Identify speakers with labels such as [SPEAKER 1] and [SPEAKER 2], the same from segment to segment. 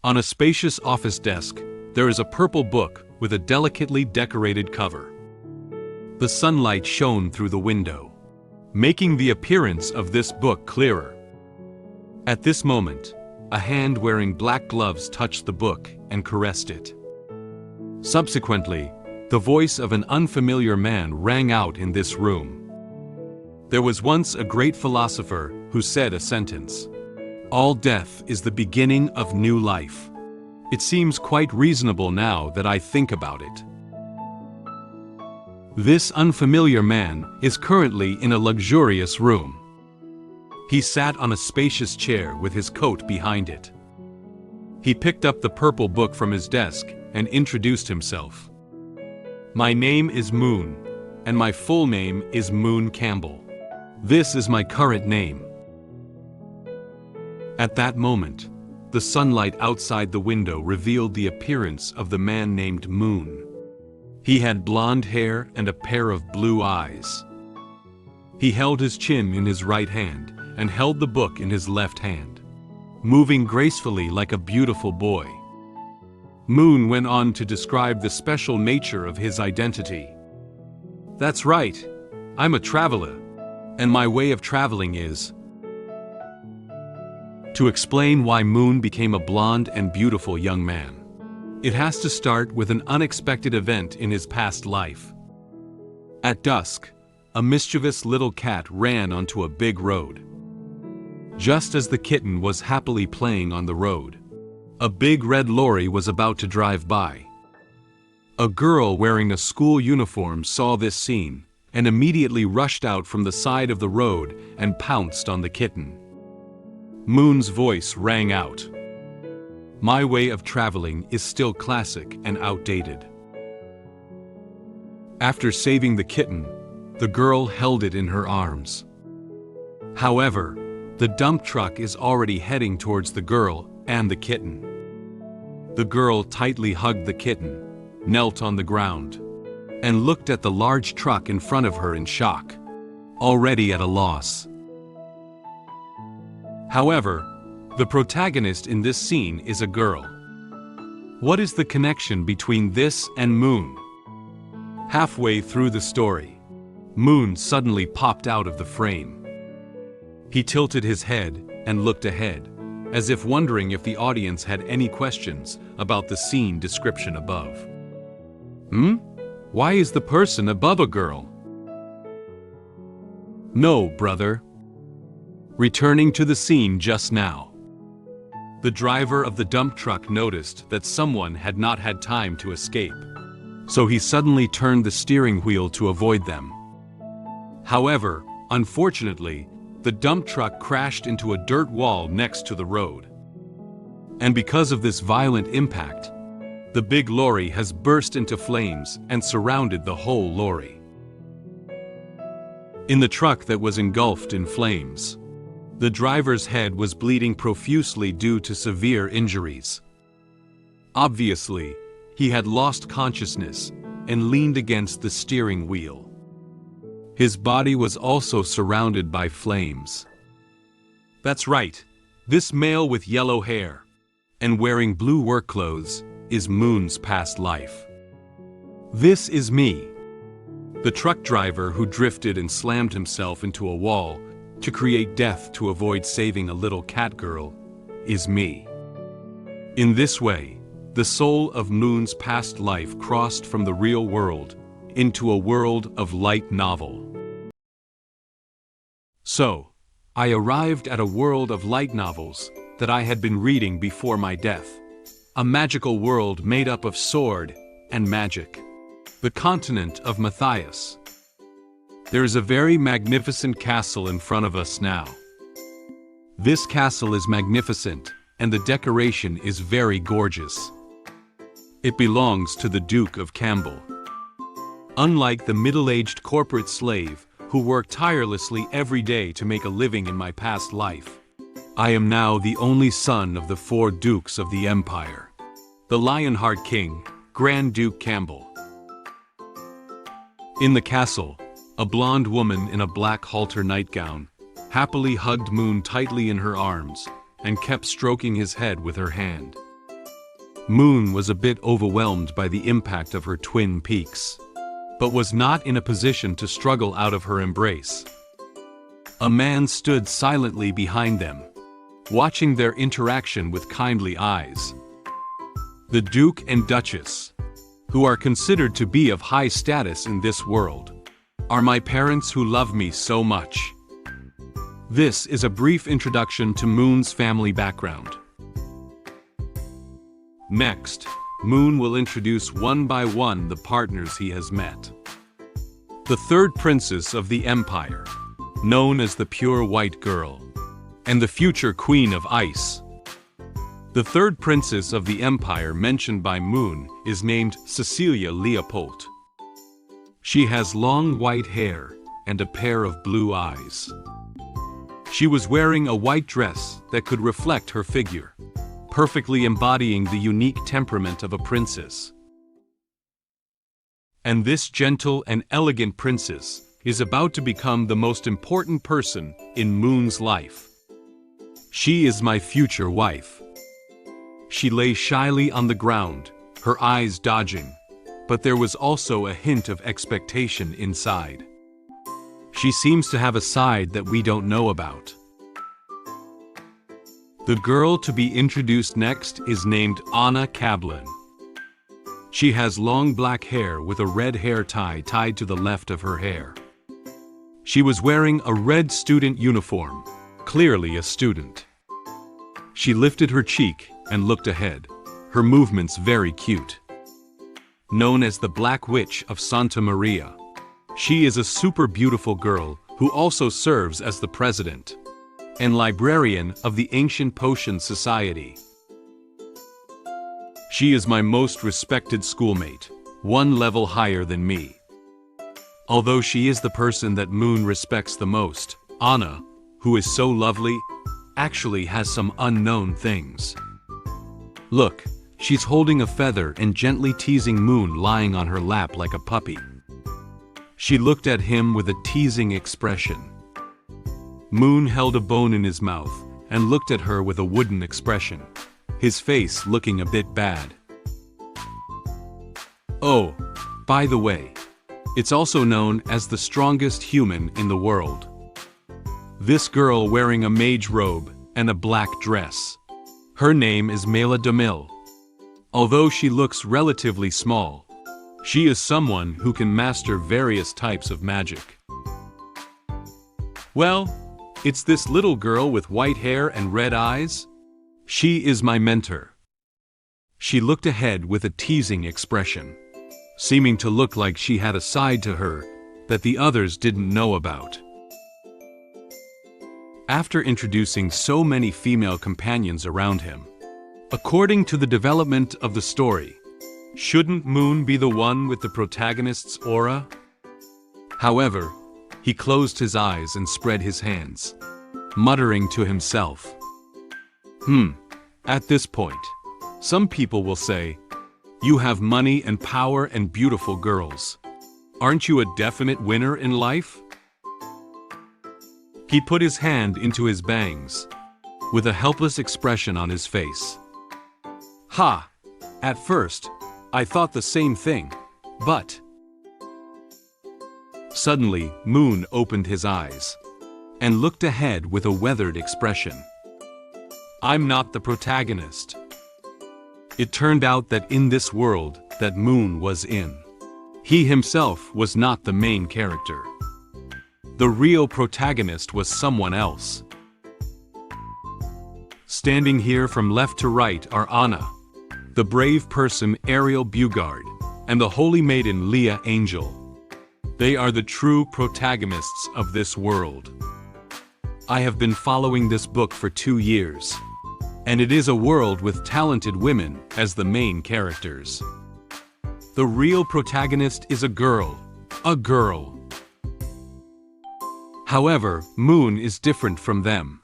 [SPEAKER 1] On a spacious office desk, there is a purple book with a delicately decorated cover. The sunlight shone through the window, making the appearance of this book clearer. At this moment, a hand wearing black gloves touched the book and caressed it. Subsequently, the voice of an unfamiliar man rang out in this room. There was once a great philosopher who said a sentence: "All death is the beginning of new life." It seems quite reasonable now that I think about it. This unfamiliar man is currently in a luxurious room. He sat on a spacious chair with his coat behind it. He picked up the purple book from his desk and introduced himself. "My name is Moen, and my full name is Moen Campbell. This is my current name." At that moment, the sunlight outside the window revealed the appearance of the man named Moen. He had blonde hair and a pair of blue eyes. He held his chin in his right hand and held the book in his left hand, moving gracefully like a beautiful boy. Moen went on to describe the special nature of his identity. "That's right, I'm a traveler, and my way of traveling is..." To explain why Moen became a blonde and beautiful young man, it has to start with an unexpected event in his past life. At dusk, a mischievous little cat ran onto a big road. Just as the kitten was happily playing on the road, a big red lorry was about to drive by. A girl wearing a school uniform saw this scene and immediately rushed out from the side of the road and pounced on the kitten. Moon's voice rang out. "My way of traveling is still classic and outdated." After saving the kitten, the girl held it in her arms. However, the dump truck is already heading towards the girl and the kitten. The girl tightly hugged the kitten, knelt on the ground, and looked at the large truck in front of her in shock, already at a loss. However, the protagonist in this scene is a girl. What is the connection between this and Moon? Halfway through the story, Moon suddenly popped out of the frame. He tilted his head and looked ahead, as if wondering if the audience had any questions about the scene description above. Why is the person above a girl? No, brother. Returning to the scene just now, the driver of the dump truck noticed that someone had not had time to escape, so he suddenly turned the steering wheel to avoid them. However, unfortunately, the dump truck crashed into a dirt wall next to the road. And because of this violent impact, the big lorry has burst into flames and surrounded the whole lorry. In the truck that was engulfed in flames, the driver's head was bleeding profusely due to severe injuries. Obviously, he had lost consciousness and leaned against the steering wheel. His body was also surrounded by flames. That's right, this male with yellow hair and wearing blue work clothes is Moon's past life. This is me, the truck driver who drifted and slammed himself into a wall to create death to avoid saving a little cat girl, is me. In this way, the soul of Moon's past life crossed from the real world into a world of light novel. So, I arrived at a world of light novels that I had been reading before my death. A magical world made up of sword and magic. The continent of Matthias. There is a very magnificent castle in front of us now. This castle is magnificent, and the decoration is very gorgeous. It belongs to the Duke of Campbell. Unlike the middle-aged corporate slave who worked tirelessly every day to make a living in my past life, I am now the only son of the 4 dukes of the empire. The Lionheart King, Grand Duke Campbell. In the castle, a blonde woman in a black halter nightgown happily hugged Moon tightly in her arms and kept stroking his head with her hand. Moon was a bit overwhelmed by the impact of her twin peaks, but was not in a position to struggle out of her embrace. A man stood silently behind them, watching their interaction with kindly eyes. The Duke and Duchess, who are considered to be of high status in this world, are my parents who love me so much. This is a brief introduction to Moon's family background. Next, Moon will introduce one by one the partners he has met. The third princess of the Empire, known as the Pure White Girl, and the future Queen of Ice. The third princess of the Empire mentioned by Moon is named Cecilia Leopold. She has long white hair and a pair of blue eyes. She was wearing a white dress that could reflect her figure, perfectly embodying the unique temperament of a princess. And this gentle and elegant princess is about to become the most important person in Moon's life. She is my future wife. She lay shyly on the ground, her eyes dodging, but there was also a hint of expectation inside. She seems to have a side that we don't know about. The girl to be introduced next is named Anna Kablin. She has long black hair with a red hair tie tied to the left of her hair. She was wearing a red student uniform, clearly a student. She lifted her cheek and looked ahead, her movements very cute. Known as the Black Witch of Santa Maria, she is a super beautiful girl who also serves as the president and librarian of the Ancient Potion Society. She is my most respected schoolmate, one level higher than me. Although she is the person that Moon respects the most, Anna, who is so lovely, actually has some unknown things. Look, she's holding a feather and gently teasing Moon lying on her lap like a puppy. She looked at him with a teasing expression. Moon held a bone in his mouth and looked at her with a wooden expression, his face looking a bit bad. Oh, by the way, it's also known as the strongest human in the world. This girl wearing a mage robe and a black dress. Her name is Mela Demille. Although she looks relatively small, she is someone who can master various types of magic. Well, it's this little girl with white hair and red eyes. She is my mentor. She looked ahead with a teasing expression, seeming to look like she had a side to her that the others didn't know about. After introducing so many female companions around him, according to the development of the story, shouldn't Moon be the one with the protagonist's aura? However, he closed his eyes and spread his hands, muttering to himself. At this point, some people will say, "You have money and power and beautiful girls. Aren't you a definite winner in life?" He put his hand into his bangs, with a helpless expression on his face. Ha! At first, I thought the same thing, but... Suddenly, Moon opened his eyes and looked ahead with a weathered expression. I'm not the protagonist. It turned out that in this world that Moon was in, he himself was not the main character. The real protagonist was someone else. Standing here from left to right are Anna, the brave person Ariel Bugard, and the holy maiden Leah Angel. They are the true protagonists of this world. I have been following this book for 2 years, and it is a world with talented women as the main characters. The real protagonist is a girl. A girl. However, Moon is different from them.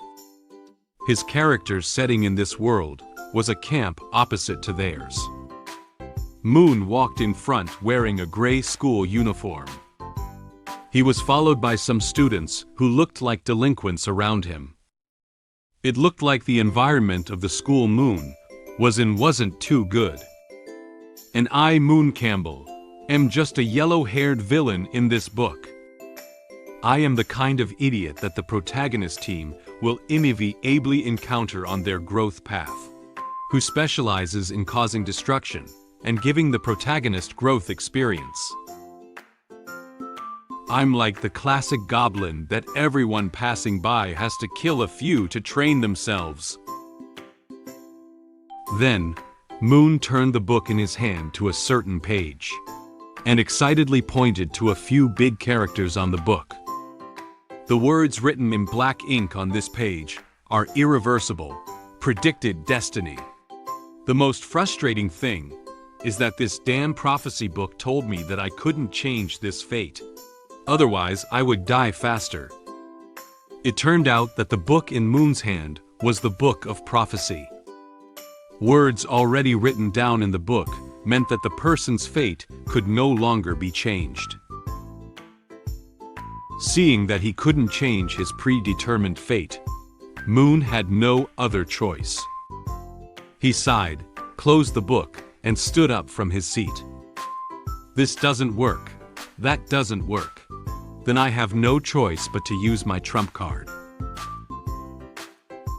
[SPEAKER 1] His character's setting in this world was a camp opposite to theirs. Moon walked in front wearing a gray school uniform. He was followed by some students who looked like delinquents around him. It looked like the environment of the school Moon wasn't too good. And I, Moon Campbell, am just a yellow-haired villain in this book. I am the kind of idiot that the protagonist team will inevitably encounter on their growth path, who specializes in causing destruction and giving the protagonist growth experience. I'm like the classic goblin that everyone passing by has to kill a few to train themselves. Then, Moon turned the book in his hand to a certain page, and excitedly pointed to a few big characters on the book. The words written in black ink on this page are irreversible, predicted destiny. The most frustrating thing is that this damn prophecy book told me that I couldn't change this fate. Otherwise, I would die faster. It turned out that the book in Moon's hand was the book of prophecy. Words already written down in the book meant that the person's fate could no longer be changed. Seeing that he couldn't change his predetermined fate, Moon had no other choice. He sighed, closed the book, and stood up from his seat. This doesn't work. That doesn't work. Then I have no choice but to use my trump card.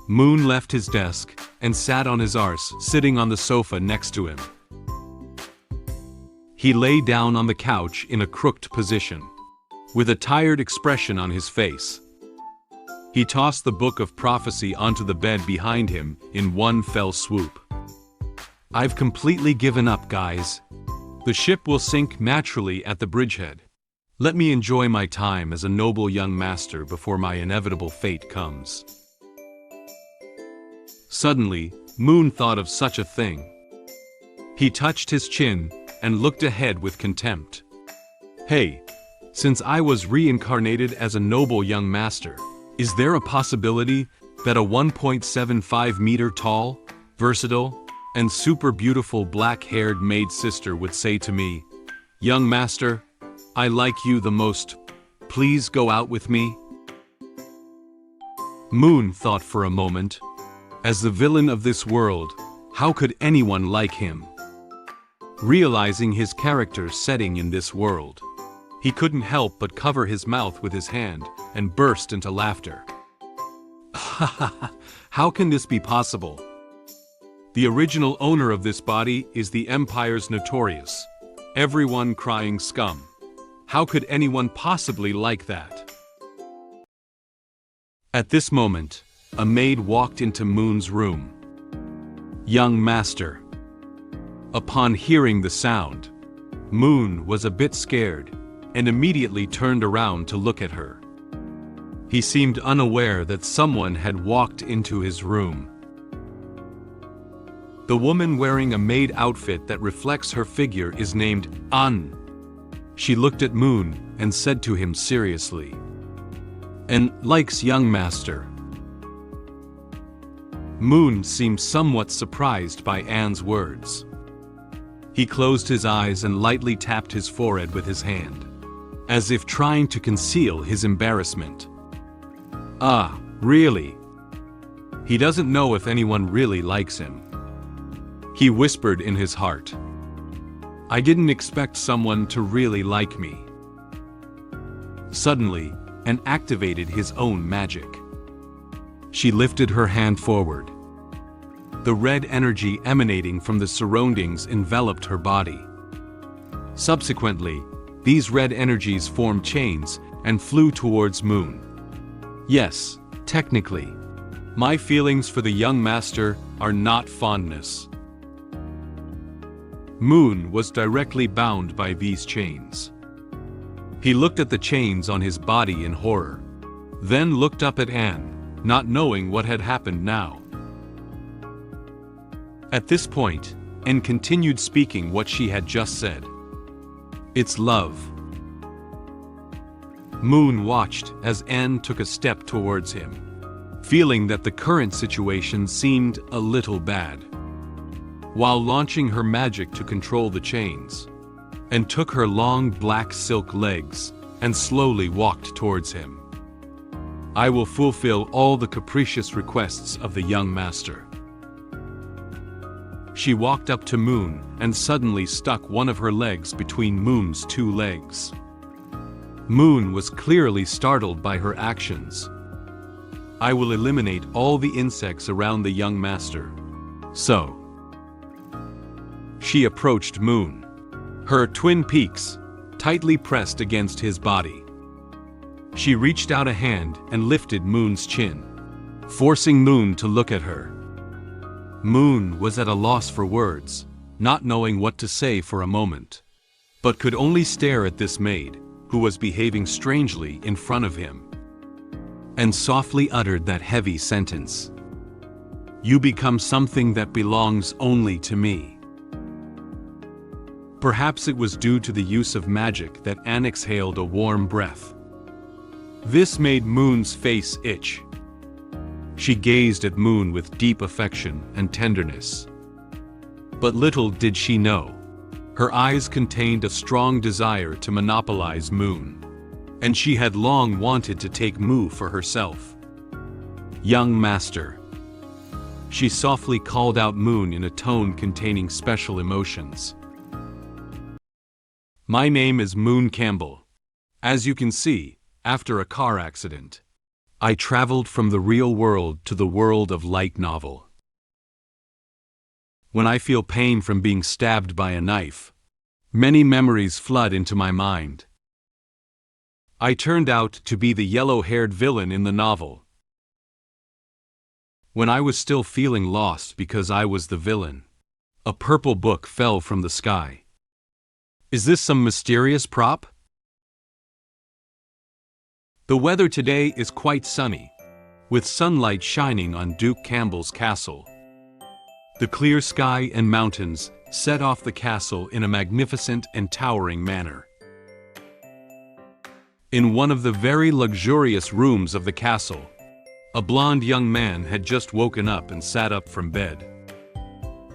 [SPEAKER 1] Moon left his desk and sat on his arse, sitting on the sofa next to him. He lay down on the couch in a crooked position, with a tired expression on his face. He tossed the book of prophecy onto the bed behind him in one fell swoop. I've completely given up, guys. The ship will sink naturally at the bridgehead. Let me enjoy my time as a noble young master before my inevitable fate comes. Suddenly, Moon thought of such a thing. He touched his chin and looked ahead with contempt. Hey, since I was reincarnated as a noble young master, is there a possibility that a 1.75 meter tall, versatile, and super beautiful black-haired maid sister would say to me, "Young master, I like you the most. Please go out with me?" Moon thought for a moment. As the villain of this world, how could anyone like him? Realizing his character's setting in this world, he couldn't help but cover his mouth with his hand and burst into laughter. How can this be possible? The original owner of this body is the Empire's notorious, everyone crying scum. How could anyone possibly like that? At this moment, a maid walked into Moon's room. "Young master." Upon hearing the sound, Moon was a bit scared and immediately turned around to look at her. He seemed unaware that someone had walked into his room. The woman wearing a maid outfit that reflects her figure is named An. She looked at Moon and said to him seriously, "And likes young master." Moon seemed somewhat surprised by Anne's words. He closed his eyes and lightly tapped his forehead with his hand, as if trying to conceal his embarrassment. Ah, really? He doesn't know if anyone really likes him. He whispered in his heart. I didn't expect someone to really like me. Suddenly, Anne activated his own magic. She lifted her hand forward. The red energy emanating from the surroundings enveloped her body. Subsequently, these red energies formed chains and flew towards Moon. Yes, technically, my feelings for the young master are not fondness. Moon was directly bound by these chains. He looked at the chains on his body in horror, then looked up at Anne, not knowing what had happened now. At this point, Anne continued speaking what she had just said. It's love. Moon watched as Anne took a step towards him, feeling that the current situation seemed a little bad. While launching her magic to control the chains, Anne took her long black silk legs and slowly walked towards him. I will fulfill all the capricious requests of the young master. She walked up to Moen and suddenly stuck one of her legs between Moon's two legs. Moen was clearly startled by her actions. "I will eliminate all the insects around the young master." So, she approached Moen, her twin peaks tightly pressed against his body. She reached out a hand and lifted Moon's chin, forcing Moen to look at her. Moen was at a loss for words, not knowing what to say for a moment, but could only stare at this maid, who was behaving strangely in front of him, and softly uttered that heavy sentence. "You become something that belongs only to me." Perhaps it was due to the use of magic that Anne exhaled a warm breath. This made Moon's face itch. She gazed at Moen with deep affection and tenderness. But little did she know, her eyes contained a strong desire to monopolize Moen, and she had long wanted to take Mu for herself. "Young master." She softly called out Moen in a tone containing special emotions. "My name is Moen Campbell. As you can see, after a car accident, I traveled from the real world to the world of light novel. When I feel pain from being stabbed by a knife, many memories flood into my mind. I turned out to be the yellow-haired villain in the novel. When I was still feeling lost because I was the villain, a purple book fell from the sky. Is this some mysterious prop? The weather today is quite sunny, with sunlight shining on Duke Campbell's castle. The clear sky and mountains set off the castle in a magnificent and towering manner. In one of the very luxurious rooms of the castle, a blond young man had just woken up and sat up from bed.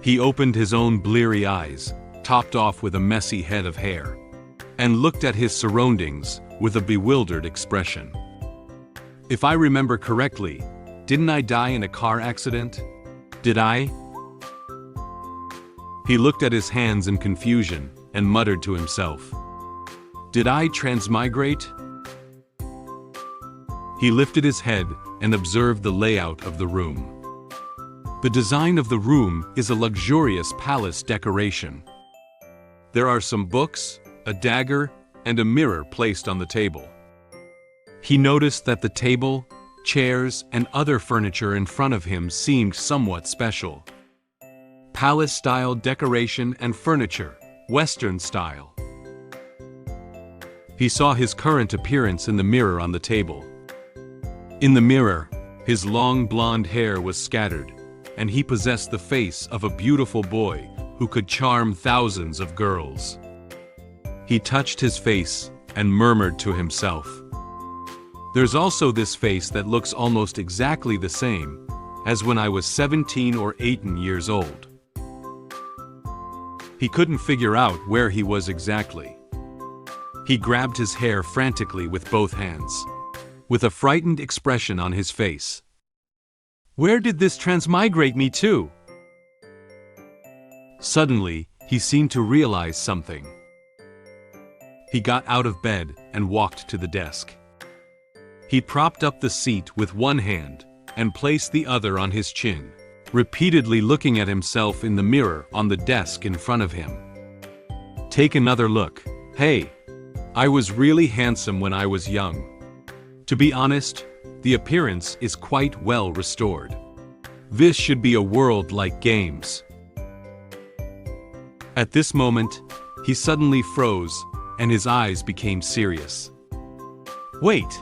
[SPEAKER 1] He opened his own bleary eyes, topped off with a messy head of hair, and looked at his surroundings with a bewildered expression. "If I remember correctly, didn't I die in a car accident? Did I?" He looked at his hands in confusion and muttered to himself, "Did I transmigrate?" He lifted his head and observed the layout of the room. The design of the room is a luxurious palace decoration. There are some books, a dagger, and a mirror placed on the table. He noticed that the table, chairs, and other furniture in front of him seemed somewhat special. Palace-style decoration and furniture, Western style. He saw his current appearance in the mirror on the table. In the mirror, his long blonde hair was scattered, and he possessed the face of a beautiful boy who could charm thousands of girls. He touched his face and murmured to himself, "There's also this face that looks almost exactly the same as when I was 17 or 18 years old." He couldn't figure out where he was exactly. He grabbed his hair frantically with both hands, with a frightened expression on his face. Where did this transmigrate me to? Suddenly, he seemed to realize something. He got out of bed and walked to the desk. He propped up the seat with one hand and placed the other on his chin, repeatedly looking at himself in the mirror on the desk in front of him. "Take another look. Hey, I was really handsome when I was young. To be honest, the appearance is quite well restored. This should be a world like games." At this moment, he suddenly froze and his eyes became serious. "Wait!"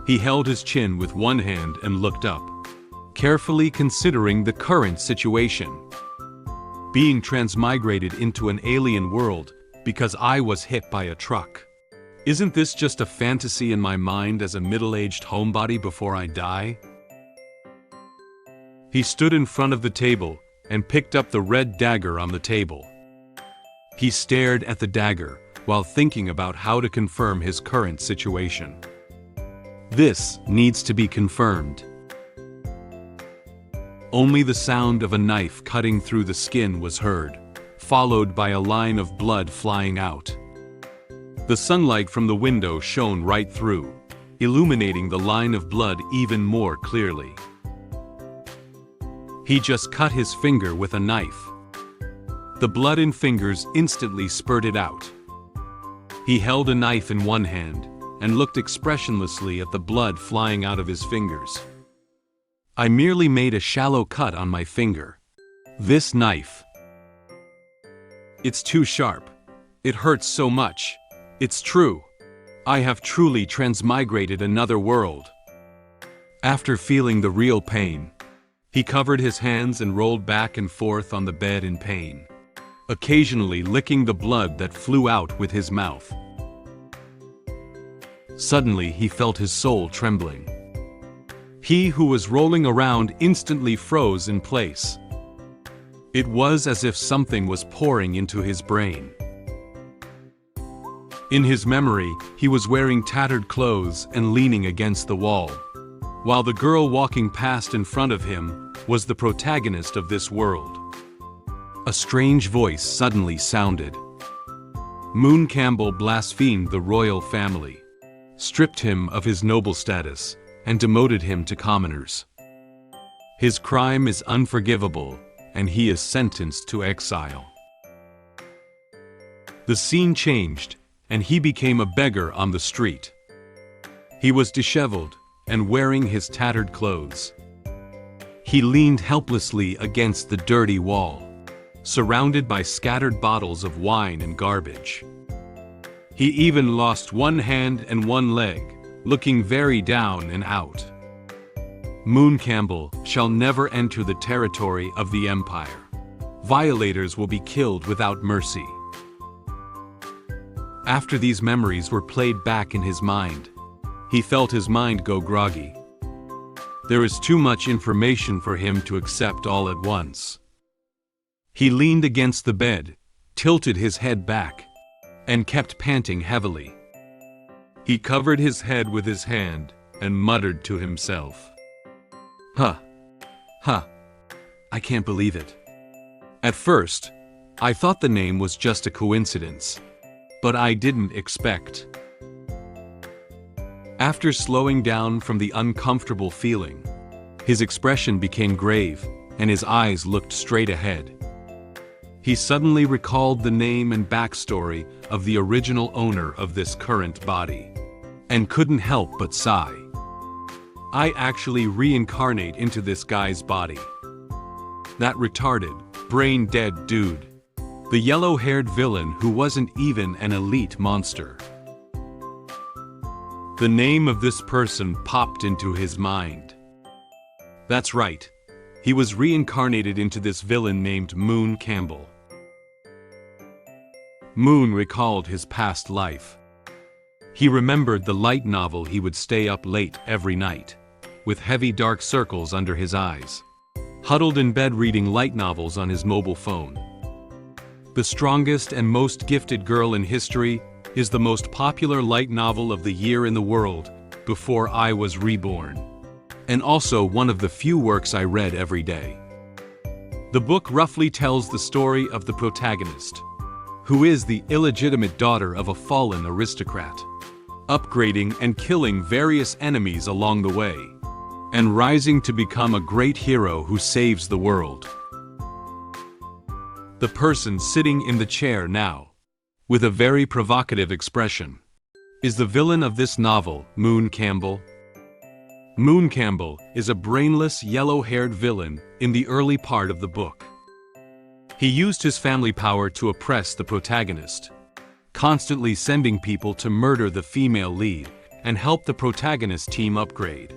[SPEAKER 1] He held his chin with one hand and looked up, carefully considering the current situation. Being transmigrated into an alien world because I was hit by a truck. Isn't this just a fantasy in my mind as a middle-aged homebody before I die? He stood in front of the table and picked up the red dagger on the table. He stared at the dagger while thinking about how to confirm his current situation. This needs to be confirmed. Only the sound of a knife cutting through the skin was heard, followed by a line of blood flying out. The sunlight from the window shone right through, illuminating the line of blood even more clearly. He just cut his finger with a knife. The blood and fingers instantly spurted out. He held a knife in one hand and looked expressionlessly at the blood flying out of his fingers. I merely made a shallow cut on my finger. This knife. It's too sharp. It hurts so much. It's true. I have truly transmigrated another world. After feeling the real pain, he covered his hands and rolled back and forth on the bed in pain, occasionally licking the blood that flew out with his mouth. Suddenly he felt his soul trembling. He who was rolling around instantly froze in place. It was as if something was pouring into his brain. In his memory, he was wearing tattered clothes and leaning against the wall, while the girl walking past in front of him was the protagonist of this world. A strange voice suddenly sounded. Moen Campbell blasphemed the royal family, stripped him of his noble status, and demoted him to commoners. His crime is unforgivable, and he is sentenced to exile. The scene changed, and he became a beggar on the street. He was disheveled and wearing his tattered clothes. He leaned helplessly against the dirty wall, surrounded by scattered bottles of wine and garbage. He even lost one hand and one leg, looking very down and out. Moen Campbell shall never enter the territory of the Empire. Violators will be killed without mercy. After these memories were played back in his mind, he felt his mind go groggy. There is too much information for him to accept all at once. He leaned against the bed, tilted his head back, and kept panting heavily. He covered his head with his hand and muttered to himself, "Huh. I can't believe it." At first, I thought the name was just a coincidence, but I didn't expect. After slowing down from the uncomfortable feeling, his expression became grave and his eyes looked straight ahead. He suddenly recalled the name and backstory of the original owner of this current body, and couldn't help but sigh. I actually reincarnate into this guy's body. That retarded, brain-dead dude. The yellow-haired villain who wasn't even an elite monster. The name of this person popped into his mind. That's right. He was reincarnated into this villain named Moen Campbell. Moen recalled his past life. He remembered the light novel he would stay up late every night, with heavy dark circles under his eyes, huddled in bed reading light novels on his mobile phone. The Strongest and Most Gifted Girl in History is the most popular light novel of the year in the world, before I was reborn, and also one of the few works I read every day. The book roughly tells the story of the protagonist, who is the illegitimate daughter of a fallen aristocrat, upgrading and killing various enemies along the way, and rising to become a great hero who saves the world. The person sitting in the chair now, with a very provocative expression, is the villain of this novel, Moen Campbell. Moen Campbell is a brainless, yellow-haired villain in the early part of the book. He used his family power to oppress the protagonist, constantly sending people to murder the female lead and help the protagonist team upgrade.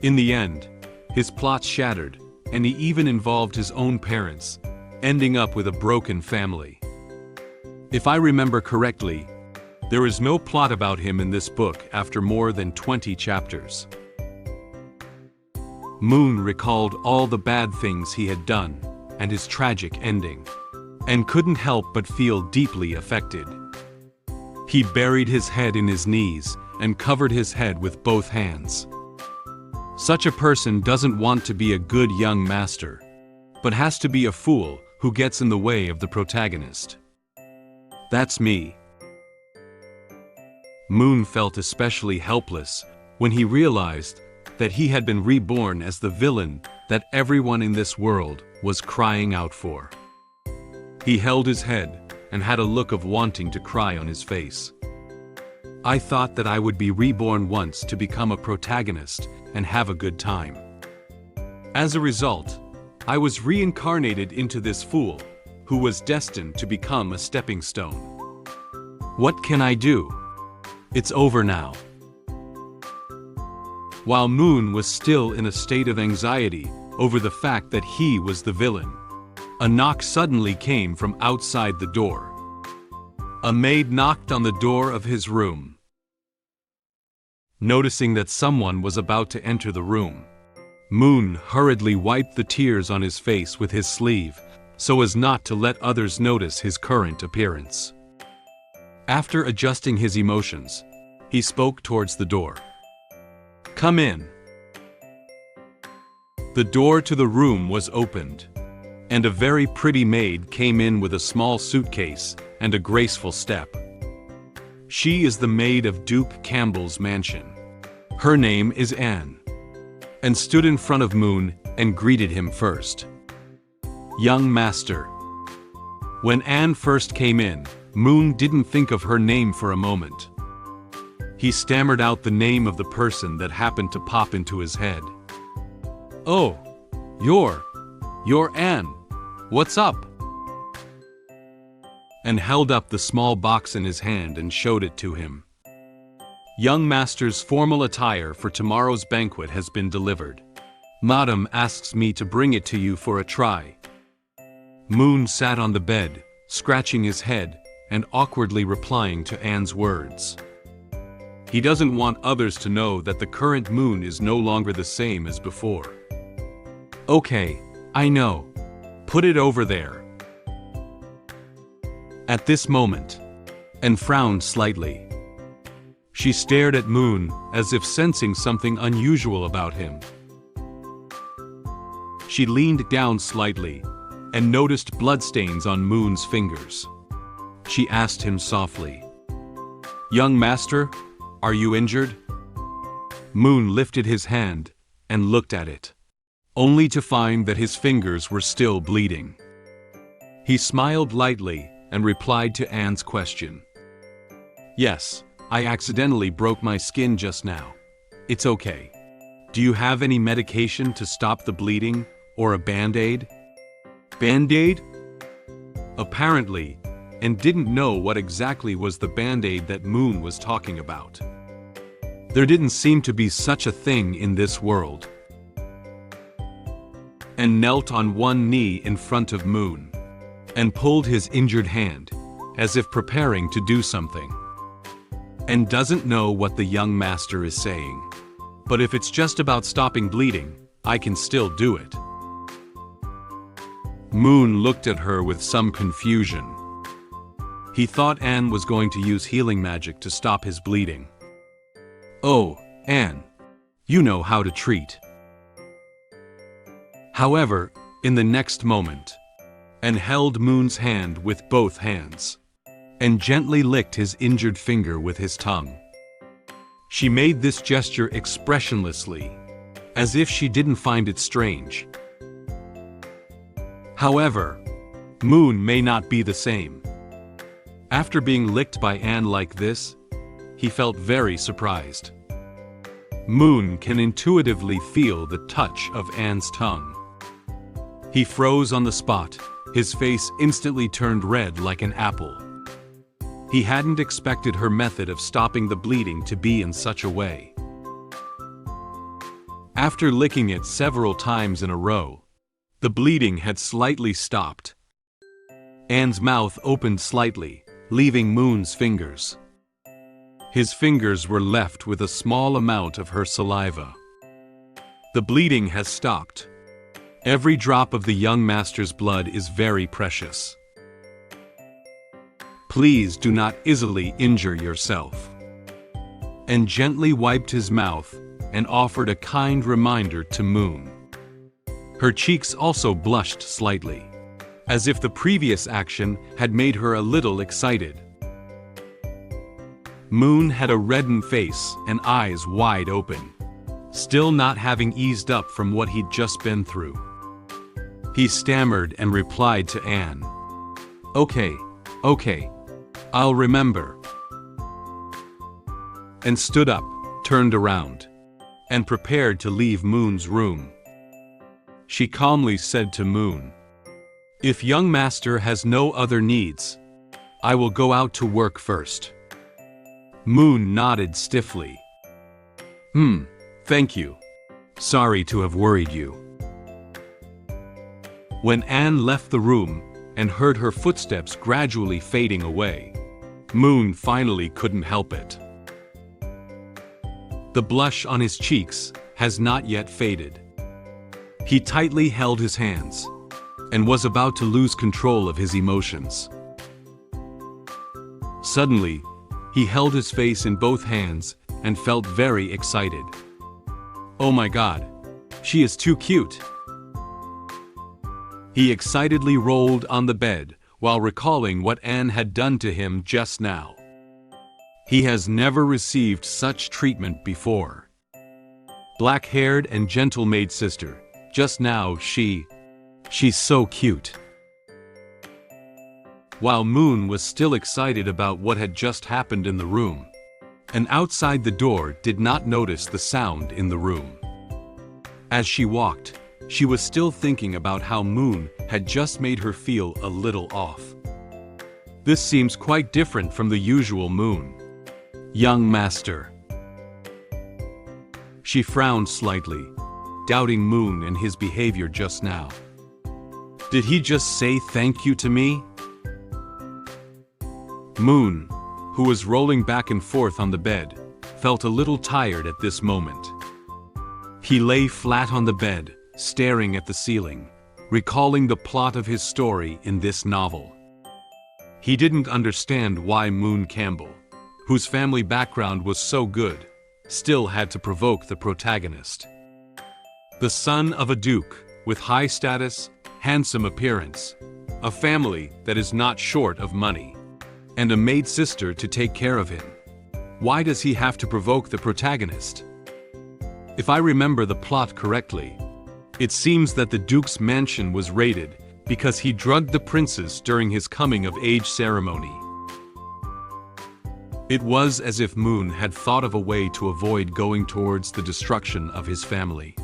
[SPEAKER 1] In the end, his plot shattered, and he even involved his own parents, ending up with a broken family. If I remember correctly, there is no plot about him in this book after more than 20 chapters. Moen recalled all the bad things he had done and his tragic ending, and couldn't help but feel deeply affected. He buried his head in his knees and covered his head with both hands. Such a person doesn't want to be a good young master, but has to be a fool who gets in the way of the protagonist. That's me. Moen felt especially helpless when he realized that he had been reborn as the villain that everyone in this world was crying out for. He held his head and had a look of wanting to cry on his face. I thought that I would be reborn once to become a protagonist and have a good time. As a result, I was reincarnated into this fool who was destined to become a stepping stone. What can I do? It's over now. While Moen was still in a state of anxiety over the fact that he was the villain, a knock suddenly came from outside the door. A maid knocked on the door of his room. Noticing that someone was about to enter the room, Moen hurriedly wiped the tears on his face with his sleeve so as not to let others notice his current appearance. After adjusting his emotions, he spoke towards the door. Come in. The door to the room was opened, and a very pretty maid came in with a small suitcase and a graceful step. She is the maid of Duke Campbell's mansion. Her name is Anne, and stood in front of Moen and greeted him first. Young master. When Anne first came in, Moen didn't think of her name for a moment. He stammered out the name of the person that happened to pop into his head. Oh, you're Anne. What's up? And held up the small box in his hand and showed it to him. Young master's formal attire for tomorrow's banquet has been delivered. Madam asks me to bring it to you for a try. Moen sat on the bed, scratching his head and awkwardly replying to Anne's words. He doesn't want others to know that the current Moen is no longer the same as before. Okay, I know. Put it over there. At this moment, Anne frowned slightly. She stared at Moen as if sensing something unusual about him. She leaned down slightly and noticed bloodstains on Moon's fingers. She asked him softly, "Young master, are you injured?" Moen lifted his hand and looked at it, only to find that his fingers were still bleeding. He smiled lightly and replied to Anne's question. "Yes, I accidentally broke my skin just now. It's okay. Do you have any medication to stop the bleeding or a band-aid?" Band-aid? Apparently, Anne didn't know what exactly was the band-aid that Moen was talking about. There didn't seem to be such a thing in this world. Anne knelt on one knee in front of Moen and pulled his injured hand, as if preparing to do something. Anne doesn't know what the young master is saying, but if it's just about stopping bleeding, I can still do it. Moen looked at her with some confusion. He thought Anne was going to use healing magic to stop his bleeding. Oh, Anne, you know how to treat. However, in the next moment, Anne held Moon's hand with both hands and gently licked his injured finger with his tongue. She made this gesture expressionlessly, as if she didn't find it strange. However, Moen may not be the same. After being licked by Anne like this, he felt very surprised. Moen can intuitively feel the touch of Anne's tongue. He froze on the spot, his face instantly turned red like an apple. He hadn't expected her method of stopping the bleeding to be in such a way. After licking it several times in a row, the bleeding had slightly stopped. Anne's mouth opened slightly, leaving Moon's fingers. His fingers were left with a small amount of her saliva. The bleeding has stopped. Every drop of the young master's blood is very precious. Please do not easily injure yourself. And gently wiped his mouth and offered a kind reminder to Moen. Her cheeks also blushed slightly, as if the previous action had made her a little excited. Moen had a reddened face and eyes wide open, still not having eased up from what he'd just been through. He stammered and replied to Anne, "Okay, I'll remember," and stood up, turned around, and prepared to leave Moon's room. She calmly said to Moen, "If young master has no other needs, I will go out to work first." Moen nodded stiffly. Thank you. Sorry to have worried you." When Anne left the room and heard her footsteps gradually fading away, Moen finally couldn't help it. The blush on his cheeks has not yet faded. He tightly held his hands and was about to lose control of his emotions. Suddenly, he held his face in both hands and felt very excited. "Oh my God, she is too cute." He excitedly rolled on the bed while recalling what Anne had done to him just now. He has never received such treatment before. Black-haired and gentle maid sister, just now she's so cute. While Moen was still excited about what had just happened in the room, and outside the door did not notice the sound in the room. As she walked, she was still thinking about how Moen had just made her feel a little off. This seems quite different from the usual Moen. Young master. She frowned slightly, doubting Moen and his behavior just now. Did he just say thank you to me? Moen, who was rolling back and forth on the bed, felt a little tired at this moment. He lay flat on the bed, staring at the ceiling, recalling the plot of his story in this novel. He didn't understand why Moen Campbell, whose family background was so good, still had to provoke the protagonist. The son of a duke, with high status, handsome appearance, a family that is not short of money, and a maid sister to take care of him. Why does he have to provoke the protagonist? If I remember the plot correctly, it seems that the Duke's mansion was raided because he drugged the princess during his coming-of-age ceremony. It was as if Moen had thought of a way to avoid going towards the destruction of his family.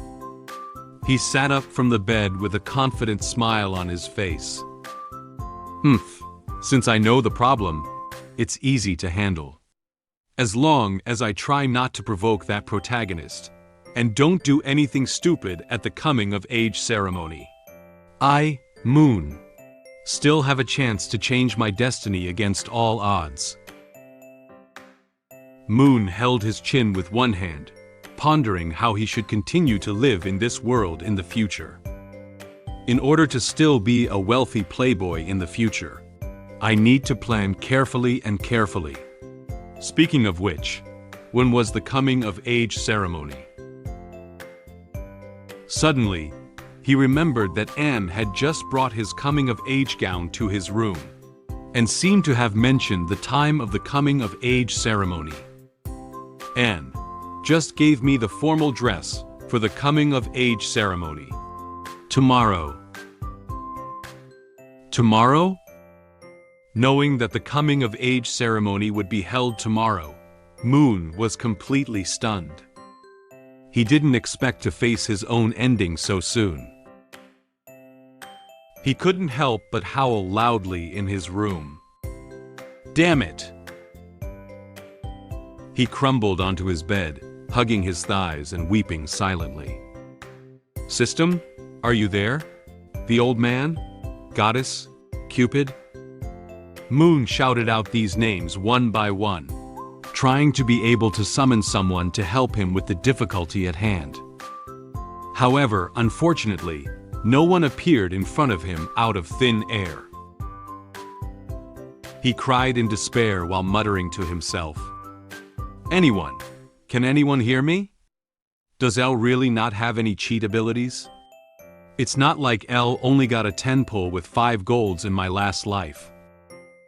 [SPEAKER 1] He sat up from the bed with a confident smile on his face. Since I know the problem, it's easy to handle. As long as I try not to provoke that protagonist, and don't do anything stupid at the coming-of-age ceremony. I, Moen, still have a chance to change my destiny against all odds. Moen held his chin with one hand, pondering how he should continue to live in this world in the future. In order to still be a wealthy playboy in the future, I need to plan carefully and carefully. Speaking of which, when was the coming-of-age ceremony? Suddenly, he remembered that Anne had just brought his coming-of-age gown to his room, and seemed to have mentioned the time of the coming-of-age ceremony. Anne just gave me the formal dress for the coming-of-age ceremony. Tomorrow. Tomorrow? Knowing that the coming-of-age ceremony would be held tomorrow, Moen was completely stunned. He didn't expect to face his own ending so soon. He couldn't help but howl loudly in his room. Damn it! He crumbled onto his bed, hugging his thighs and weeping silently. System, are you there? The old man? Goddess? Cupid? Moen shouted out these names one by one, trying to be able to summon someone to help him with the difficulty at hand. However, unfortunately, no one appeared in front of him out of thin air. He cried in despair while muttering to himself, "Anyone? Can anyone hear me?" Does Elle really not have any cheat abilities? It's not like Elle only got a 10 pull with 5 golds in my last life.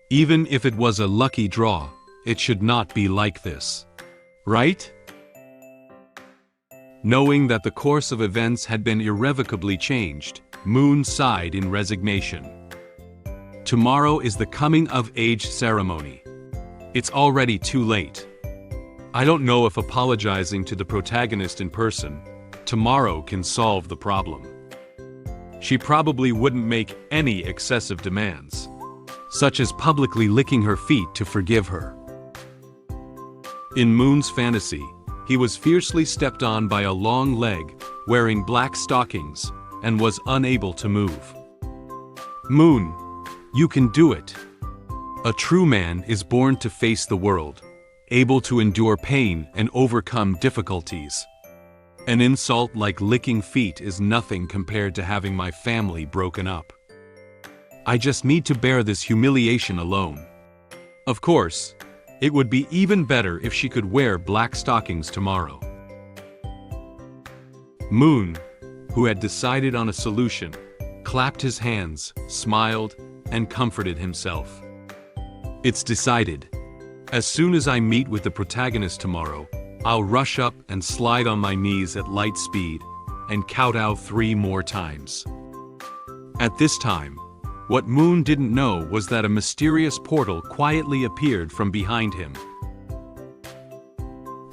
[SPEAKER 1] Even if it was a lucky draw, it should not be like this. Right? Knowing that the course of events had been irrevocably changed, Moen sighed in resignation. Tomorrow is the coming-of-age ceremony. It's already too late. I don't know if apologizing to the protagonist in person tomorrow can solve the problem. She probably wouldn't make any excessive demands, such as publicly licking her feet to forgive her. In Moon's fantasy, he was fiercely stepped on by a long leg, wearing black stockings, and was unable to move. Moon, you can do it. A true man is born to face the world, able to endure pain and overcome difficulties. An insult like licking feet is nothing compared to having my family broken up. I just need to bear this humiliation alone. Of course, it would be even better if she could wear black stockings tomorrow. Moon, who had decided on a solution, clapped his hands, smiled, and comforted himself. It's decided. As soon as I meet with the protagonist tomorrow, I'll rush up and slide on my knees at light speed and kowtow 3 more times. At this time, what Moon didn't know was that a mysterious portal quietly appeared from behind him.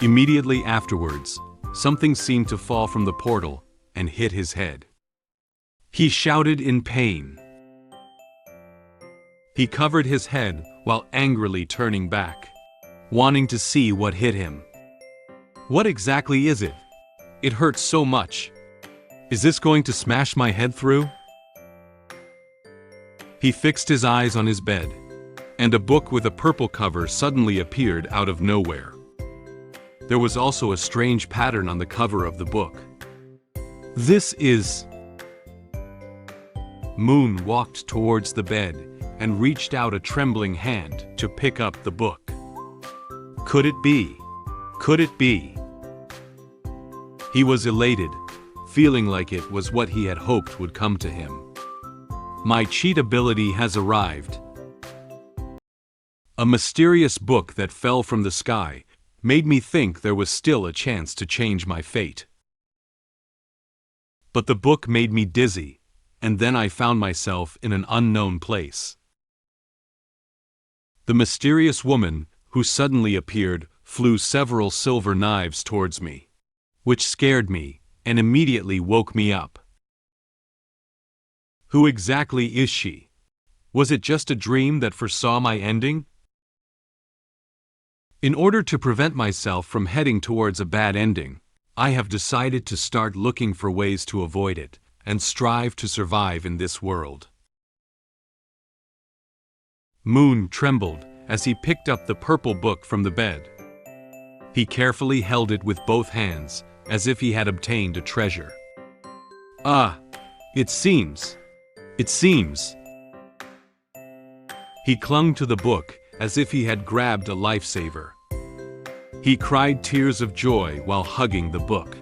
[SPEAKER 1] Immediately afterwards, something seemed to fall from the portal and hit his head. He shouted in pain. He covered his head while angrily turning back, wanting to see what hit him. What exactly is it? It hurts so much. Is this going to smash my head through? He fixed his eyes on his bed, and a book with a purple cover suddenly appeared out of nowhere. There was also a strange pattern on the cover of the book. This is... Moon walked towards the bed and reached out a trembling hand to pick up the book. Could it be? Could it be? He was elated, feeling like it was what he had hoped would come to him. My cheat ability has arrived. A mysterious book that fell from the sky made me think there was still a chance to change my fate. But the book made me dizzy, and then I found myself in an unknown place. The mysterious woman, who suddenly appeared, flew several silver knives towards me, which scared me and immediately woke me up. Who exactly is she? Was it just a dream that foresaw my ending? In order to prevent myself from heading towards a bad ending, I have decided to start looking for ways to avoid it and strive to survive in this world. Moon trembled as he picked up the purple book from the bed. He carefully held it with both hands, as if he had obtained a treasure. Ah, it seems. He clung to the book as if he had grabbed a lifesaver. He cried tears of joy while hugging the book,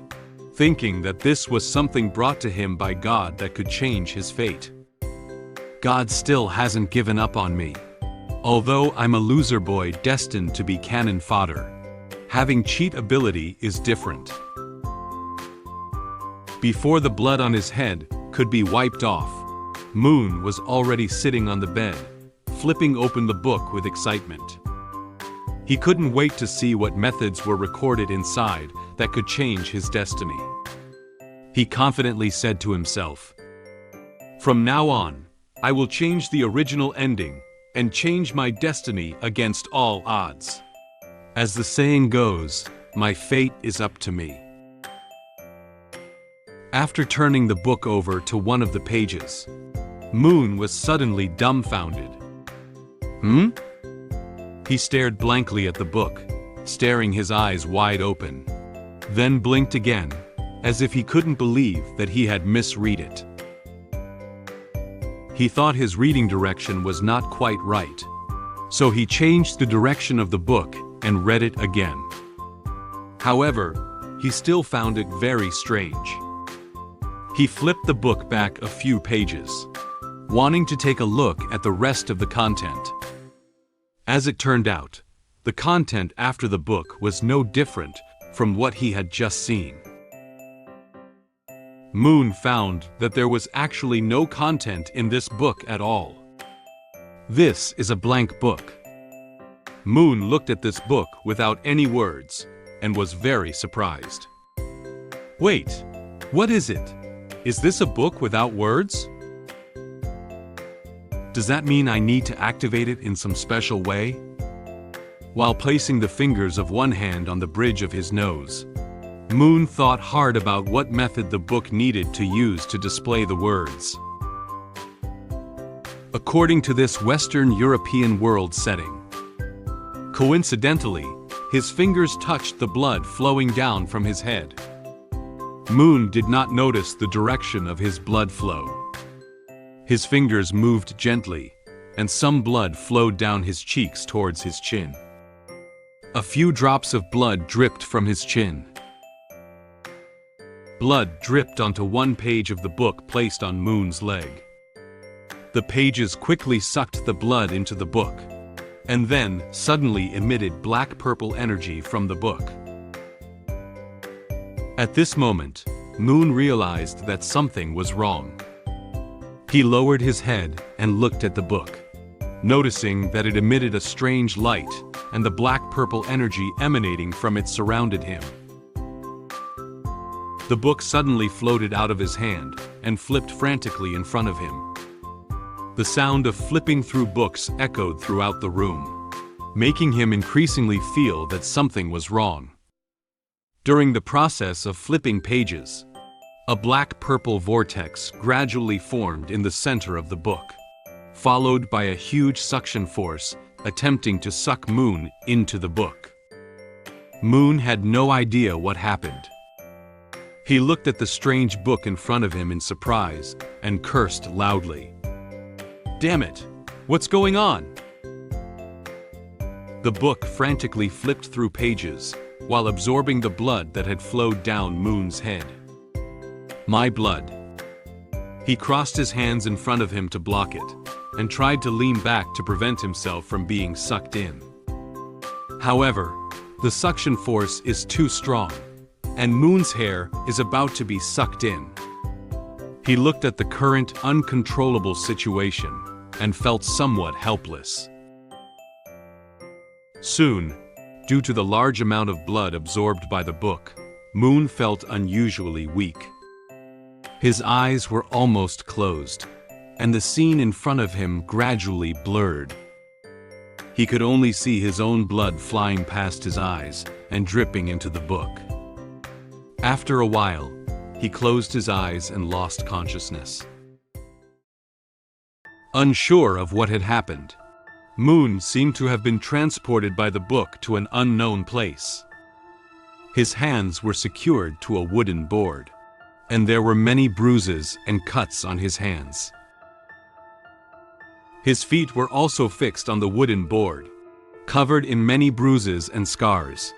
[SPEAKER 1] thinking that this was something brought to him by God that could change his fate. God still hasn't given up on me. Although I'm a loser boy destined to be cannon fodder, having cheat ability is different. Before the blood on his head could be wiped off, Moon was already sitting on the bed, flipping open the book with excitement. He couldn't wait to see what methods were recorded inside that could change his destiny. He confidently said to himself, "From now on, I will change the original ending and change my destiny against all odds. As the saying goes, my fate is up to me." After turning the book over to one of the pages, Moon was suddenly dumbfounded. He stared blankly at the book, staring his eyes wide open, then blinked again, as if he couldn't believe that he had misread it. He thought his reading direction was not quite right, so he changed the direction of the book and read it again. However, he still found it very strange. He flipped the book back a few pages, wanting to take a look at the rest of the content. As it turned out, the content after the book was no different from what he had just seen. Moen found that there was actually no content in this book at all. This is a blank book. Moen looked at this book without any words and was very surprised. Wait, what is it? Is this a book without words? Does that mean I need to activate it in some special way? While placing the fingers of one hand on the bridge of his nose, Moen thought hard about what method the book needed to use to display the words. According to this Western European world setting, coincidentally, his fingers touched the blood flowing down from his head. Moen did not notice the direction of his blood flow. His fingers moved gently, and some blood flowed down his cheeks towards his chin. A few drops of blood dripped from his chin. Blood dripped onto one page of the book placed on Moon's leg. The pages quickly sucked the blood into the book, and then suddenly emitted black-purple energy from the book. At this moment, Moen realized that something was wrong. He lowered his head and looked at the book, noticing that it emitted a strange light, and the black-purple energy emanating from it surrounded him. The book suddenly floated out of his hand and flipped frantically in front of him. The sound of flipping through books echoed throughout the room, making him increasingly feel that something was wrong. During the process of flipping pages, a black-purple vortex gradually formed in the center of the book, followed by a huge suction force attempting to suck Moen into the book. Moen had no idea what happened. He looked at the strange book in front of him in surprise and cursed loudly. "Damn it! What's going on?" The book frantically flipped through pages while absorbing the blood that had flowed down Moon's head. "My blood." He crossed his hands in front of him to block it, and tried to lean back to prevent himself from being sucked in. However, the suction force is too strong, and Moon's hair is about to be sucked in. He looked at the current uncontrollable situation and felt somewhat helpless. Soon, due to the large amount of blood absorbed by the book, Moen felt unusually weak. His eyes were almost closed, and the scene in front of him gradually blurred. He could only see his own blood flying past his eyes and dripping into the book. After a while, he closed his eyes and lost consciousness. Unsure of what had happened, Moen seemed to have been transported by the book to an unknown place. His hands were secured to a wooden board, and there were many bruises and cuts on his hands. His feet were also fixed on the wooden board, covered in many bruises and scars.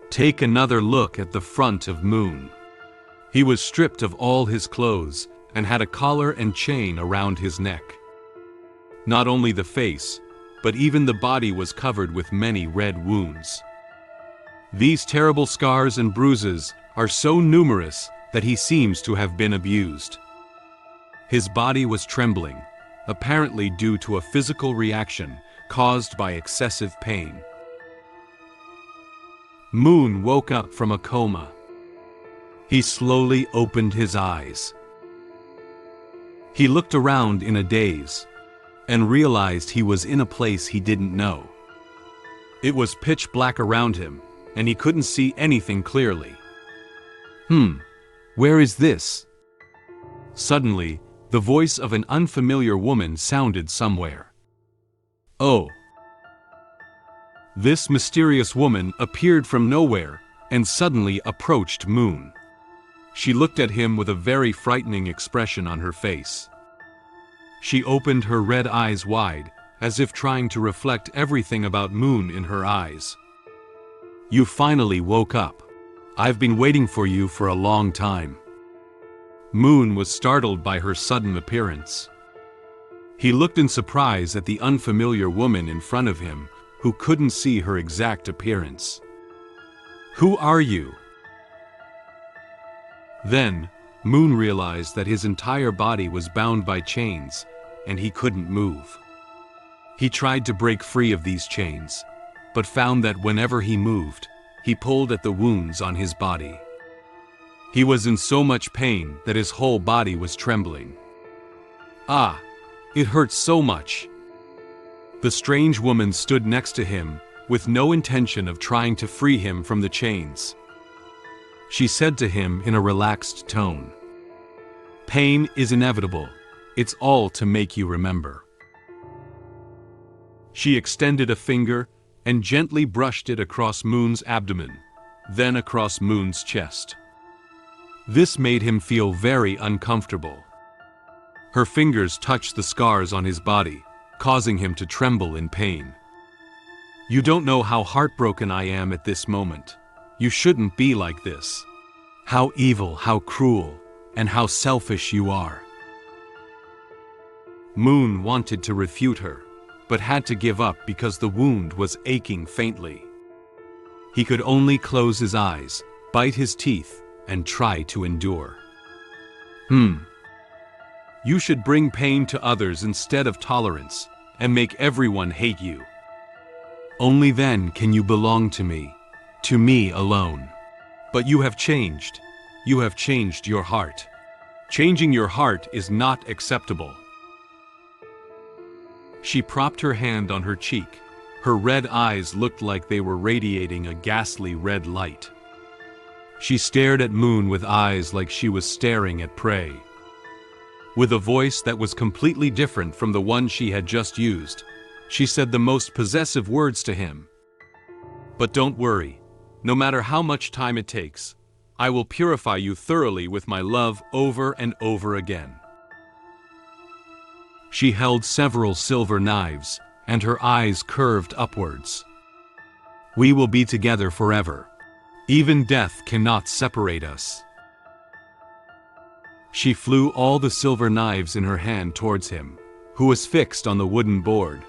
[SPEAKER 1] Take another look at the front of Moen. He was stripped of all his clothes and had a collar and chain around his neck. Not only the face, but even the body was covered with many red wounds. These terrible scars and bruises are so numerous that he seems to have been abused. His body was trembling, apparently due to a physical reaction caused by excessive pain. Moen woke up from a coma. He slowly opened his eyes. He looked around in a daze and realized he was in a place he didn't know. It was pitch black around him, and he couldn't see anything clearly. Where is this? Suddenly, the voice of an unfamiliar woman sounded somewhere. Oh! This mysterious woman appeared from nowhere and suddenly approached Moen. She looked at him with a very frightening expression on her face. She opened her red eyes wide, as if trying to reflect everything about Moen in her eyes. You finally woke up. I've been waiting for you for a long time." Moen was startled by her sudden appearance. He looked in surprise at the unfamiliar woman in front of him, who couldn't see her exact appearance. "Who are you?" Then, Moen realized that his entire body was bound by chains, and he couldn't move. He tried to break free of these chains, but found that whenever he moved, he pulled at the wounds on his body. He was in so much pain that his whole body was trembling. Ah, it hurt so much. The strange woman stood next to him, with no intention of trying to free him from the chains. She said to him in a relaxed tone, "Pain is inevitable. It's all to make you remember." She extended a finger and gently brushed it across Moon's abdomen, then across Moon's chest. This made him feel very uncomfortable. Her fingers touched the scars on his body, causing him to tremble in pain. "You don't know how heartbroken I am at this moment. You shouldn't be like this. How evil, how cruel, and how selfish you are." Moen wanted to refute her, but had to give up because the wound was aching faintly. He could only close his eyes, bite his teeth, and try to endure. You should bring pain to others instead of tolerance, and make everyone hate you. Only then can you belong to me alone. But you have changed. You have changed your heart. Changing your heart is not acceptable." She propped her hand on her cheek. Her red eyes looked like they were radiating a ghastly red light. She stared at Moen with eyes like she was staring at prey. With a voice that was completely different from the one she had just used, she said the most possessive words to him. "But don't worry. No matter how much time it takes, I will purify you thoroughly with my love over and over again." She held several silver knives, and her eyes curved upwards. "We will be together forever. Even death cannot separate us." She flew all the silver knives in her hand towards him, who was fixed on the wooden board.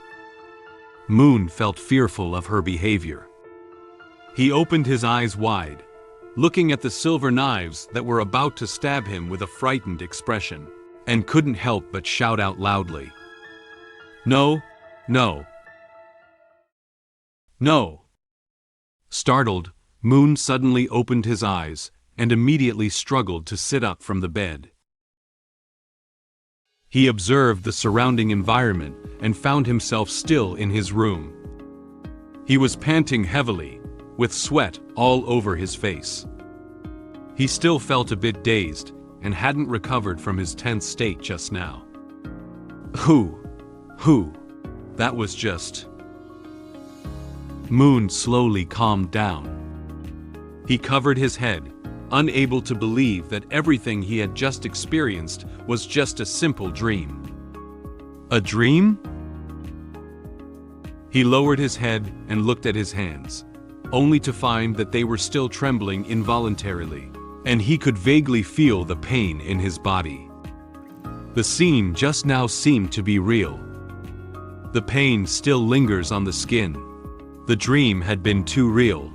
[SPEAKER 1] Moen felt fearful of her behavior. He opened his eyes wide, looking at the silver knives that were about to stab him with a frightened expression, and couldn't help but shout out loudly, "No, no, no!" Startled, Moen suddenly opened his eyes and immediately struggled to sit up from the bed. He observed the surrounding environment and found himself still in his room. He was panting heavily, with sweat all over his face. He still felt a bit dazed and hadn't recovered from his tense state just now. Who? That was just... Moen slowly calmed down. He covered his head, unable to believe that everything he had just experienced was just a simple dream. A dream? He lowered his head and looked at his hands, only to find that they were still trembling involuntarily, and he could vaguely feel the pain in his body. The scene just now seemed to be real. The pain still lingers on the skin. The dream had been too real.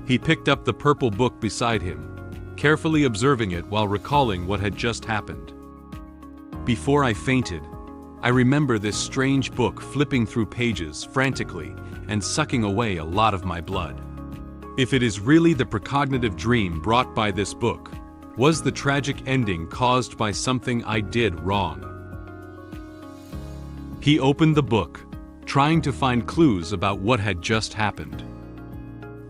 [SPEAKER 1] He picked up the purple book beside him, carefully observing it while recalling what had just happened. Before I fainted, I remember this strange book flipping through pages frantically and sucking away a lot of my blood. If it is really the precognitive dream brought by this book, was the tragic ending caused by something I did wrong? He opened the book, trying to find clues about what had just happened.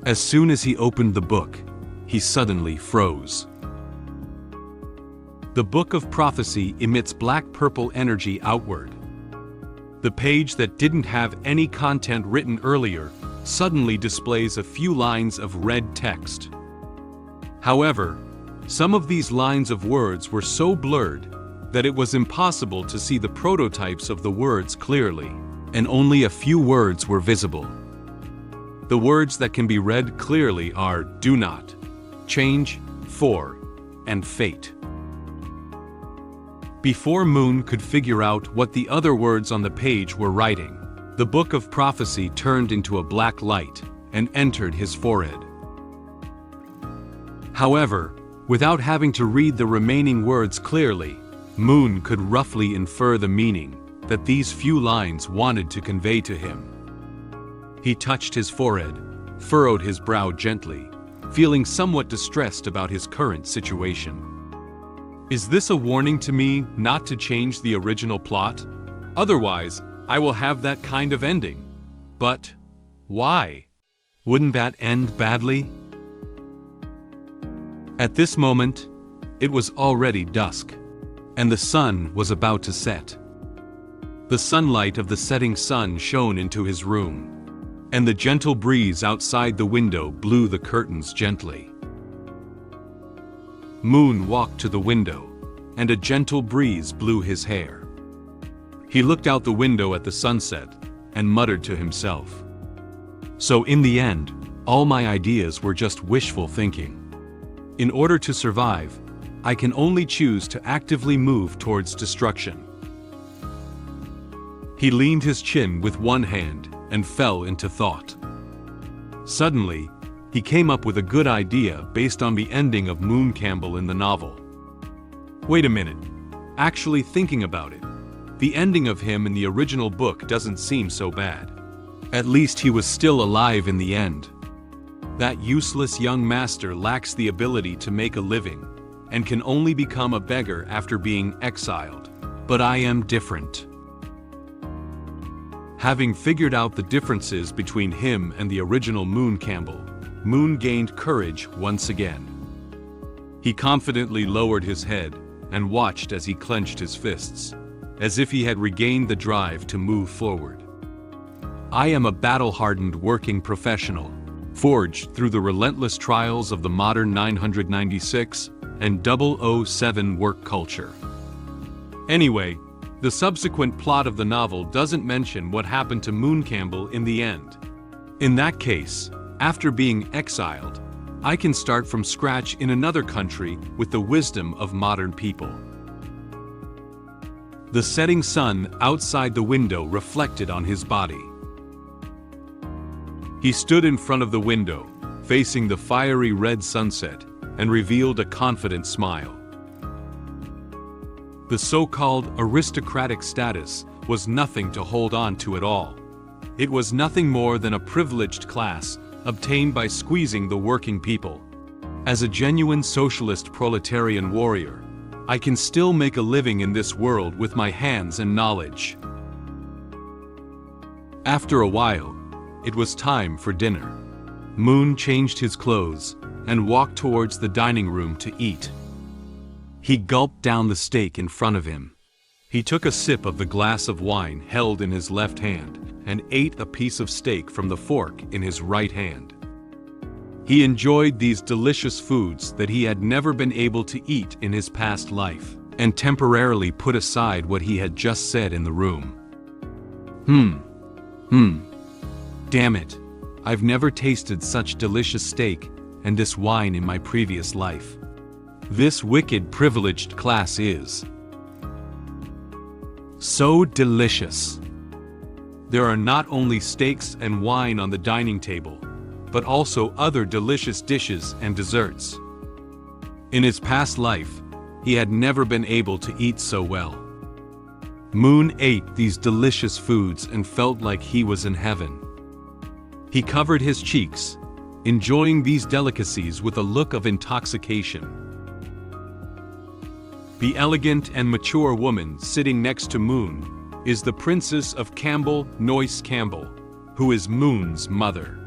[SPEAKER 1] As soon as he opened the book, he suddenly froze. The Book of Prophecy emits black-purple energy outward. The page that didn't have any content written earlier suddenly displays a few lines of red text. However, some of these lines of words were so blurred that it was impossible to see the prototypes of the words clearly, and only a few words were visible. The words that can be read clearly are do not, change, for, and fate. Before Moen could figure out what the other words on the page were writing, the book of prophecy turned into a black light and entered his forehead. However, without having to read the remaining words clearly, Moen could roughly infer the meaning that these few lines wanted to convey to him. He touched his forehead, furrowed his brow gently, feeling somewhat distressed about his current situation. Is this a warning to me not to change the original plot? Otherwise, I will have that kind of ending. But why? Wouldn't that end badly? At this moment, it was already dusk, and the sun was about to set. The sunlight of the setting sun shone into his room, and the gentle breeze outside the window blew the curtains gently. Moen walked to the window, and a gentle breeze blew his hair. He looked out the window at the sunset and muttered to himself. So in the end, all my ideas were just wishful thinking. In order to survive, I can only choose to actively move towards destruction. He leaned his chin with one hand and fell into thought. Suddenly, he came up with a good idea based on the ending of Moen Campbell in the novel. Wait a minute. Actually thinking about it, the ending of him in the original book doesn't seem so bad. At least he was still alive in the end. That useless young master lacks the ability to make a living, and can only become a beggar after being exiled. But I am different. Having figured out the differences between him and the original Moen Campbell, Moen gained courage once again. He confidently lowered his head and watched as he clenched his fists, as if he had regained the drive to move forward. I am a battle-hardened working professional, forged through the relentless trials of the modern 996 and 007 work culture. Anyway, the subsequent plot of the novel doesn't mention what happened to Moen Campbell in the end. In that case, after being exiled, I can start from scratch in another country with the wisdom of modern people. The setting sun outside the window reflected on his body. He stood in front of the window, facing the fiery red sunset, and revealed a confident smile. The so-called aristocratic status was nothing to hold on to at all. It was nothing more than a privileged class obtained by squeezing the working people. As a genuine socialist proletarian warrior, I can still make a living in this world with my hands and knowledge. After a while, it was time for dinner. Moen changed his clothes and walked towards the dining room to eat. He gulped down the steak in front of him. He took a sip of the glass of wine held in his left hand and ate a piece of steak from the fork in his right hand. He enjoyed these delicious foods that he had never been able to eat in his past life, and temporarily put aside what he had just said in the room. Damn it, I've never tasted such delicious steak and this wine in my previous life. This wicked privileged class is so delicious. There are not only steaks and wine on the dining table, but also other delicious dishes and desserts. In his past life, he had never been able to eat so well. Moen ate these delicious foods and felt like he was in heaven. He covered his cheeks, enjoying these delicacies with a look of intoxication. The elegant and mature woman sitting next to Moen is the Princess of Campbell Noyce Campbell, who is Moon's mother.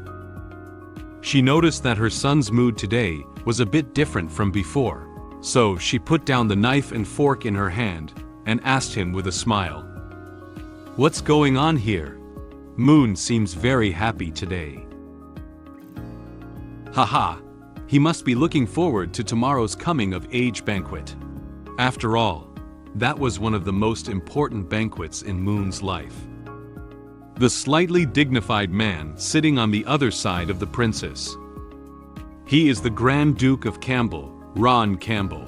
[SPEAKER 1] She noticed that her son's mood today was a bit different from before, so she put down the knife and fork in her hand and asked him with a smile, "What's going on here? Moen seems very happy today." Haha, he must be looking forward to tomorrow's coming-of-age banquet. After all, that was one of the most important banquets in Moon's life. the slightly dignified man sitting on the other side of the princess. He is the Grand Duke of Campbell, Ron Campbell.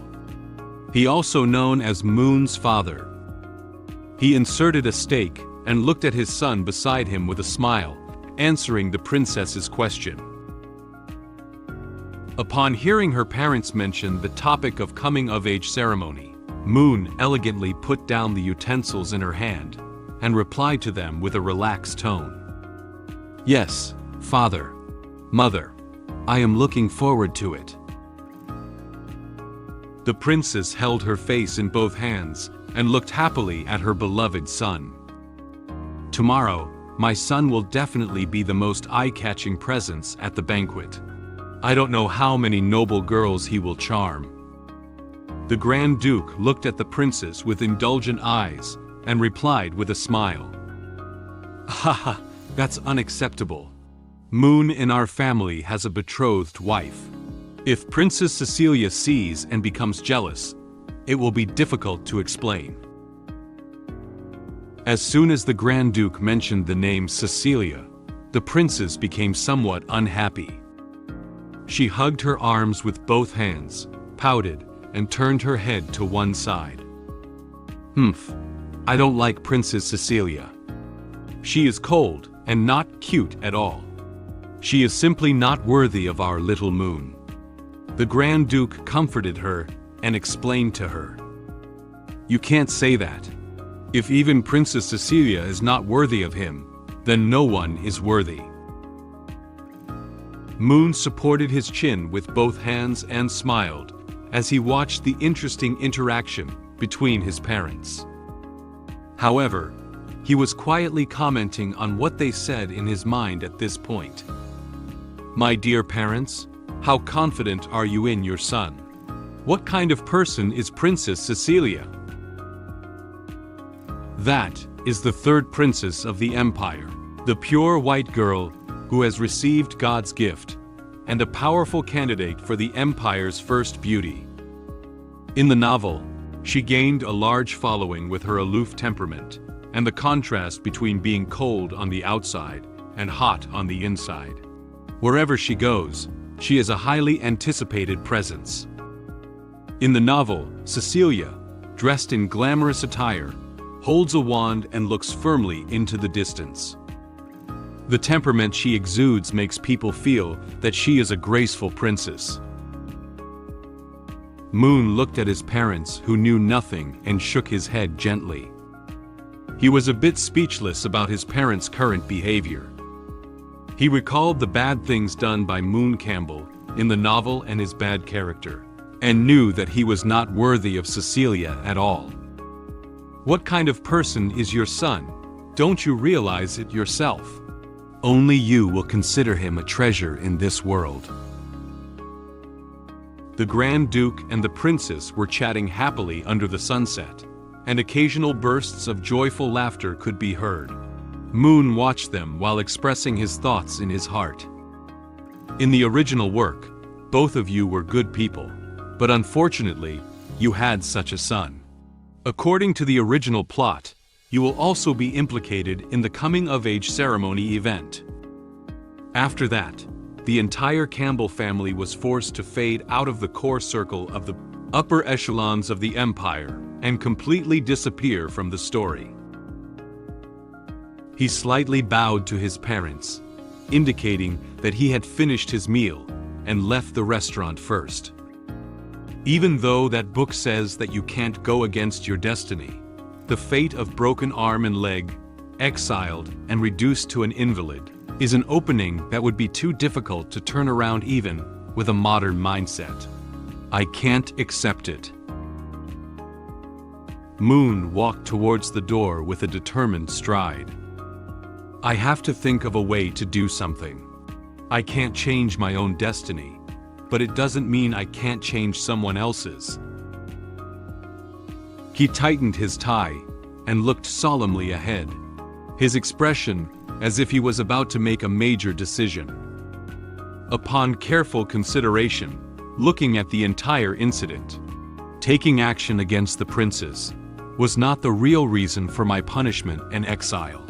[SPEAKER 1] He also known as Moon's father. He inserted a stake and looked at his son beside him with a smile, answering the princess's question. Upon hearing her parents mention the topic of coming-of-age ceremony, Moon elegantly put down the utensils in her hand and replied to them with a relaxed tone. "Yes, father, mother, I am looking forward to it." The princess held her face in both hands and looked happily at her beloved son. "Tomorrow, my son will definitely be the most eye-catching presence at the banquet. I don't know how many noble girls he will charm." The Grand Duke looked at the princess with indulgent eyes and replied with a smile. "Haha, that's unacceptable. Moon in our family has a betrothed wife. If Princess Cecilia sees and becomes jealous, it will be difficult to explain." As soon as the Grand Duke mentioned the name Cecilia, the princess became somewhat unhappy. She hugged her arms with both hands, pouted, and turned her head to one side. I don't like Princess Cecilia. She is cold and not cute at all. She is simply not worthy of our little Moon." The Grand Duke comforted her and explained to her. "You can't say that. If even Princess Cecilia is not worthy of him, then no one is worthy." Moon supported his chin with both hands and smiled as he watched the interesting interaction between his parents. However, he was quietly commenting on what they said in his mind at this point. "My dear parents, how confident are you in your son? What kind of person is Princess Cecilia?" That is the third princess of the Empire, the pure white girl who has received God's gift, and a powerful candidate for the Empire's first beauty. In the novel, she gained a large following with her aloof temperament, and the contrast between being cold on the outside and hot on the inside. Wherever she goes, she is a highly anticipated presence. In the novel, Cecilia, dressed in glamorous attire, holds a wand and looks firmly into the distance. The temperament she exudes makes people feel that she is a graceful princess. Moon looked at his parents, who knew nothing, and shook his head gently. He was a bit speechless about his parents' current behavior. He recalled the bad things done by Moon Campbell in the novel and his bad character, and knew that he was not worthy of Cecilia at all. What kind of person is your son? Don't you realize it yourself? Only you will consider him a treasure in this world. The Grand Duke and the princess were chatting happily under the sunset, and occasional bursts of joyful laughter could be heard. Moon watched them while expressing his thoughts in his heart. In the original work, both of you were good people, but unfortunately, you had such a son. According to the original plot, you will also be implicated in the coming-of-age ceremony event. After that, the entire Campbell family was forced to fade out of the core circle of the upper echelons of the Empire and completely disappear from the story. He slightly bowed to his parents, indicating that he had finished his meal and left the restaurant first. Even though that book says that you can't go against your destiny, the fate of broken arm and leg, exiled and reduced to an invalid, is an opening that would be too difficult to turn around even with a modern mindset. I can't accept it. Moon walked towards the door with a determined stride. I have to think of a way to do something. I can't change my own destiny, but it doesn't mean I can't change someone else's. He tightened his tie and looked solemnly ahead, his expression as if he was about to make a major decision. Upon careful consideration, looking at the entire incident, taking action against the princess was not the real reason for my punishment and exile.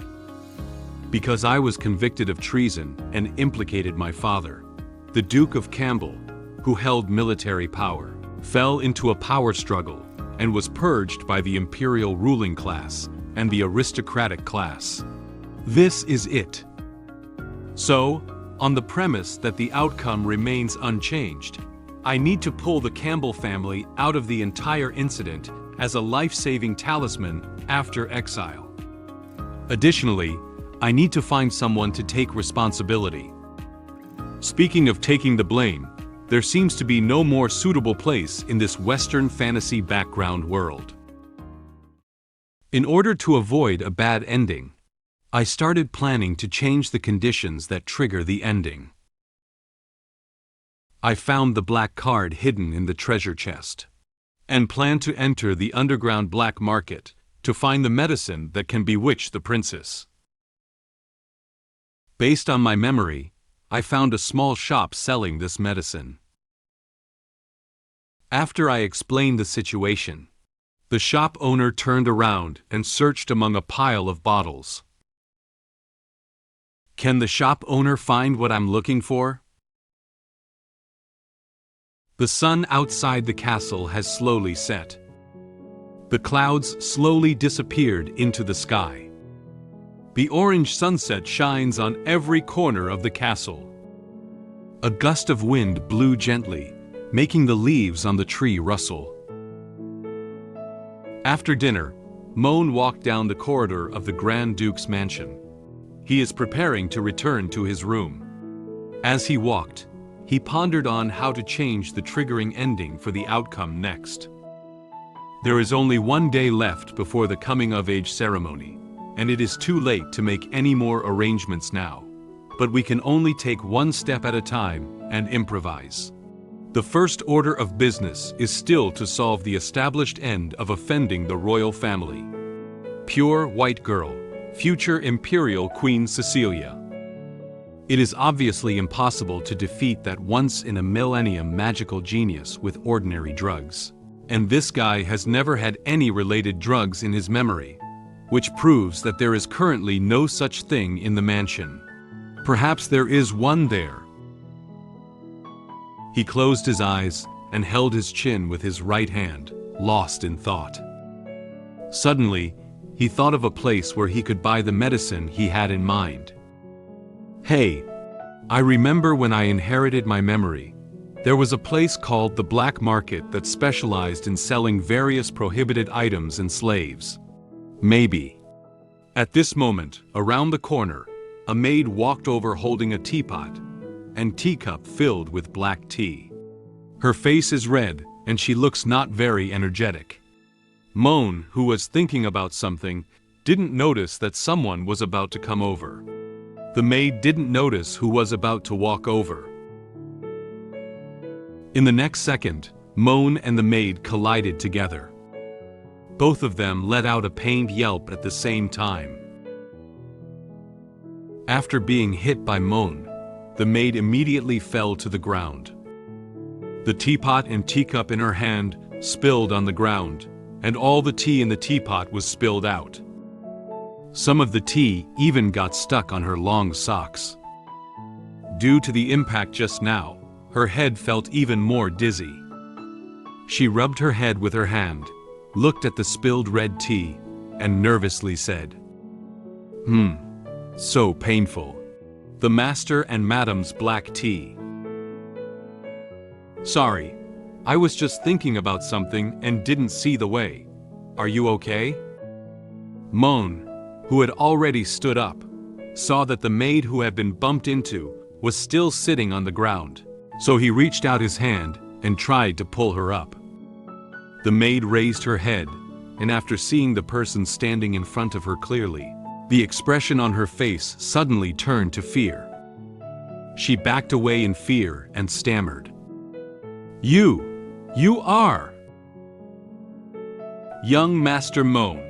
[SPEAKER 1] because I was convicted of treason and implicated my father. The Duke of Campbell, who held military power, fell into a power struggle and was purged by the imperial ruling class and the aristocratic class. This is it. So, on the premise that the outcome remains unchanged, I need to pull the Campbell family out of the entire incident as a life-saving talisman after exile. Additionally, I need to find someone to take responsibility. Speaking of taking the blame, there seems to be no more suitable place in this Western fantasy background world. In order to avoid a bad ending, I started planning to change the conditions that trigger the ending. I found the black card hidden in the treasure chest, and planned to enter the underground black market to find the medicine that can bewitch the princess. Based on my memory, I found a small shop selling this medicine. After I explained the situation, the shop owner turned around and searched among a pile of bottles. Can the shop owner find what I'm looking for? The sun outside the castle has slowly set. The clouds slowly disappeared into the sky. The orange sunset shines on every corner of the castle. A gust of wind blew gently, making the leaves on the tree rustle. After dinner, Moen walked down the corridor of the Grand Duke's mansion. He is preparing to return to his room. As he walked, he pondered on how to change the triggering ending for the outcome next. There is only one day left before the coming-of-age ceremony, and it is too late to make any more arrangements now. But we can only take one step at a time and improvise. The first order of business is still to solve the established end of offending the royal family. Pure white girl, future imperial Queen Cecilia. It is obviously impossible to defeat that once-in-a-millennium magical genius with ordinary drugs. And this guy has never had any related drugs in his memory, which proves that there is currently no such thing in the mansion. Perhaps there is one there. He closed his eyes and held his chin with his right hand, lost in thought. Suddenly, he thought of a place where he could buy the medicine he had in mind. Hey, I remember when I inherited my memory, there was a place called the Black Market that specialized in selling various prohibited items and slaves. Maybe. At this moment, around the corner, a maid walked over holding a teapot and teacup filled with black tea. Her face is red, and she looks not very energetic. Moen, who was thinking about something, didn't notice that someone was about to come over. The maid didn't notice who was about to walk over. In the next second, Moen and the maid collided together. Both of them let out a pained yelp at the same time. After being hit by Moen, the maid immediately fell to the ground. The teapot and teacup in her hand spilled on the ground, and all the tea in the teapot was spilled out. Some of the tea even got stuck on her long socks. Due to the impact just now, her head felt even more dizzy. She rubbed her head with her hand, looked at the spilled red tea, and nervously said, So painful. The master and madam's black tea. Sorry, I was just thinking about something and didn't see the way. Are you okay? Moen, who had already stood up, saw that the maid who had been bumped into was still sitting on the ground, so he reached out his hand and tried to pull her up. The maid raised her head, and after seeing the person standing in front of her clearly, the expression on her face suddenly turned to fear. She backed away in fear and stammered. You are young Master Moen.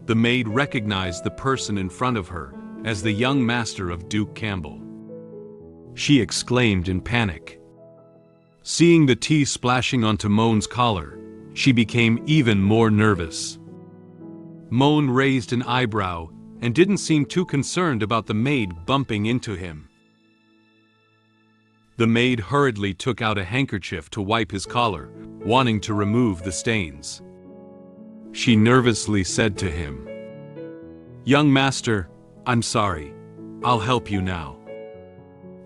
[SPEAKER 1] The maid recognized the person in front of her as the young master of Duke Campbell. She exclaimed in panic. Seeing the tea splashing onto Moen's collar, she became even more nervous. Moen raised an eyebrow and didn't seem too concerned about the maid bumping into him. The maid hurriedly took out a handkerchief to wipe his collar, wanting to remove the stains. She nervously said to him, "Young master, I'm sorry. I'll help you now."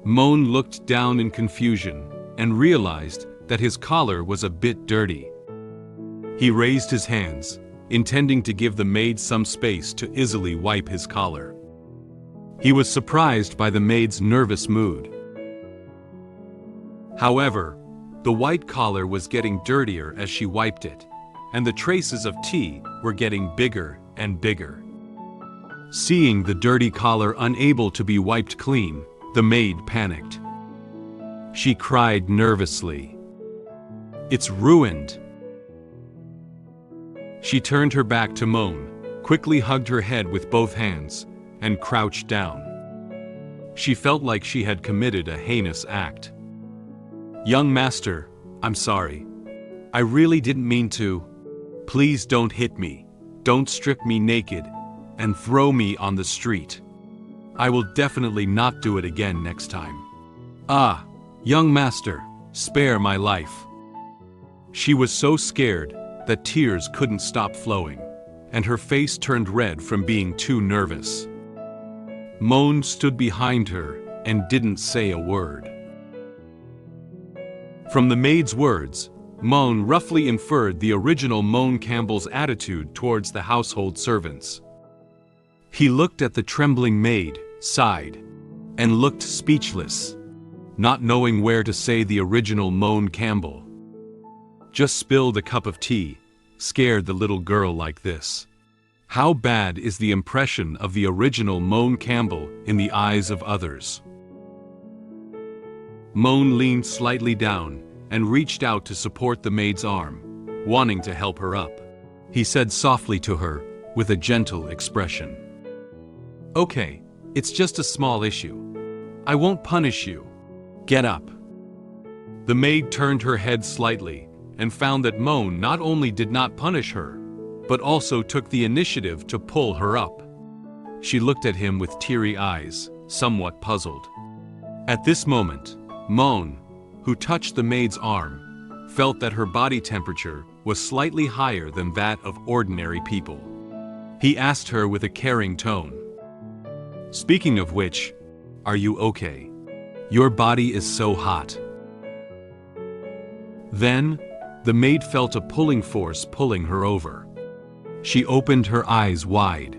[SPEAKER 1] Moen looked down in confusion and realized that his collar was a bit dirty. He raised his hands, intending to give the maid some space to easily wipe his collar. He was surprised by the maid's nervous mood. However, the white collar was getting dirtier as she wiped it, and the traces of tea were getting bigger and bigger. Seeing the dirty collar unable to be wiped clean, the maid panicked. She cried nervously, "It's ruined." She turned her back to Moen, quickly hugged her head with both hands, and crouched down. She felt like she had committed a heinous act. "Young master, I'm sorry. I really didn't mean to. Please don't hit me, don't strip me naked, and throw me on the street. I will definitely not do it again next time. Ah, young master, spare my life." She was so scared that tears couldn't stop flowing, and her face turned red from being too nervous. Moen stood behind her and didn't say a word. From the maid's words, Moen roughly inferred the original Moen Campbell's attitude towards the household servants. He looked at the trembling maid, sighed, and looked speechless, not knowing where to say the original Moen Campbell. Just spilled a cup of tea, scared the little girl like this. How bad is the impression of the original Moen Campbell in the eyes of others? Moen leaned slightly down and reached out to support the maid's arm, wanting to help her up. He said softly to her, with a gentle expression, "Okay, it's just a small issue. I won't punish you. Get up." The maid turned her head slightly and found that Moen not only did not punish her, but also took the initiative to pull her up. She looked at him with teary eyes, somewhat puzzled. At this moment, Moen, who touched the maid's arm, felt that her body temperature was slightly higher than that of ordinary people. He asked her with a caring tone, "Speaking of which, are you okay? Your body is so hot." Then, the maid felt a pulling force pulling her over. She opened her eyes wide.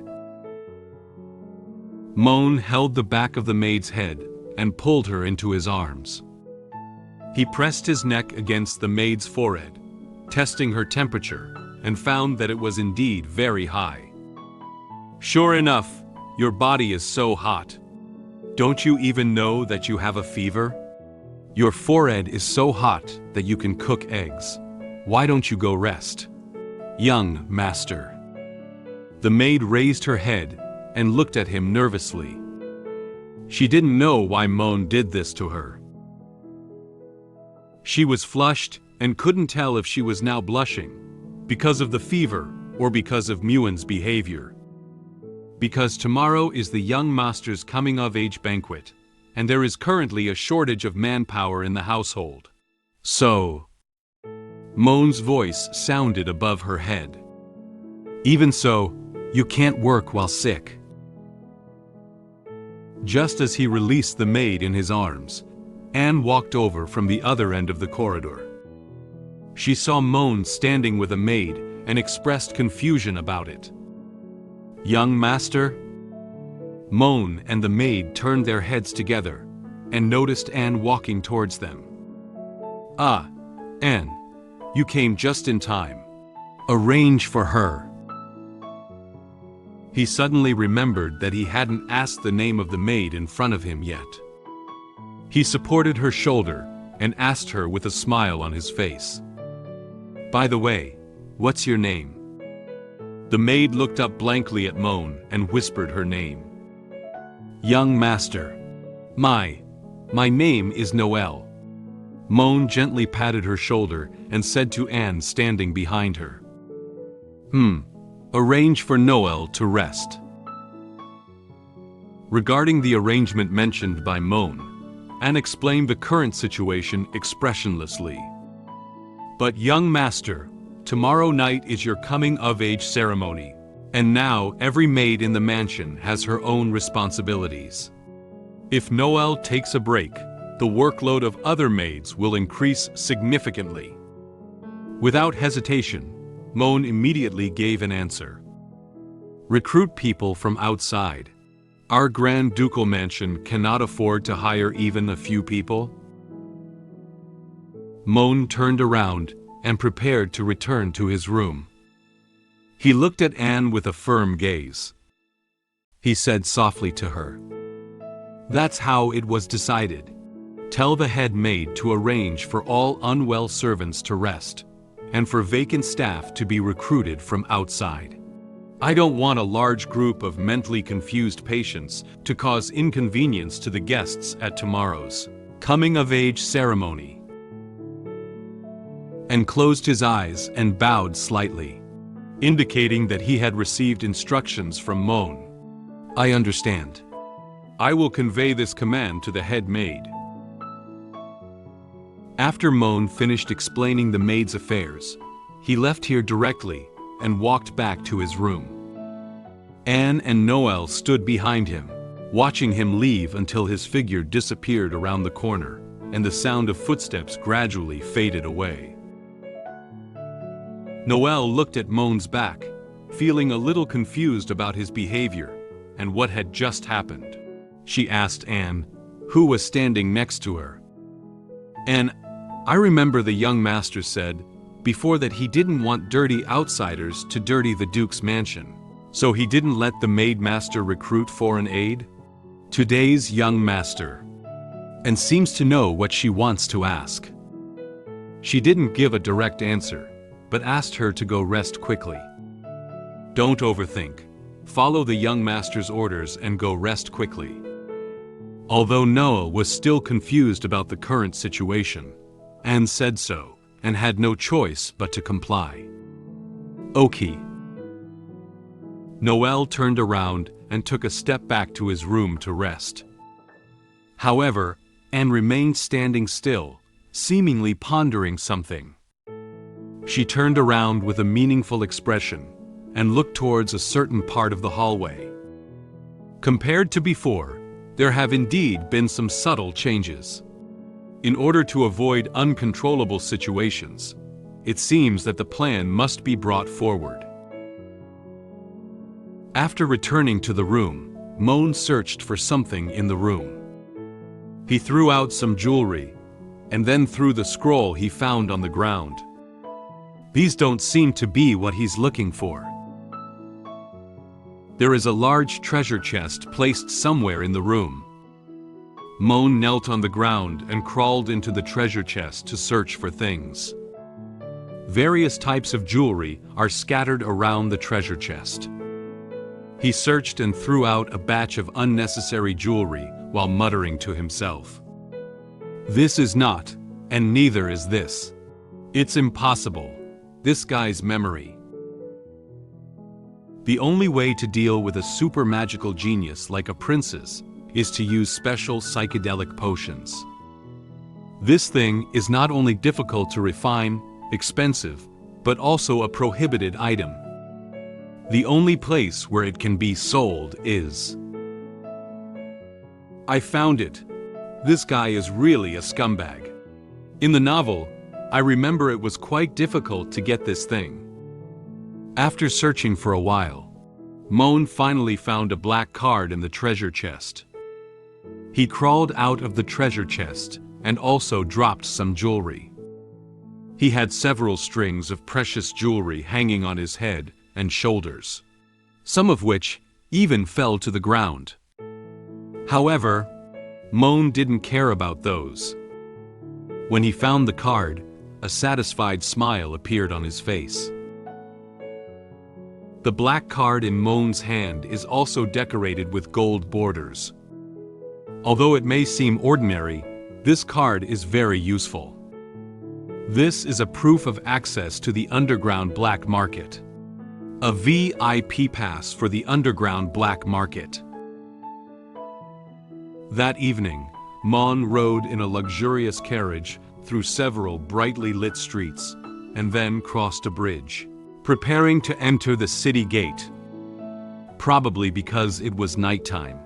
[SPEAKER 1] Moen held the back of the maid's head and pulled her into his arms. He pressed his neck against the maid's forehead, testing her temperature, and found that it was indeed very high. "Sure enough, your body is so hot. Don't you even know that you have a fever? Your forehead is so hot that you can cook eggs. Why don't you go rest? Young master." The maid raised her head and looked at him nervously. She didn't know why Moen did this to her. She was flushed and couldn't tell if she was now blushing, because of the fever or because of Moen's behavior. Because tomorrow is the young master's coming-of-age banquet, and there is currently a shortage of manpower in the household. So, Moen's voice sounded above her head. "Even so, you can't work while sick." Just as he released the maid in his arms, Anne walked over from the other end of the corridor. She saw Moen standing with a maid and expressed confusion about it. "Young master?" Moen and the maid turned their heads together and noticed Anne walking towards them. "Ah, Anne, you came just in time. Arrange for her." He suddenly remembered that he hadn't asked the name of the maid in front of him yet. He supported her shoulder and asked her with a smile on his face, "By the way, what's your name?" The maid looked up blankly at Moen and whispered her name. "Young master. My name is Noel." Moen gently patted her shoulder and said to Anne standing behind her, Arrange for Noel to rest." regarding the arrangement mentioned by Moen, and explained the current situation expressionlessly. "But young master, tomorrow night is your coming-of-age ceremony, and now every maid in the mansion has her own responsibilities. If Noel takes a break, the workload of other maids will increase significantly." Without hesitation, Moen immediately gave an answer. "Recruit people from outside. Our Grand Ducal mansion cannot afford to hire even a few people." Moen turned around and prepared to return to his room. He looked at Anne with a firm gaze. He said softly to her, "That's how it was decided. Tell the head maid to arrange for all unwell servants to rest, and for vacant staff to be recruited from outside. I don't want a large group of mentally confused patients to cause inconvenience to the guests at tomorrow's coming-of-age ceremony." And closed his eyes and bowed slightly, indicating that he had received instructions from Moen. "I understand. I will convey this command to the head maid." After Moen finished explaining the maid's affairs, he left here directly and walked back to his room. Anne and Noel stood behind him, watching him leave until his figure disappeared around the corner and the sound of footsteps gradually faded away. Noel looked at Moen's back, feeling a little confused about his behavior and what had just happened. She asked Anne, who was standing next to her. "Anne, I remember the young master said before that he didn't want dirty outsiders to dirty the Duke's mansion. So he didn't let the maid master recruit foreign aid? Today's young master. And seems to know what she wants to ask." She didn't give a direct answer, but asked her to go rest quickly. "Don't overthink. Follow the young master's orders and go rest quickly." Although Noel was still confused about the current situation, Anne said so, and had no choice but to comply. "Okay." Noel turned around and took a step back to his room to rest. However, Anne remained standing still, seemingly pondering something. She turned around with a meaningful expression and looked towards a certain part of the hallway. Compared to before, there have indeed been some subtle changes. In order to avoid uncontrollable situations, it seems that the plan must be brought forward. After returning to the room, Moen searched for something in the room. He threw out some jewelry, and then threw the scroll he found on the ground. These don't seem to be what he's looking for. There is a large treasure chest placed somewhere in the room. Moen knelt on the ground and crawled into the treasure chest to search for things. Various types of jewelry are scattered around the treasure chest. He searched and threw out a batch of unnecessary jewelry while muttering to himself. "This is not, and neither is this. It's impossible. This guy's memory." The only way to deal with a super magical genius like a princess is to use special psychedelic potions. This thing is not only difficult to refine, expensive, but also a prohibited item. The only place where it can be sold is... "I found it. This guy is really a scumbag. In the novel, I remember it was quite difficult to get this thing." After searching for a while, Moen finally found a black card in the treasure chest. He crawled out of the treasure chest and also dropped some jewelry. He had several strings of precious jewelry hanging on his head and shoulders, some of which even fell to the ground. However, Moen didn't care about those. When he found the card, a satisfied smile appeared on his face. The black card in Moen's hand is also decorated with gold borders. Although it may seem ordinary, this card is very useful. This is a proof of access to the underground black market. A VIP pass for the underground black market. That evening, Moen rode in a luxurious carriage through several brightly lit streets, and then crossed a bridge, preparing to enter the city gate. Probably because it was nighttime.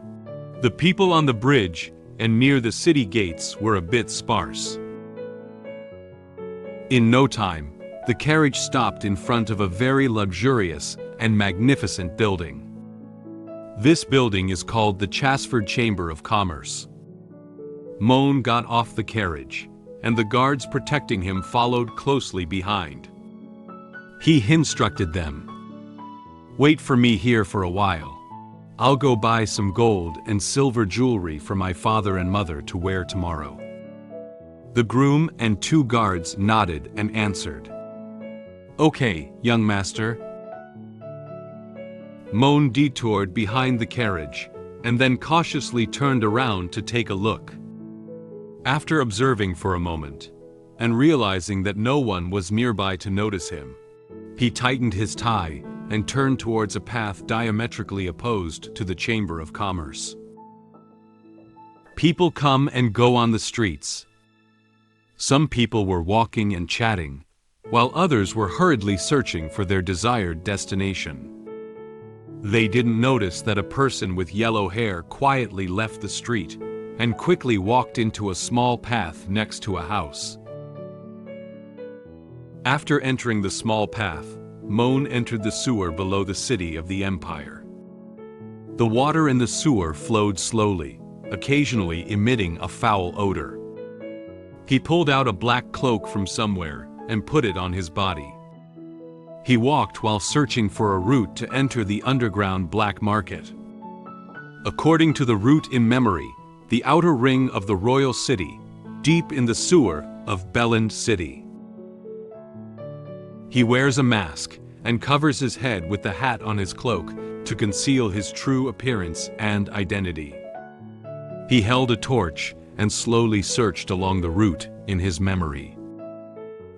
[SPEAKER 1] The people on the bridge and near the city gates were a bit sparse. In no time, the carriage stopped in front of a very luxurious and magnificent building. This building is called the Chasford Chamber of Commerce. Moen got off the carriage, and the guards protecting him followed closely behind. He instructed them, "Wait for me here for a while. I'll go buy some gold and silver jewelry for my father and mother to wear tomorrow." The groom and 2 guards nodded and answered, "Okay, young master." Moen detoured behind the carriage and then cautiously turned around to take a look. After observing for a moment and realizing that no one was nearby to notice him, he tightened his tie and turned towards a path diametrically opposed to the Chamber of Commerce. People come and go on the streets. Some people were walking and chatting, while others were hurriedly searching for their desired destination. They didn't notice that a person with yellow hair quietly left the street and quickly walked into a small path next to a house. After entering the small path, Moen entered the sewer below the city of the Empire. The water in the sewer flowed slowly, occasionally emitting a foul odor. He pulled out a black cloak from somewhere and put it on his body. He walked while searching for a route to enter the underground black market. According to the route in memory, the outer ring of the royal city, deep in the sewer of Belland City. He wears a mask and covers his head with the hat on his cloak to conceal his true appearance and identity. He held a torch and slowly searched along the route in his memory.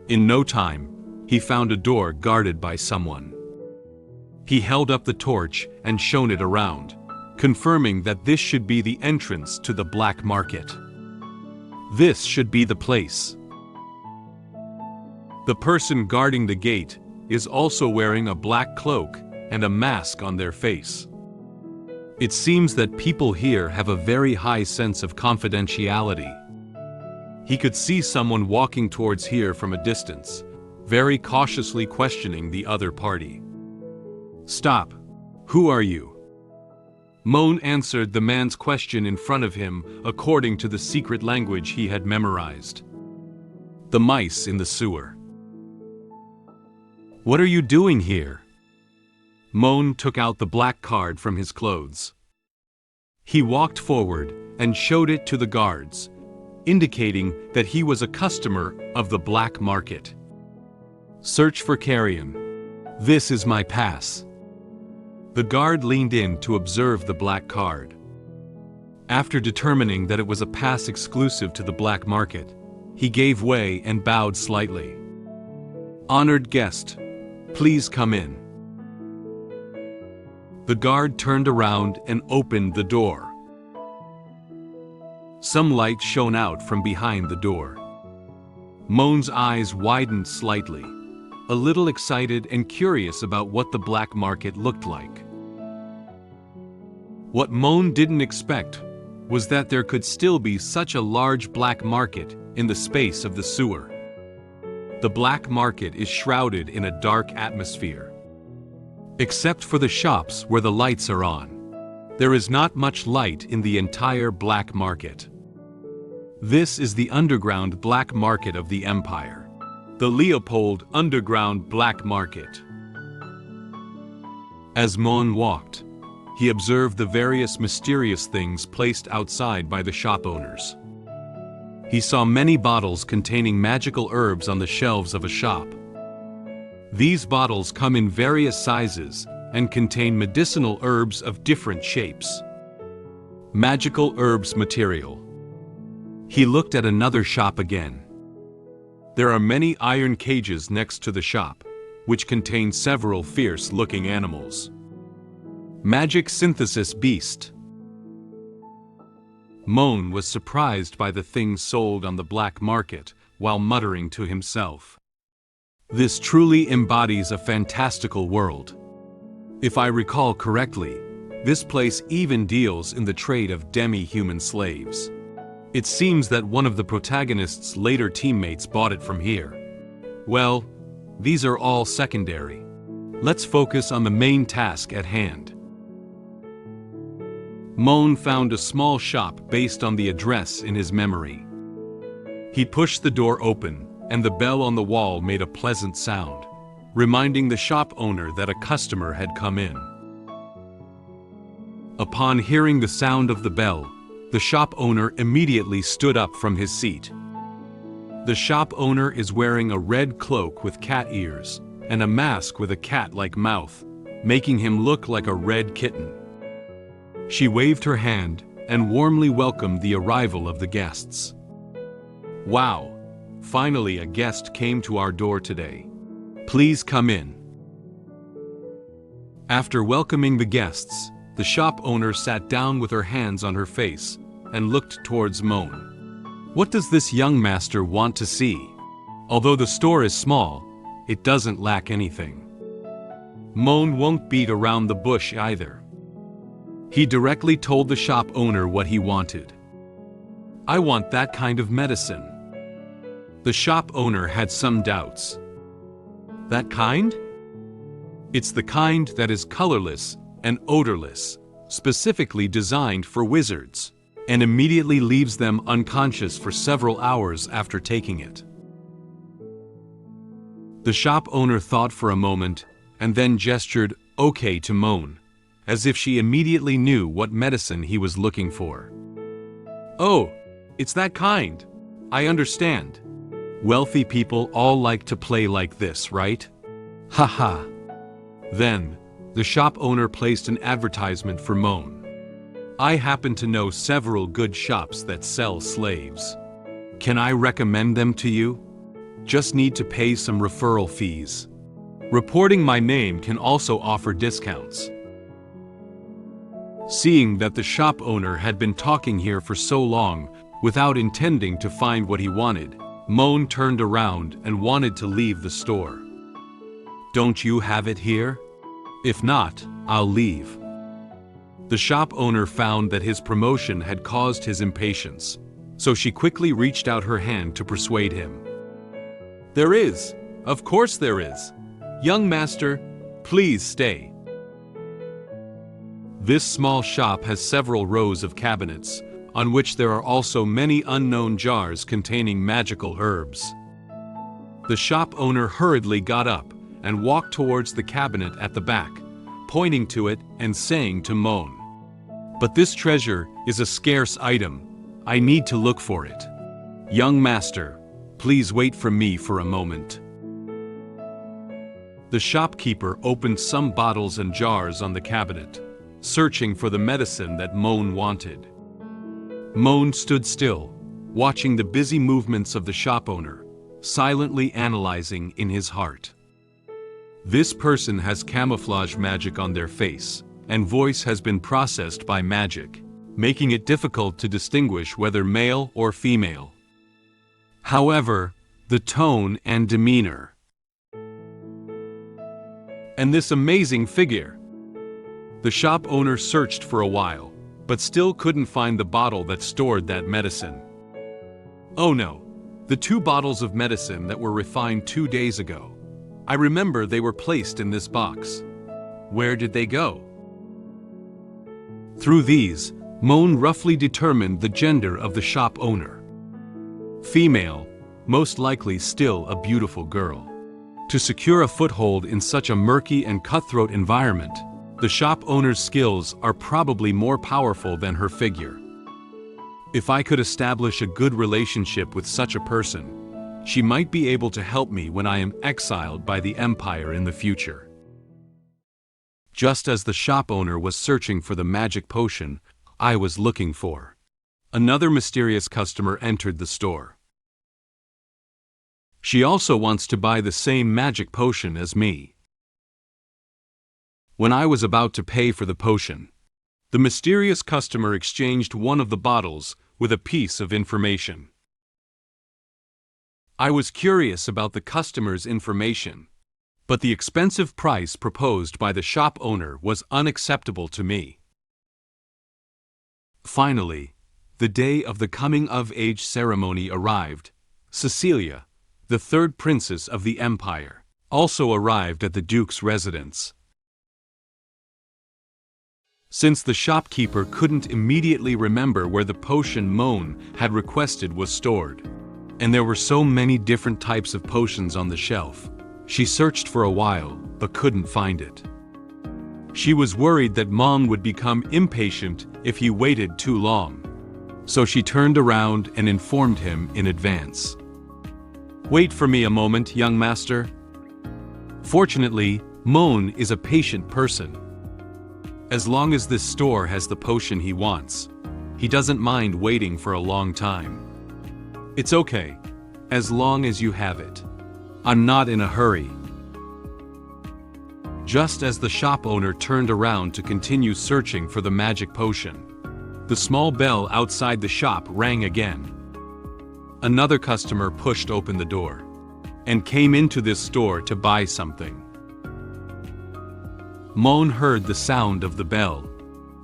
[SPEAKER 1] In no time, he found a door guarded by someone. He held up the torch and shone it around, confirming that this should be the entrance to the black market. This should be the place. The person guarding the gate is also wearing a black cloak and a mask on their face. It seems that people here have a very high sense of confidentiality. He could see someone walking towards here from a distance, very cautiously questioning the other party. "Stop. Who are you?" Moen answered the man's question in front of him according to the secret language he had memorized. "The mice in the sewer." "What are you doing here?" Moen took out the black card from his clothes. He walked forward and showed it to the guards, indicating that he was a customer of the black market. "Search for carrion. This is my pass." The guard leaned in to observe the black card. After determining that it was a pass exclusive to the black market, he gave way and bowed slightly. "Honored guest, please come in." The guard turned around and opened the door. Some light shone out from behind the door. Moen's eyes widened slightly, a little excited and curious about what the black market looked like. What Moen didn't expect was that there could still be such a large black market in the space of the sewer. The black market is shrouded in a dark atmosphere. Except for the shops where the lights are on, there is not much light in the entire black market. This is the underground black market of the Empire, the Leopold Underground Black Market. As Moen walked, he observed the various mysterious things placed outside by the shop owners. He saw many bottles containing magical herbs on the shelves of a shop. These bottles come in various sizes and contain medicinal herbs of different shapes. Magical herbs material. He looked at another shop again. There are many iron cages next to the shop, which contain several fierce-looking animals. Magic synthesis beast. Moen was surprised by the things sold on the black market, while muttering to himself. This truly embodies a fantastical world. If I recall correctly, this place even deals in the trade of demi-human slaves. It seems that one of the protagonist's later teammates bought it from here. Well, these are all secondary. Let's focus on the main task at hand. Moen found a small shop based on the address in his memory. He pushed the door open, and the bell on the wall made a pleasant sound, reminding the shop owner that a customer had come in. Upon hearing the sound of the bell, the shop owner immediately stood up from his seat. The shop owner is wearing a red cloak with cat ears and a mask with a cat-like mouth, making him look like a red kitten. She waved her hand and warmly welcomed the arrival of the guests. Wow! Finally a guest came to our door today. Please come in. After welcoming the guests, the shop owner sat down with her hands on her face and looked towards Moen. What does this young master want to see? Although the store is small, it doesn't lack anything. Moen won't beat around the bush either. He directly told the shop owner what he wanted. I want that kind of medicine. The shop owner had some doubts. That kind? It's the kind that is colorless and odorless, specifically designed for wizards, and immediately leaves them unconscious for several hours after taking it. The shop owner thought for a moment and then gestured okay to Moen, as if she immediately knew what medicine he was looking for. Oh, it's that kind. I understand. Wealthy people all like to play like this, right? Haha. Then, the shop owner placed an advertisement for Moen. I happen to know several good shops that sell slaves. Can I recommend them to you? Just need to pay some referral fees. Reporting my name can also offer discounts. Seeing that the shop owner had been talking here for so long without intending to find what he wanted, Moen turned around and wanted to leave the store. Don't you have it here? If not, I'll leave. The shop owner found that his promotion had caused his impatience, so she quickly reached out her hand to persuade him. There is. Of course there is. Young master, please stay. This small shop has several rows of cabinets, on which there are also many unknown jars containing magical herbs. The shop owner hurriedly got up and walked towards the cabinet at the back, pointing to it and saying to Moen, "But this treasure is a scarce item. I need to look for it. Young master, please wait for me for a moment." The shopkeeper opened some bottles and jars on the cabinet, searching for the medicine that Moen wanted. Moen stood still, watching the busy movements of the shop owner, silently analyzing in his heart. This person has camouflage magic on their face, and voice has been processed by magic, making it difficult to distinguish whether male or female. However, the tone and demeanor. And this amazing figure. The shop owner searched for a while, but still couldn't find the bottle that stored that medicine. Oh no, the 2 bottles of medicine that were refined 2 days ago. I remember they were placed in this box. Where did they go? Through these, Moen roughly determined the gender of the shop owner. Female, most likely still a beautiful girl. To secure a foothold in such a murky and cutthroat environment, the shop owner's skills are probably more powerful than her figure. If I could establish a good relationship with such a person, she might be able to help me when I am exiled by the Empire in the future. Just as the shop owner was searching for the magic potion I was looking for, another mysterious customer entered the store. She also wants to buy the same magic potion as me. When I was about to pay for the potion, The mysterious customer exchanged one of the bottles with a piece of information. I was curious about the customer's information, but the expensive price proposed by the shop owner was unacceptable to me. Finally, the day of the coming-of-age ceremony arrived. Cecilia, the third princess of the empire, also arrived at the duke's residence. Since the shopkeeper couldn't immediately remember where the potion Moen had requested was stored, and there were so many different types of potions on the shelf, she searched for a while but couldn't find it. She was worried that Moen would become impatient if he waited too long, so she turned around and informed him in advance. "Wait for me a moment, young master." Fortunately, Moen is a patient person. As long as this store has the potion he wants, he doesn't mind waiting for a long time. "It's okay, as long as you have it. I'm not in a hurry." Just as the shop owner turned around to continue searching for the magic potion, the small bell outside the shop rang again. Another customer pushed open the door and came into this store to buy something. Moen heard the sound of the bell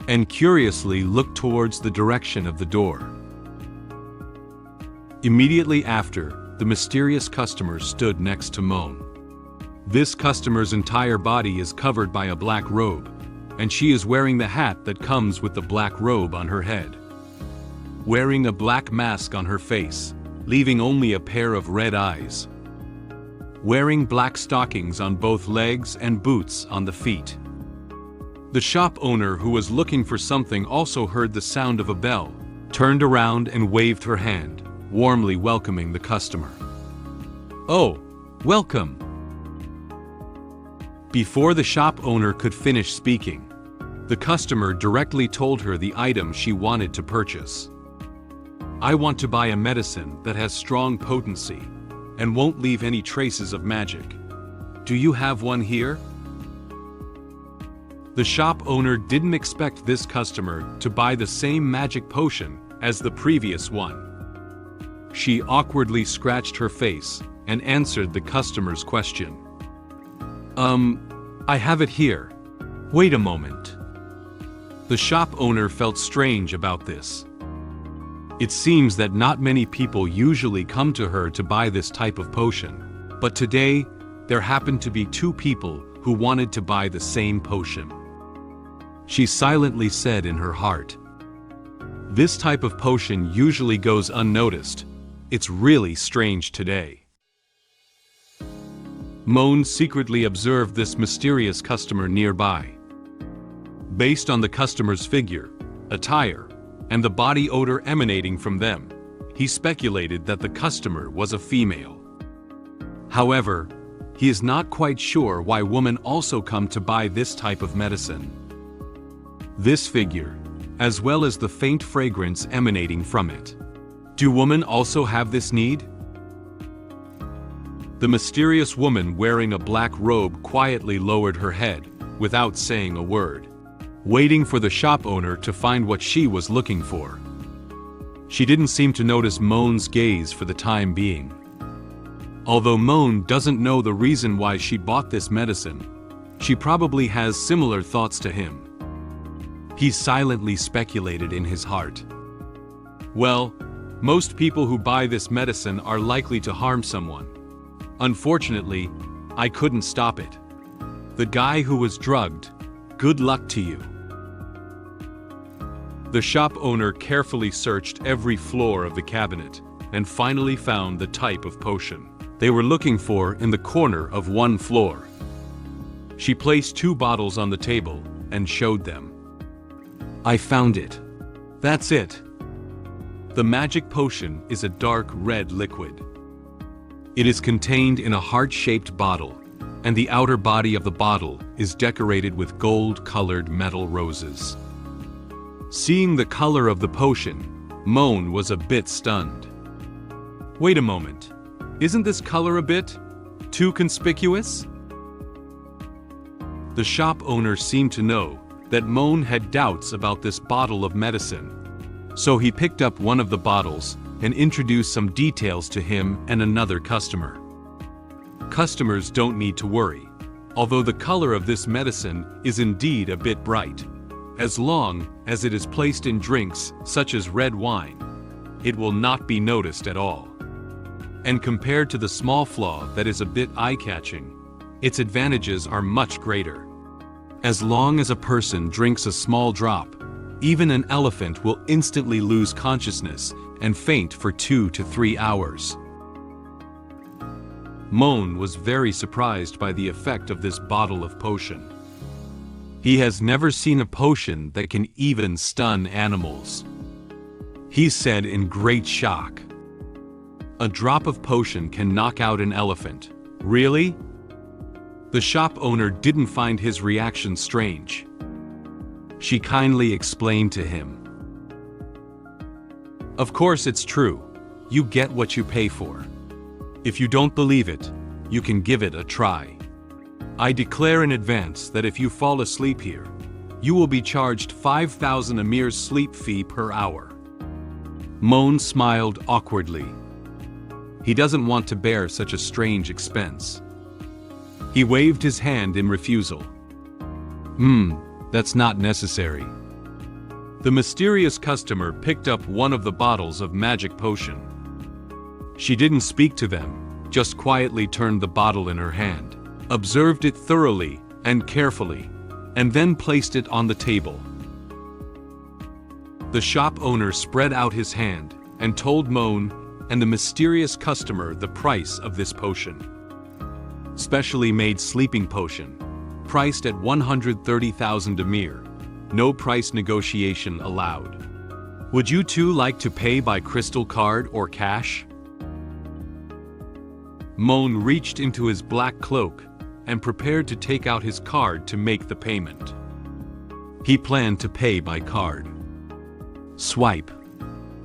[SPEAKER 1] and curiously looked towards the direction of the door. Immediately after, the mysterious customer stood next to Moen. This customer's entire body is covered by a black robe, and she is wearing the hat that comes with the black robe on her head. Wearing a black mask on her face, leaving only a pair of red eyes. Wearing black stockings on both legs and boots on the feet. The shop owner, who was looking for something, also heard the sound of a bell, turned around and waved her hand, warmly welcoming the customer. "Oh, welcome." Before the shop owner could finish speaking, the customer directly told her the item she wanted to purchase. "I want to buy a medicine that has strong potency and won't leave any traces of magic. Do you have one here?" The shop owner didn't expect this customer to buy the same magic potion as the previous one. She awkwardly scratched her face and answered the customer's question. I have it here. Wait a moment." The shop owner felt strange about this. It seems that not many people usually come to her to buy this type of potion, but today, there happened to be two people who wanted to buy the same potion. She silently said in her heart, "This type of potion usually goes unnoticed. It's really strange today." Moen secretly observed this mysterious customer nearby. Based on the customer's figure, attire, and the body odor emanating from them, he speculated that the customer was a female. However, he is not quite sure why women also come to buy this type of medicine. This figure, as well as the faint fragrance emanating from it. Do women also have this need? The mysterious woman wearing a black robe quietly lowered her head, without saying a word, waiting for the shop owner to find what she was looking for. She didn't seem to notice Moen's gaze for the time being. Although Moen doesn't know the reason why she bought this medicine, she probably has similar thoughts to him. He silently speculated in his heart. Well, most people who buy this medicine are likely to harm someone. Unfortunately, I couldn't stop it. The guy who was drugged, good luck to you. The shop owner carefully searched every floor of the cabinet and finally found the type of potion they were looking for in the corner of one floor. She placed 2 bottles on the table and showed them. "I found it. That's it. The magic potion is a dark red liquid. It is contained in a heart-shaped bottle, and the outer body of the bottle is decorated with gold-colored metal roses." Seeing the color of the potion, Moen was a bit stunned. Wait a moment. Isn't this color a bit too conspicuous? The shop owner seemed to know that Moen had doubts about this bottle of medicine. So he picked up one of the bottles and introduced some details to him and another customer. Customers don't need to worry, although the color of this medicine is indeed a bit bright. As long as it is placed in drinks such as red wine, it will not be noticed at all. And compared to the small flaw that is a bit eye-catching, its advantages are much greater. As long as a person drinks a small drop, even an elephant will instantly lose consciousness and faint for 2 to 3 hours. Moen was very surprised by the effect of this bottle of potion. He has never seen a potion that can even stun animals. He said in great shock, "A drop of potion can knock out an elephant. Really?" The shop owner didn't find his reaction strange. She kindly explained to him, "Of course it's true. You get what you pay for. If you don't believe it, you can give it a try. I declare in advance that if you fall asleep here, you will be charged 5,000 Amir's sleep fee per hour." Moen smiled awkwardly. He doesn't want to bear such a strange expense. He waved his hand in refusal. That's not necessary." The mysterious customer picked up one of the bottles of magic potion. She didn't speak to them, just quietly turned the bottle in her hand, observed it thoroughly and carefully, and then placed it on the table. The shop owner spread out his hand and told Moen and the mysterious customer the price of this potion. Specially made sleeping potion, priced at 130,000 Amir, no price negotiation allowed. Would you two like to pay by crystal card or cash? Moen reached into his black cloak and prepared to take out his card to make the payment. He planned to pay by card. Swipe.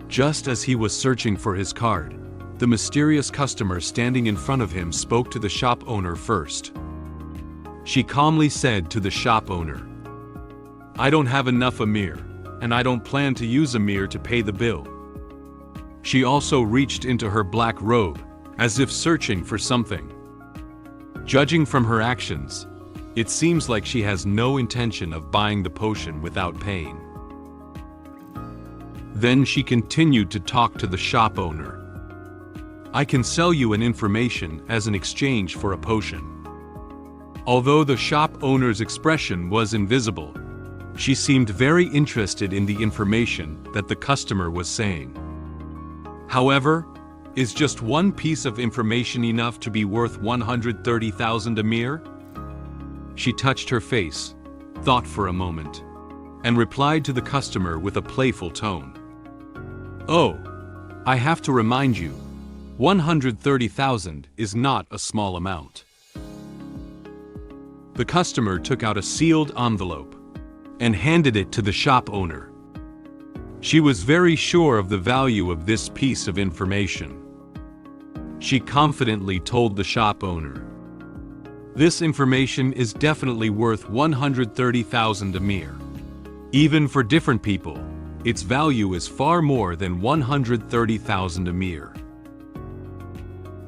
[SPEAKER 1] Just as he was searching for his card, the mysterious customer standing in front of him spoke to the shop owner first. She calmly said to the shop owner, "I don't have enough Amir, and I don't plan to use Amir to pay the bill." She also reached into her black robe, as if searching for something. Judging from her actions, it seems like she has no intention of buying the potion without paying. Then she continued to talk to the shop owner. "I can sell you an information as an exchange for a potion." Although the shop owner's expression was invisible, she seemed very interested in the information that the customer was saying. However, is just one piece of information enough to be worth 130,000 Amir? She touched her face, thought for a moment, and replied to the customer with a playful tone. "Oh, I have to remind you, 130,000 is not a small amount." The customer took out a sealed envelope and handed it to the shop owner. She was very sure of the value of this piece of information. She confidently told the shop owner, "This information is definitely worth 130,000 Amir. Even for different people, its value is far more than 130,000 Amir."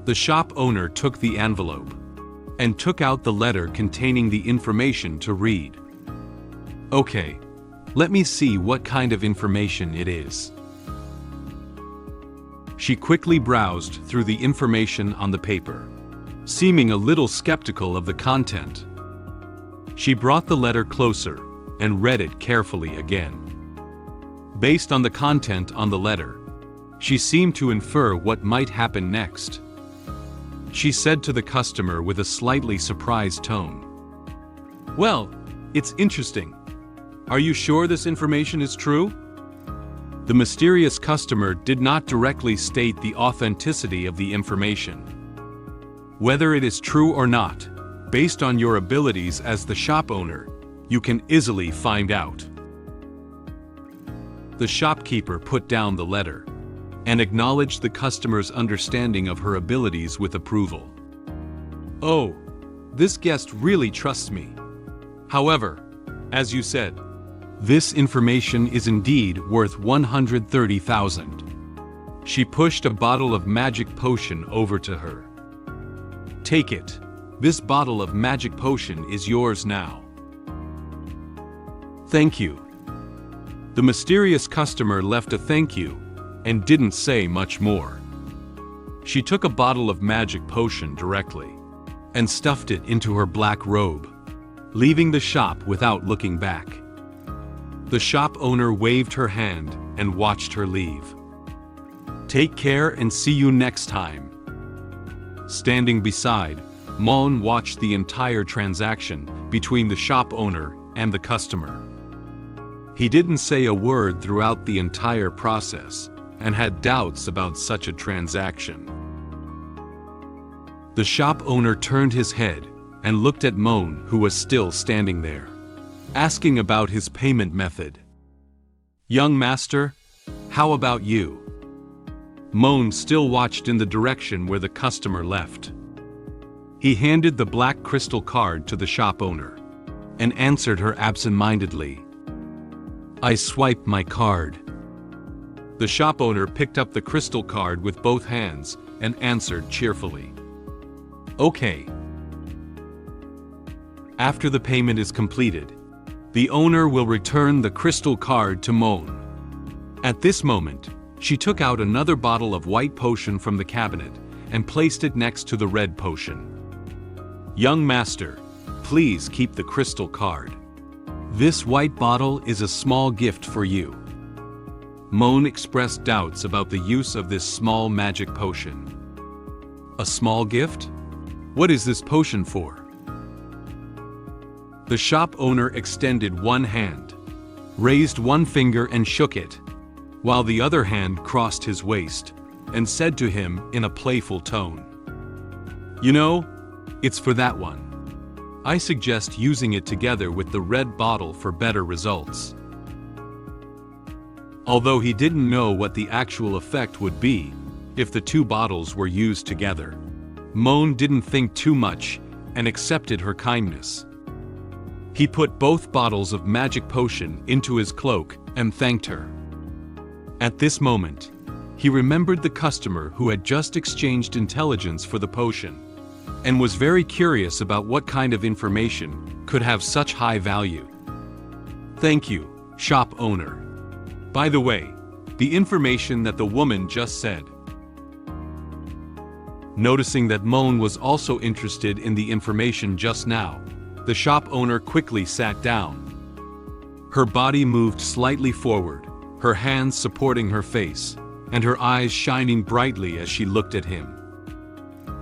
[SPEAKER 1] The shop owner took the envelope and took out the letter containing the information to read. "Okay, let me see what kind of information it is." She quickly browsed through the information on the paper, seeming a little skeptical of the content. She brought the letter closer and read it carefully again. Based on the content on the letter, she seemed to infer what might happen next. She said to the customer with a slightly surprised tone, "Well, it's interesting. Are you sure this information is true?" The mysterious customer did not directly state the authenticity of the information. Whether it is true or not, based on your abilities as the shop owner, you can easily find out. The shopkeeper put down the letter and acknowledged the customer's understanding of her abilities with approval. "Oh, this guest really trusts me. However, As you said, this information is indeed worth 130,000. She pushed a bottle of magic potion over to her. Take it. This bottle of magic potion is yours now. Thank you. The mysterious customer left a thank you and didn't say much more. She took a bottle of magic potion directly and stuffed it into her black robe, leaving the shop without looking back. The shop owner waved her hand and watched her leave. Take care and see you next time. Standing beside, Moen watched the entire transaction between the shop owner and the customer. He didn't say a word throughout the entire process and had doubts about such a transaction. The shop owner turned his head and looked at Moen, who was still standing there, asking about his payment method. Young master, how about you? Moen still watched in the direction where the customer left. He handed the black crystal card to the shop owner and answered her absent-mindedly. I swipe my card. The shop owner picked up the crystal card with both hands and answered cheerfully. Okay. After the payment is completed, the owner will return the crystal card to Moen. At this moment, she took out another bottle of white potion from the cabinet and placed it next to the red potion. Young master, please keep the crystal card. This white bottle is a small gift for you. Moen expressed doubts about the use of this small magic potion. A small gift? What is this potion for? The shop owner extended one hand, raised one finger and shook it, while the other hand crossed his waist, and said to him in a playful tone, You know, it's for that one. I suggest using it together with the red bottle for better results. Although he didn't know what the actual effect would be if the two bottles were used together, Moen didn't think too much and accepted her kindness. He put both bottles of magic potion into his cloak and thanked her. At this moment, he remembered the customer who had just exchanged intelligence for the potion, and was very curious about what kind of information could have such high value. Thank you, shop owner. By the way, the information that the woman just said. Noticing that Moen was also interested in the information just now, the shop owner quickly sat down. Her body moved slightly forward, her hands supporting her face, and her eyes shining brightly as she looked at him.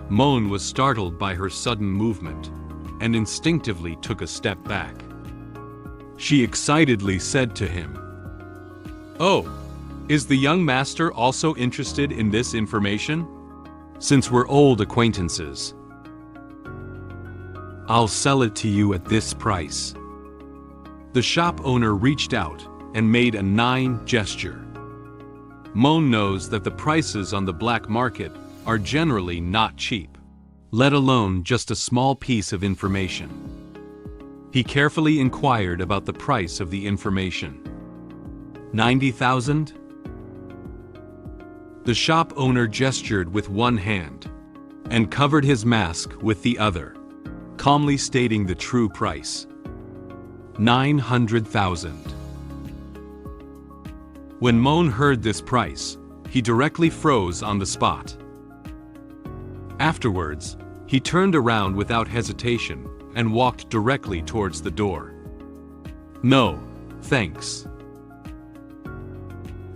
[SPEAKER 1] Moen was startled by her sudden movement, and instinctively took a step back. She excitedly said to him, Oh, is the young master also interested in this information? Since we're old acquaintances, I'll sell it to you at this price. The shop owner reached out and made a 9 gesture. Moen knows that the prices on the black market are generally not cheap, let alone just a small piece of information. He carefully inquired about the price of the information. 90,000? The shop owner gestured with one hand and covered his mask with the other, calmly stating the true price. 900,000. When Moen heard this price, he directly froze on the spot. Afterwards, he turned around without hesitation and walked directly towards the door. No, thanks.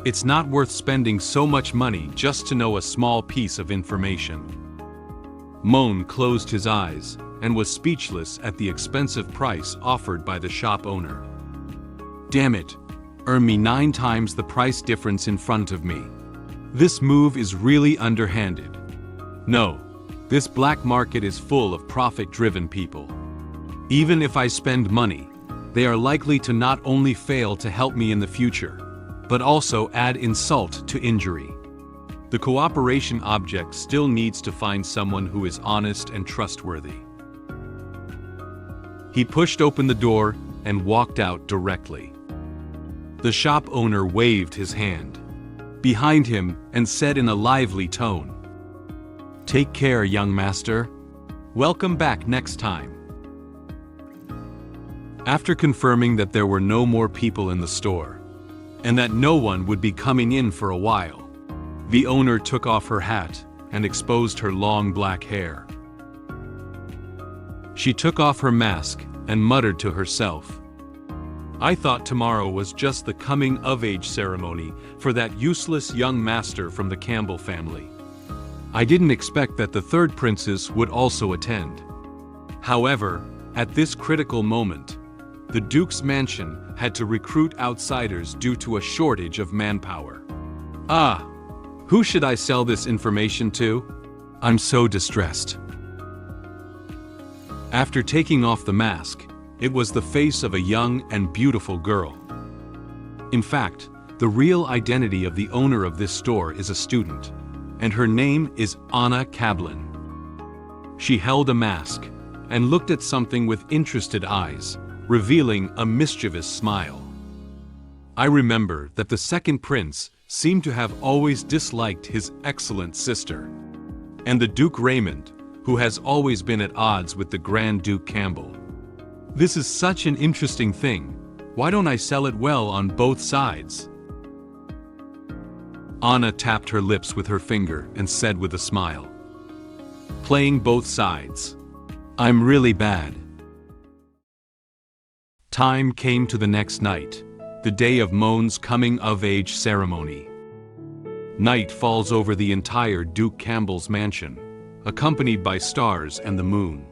[SPEAKER 1] It's not worth spending so much money just to know a small piece of information. Moen closed his eyes and was speechless at the expensive price offered by the shop owner. Damn it, earn me 9 times the price difference in front of me. This move is really underhanded. No, this black market is full of profit-driven people. Even if I spend money, they are likely to not only fail to help me in the future, but also add insult to injury. The cooperation object still needs to find someone who is honest and trustworthy. He pushed open the door and walked out directly. The shop owner waved his hand behind him and said in a lively tone, "Take care, young master. Welcome back next time." After confirming that there were no more people in the store, and that no one would be coming in for a while, the owner took off her hat and exposed her long black hair. She took off her mask and muttered to herself, "I thought tomorrow was just the coming-of-age ceremony for that useless young master from the Campbell family. I didn't expect that the third princess would also attend." However, at this critical moment, the Duke's mansion had to recruit outsiders due to a shortage of manpower. Who should I sell this information to? I'm so distressed. After taking off the mask, it was the face of a young and beautiful girl. In fact, the real identity of the owner of this store is a student, and her name is Anna Kablin. She held a mask and looked at something with interested eyes, revealing a mischievous smile. I remember that the second prince seemed to have always disliked his excellent sister, and the Duke Raymond, who has always been at odds with the Grand Duke Campbell. This is such an interesting thing. Why don't I sell it well on both sides? Anna tapped her lips with her finger and said with a smile, "Playing both sides. I'm really bad." Time came to the next night, the day of Moen's coming-of-age ceremony. Night falls over the entire Duke Campbell's mansion, accompanied by stars and the moon.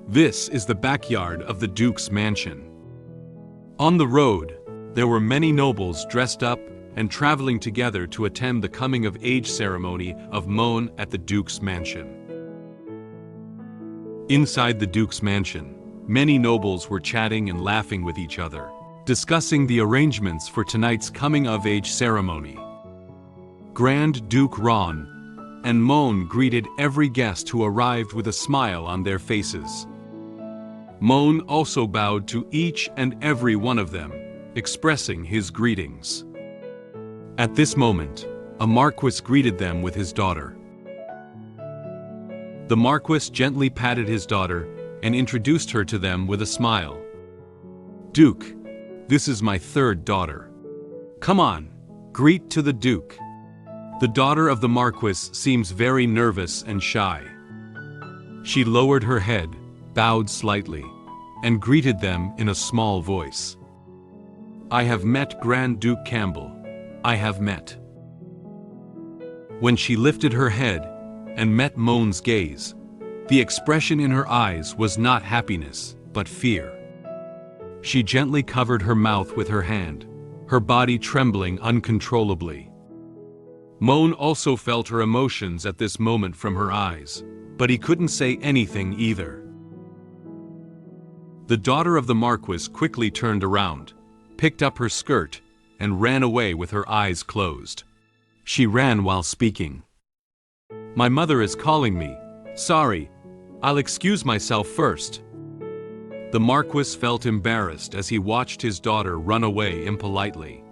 [SPEAKER 1] This is the backyard of the Duke's mansion. On the road, there were many nobles dressed up and traveling together to attend the coming-of-age ceremony of Moen at the Duke's mansion. Inside the Duke's mansion, many nobles were chatting and laughing with each other, discussing the arrangements for tonight's coming-of-age ceremony. Grand Duke Ron and Moen greeted every guest who arrived with a smile on their faces. Moen also bowed to each and every one of them, expressing his greetings. At this moment, a marquis greeted them with his daughter. The marquis gently patted his daughter and introduced her to them with a smile. "Duke, this is my third daughter. Come on, greet to the Duke." The daughter of the marquis seems very nervous and shy. She lowered her head, bowed slightly, and greeted them in a small voice. "I have met Grand Duke Campbell. I have met." When she lifted her head and met Moen's gaze, the expression in her eyes was not happiness, but fear. She gently covered her mouth with her hand, her body trembling uncontrollably. Moen also felt her emotions at this moment from her eyes, but he couldn't say anything either. The daughter of the marquis quickly turned around, picked up her skirt, and ran away with her eyes closed. She ran while speaking. "My mother is calling me. Sorry, I'll excuse myself first." The marquis felt embarrassed as he watched his daughter run away impolitely.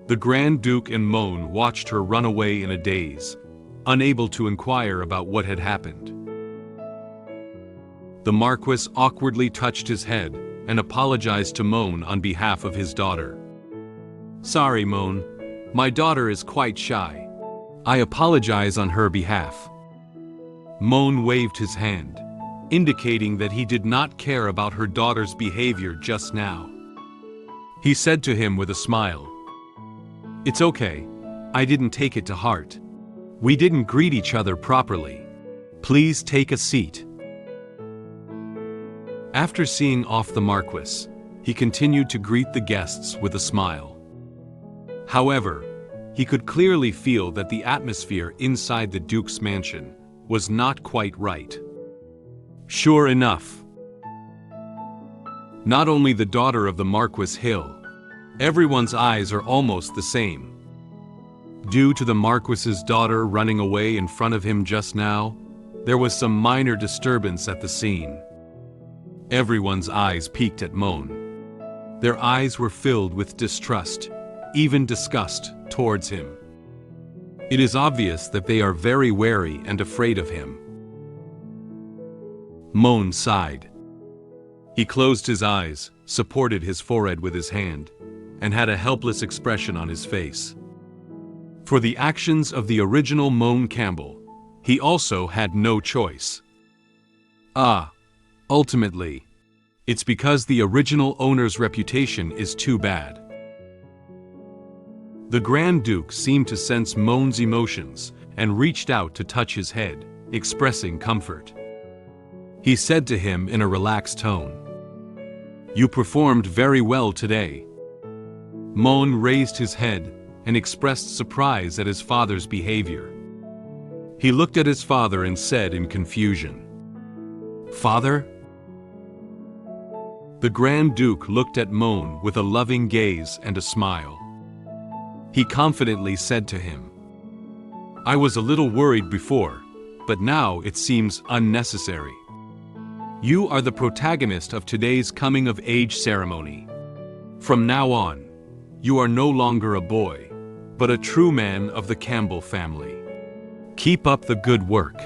[SPEAKER 1] The Grand Duke and Moen watched her run away in a daze, unable to inquire about what had happened. The marquis awkwardly touched his head and apologized to Moen on behalf of his daughter. "Sorry, Moen. My daughter is quite shy. I apologize on her behalf." Moen waved his hand, indicating that he did not care about her daughter's behavior just now. He said to him with a smile, "It's okay. I didn't take it to heart. We didn't greet each other properly. Please take a seat." After seeing off the marquis, he continued to greet the guests with a smile. However, he could clearly feel that the atmosphere inside the Duke's mansion was not quite right. Sure enough, not only the daughter of the Marquis Hill, everyone's eyes are almost the same. Due to the Marquis's daughter running away in front of him just now, there was some minor disturbance at the scene. Everyone's eyes peeked at Moen. Their eyes were filled with distrust, even disgust, towards him. It is obvious that they are very wary and afraid of him. Moen sighed. He closed his eyes, supported his forehead with his hand, and had a helpless expression on his face. For the actions of the original Moen Campbell, he also had no choice. Ultimately, it's because the original owner's reputation is too bad. The Grand Duke seemed to sense Moen's emotions and reached out to touch his head, expressing comfort. He said to him in a relaxed tone, "You performed very well today." Moen raised his head and expressed surprise at his father's behavior. He looked at his father and said in confusion, "Father?" The Grand Duke looked at Moen with a loving gaze and a smile. He confidently said to him, "I was a little worried before, but now it seems unnecessary. You are the protagonist of today's coming-of-age ceremony. From now on, you are no longer a boy, but a true man of the Campbell family. Keep up the good work."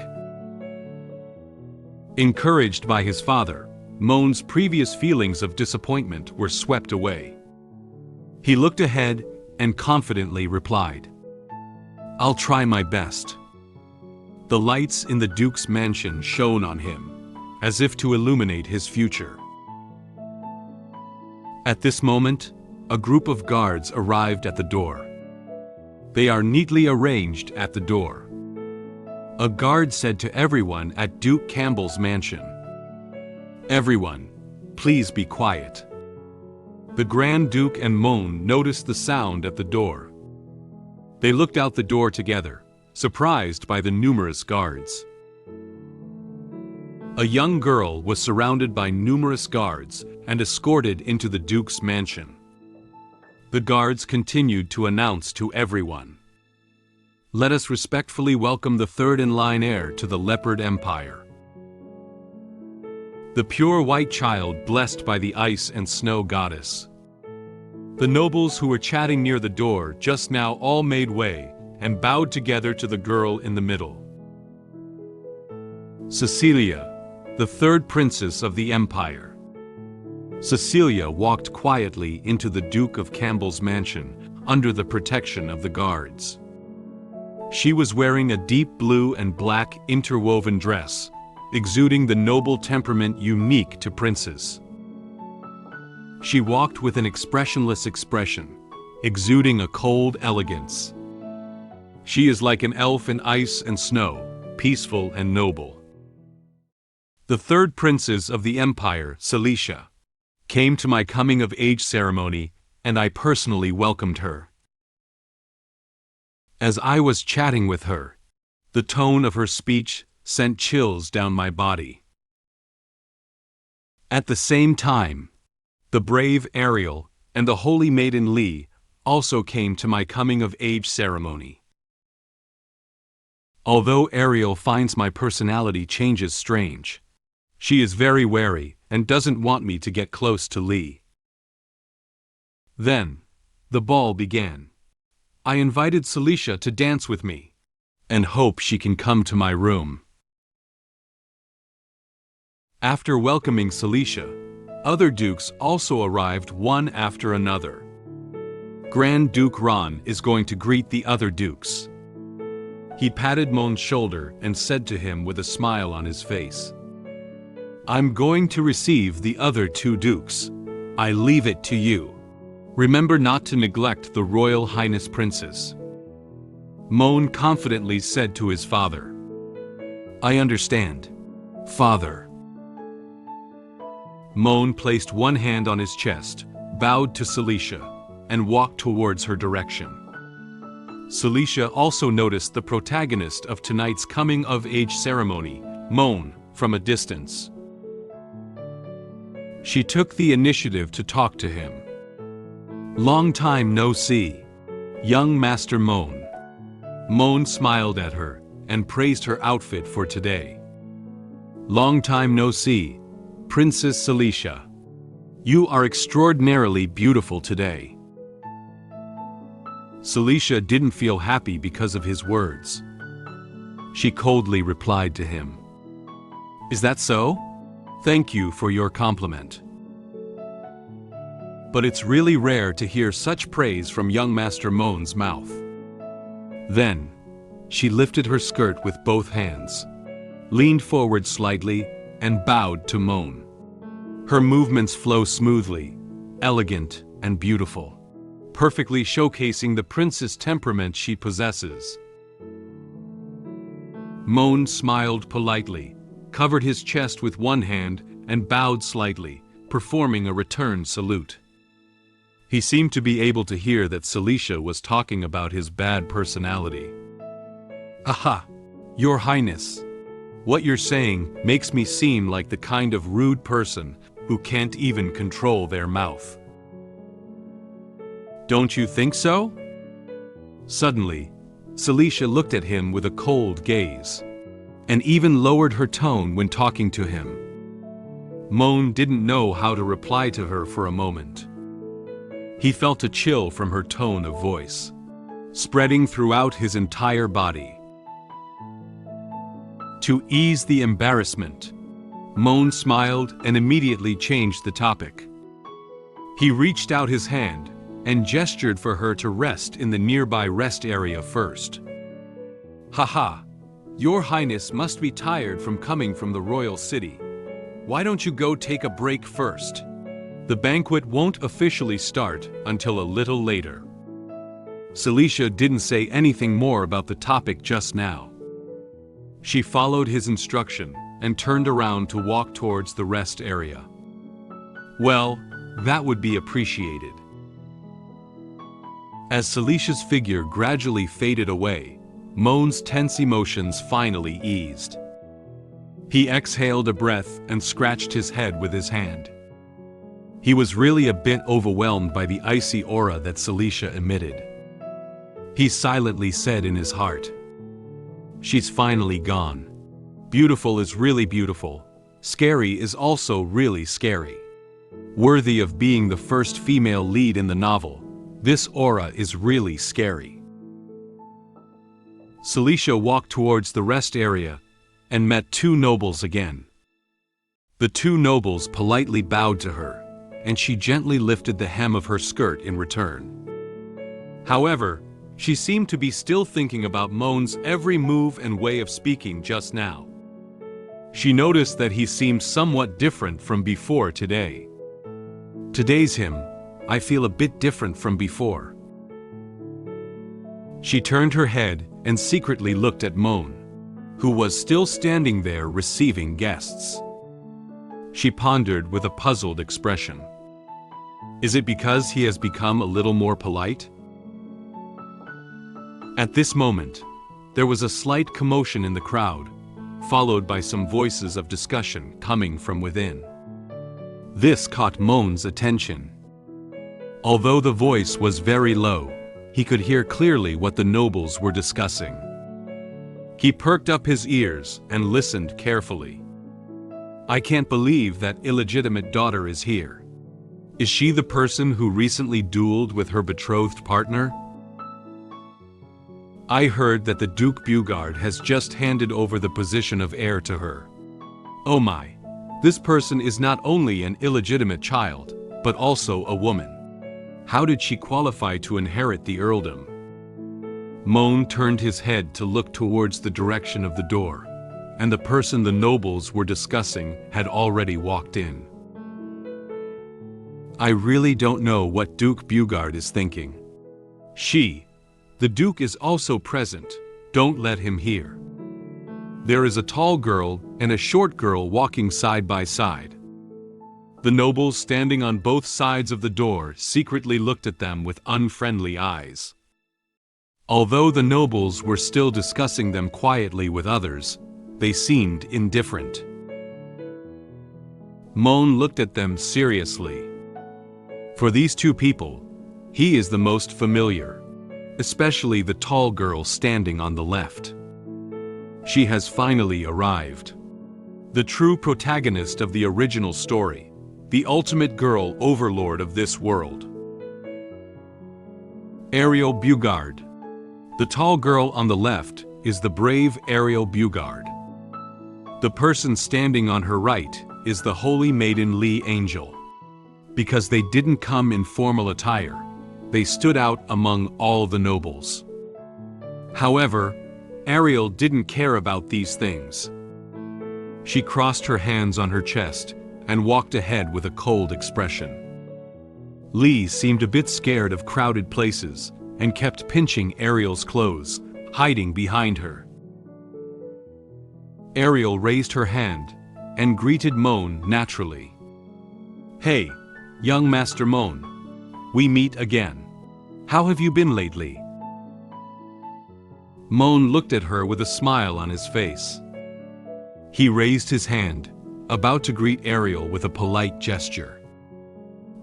[SPEAKER 1] Encouraged by his father, Moen's previous feelings of disappointment were swept away. He looked ahead and confidently replied, "I'll try my best." The lights in the Duke's mansion shone on him, as if to illuminate his future. At this moment, a group of guards arrived at the door. They are neatly arranged at the door. A guard said to everyone at Duke Campbell's mansion, "Everyone, please be quiet." The Grand Duke and Moen noticed the sound at the door. They looked out the door together, surprised by the numerous guards. A young girl was surrounded by numerous guards and escorted into the Duke's mansion. The guards continued to announce to everyone, "Let us respectfully welcome the third-in-line heir to the Leopard Empire. The pure white child blessed by the ice and snow goddess." The nobles who were chatting near the door just now all made way and bowed together to the girl in the middle. Cecilia, the third princess of the empire. Cecilia walked quietly into the Duke of Campbell's mansion under the protection of the guards. She was wearing a deep blue and black interwoven dress, exuding the noble temperament unique to princes. She walked with an expressionless expression, exuding a cold elegance. She is like an elf in ice and snow, peaceful and noble. The third princess of the empire, Cecilia, came to my coming-of-age ceremony, and I personally welcomed her. As I was chatting with her, the tone of her speech sent chills down my body. At the same time, the brave Ariel and the holy maiden Lee also came to my coming-of-age ceremony. Although Ariel finds my personality changes strange, she is very wary and doesn't want me to get close to Lee. Then, the ball began. I invited Cecilia to dance with me, and hope she can come to my room. After welcoming Cecilia, other dukes also arrived one after another. Grand Duke Ron is going to greet the other dukes. He patted Moen's shoulder and said to him with a smile on his face, "I'm going to receive the other two dukes. I leave it to you. Remember not to neglect the Royal Highness Princess." Moen confidently said to his father, "I understand, father." Moen placed one hand on his chest, bowed to Cecilia, and walked towards her direction. Cecilia also noticed the protagonist of tonight's coming-of-age ceremony, Moen, from a distance. She took the initiative to talk to him. "Long time no see, young Master Moen." Moen smiled at her and praised her outfit for today. "Long time no see, Princess Cecilia. You are extraordinarily beautiful today. Cecilia didn't feel happy because of his words. She coldly replied to him. Is that so? Thank you for your compliment. But it's really rare to hear such praise from young Master Moen's mouth. Then, she lifted her skirt with both hands, leaned forward slightly, and bowed to Moen. Her movements flow smoothly, elegant, and beautiful, perfectly showcasing the princess temperament she possesses. Moen smiled politely, covered his chest with one hand, and bowed slightly, performing a return salute. He seemed to be able to hear that Cecilia was talking about his bad personality. Aha! Your Highness, what you're saying makes me seem like the kind of rude person who can't even control their mouth. Don't you think so? Suddenly, Cecilia looked at him with a cold gaze, and even lowered her tone when talking to him. Moen didn't know how to reply to her for a moment. He felt a chill from her tone of voice, spreading throughout his entire body. To ease the embarrassment, Moen smiled and immediately changed the topic. He reached out his hand and gestured for her to rest in the nearby rest area first. Haha, Your Highness must be tired from coming from the royal city. Why don't you go take a break first? The banquet won't officially start until a little later. Cecilia didn't say anything more about the topic just now. She followed his instruction and turned around to walk towards the rest area. Well, that would be appreciated. As Celicia's figure gradually faded away, Moen's tense emotions finally eased. He exhaled a breath and scratched his head with his hand. He was really a bit overwhelmed by the icy aura that Cecilia emitted. He silently said in his heart, "She's finally gone. Beautiful is really beautiful. Scary is also really scary. Worthy of being the first female lead in the novel, this aura is really scary." Cecilia walked towards the rest area and met two nobles again. The two nobles politely bowed to her, and she gently lifted the hem of her skirt in return. However, she seemed to be still thinking about Moen's every move and way of speaking just now. She noticed that he seemed somewhat different from before today. Today's him, I feel a bit different from before. She turned her head and secretly looked at Moen, who was still standing there receiving guests. She pondered with a puzzled expression. Is it because he has become a little more polite? At this moment, there was a slight commotion in the crowd, followed by some voices of discussion coming from within. This caught Moen's attention. Although the voice was very low, he could hear clearly what the nobles were discussing. He perked up his ears and listened carefully. I can't believe that illegitimate daughter is here. Is she the person who recently dueled with her betrothed partner? I heard that the Duke Bugard has just handed over the position of heir to her. Oh my, this person is not only an illegitimate child, but also a woman. How did she qualify to inherit the earldom? Moen turned his head to look towards the direction of the door, and the person the nobles were discussing had already walked in. I really don't know what Duke Bugard is thinking. The Duke is also present, don't let him hear. There is a tall girl and a short girl walking side by side. The nobles standing on both sides of the door secretly looked at them with unfriendly eyes. Although the nobles were still discussing them quietly with others, they seemed indifferent. Moen looked at them seriously. For these two people, he is the most familiar, especially the tall girl standing on the left. She has finally arrived. The true protagonist of the original story, the ultimate girl overlord of this world. Ariel Bugard. The tall girl on the left is the brave Ariel Bugard. The person standing on her right is the holy maiden Lee Angel. Because they didn't come in formal attire, they stood out among all the nobles. However, Ariel didn't care about these things. She crossed her hands on her chest and walked ahead with a cold expression. Lee seemed a bit scared of crowded places and kept pinching Ariel's clothes, hiding behind her. Ariel raised her hand and greeted Moen naturally. "Hey, young Master Moen. We meet again. How have you been lately?" Moen looked at her with a smile on his face. He raised his hand, about to greet Ariel with a polite gesture.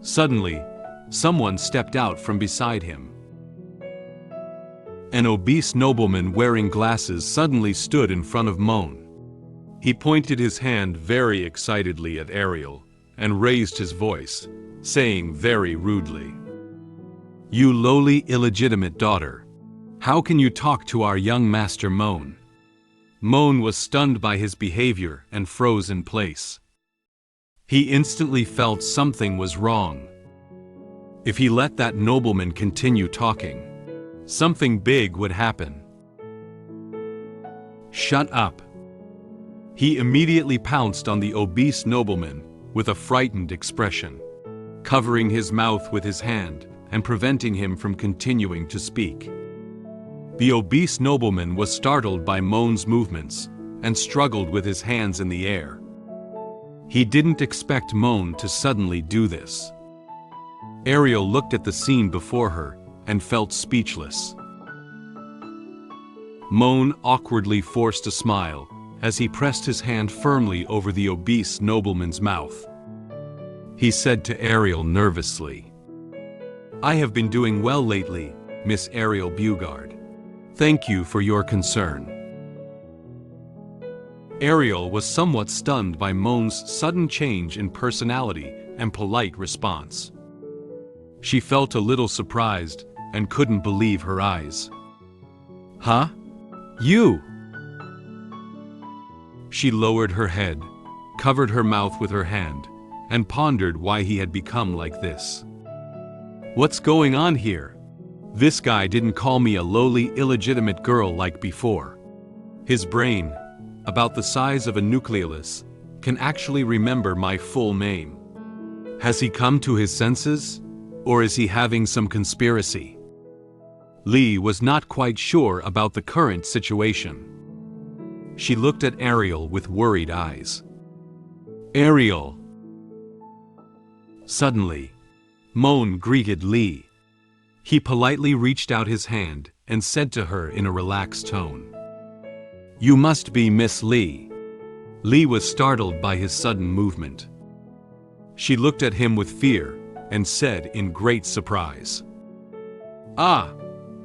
[SPEAKER 1] Suddenly, someone stepped out from beside him. An obese nobleman wearing glasses suddenly stood in front of Moen. He pointed his hand very excitedly at Ariel and raised his voice, saying very rudely, "You lowly illegitimate daughter, how can you talk to our young master Moen?" Moen was stunned by his behavior and froze in place. He instantly felt something was wrong. If he let that nobleman continue talking, something big would happen. "Shut up." He immediately pounced on the obese nobleman with a frightened expression, covering his mouth with his hand and preventing him from continuing to speak. The obese nobleman was startled by Moen's movements and struggled with his hands in the air. He didn't expect Moen to suddenly do this. Ariel looked at the scene before her and felt speechless. Moen awkwardly forced a smile as he pressed his hand firmly over the obese nobleman's mouth. He said to Ariel nervously, "I have been doing well lately, Miss Ariel Bugard. Thank you for your concern." Ariel was somewhat stunned by Moen's sudden change in personality and polite response. She felt a little surprised and couldn't believe her eyes. "Huh? You?" She lowered her head, covered her mouth with her hand, and pondered why he had become like this. "What's going on here? This guy didn't call me a lowly, illegitimate girl like before." His brain, about the size of a nucleolus, can actually remember my full name. Has he come to his senses? Or is he having some conspiracy? Lee was not quite sure about the current situation. She looked at Ariel with worried eyes. "Ariel!" Suddenly, Moen greeted Lee. He politely reached out his hand and said to her in a relaxed tone, "You must be Miss Lee." Lee was startled by his sudden movement. She looked at him with fear and said in great surprise, "Ah,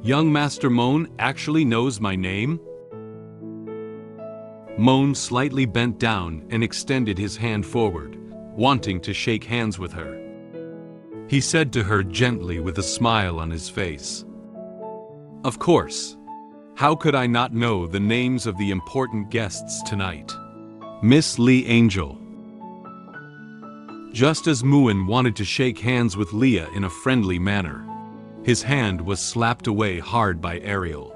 [SPEAKER 1] young Master Moen actually knows my name?" Moen slightly bent down and extended his hand forward, wanting to shake hands with her. He said to her gently with a smile on his face, "Of course. How could I not know the names of the important guests tonight? Miss Lee Angel." Just as Moen wanted to shake hands with Leah in a friendly manner, his hand was slapped away hard by Ariel.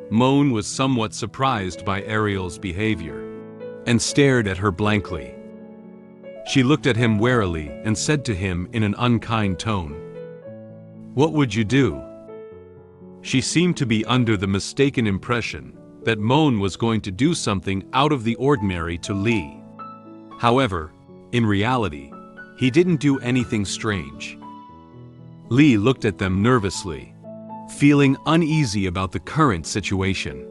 [SPEAKER 1] Moen was somewhat surprised by Ariel's behavior and stared at her blankly. She looked at him warily and said to him in an unkind tone, "What would you do?" She seemed to be under the mistaken impression that Moen was going to do something out of the ordinary to Lee. However, in reality, he didn't do anything strange. Lee looked at them nervously, feeling uneasy about the current situation.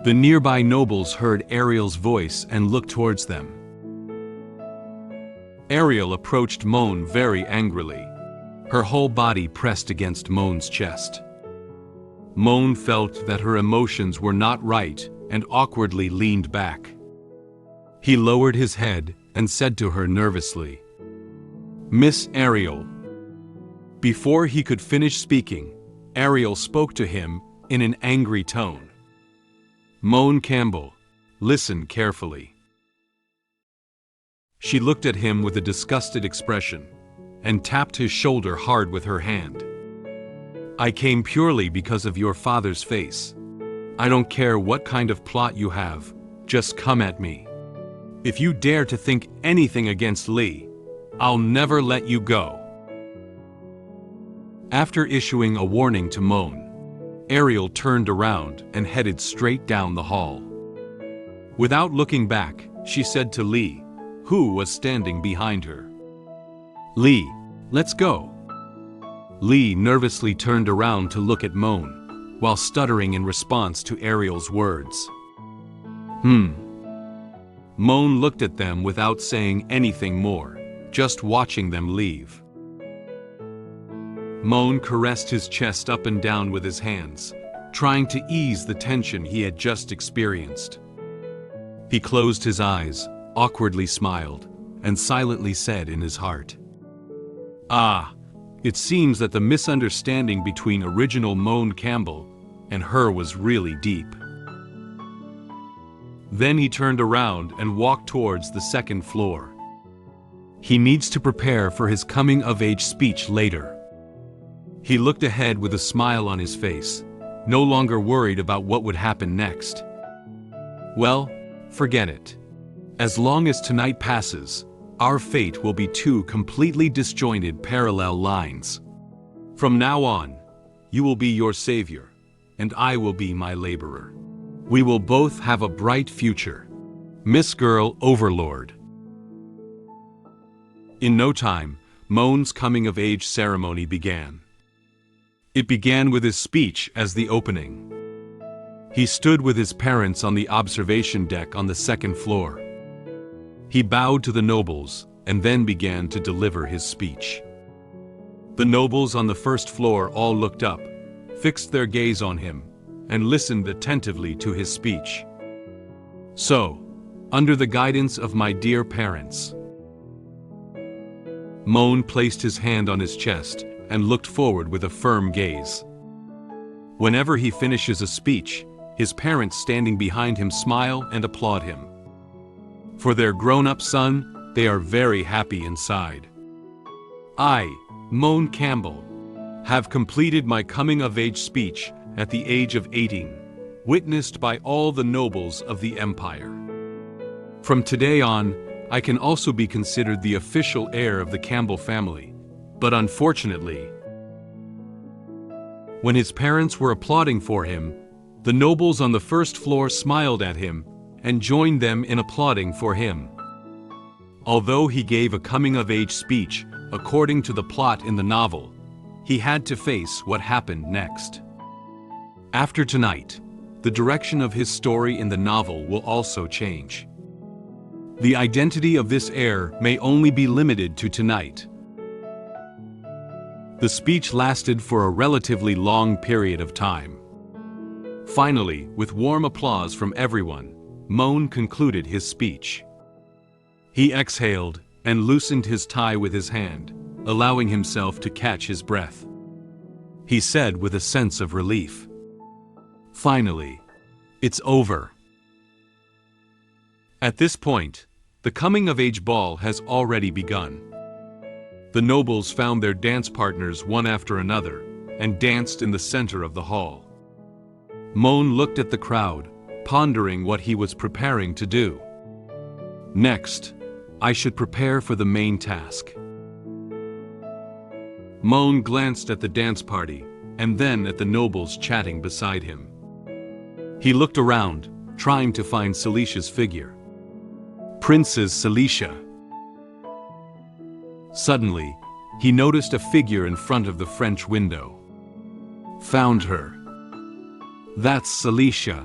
[SPEAKER 1] The nearby nobles heard Ariel's voice and looked towards them. Ariel approached Moen very angrily, her whole body pressed against Moen's chest. Moen felt that her emotions were not right and awkwardly leaned back. He lowered his head and said to her nervously, "Miss Ariel." Before he could finish speaking, Ariel spoke to him in an angry tone. "Moen Campbell, listen carefully." She looked at him with a disgusted expression and tapped his shoulder hard with her hand. "I came purely because of your father's face. I don't care what kind of plot you have, just come at me. If you dare to think anything against Lee, I'll never let you go." After issuing a warning to Moen, Ariel turned around and headed straight down the hall. Without looking back, she said to Lee, who was standing behind her, "Lee, let's go." Lee nervously turned around to look at Moen, while stuttering in response to Ariel's words. Moen looked at them without saying anything more, just watching them leave. Moen caressed his chest up and down with his hands, trying to ease the tension he had just experienced. He closed his eyes, awkwardly smiled, and silently said in his heart, "Ah, it seems that the misunderstanding between original Moen Campbell and her was really deep." Then he turned around and walked towards the second floor. He needs to prepare for his coming-of-age speech later. He looked ahead with a smile on his face, no longer worried about what would happen next. Well, forget it. As long as tonight passes, our fate will be two completely disjointed parallel lines. From now on, you will be your savior, and I will be my laborer. We will both have a bright future. Miss Girl Overlord. In no time, Moen's coming-of-age ceremony began. It began with his speech as the opening. He stood with his parents on the observation deck on the second floor. He bowed to the nobles and then began to deliver his speech. The nobles on the first floor all looked up, fixed their gaze on him, and listened attentively to his speech. So, under the guidance of my dear parents. Moen placed his hand on his chest and looked forward with a firm gaze. Whenever he finishes a speech, his parents standing behind him smile and applaud him. For their grown-up son, they are very happy inside. I, Moen Campbell, have completed my coming-of-age speech at the age of 18, witnessed by all the nobles of the empire. From today on, I can also be considered the official heir of the Campbell family, but unfortunately, when his parents were applauding for him, the nobles on the first floor smiled at him and joined them in applauding for him. Although he gave a coming-of-age speech according to the plot in the novel, he had to face what happened next. After tonight, the direction of his story in the novel will also change. The identity of this heir may only be limited to tonight. The speech lasted for a relatively long period of time. Finally, with warm applause from everyone, Moen concluded his speech. He exhaled and loosened his tie with his hand, allowing himself to catch his breath. He said with a sense of relief, "Finally, it's over." At this point, the coming-of-age ball has already begun. The nobles found their dance partners one after another and danced in the center of the hall. Moen looked at the crowd, pondering what he was preparing to do. Next, I should prepare for the main task. Moen glanced at the dance party and then at the nobles chatting beside him. He looked around, trying to find Celicia's figure. Princess Cecilia. Suddenly, he noticed a figure in front of the French window. Found her. That's Cecilia.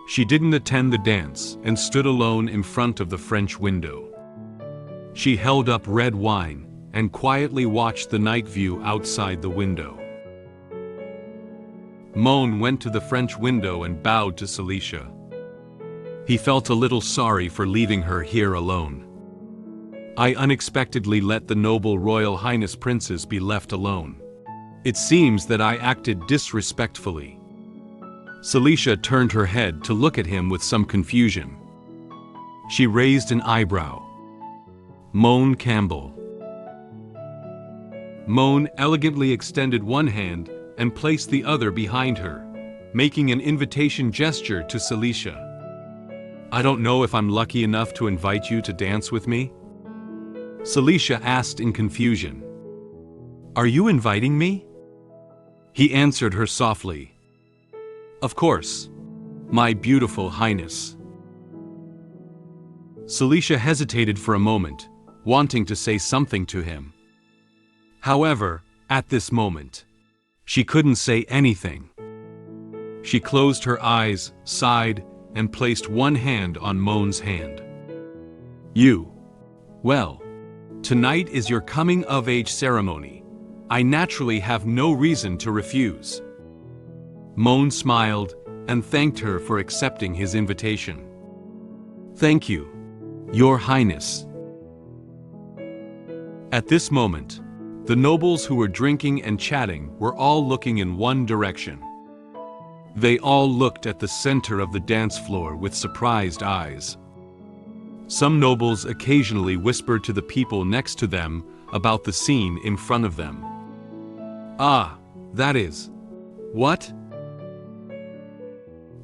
[SPEAKER 1] She didn't attend the dance and stood alone in front of the French window. She held up red wine and quietly watched the night view outside the window. Moen went to the French window and bowed to Cecilia. He felt a little sorry for leaving her here alone. I unexpectedly let the noble Royal Highness Princess be left alone. It seems that I acted disrespectfully. Cecilia turned her head to look at him with some confusion. She raised an eyebrow. Moen Campbell. Moen elegantly extended one hand and placed the other behind her, making an invitation gesture to Cecilia. I don't know if I'm lucky enough to invite you to dance with me? Cecilia asked in confusion. Are you inviting me? He answered her softly. Of course, my beautiful highness. Cecilia hesitated for a moment, wanting to say something to him. However, at this moment, she couldn't say anything. She closed her eyes, sighed, and placed one hand on Moen's hand. Well, tonight is your coming-of-age ceremony. I naturally have no reason to refuse. Moen smiled and thanked her for accepting his invitation. Thank you, Your Highness. At this moment, the nobles who were drinking and chatting were all looking in one direction. They all looked at the center of the dance floor with surprised eyes. Some nobles occasionally whispered to the people next to them about the scene in front of them. Ah, that is. What?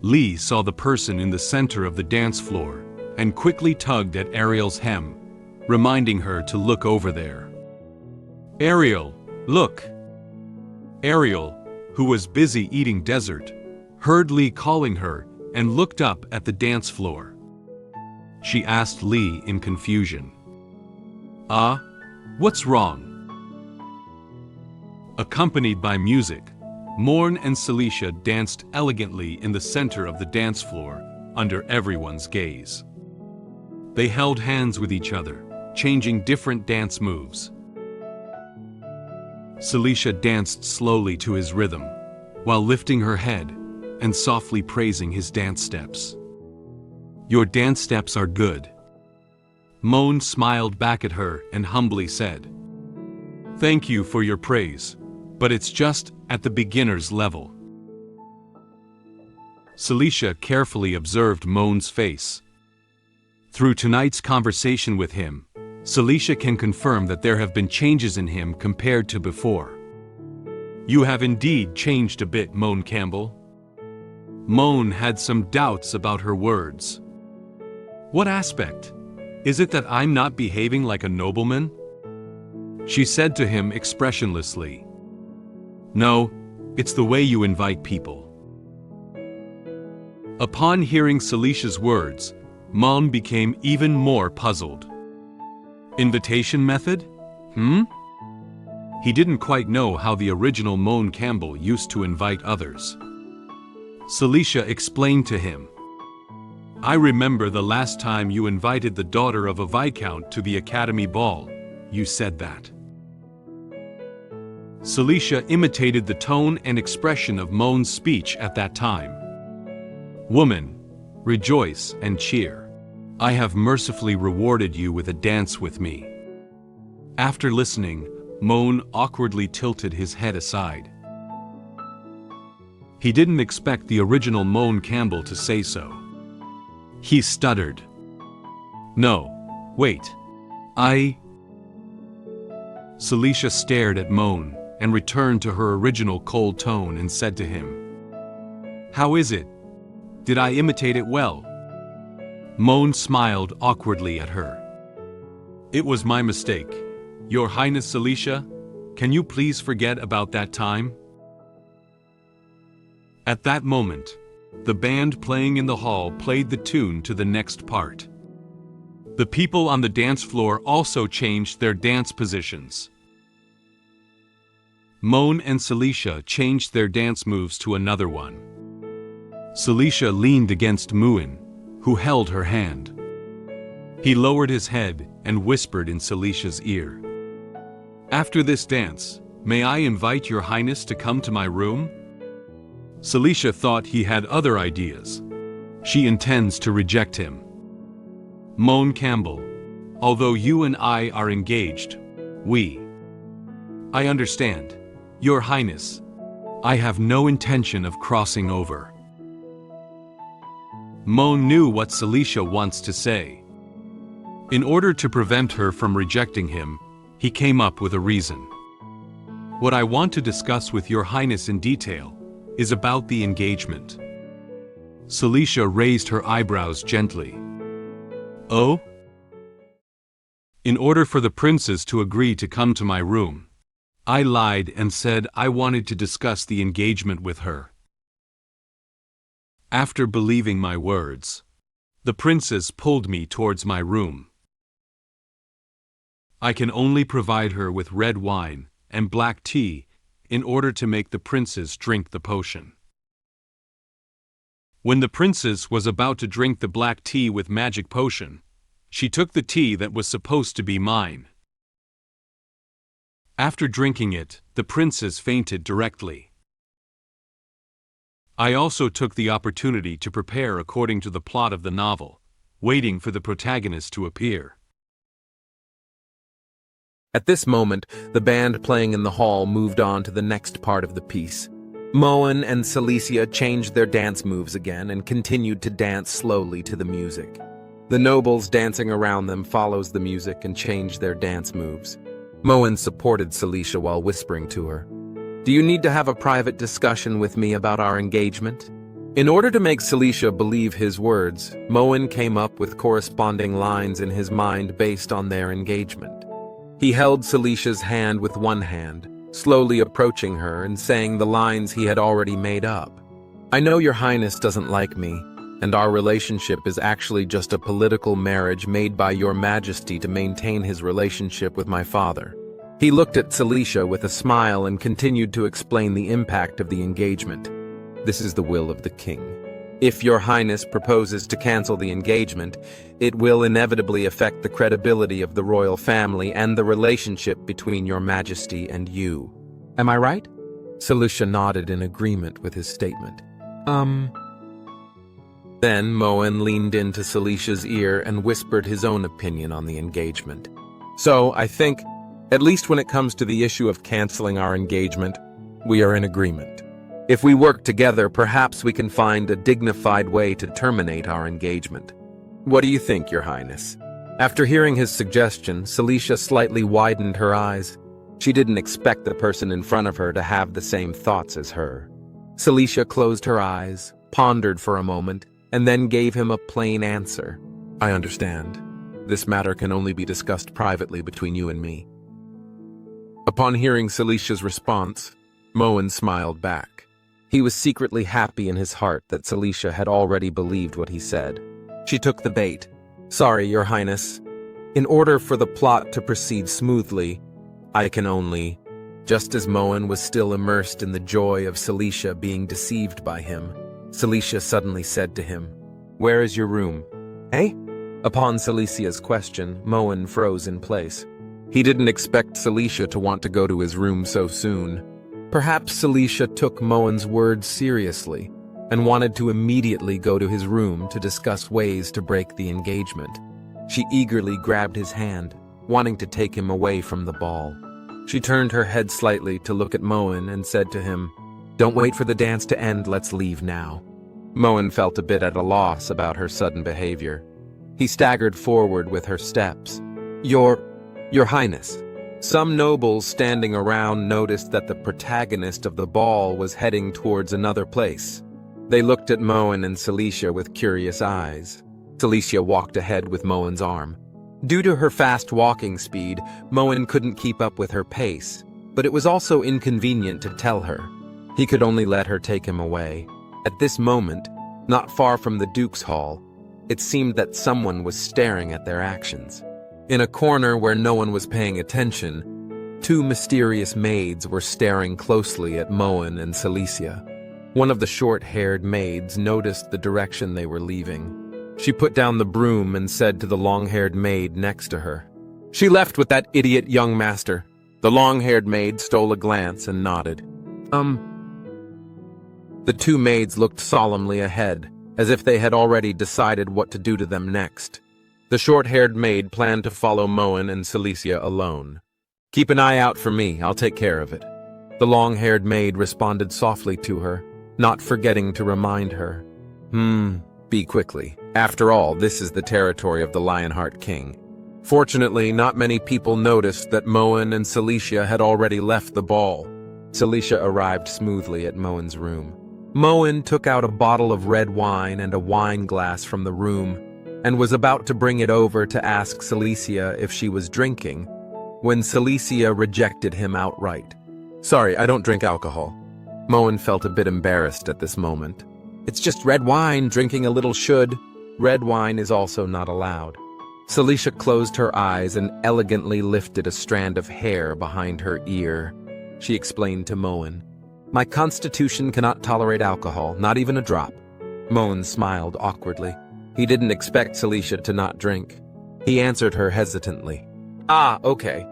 [SPEAKER 1] Lee saw the person in the center of the dance floor and quickly tugged at Ariel's hem, reminding her to look over there. Ariel, look! Ariel, who was busy eating dessert, heard Lee calling her and looked up at the dance floor. She asked Lee in confusion. What's wrong? Accompanied by music, Moen and Cecilia danced elegantly in the center of the dance floor under everyone's gaze. They held hands with each other, changing different dance moves. Cecilia danced slowly to his rhythm, while lifting her head and softly praising his dance steps. Your dance steps are good. Moen smiled back at her and humbly said, Thank you for your praise, but it's just at the beginner's level. Cecilia carefully observed Moen's face. Through tonight's conversation with him, Cecilia can confirm that there have been changes in him compared to before. You have indeed changed a bit, Moen Campbell. Moen had some doubts about her words. What aspect? Is it that I'm not behaving like a nobleman? She said to him expressionlessly. No, it's the way you invite people. Upon hearing Celicia's words, Moen became even more puzzled. Invitation method? He didn't quite know how the original Moen Campbell used to invite others. Cecilia explained to him. I remember the last time you invited the daughter of a viscount to the academy ball, you said that. Cecilia imitated the tone and expression of Moen's speech at that time. Woman, rejoice and cheer. I have mercifully rewarded you with a dance with me. After listening, Moen awkwardly tilted his head aside. He didn't expect the original Moen Campbell to say so. He stuttered. No, wait. Cecilia stared at Moen and returned to her original cold tone and said to him, How is it? Did I imitate it well? Moen smiled awkwardly at her. It was my mistake. Your Highness Cecilia, can you please forget about that time? At that moment, the band playing in the hall played the tune to the next part. The people on the dance floor also changed their dance positions. Moen and Cecilia changed their dance moves to another one. Cecilia leaned against Moen, who held her hand. He lowered his head and whispered in Celicia's ear. After this dance, may I invite your Highness to come to my room? Cecilia thought he had other ideas. She intends to reject him. Moen Campbell. Although you and I are engaged, I understand, Your Highness. I have no intention of crossing over. Moen knew what Cecilia wants to say. In order to prevent her from rejecting him, he came up with a reason. What I want to discuss with Your Highness in detail is about the engagement. Cecilia raised her eyebrows gently. Oh? In order for the princes to agree to come to my room, I lied and said I wanted to discuss the engagement with her. After believing my words, the princes pulled me towards my room. I can only provide her with red wine and black tea in order to make the princes drink the potion. When the princess was about to drink the black tea with magic potion, she took the tea that was supposed to be mine. After drinking it, the princess fainted directly. I also took the opportunity to prepare according to the plot of the novel, waiting for the protagonist to appear.
[SPEAKER 2] At this moment, the band playing in the hall moved on to the next part of the piece. Moen and Cecilia changed their dance moves again and continued to dance slowly to the music. The nobles dancing around them follows the music and change their dance moves. Moen supported Cecilia while whispering to her, "Do you need to have a private discussion with me about our engagement?" In order to make Cecilia believe his words, Moen came up with corresponding lines in his mind based on their engagement. He held Celicia's hand with one hand, slowly approaching her and saying the lines he had already made up. "I know Your Highness doesn't like me, and our relationship is actually just a political marriage made by Your Majesty to maintain his relationship with my father." He looked at Cecilia with a smile and continued to explain the impact of the engagement. "This is the will of the king. If Your Highness proposes to cancel the engagement, it will inevitably affect the credibility of the royal family and the relationship between Your Majesty and you. Am I right?" Cecilia nodded in agreement with his statement. Then Moen leaned into Celicia's ear and whispered his own opinion on the engagement. "So, I think, at least when it comes to the issue of canceling our engagement, we are in agreement. If we work together, perhaps we can find a dignified way to terminate our engagement. What do you think, Your Highness?" After hearing his suggestion, Cecilia slightly widened her eyes. She didn't expect the person in front of her to have the same thoughts as her. Cecilia closed her eyes, pondered for a moment, and then gave him a plain answer. "I understand. This matter can only be discussed privately between you and me." Upon hearing Celicia's response, Moen smiled back. He was secretly happy in his heart that Cecilia had already believed what he said. She took the bait. "Sorry, Your Highness. In order for the plot to proceed smoothly, I can only..." Just as Moen was still immersed in the joy of Cecilia being deceived by him, Cecilia suddenly said to him, "Where is your room?" "Eh?" Upon Celicia's question, Moen froze in place. He didn't expect Cecilia to want to go to his room so soon. Perhaps Cecilia took Moen's words seriously and wanted to immediately go to his room to discuss ways to break the engagement. She eagerly grabbed his hand, wanting to take him away from the ball. She turned her head slightly to look at Moen and said to him, "Don't wait for the dance to end, let's leave now." Moen felt a bit at a loss about her sudden behavior. He staggered forward with her steps. Your Highness." Some nobles standing around noticed that the protagonist of the ball was heading towards another place. They looked at Moen and Cecilia with curious eyes. Cecilia walked ahead with Moen's arm. Due to her fast walking speed, Moen couldn't keep up with her pace, but it was also inconvenient to tell her. He could only let her take him away. At this moment, not far from the Duke's Hall, it seemed that someone was staring at their actions. In a corner where no one was paying attention, two mysterious maids were staring closely at Moen and Cecilia. One of the short-haired maids noticed the direction they were leaving. She put down the broom and said to the long-haired maid next to her, "She left with that idiot young master." The long-haired maid stole a glance and nodded. The two maids looked solemnly ahead, as if they had already decided what to do to them next. The short-haired maid planned to follow Moen and Cecilia alone. "Keep an eye out for me, I'll take care of it." The long-haired maid responded softly to her, not forgetting to remind her. Be quickly. After all, this is the territory of the Lionheart King. Fortunately, not many people noticed that Moen and Cecilia had already left the ball. Cecilia arrived smoothly at Moen's room. Moen took out a bottle of red wine and a wine glass from the room, and was about to bring it over to ask Cecilia if she was drinking, when Cecilia rejected him outright. "Sorry, I don't drink alcohol." Moen felt a bit embarrassed at this moment. "It's just red wine, drinking a little should." Red wine is also not allowed. Cecilia closed her eyes and elegantly lifted a strand of hair behind her ear. She explained to Moen, "My constitution cannot tolerate alcohol, not even a drop." Moen smiled awkwardly. He didn't expect Cecilia to not drink. He answered her hesitantly. "Ah, okay."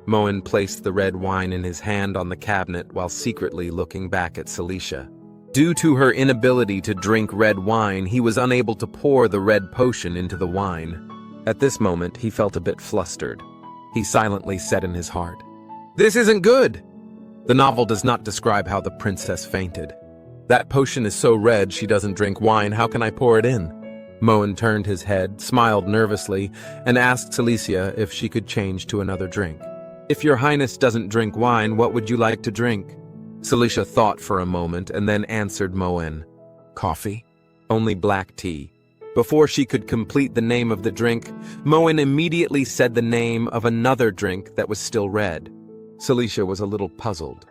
[SPEAKER 2] Moen placed the red wine in his hand on the cabinet while secretly looking back at Cecilia. Due to her inability to drink red wine, he was unable to pour the red potion into the wine. At this moment, he felt a bit flustered. He silently said in his heart, "This isn't good!" The novel does not describe how the princess fainted. "That potion is so red she doesn't drink wine, how can I pour it in?" Moen turned his head, smiled nervously, and asked Cecilia if she could change to another drink. "If your highness doesn't drink wine, what would you like to drink?" Cecilia thought for a moment and then answered Moen, "Coffee? Only black tea." Before she could complete the name of the drink, Moen immediately said the name of another drink that was still red. Cecilia was a little puzzled.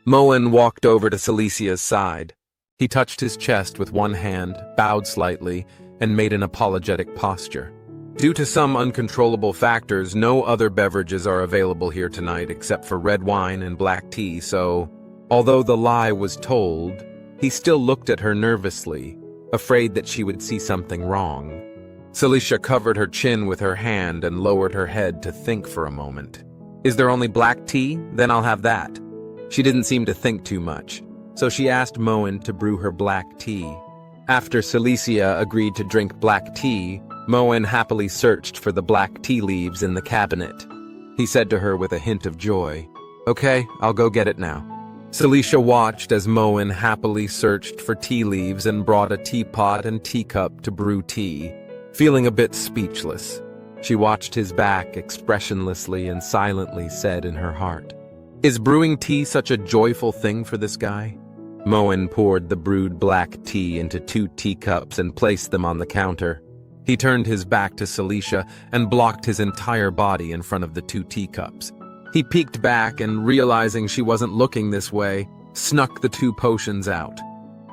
[SPEAKER 2] Moen walked over to Celicia's side. He touched his chest with one hand, bowed slightly, and made an apologetic posture. Due to some uncontrollable factors, no other beverages are available here tonight except for red wine and black tea, so, although the lie was told, he still looked at her nervously, afraid that she would see something wrong. Cecilia covered her chin with her hand and lowered her head to think for a moment. "Is there only black tea? Then I'll have that." She didn't seem to think too much, so she asked Moen to brew her black tea. After Cecilia agreed to drink black tea, Moen happily searched for the black tea leaves in the cabinet. He said to her with a hint of joy, "Okay, I'll go get it now." Cecilia watched as Moen happily searched for tea leaves and brought a teapot and teacup to brew tea. Feeling a bit speechless, she watched his back expressionlessly and silently said in her heart, "Is brewing tea such a joyful thing for this guy?" Moen poured the brewed black tea into 2 teacups and placed them on the counter. He turned his back to Cecilia and blocked his entire body in front of the 2 teacups. He peeked back and, realizing she wasn't looking this way, snuck the 2 potions out.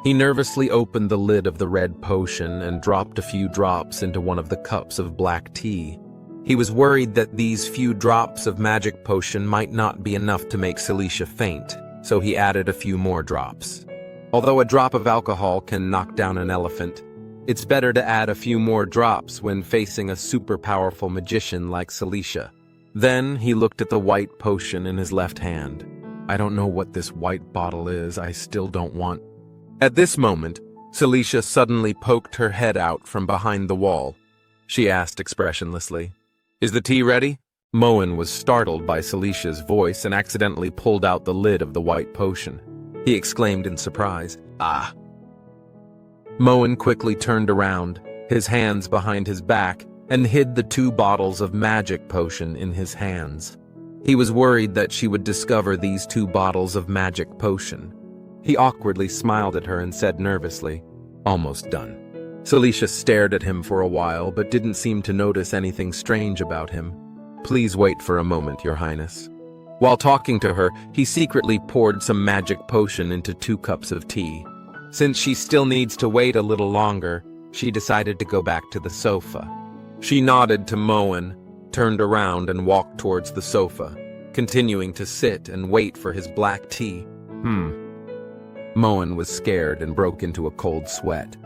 [SPEAKER 2] He nervously opened the lid of the red potion and dropped a few drops into one of the cups of black tea. He was worried that these few drops of magic potion might not be enough to make Cecilia faint, so he added a few more drops. Although a drop of alcohol can knock down an elephant, it's better to add a few more drops when facing a super powerful magician like Cecilia. Then he looked at the white potion in his left hand. "I don't know what this white bottle is, I still don't want." At this moment, Cecilia suddenly poked her head out from behind the wall. She asked expressionlessly, "Is the tea ready?" Moen was startled by Celicia's voice and accidentally pulled out the lid of the white potion. He exclaimed in surprise, "Ah!" Moen quickly turned around, his hands behind his back, and hid the 2 bottles of magic potion in his hands. He was worried that she would discover these 2 bottles of magic potion. He awkwardly smiled at her and said nervously, "Almost done." Cecilia stared at him for a while but didn't seem to notice anything strange about him. "Please wait for a moment, Your Highness." While talking to her, he secretly poured some magic potion into 2 cups of tea. Since she still needs to wait a little longer, she decided to go back to the sofa. She nodded to Moen, turned around and walked towards the sofa, continuing to sit and wait for his black tea. Moen was scared and broke into a cold sweat.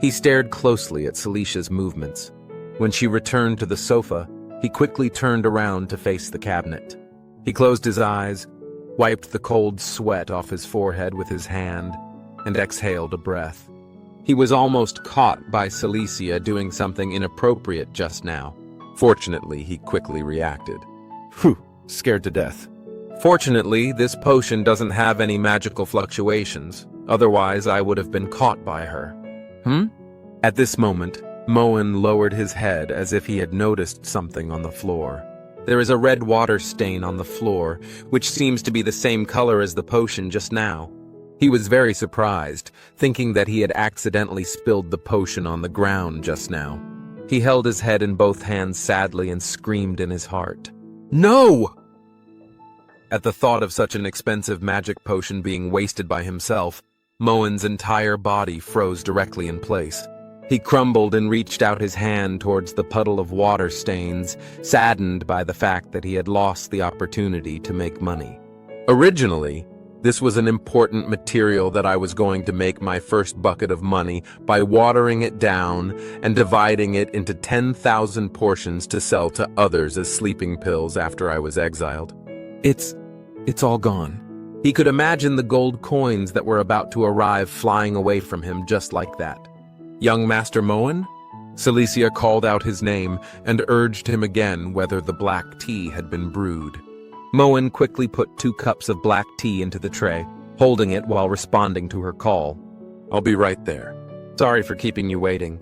[SPEAKER 2] He stared closely at Celicia's movements. When she returned to the sofa, he quickly turned around to face the cabinet. He closed his eyes, wiped the cold sweat off his forehead with his hand, and exhaled a breath. He was almost caught by Cecilia doing something inappropriate just now. Fortunately, he quickly reacted. Phew, scared to death. Fortunately, this potion doesn't have any magical fluctuations, otherwise I would have been caught by her. At this moment, Moen lowered his head as if he had noticed something on the floor. There is a red water stain on the floor, which seems to be the same color as the potion just now. He was very surprised, thinking that he had accidentally spilled the potion on the ground just now. He held his head in both hands sadly and screamed in his heart, "No!" At the thought of such an expensive magic potion being wasted by himself, Moen's entire body froze directly in place. He crumbled and reached out his hand towards the puddle of water stains, saddened by the fact that he had lost the opportunity to make money. Originally, this was an important material that I was going to make my first bucket of money by watering it down and dividing it into 10,000 portions to sell to others as sleeping pills after I was exiled. It's all gone. He could imagine the gold coins that were about to arrive flying away from him just like that. "Young Master Moen?" Cecilia called out his name and urged him again whether the black tea had been brewed. Moen quickly put 2 cups of black tea into the tray, holding it while responding to her call. "I'll be right there. Sorry for keeping you waiting."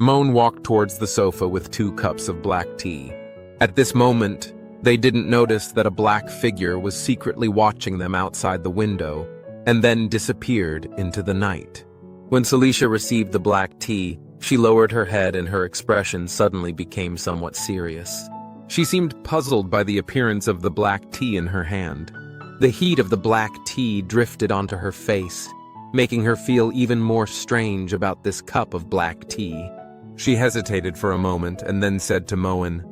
[SPEAKER 2] Moen walked towards the sofa with 2 cups of black tea. At this moment, they didn't notice that a black figure was secretly watching them outside the window, and then disappeared into the night. When Cecilia received the black tea, she lowered her head and her expression suddenly became somewhat serious. She seemed puzzled by the appearance of the black tea in her hand. The heat of the black tea drifted onto her face, making her feel even more strange about this cup of black tea. She hesitated for a moment and then said to Moen,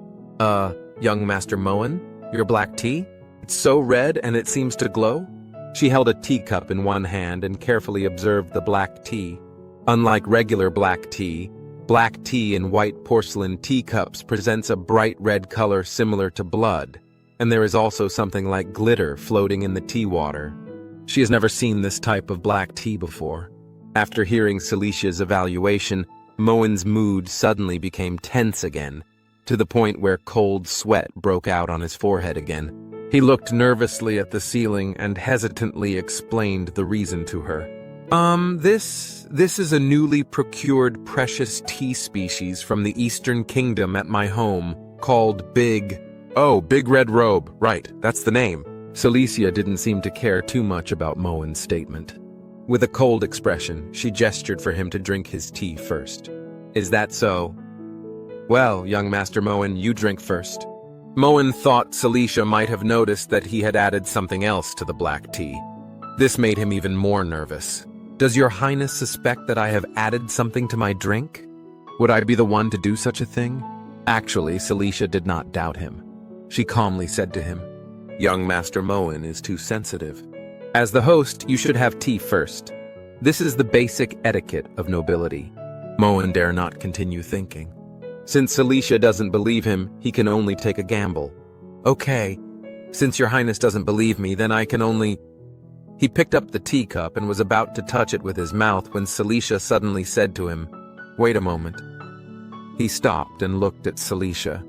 [SPEAKER 2] Young Master Moen, your black tea? It's so red and it seems to glow?" She held a teacup in one hand and carefully observed the black tea. Unlike regular black tea in white porcelain teacups presents a bright red color similar to blood, and there is also something like glitter floating in the tea water. She has never seen this type of black tea before. After hearing Celicia's evaluation, Moen's mood suddenly became tense again, to the point where cold sweat broke out on his forehead again. He looked nervously at the ceiling and hesitantly explained the reason to her. This is a newly procured precious tea species from the Eastern Kingdom at my home, called Big Red Robe, right, that's the name." Cecilia didn't seem to care too much about Moen's statement. With a cold expression, she gestured for him to drink his tea first. "Is that so? Well, young Master Moen, you drink first." Moen thought Cecilia might have noticed that he had added something else to the black tea. This made him even more nervous. "Does your highness suspect that I have added something to my drink? Would I be the one to do such a thing?" Actually, Cecilia did not doubt him. She calmly said to him, "Young Master Moen is too sensitive. As the host, you should have tea first. This is the basic etiquette of nobility." Moen dare not continue thinking. Since Cecilia doesn't believe him, he can only take a gamble. "Okay, since your highness doesn't believe me, then I can only—" He picked up the teacup and was about to touch it with his mouth when Cecilia suddenly said to him, "Wait a moment." He stopped and looked at Cecilia.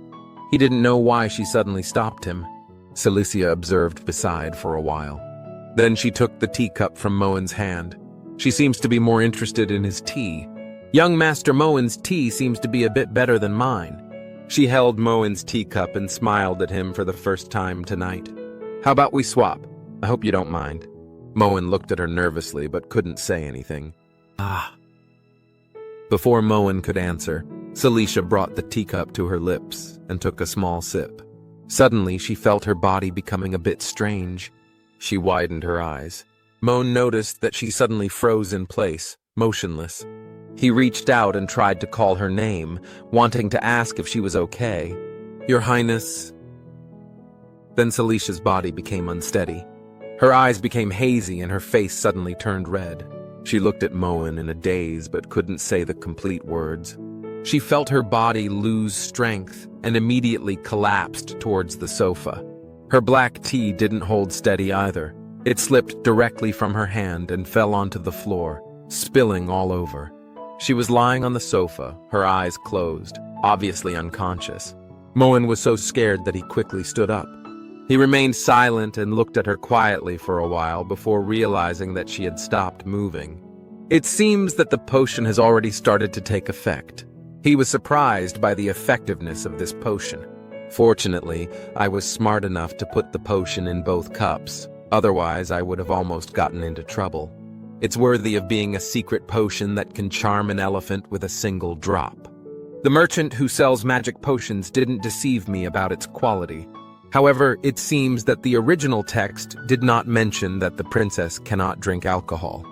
[SPEAKER 2] He didn't know why she suddenly stopped him. Cecilia observed beside for a while. Then she took the teacup from Moen's hand. She seems to be more interested in his tea. "Young Master Moen's tea seems to be a bit better than mine." She held Moen's teacup and smiled at him for the first time tonight. "How about we swap? I hope you don't mind." Moen looked at her nervously but couldn't say anything. Before Moen could answer, Cecilia brought the teacup to her lips and took a small sip. Suddenly, she felt her body becoming a bit strange. She widened her eyes. Moen noticed that she suddenly froze in place, motionless. He reached out and tried to call her name, wanting to ask if she was okay. "Your Highness." Then Celicia's body became unsteady. Her eyes became hazy and her face suddenly turned red. She looked at Moen in a daze but couldn't say the complete words. She felt her body lose strength and immediately collapsed towards the sofa. Her black tea didn't hold steady either. It slipped directly from her hand and fell onto the floor, spilling all over. She was lying on the sofa, her eyes closed, obviously unconscious. Moen was so scared that he quickly stood up. He remained silent and looked at her quietly for a while before realizing that she had stopped moving. It seems that the potion has already started to take effect. He was surprised by the effectiveness of this potion. Fortunately, I was smart enough to put the potion in both cups. Otherwise, I would have almost gotten into trouble. It's worthy of being a secret potion that can charm an elephant with a single drop. The merchant who sells magic potions didn't deceive me about its quality. However, it seems that the original text did not mention that the princess cannot drink alcohol.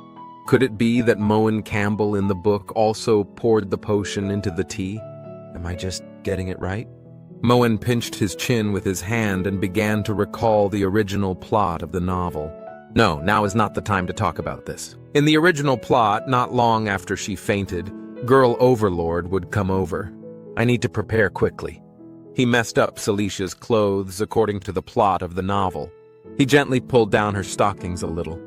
[SPEAKER 2] Could it be that Moen Campbell in the book also poured the potion into the tea? Am I just getting it right? Moen pinched his chin with his hand and began to recall the original plot of the novel. No, now is not the time to talk about this. In the original plot, not long after she fainted, Girl Overlord would come over. I need to prepare quickly. He messed up Celicia's clothes according to the plot of the novel. He gently pulled down her stockings a little.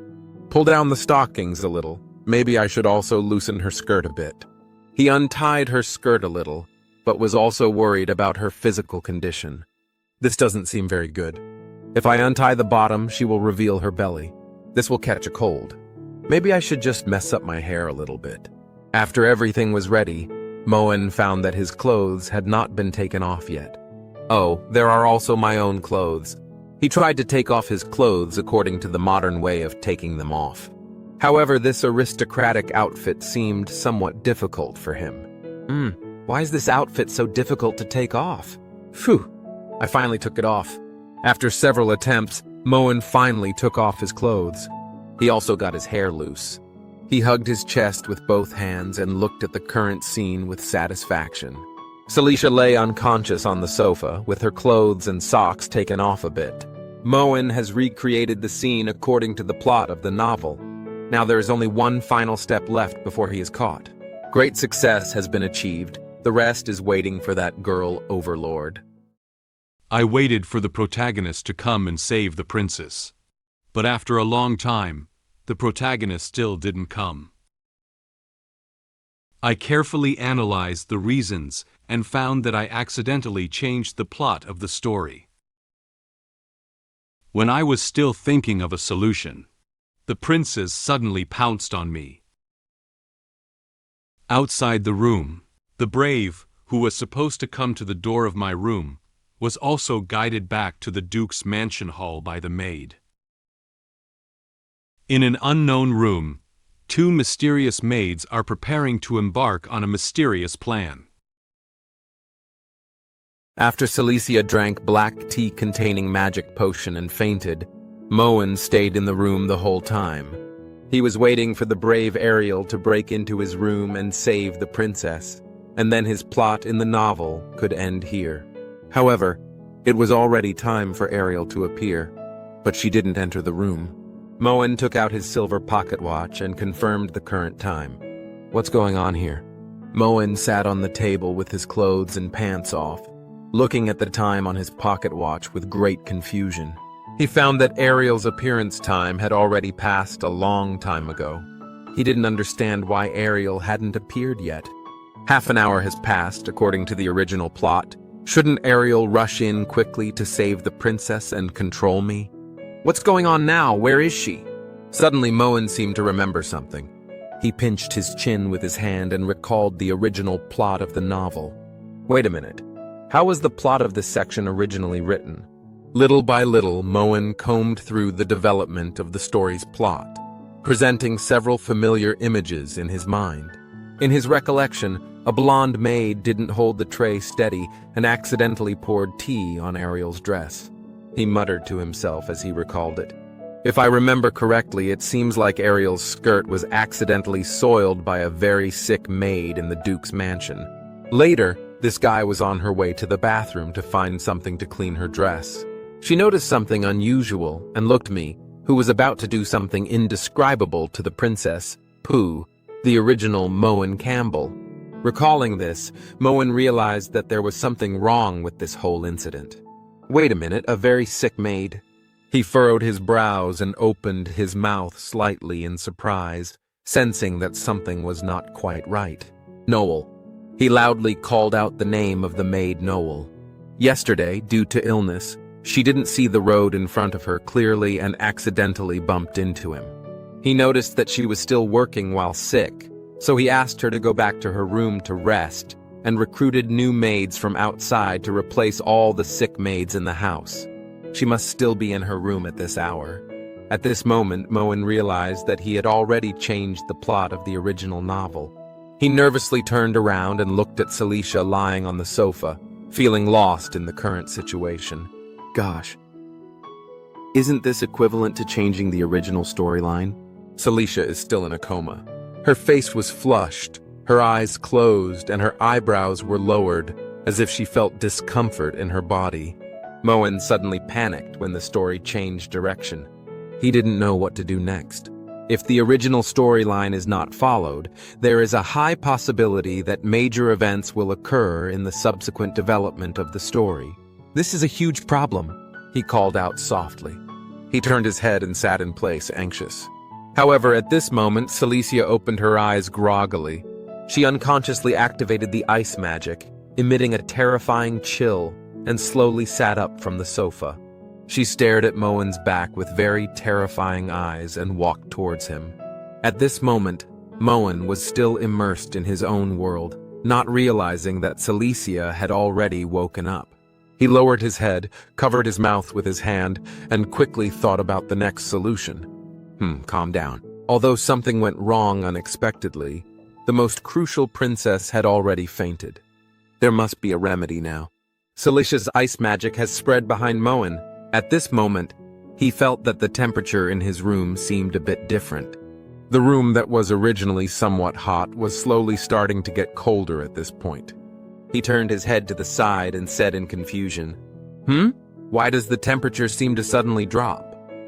[SPEAKER 2] Pull down the stockings a little. Maybe I should also loosen her skirt a bit. He untied her skirt a little, but was also worried about her physical condition. This doesn't seem very good. If I untie the bottom, she will reveal her belly. This will catch a cold. Maybe I should just mess up my hair a little bit. After everything was ready, Moen found that his clothes had not been taken off yet. Oh, there are also my own clothes. He tried to take off his clothes according to the modern way of taking them off. However, this aristocratic outfit seemed somewhat difficult for him. Why is this outfit so difficult to take off? Phew, I finally took it off. After several attempts, Moen finally took off his clothes. He also got his hair loose. He hugged his chest with both hands and looked at the current scene with satisfaction. Cecilia lay unconscious on the sofa, with her clothes and socks taken off a bit. Moen has recreated the scene according to the plot of the novel. Now there is only one final step left before he is caught. Great success has been achieved. The rest is waiting for that girl Overlord.
[SPEAKER 1] I waited for the protagonist to come and save the princess. But after a long time, the protagonist still didn't come. I carefully analyzed the reasons and found that I accidentally changed the plot of the story. When I was still thinking of a solution, the princess suddenly pounced on me. Outside the room, the brave, who was supposed to come to the door of my room, was also guided back to the Duke's mansion hall by the maid. In an unknown room, two mysterious maids are preparing to embark on a mysterious plan.
[SPEAKER 2] After Cecilia drank black tea containing magic potion and fainted, Moen stayed in the room the whole time. He was waiting for the brave Ariel to break into his room and save the princess, and then his plot in the novel could end here. However, it was already time for Ariel to appear, but she didn't enter the room. Moen took out his silver pocket watch and confirmed the current time. What's going on here? Moen sat on the table with his clothes and pants off, looking at the time on his pocket watch with great confusion. He found that Ariel's appearance time had already passed a long time ago. He didn't understand why Ariel hadn't appeared yet. Half an hour has passed, according to the original plot. Shouldn't Ariel rush in quickly to save the princess and control me? What's going on now? Where is she? Suddenly, Moen seemed to remember something. He pinched his chin with his hand and recalled the original plot of the novel. Wait a minute. How was the plot of this section originally written? Little by little, Moen combed through the development of the story's plot, presenting several familiar images in his mind. In his recollection, a blonde maid didn't hold the tray steady and accidentally poured tea on Ariel's dress. He muttered to himself as he recalled it. If I remember correctly, it seems like Ariel's skirt was accidentally soiled by a very sick maid in the Duke's mansion. Later, this guy was on her way to the bathroom to find something to clean her dress. She noticed something unusual and looked me, who was about to do something indescribable to the princess, Pooh, the original Moen Campbell. Recalling this, Moen realized that there was something wrong with this whole incident. Wait a minute, a very sick maid? He furrowed his brows and opened his mouth slightly in surprise, sensing that something was not quite right. Noel. He loudly called out the name of the maid Noel. Yesterday, due to illness, she didn't see the road in front of her clearly and accidentally bumped into him. He noticed that she was still working while sick, so he asked her to go back to her room to rest and recruited new maids from outside to replace all the sick maids in the house. She must still be in her room at this hour. At this moment, Moen realized that he had already changed the plot of the original novel. He nervously turned around and looked at Cecilia lying on the sofa, feeling lost in the current situation. Gosh. Isn't this equivalent to changing the original storyline? Cecilia is still in a coma. Her face was flushed, her eyes closed, and her eyebrows were lowered, as if she felt discomfort in her body. Moen suddenly panicked when the story changed direction. He didn't know what to do next. If the original storyline is not followed, there is a high possibility that major events will occur in the subsequent development of the story. This is a huge problem, he called out softly. He turned his head and sat in place, anxious. However, at this moment, Cecilia opened her eyes groggily. She unconsciously activated the ice magic, emitting a terrifying chill, and slowly sat up from the sofa. She stared at Moen's back with very terrifying eyes and walked towards him. At this moment, Moen was still immersed in his own world, not realizing that Cecilia had already woken up. He lowered his head, covered his mouth with his hand, and quickly thought about the next solution. Calm down. Although something went wrong unexpectedly, the most crucial princess had already fainted. There must be a remedy now. Celicia's ice magic has spread behind Moen. At this moment, he felt that the temperature in his room seemed a bit different. The room that was originally somewhat hot was slowly starting to get colder at this point. He turned his head to the side and said in confusion, Why does the temperature seem to suddenly drop?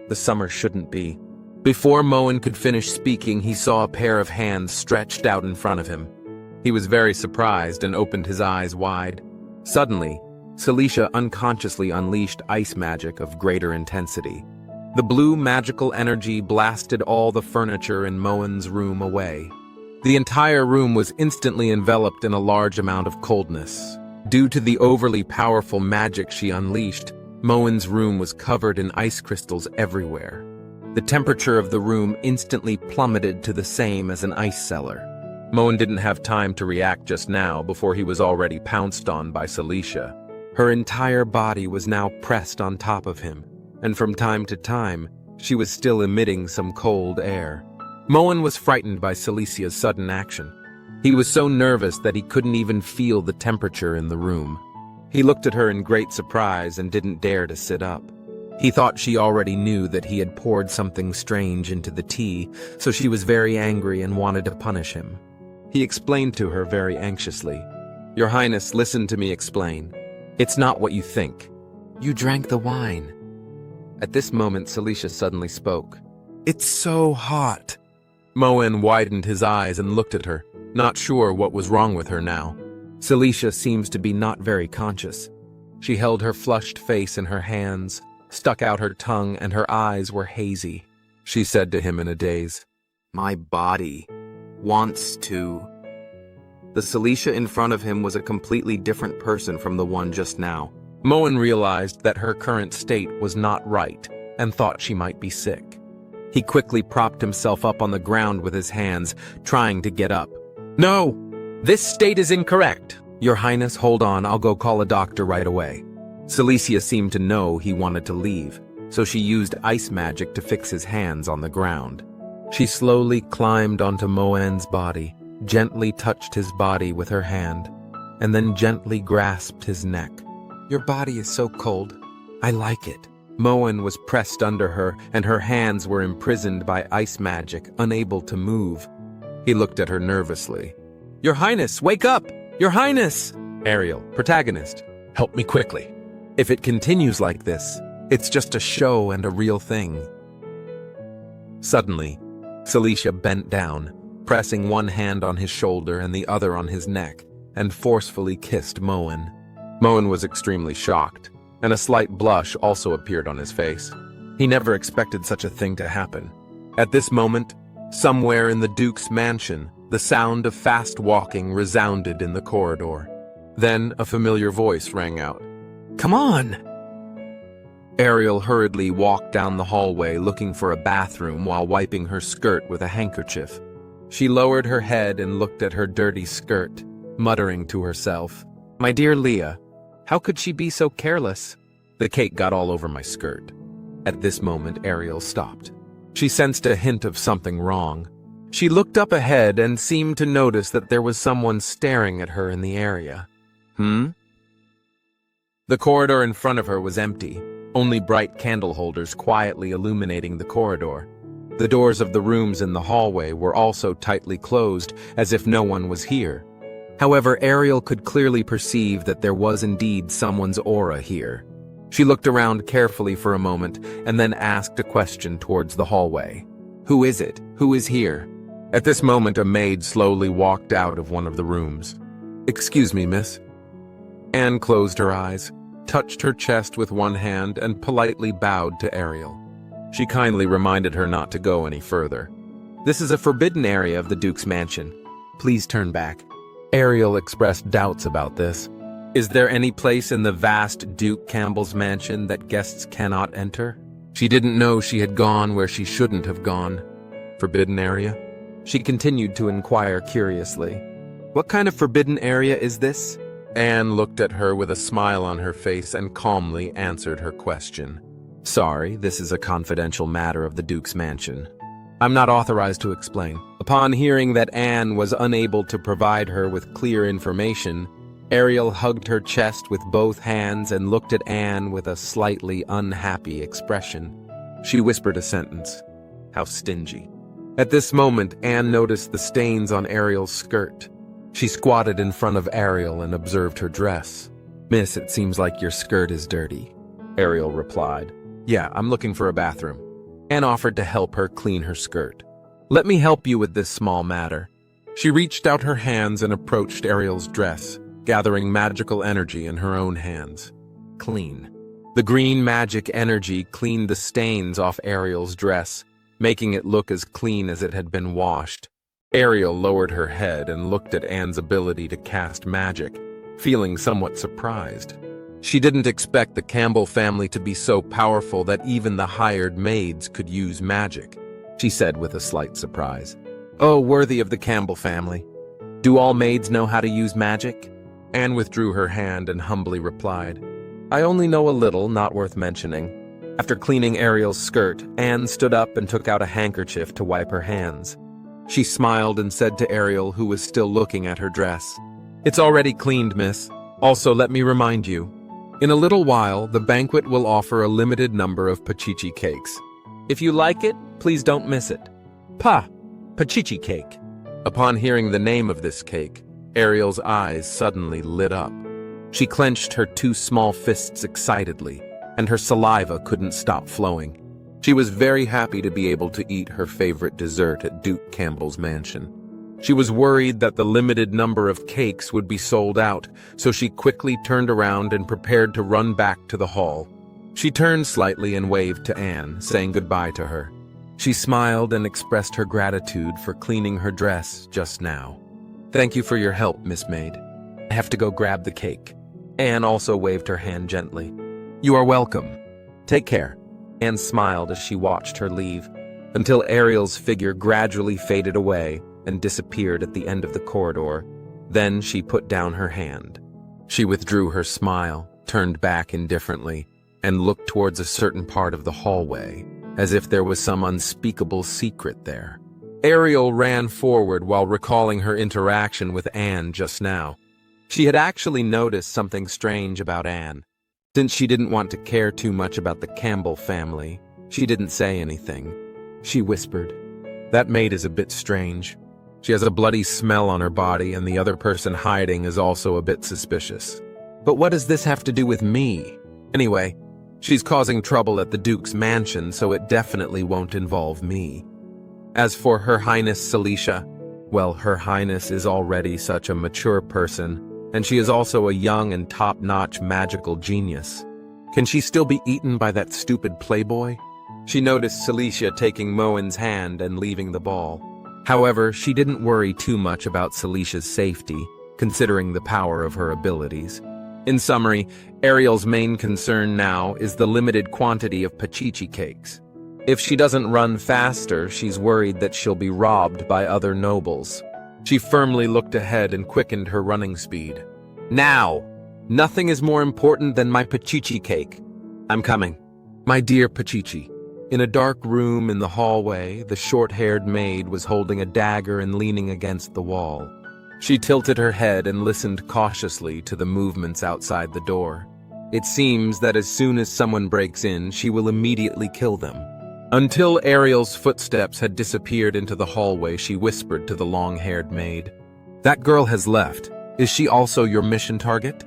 [SPEAKER 2] The summer shouldn't be. Before Moen could finish speaking, he saw a pair of hands stretched out in front of him. He was very surprised and opened his eyes wide. Suddenly, Cecilia unconsciously unleashed ice magic of greater intensity. The blue magical energy blasted all the furniture in Moen's room away. The entire room was instantly enveloped in a large amount of coldness. Due to the overly powerful magic she unleashed, Moen's room was covered in ice crystals everywhere. The temperature of the room instantly plummeted to the same as an ice cellar. Moen didn't have time to react just now before he was already pounced on by Cecilia. Her entire body was now pressed on top of him, and from time to time, she was still emitting some cold air. Moen was frightened by Celicia's sudden action. He was so nervous that he couldn't even feel the temperature in the room. He looked at her in great surprise and didn't dare to sit up. He thought she already knew that he had poured something strange into the tea, so she was very angry and wanted to punish him. He explained to her very anxiously, "Your Highness, listen to me explain. It's not what you think. You drank the wine." At this moment, Cecilia suddenly spoke. "It's so hot." Moen widened his eyes and looked at her, not sure what was wrong with her now. Cecilia seems to be not very conscious. She held her flushed face in her hands, stuck out her tongue, and her eyes were hazy. She said to him in a daze, "My body wants to..." The Cecilia in front of him was a completely different person from the one just now. Moen realized that her current state was not right and thought she might be sick. He quickly propped himself up on the ground with his hands, trying to get up. "No! This state is incorrect! Your Highness, hold on, I'll go call a doctor right away." Cecilia seemed to know he wanted to leave, so she used ice magic to fix his hands on the ground. She slowly climbed onto Moen's body, gently touched his body with her hand, and then gently grasped his neck. "Your body is so cold. I like it." Moen was pressed under her, and her hands were imprisoned by ice magic, unable to move. He looked at her nervously. "Your Highness, wake up! Your Highness!" "Ariel, protagonist, help me quickly. If it continues like this, it's just a show and a real thing." Suddenly, Cecilia bent down, pressing one hand on his shoulder and the other on his neck, and forcefully kissed Moen. Moen was extremely shocked, and a slight blush also appeared on his face. He never expected such a thing to happen. At this moment, Somewhere in the Duke's mansion, the sound of fast walking resounded in the corridor. Then a familiar voice rang out. "Come on!" Ariel hurriedly walked down the hallway looking for a bathroom while wiping her skirt with a handkerchief. She lowered her head and looked at her dirty skirt, muttering to herself, "My dear Leah, how could she be so careless? The cake got all over my skirt." At this moment, Ariel stopped. She sensed a hint of something wrong. She looked up ahead and seemed to notice that there was someone staring at her in the area. The corridor in front of her was empty, only bright candle holders quietly illuminating the corridor. The doors of the rooms in the hallway were also tightly closed, as if no one was here. However, Ariel could clearly perceive that there was indeed someone's aura here. She looked around carefully for a moment and then asked a question towards the hallway. "Who is it? Who is here?" At this moment, a maid slowly walked out of one of the rooms. "Excuse me, miss." Anne closed her eyes, touched her chest with one hand, and politely bowed to Ariel. She kindly reminded her not to go any further. "This is a forbidden area of the Duke's mansion. Please turn back." Ariel expressed doubts about this. Is there any place in the vast Duke Campbell's mansion that guests cannot enter? She didn't know she had gone where she shouldn't have gone. Forbidden area? She continued to inquire curiously. "What kind of forbidden area is this?" Anne looked at her with a smile on her face and calmly answered her question. "Sorry, this is a confidential matter of the Duke's mansion. I'm not authorized to explain." Upon hearing that Anne was unable to provide her with clear information, Ariel hugged her chest with both hands and looked at Anne with a slightly unhappy expression. She whispered a sentence. How stingy. At this moment, Anne noticed the stains on Ariel's skirt. She squatted in front of Ariel and observed her dress. "Miss, it seems like your skirt is dirty," Ariel replied. "Yeah, I'm looking for a bathroom." Anne offered to help her clean her skirt. "Let me help you with this small matter." She reached out her hands and approached Ariel's dress, gathering magical energy in her own hands. Clean. The green magic energy cleaned the stains off Ariel's dress, making it look as clean as it had been washed. Ariel lowered her head and looked at Anne's ability to cast magic, feeling somewhat surprised. She didn't expect the Campbell family to be so powerful that even the hired maids could use magic, she said with a slight surprise. "Oh, worthy of the Campbell family. Do all maids know how to use magic?" Anne withdrew her hand and humbly replied, "I only know a little, not worth mentioning." After cleaning Ariel's skirt, Anne stood up and took out a handkerchief to wipe her hands. She smiled and said to Ariel, who was still looking at her dress, "It's already cleaned, miss. Also, let me remind you, in a little while, the banquet will offer a limited number of pachichi cakes. If you like it, please don't miss it." Pachichi cake. Upon hearing the name of this cake, Ariel's eyes suddenly lit up. She clenched her two small fists excitedly, and her saliva couldn't stop flowing. She was very happy to be able to eat her favorite dessert at Duke Campbell's mansion. She was worried that the limited number of cakes would be sold out, so she quickly turned around and prepared to run back to the hall. She turned slightly and waved to Anne, saying goodbye to her. She smiled and expressed her gratitude for cleaning her dress just now. "Thank you for your help, Miss Maid. I have to go grab the cake." Anne also waved her hand gently. "You are welcome. Take care." Anne smiled as she watched her leave, until Ariel's figure gradually faded away and disappeared at the end of the corridor. Then she put down her hand. She withdrew her smile, turned back indifferently, and looked towards a certain part of the hallway, as if there was some unspeakable secret there. Ariel ran forward while recalling her interaction with Anne just now. She had actually noticed something strange about Anne. Since she didn't want to care too much about the Campbell family, she didn't say anything. She whispered, "That maid is a bit strange. She has a bloody smell on her body, and the other person hiding is also a bit suspicious. But what does this have to do with me? Anyway, she's causing trouble at the Duke's mansion, so it definitely won't involve me. As for Her Highness Cecilia, well, Her Highness is already such a mature person, and she is also a young and top-notch magical genius. Can she still be eaten by that stupid playboy? She noticed Cecilia taking Moen's hand and leaving the ball. However, she didn't worry too much about Celicia's safety, considering the power of her abilities. In summary, Ariel's main concern now is the limited quantity of pachichi cakes. If she doesn't run faster, she's worried that she'll be robbed by other nobles. She firmly looked ahead and quickened her running speed. Now! Nothing is more important than my pachichi cake. I'm coming. My dear Pachichi. In a dark room in the hallway, the short-haired maid was holding a dagger and leaning against the wall. She tilted her head and listened cautiously to the movements outside the door. It seems that as soon as someone breaks in, she will immediately kill them. Until Ariel's footsteps had disappeared into the hallway, she whispered to the long-haired maid. That girl has left. Is she also your mission target?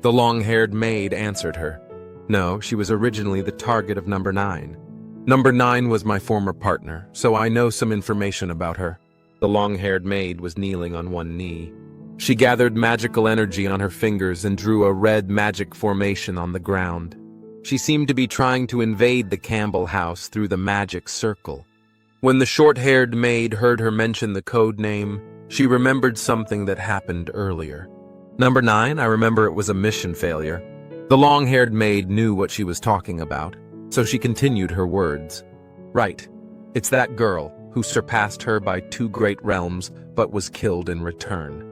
[SPEAKER 2] The long-haired maid answered her. No, she was originally the target of number 9. Number 9 was my former partner, so I know some information about her. The long-haired maid was kneeling on one knee. She gathered magical energy on her fingers and drew a red magic formation on the ground. She seemed to be trying to invade the Campbell house through the magic circle. When the short-haired maid heard her mention the code name, she remembered something that happened earlier. Number 9, I remember it was a mission failure. The long-haired maid knew what she was talking about, so she continued her words. Right, it's that girl who surpassed her by 2 great realms but was killed in return.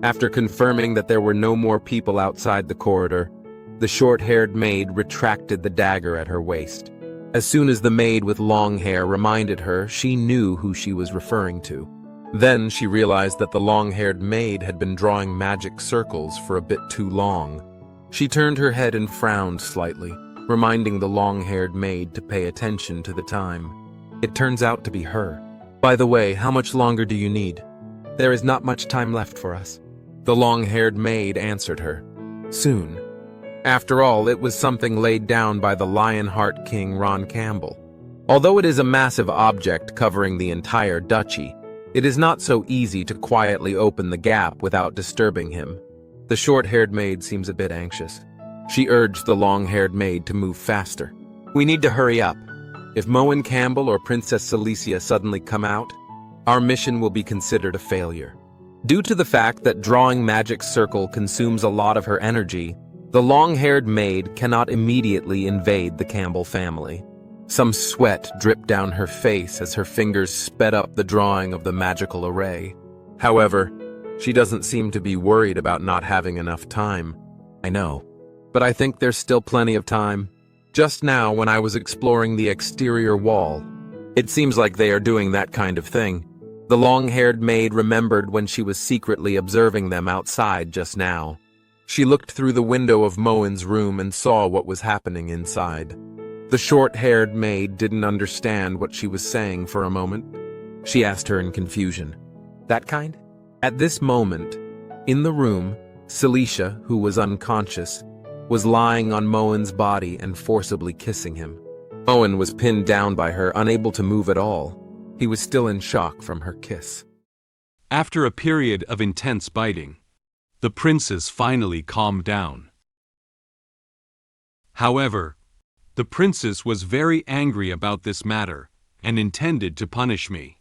[SPEAKER 2] After confirming that there were no more people outside the corridor, the short-haired maid retracted the dagger at her waist. As soon as the maid with long hair reminded her, she knew who she was referring to. Then she realized that the long-haired maid had been drawing magic circles for a bit too long. She turned her head and frowned slightly, reminding the long-haired maid to pay attention to the time. It turns out to be her. By the way, how much longer do you need? There is not much time left for us. The long-haired maid answered her. Soon. After all, it was something laid down by the Lionheart King Ron Campbell. Although it is a massive object covering the entire duchy, it is not so easy to quietly open the gap without disturbing him. The short-haired maid seems a bit anxious. She urged the long-haired maid to move faster. We need to hurry up. If Moen Campbell or Princess Cecilia suddenly come out, our mission will be considered a failure. Due to the fact that drawing magic circle consumes a lot of her energy, the long-haired maid cannot immediately invade the Campbell family. Some sweat dripped down her face as her fingers sped up the drawing of the magical array. However, she doesn't seem to be worried about not having enough time. I know, but I think there's still plenty of time. Just now, when I was exploring the exterior wall, it seems like they are doing that kind of thing. The long-haired maid remembered when she was secretly observing them outside just now. She looked through the window of Moen's room and saw what was happening inside. The short-haired maid didn't understand what she was saying for a moment. She asked her in confusion. That kind? At this moment, in the room, Cecilia, who was unconscious, was lying on Moen's body and forcibly kissing him. Moen was pinned down by her, unable to move at all. He was still in shock from her kiss.
[SPEAKER 1] After a period of intense biting, the princess finally calmed down. However, the princess was very angry about this matter and intended to punish me.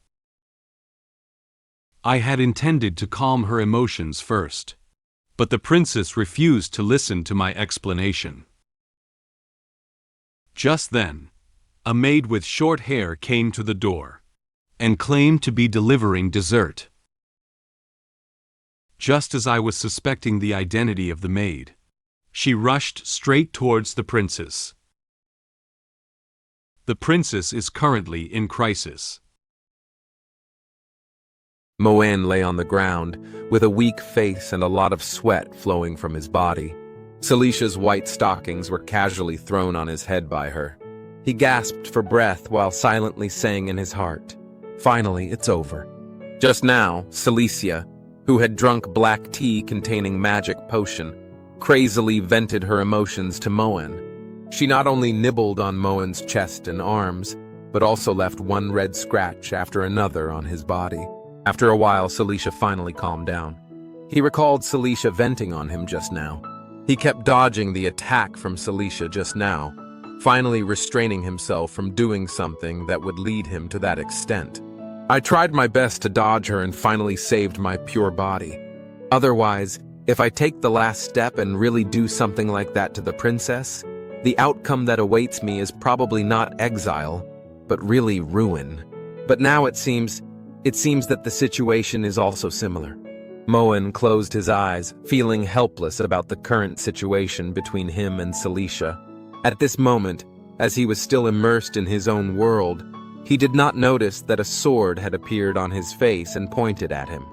[SPEAKER 1] I had intended to calm her emotions first, but the princess refused to listen to my explanation. Just then, a maid with short hair came to the door and claimed to be delivering dessert. Just as I was suspecting the identity of the maid, she rushed straight towards the princess. The princess is currently in crisis.
[SPEAKER 2] Moen lay on the ground, with a weak face and a lot of sweat flowing from his body. Celicia's white stockings were casually thrown on his head by her. He gasped for breath while silently saying in his heart, "Finally, it's over." Just now, Cecilia, who had drunk black tea containing magic potion, crazily vented her emotions to Moen. She not only nibbled on Moen's chest and arms, but also left one red scratch after another on his body. After a while, Cecilia finally calmed down. He recalled Cecilia venting on him just now. He kept dodging the attack from Cecilia just now. finally restraining himself from doing something that would lead him to that extent. I tried my best to dodge her and finally saved my pure body. Otherwise, if I take the last step and really do something like that to the princess, the outcome that awaits me is probably not exile, but really ruin. But now it seems that the situation is also similar. Moen closed his eyes, feeling helpless about the current situation between him and Cecilia. At this moment, as he was still immersed in his own world, he did not notice that a sword had appeared on his face and pointed at him.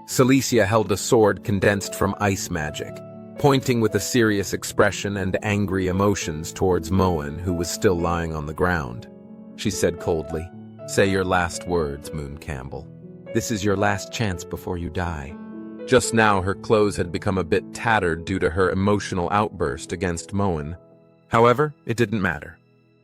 [SPEAKER 2] Cecilia held a sword condensed from ice magic, pointing with a serious expression and angry emotions towards Moen, who was still lying on the ground. She said coldly, "Say your last words, Moon Campbell. This is your last chance before you die." Just now her clothes had become a bit tattered due to her emotional outburst against Moen. However, it didn't matter.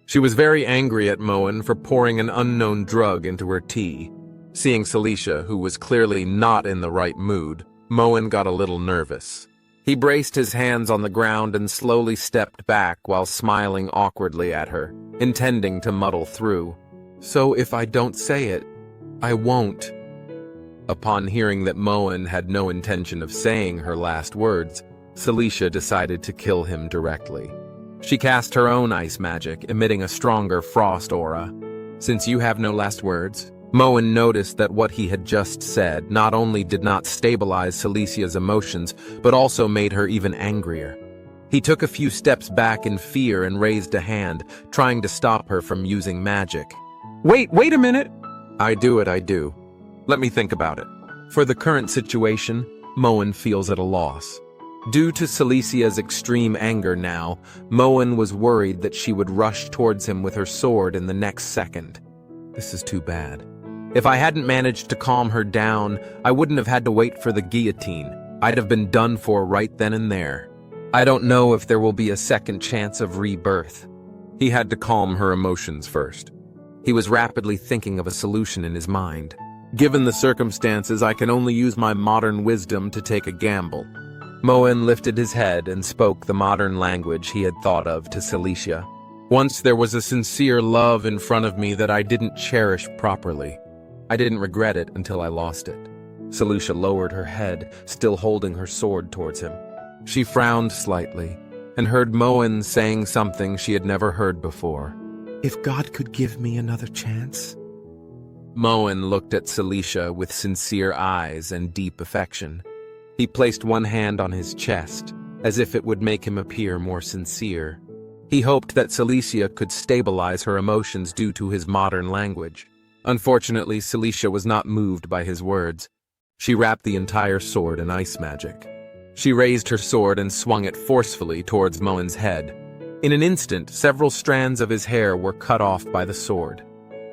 [SPEAKER 2] She was very angry at Moen for pouring an unknown drug into her tea. Seeing Cecilia, who was clearly not in the right mood, Moen got a little nervous. He braced his hands on the ground and slowly stepped back while smiling awkwardly at her, intending to muddle through. "So if I don't say it, I won't." Upon hearing that Moen had no intention of saying her last words, Cecilia decided to kill him directly. She cast her own ice magic, emitting a stronger frost aura. "Since you have no last words," Moen noticed that what he had just said not only did not stabilize Celicia's emotions, but also made her even angrier. He took a few steps back in fear and raised a hand, trying to stop her from using magic. Wait a minute! I do. Let me think about it." For the current situation, Moen feels at a loss. Due to Celicia's extreme anger now, Moen was worried that she would rush towards him with her sword in the next second. This is too bad. If I hadn't managed to calm her down, I wouldn't have had to wait for the guillotine. I'd have been done for right then and there. I don't know if there will be a second chance of rebirth. He had to calm her emotions first. He was rapidly thinking of a solution in his mind. Given the circumstances, I can only use my modern wisdom to take a gamble. Moen lifted his head and spoke the modern language he had thought of to Cecilia. Once there was a sincere love in front of me that I didn't cherish properly. I didn't regret it until I lost it. Cecilia lowered her head, still holding her sword towards him. She frowned slightly and heard Moen saying something she had never heard before. "If God could give me another chance?" Moen looked at Cecilia with sincere eyes and deep affection. He placed one hand on his chest, as if it would make him appear more sincere. He hoped that Cecilia could stabilize her emotions due to his modern language. Unfortunately, Cecilia was not moved by his words. She wrapped the entire sword in ice magic. She raised her sword and swung it forcefully towards Moen's head. In an instant, several strands of his hair were cut off by the sword.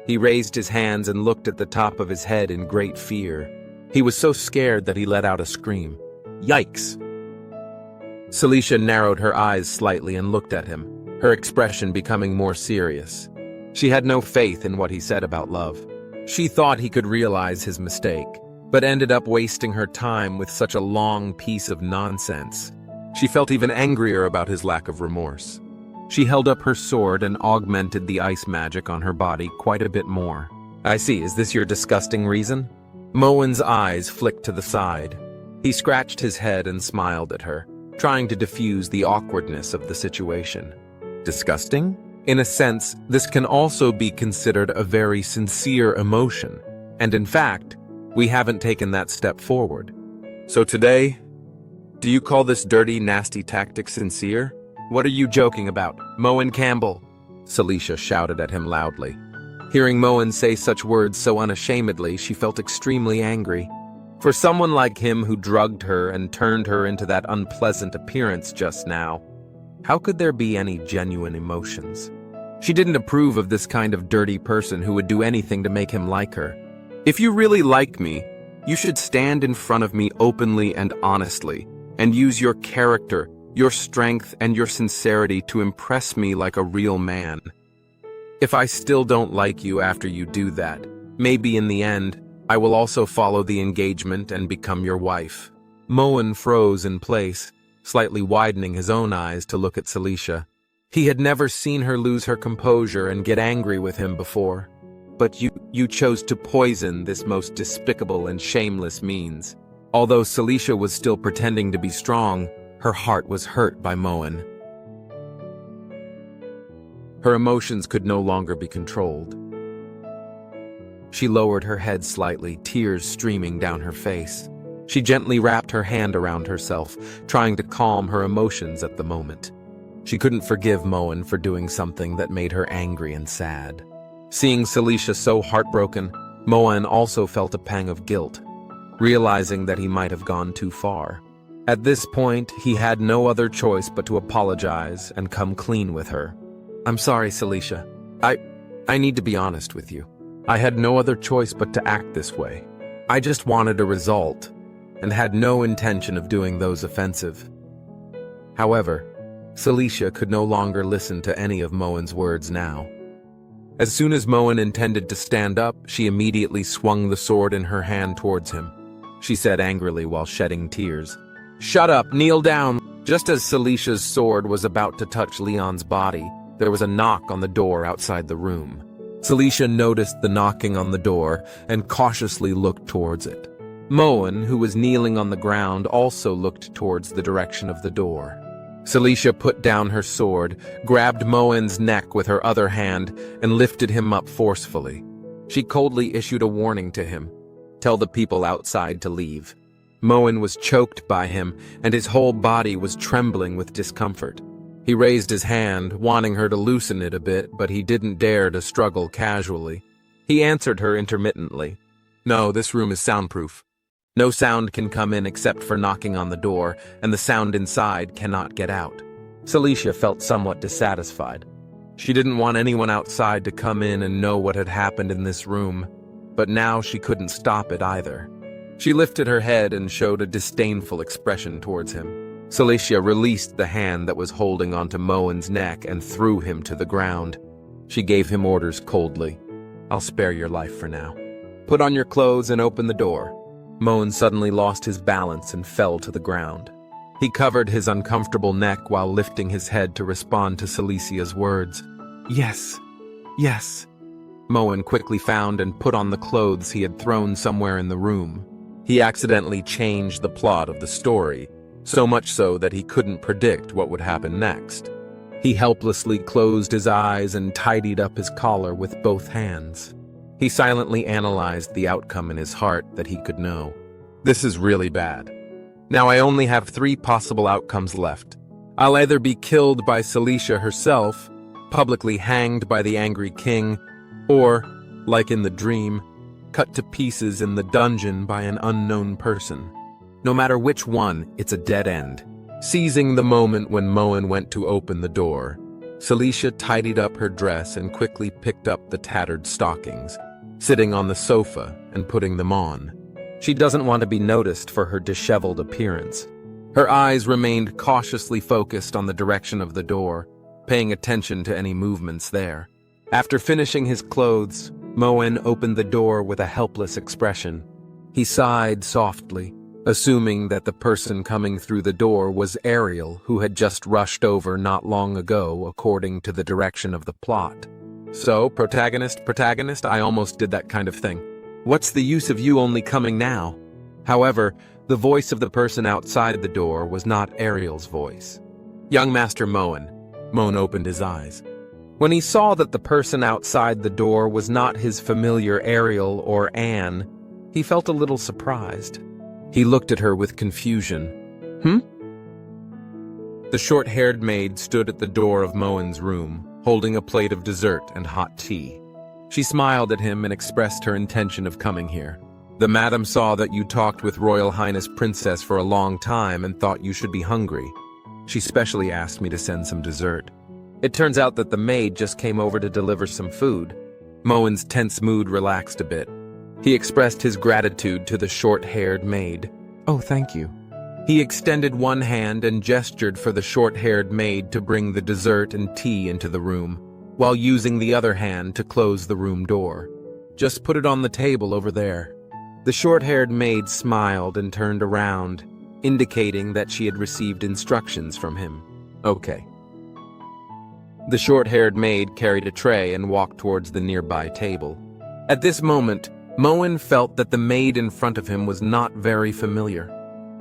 [SPEAKER 2] He raised his hands and looked at the top of his head in great fear. He was so scared that he let out a scream. Yikes! Cecilia narrowed her eyes slightly and looked at him, her expression becoming more serious. She had no faith in what he said about love. She thought he could realize his mistake, but ended up wasting her time with such a long piece of nonsense. She felt even angrier about his lack of remorse. She held up her sword and augmented the ice magic on her body quite a bit more. "I see, is this your disgusting reason?" Moen's eyes flicked to the side. He scratched his head and smiled at her, trying to diffuse the awkwardness of the situation. Disgusting? In a sense, this can also be considered a very sincere emotion, and in fact, we haven't taken that step forward. So today, do you call this dirty, nasty tactic sincere? What are you joking about, Moen Campbell? Cecilia shouted at him loudly. Hearing Moen say such words so unashamedly, she felt extremely angry. For someone like him who drugged her and turned her into that unpleasant appearance just now, how could there be any genuine emotions? She didn't approve of this kind of dirty person who would do anything to make him like her. If you really like me, you should stand in front of me openly and honestly, and use your character, your strength, and your sincerity to impress me like a real man. If I still don't like you after you do that, maybe in the end, I will also follow the engagement and become your wife. Moen froze in place, slightly widening his own eyes to look at Cecilia. He had never seen her lose her composure and get angry with him before. But you chose to poison this most despicable and shameless means. Although Cecilia was still pretending to be strong, her heart was hurt by Moen. Her emotions could no longer be controlled. She lowered her head slightly, tears streaming down her face. She gently wrapped her hand around herself, trying to calm her emotions at the moment. She couldn't forgive Moen for doing something that made her angry and sad. Seeing Cecilia so heartbroken, Moen also felt a pang of guilt, realizing that he might have gone too far. At this point, he had no other choice but to apologize and come clean with her. "I'm sorry, Cecilia. I need to be honest with you. I had no other choice but to act this way. I just wanted a result, and had no intention of doing those offensive." However, Cecilia could no longer listen to any of Moen's words now. As soon as Moen intended to stand up, she immediately swung the sword in her hand towards him. She said angrily while shedding tears, "Shut up, kneel down." Just as Celicia's sword was about to touch Leon's body, there was a knock on the door outside the room. Cecilia noticed the knocking on the door and cautiously looked towards it. Moen, who was kneeling on the ground, also looked towards the direction of the door. Cecilia put down her sword, grabbed Moen's neck with her other hand, and lifted him up forcefully. She coldly issued a warning to him. "Tell the people outside to leave." Moen was choked by him, and his whole body was trembling with discomfort. He raised his hand, wanting her to loosen it a bit, but he didn't dare to struggle casually. He answered her intermittently. "No, this room is soundproof. No sound can come in except for knocking on the door, and the sound inside cannot get out." Cecilia felt somewhat dissatisfied. She didn't want anyone outside to come in and know what had happened in this room, but now she couldn't stop it either. She lifted her head and showed a disdainful expression towards him. Cecilia released the hand that was holding onto Moen's neck and threw him to the ground. She gave him orders coldly. "I'll spare your life for now. Put on your clothes and open the door." Moen suddenly lost his balance and fell to the ground. He covered his uncomfortable neck while lifting his head to respond to Celicia's words. "Yes, yes." Moen quickly found and put on the clothes he had thrown somewhere in the room. He accidentally changed the plot of the story, so much so that he couldn't predict what would happen next. He helplessly closed his eyes and tidied up his collar with both hands. He silently analyzed the outcome in his heart that he could know. "This is really bad. Now I only have 3 possible outcomes left. I'll either be killed by Cecilia herself, publicly hanged by the angry king, or, like in the dream, cut to pieces in the dungeon by an unknown person. No matter which one, it's a dead end." Seizing the moment when Moen went to open the door, Cecilia tidied up her dress and quickly picked up the tattered stockings, sitting on the sofa and putting them on. She doesn't want to be noticed for her disheveled appearance. Her eyes remained cautiously focused on the direction of the door, paying attention to any movements there. After finishing his clothes, Moen opened the door with a helpless expression. He sighed softly, assuming that the person coming through the door was Ariel, who had just rushed over not long ago according to the direction of the plot. "So, protagonist, I almost did that kind of thing. What's the use of you only coming now?" However, the voice of the person outside the door was not Ariel's voice. "Young Master Moen." Moen opened his eyes. When he saw that the person outside the door was not his familiar Ariel or Anne, he felt a little surprised. He looked at her with confusion. The short-haired maid stood at the door of Moen's room, holding a plate of dessert and hot tea. She smiled at him and expressed her intention of coming here. "The madam saw that you talked with Royal Highness Princess for a long time and thought you should be hungry. She specially asked me to send some dessert. It turns out that the maid just came over to deliver some food." Moen's tense mood relaxed a bit. He expressed his gratitude to the short-haired maid. "Oh, thank you." He extended one hand and gestured for the short-haired maid to bring the dessert and tea into the room, while using the other hand to close the room door. "Just put it on the table over there." The short-haired maid smiled and turned around, indicating that she had received instructions from him. "Okay." The short-haired maid carried a tray and walked towards the nearby table. At this moment, Moen felt that the maid in front of him was not very familiar.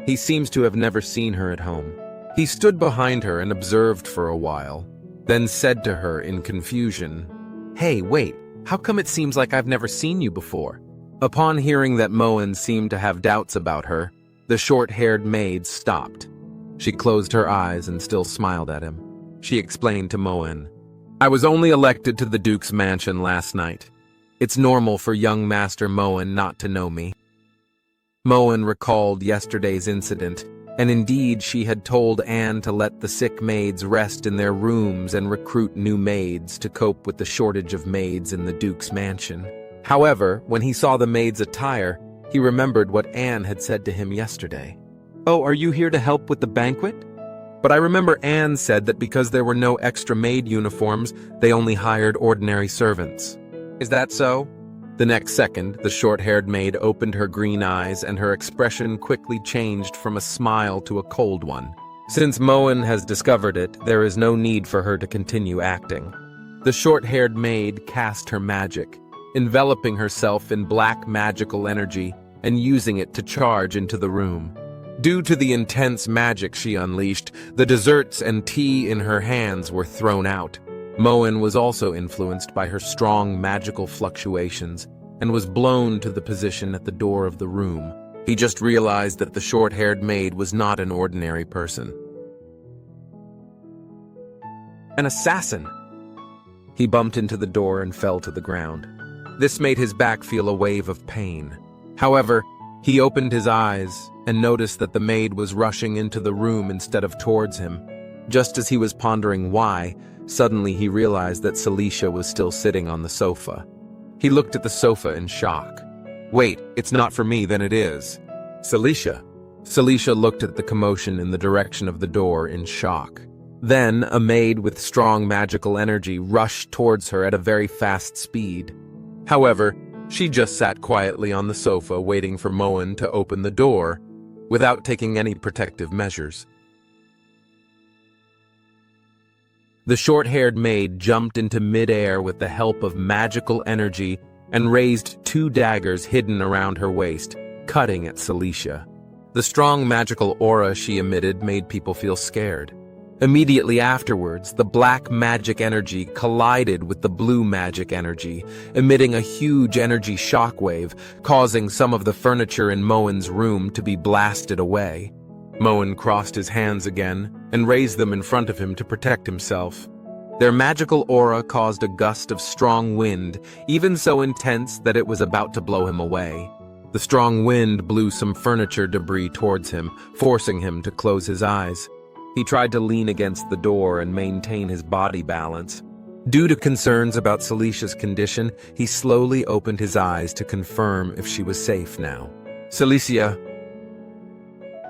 [SPEAKER 2] He seems to have never seen her at home. He stood behind her and observed for a while, then said to her in confusion, "Hey, wait, how come it seems like I've never seen you before?" Upon hearing that Moen seemed to have doubts about her, the short-haired maid stopped. She closed her eyes and still smiled at him. She explained to Moen, "I was only elected to the Duke's mansion last night. It's normal for young Master Moen not to know me." Moen recalled yesterday's incident, and indeed she had told Anne to let the sick maids rest in their rooms and recruit new maids to cope with the shortage of maids in the Duke's mansion. However, when he saw the maid's attire, he remembered what Anne had said to him yesterday. "Oh, are you here to help with the banquet?" "But I remember Anne said that because there were no extra maid uniforms, they only hired ordinary servants. Is that so?" The next second, the short-haired maid opened her green eyes and her expression quickly changed from a smile to a cold one. Since Moen has discovered it, there is no need for her to continue acting. The short-haired maid cast her magic, enveloping herself in black magical energy and using it to charge into the room. Due to the intense magic she unleashed, the desserts and tea in her hands were thrown out. Moen was also influenced by her strong magical fluctuations and was blown to the position at the door of the room. He just realized that the short-haired maid was not an ordinary person. An assassin! He bumped into the door and fell to the ground. This made his back feel a wave of pain. However, he opened his eyes and noticed that the maid was rushing into the room instead of towards him. Just as he was pondering why, suddenly he realized that Cecilia was still sitting on the sofa. He looked at the sofa in shock. "Wait, it's not for me, then it is." "Cecilia." Cecilia looked at the commotion in the direction of the door in shock. Then, a maid with strong magical energy rushed towards her at a very fast speed. However, she just sat quietly on the sofa waiting for Moen to open the door, without taking any protective measures. The short-haired maid jumped into mid-air with the help of magical energy and raised 2 daggers hidden around her waist, cutting at Cecilia. The strong magical aura she emitted made people feel scared. Immediately afterwards, the black magic energy collided with the blue magic energy, emitting a huge energy shockwave, causing some of the furniture in Moen's room to be blasted away. Moen crossed his hands again and raised them in front of him to protect himself. Their magical aura caused a gust of strong wind, even so intense that it was about to blow him away. The strong wind blew some furniture debris towards him, forcing him to close his eyes. He tried to lean against the door and maintain his body balance. Due to concerns about Celicia's condition, he slowly opened his eyes to confirm if she was safe now. "Cecilia."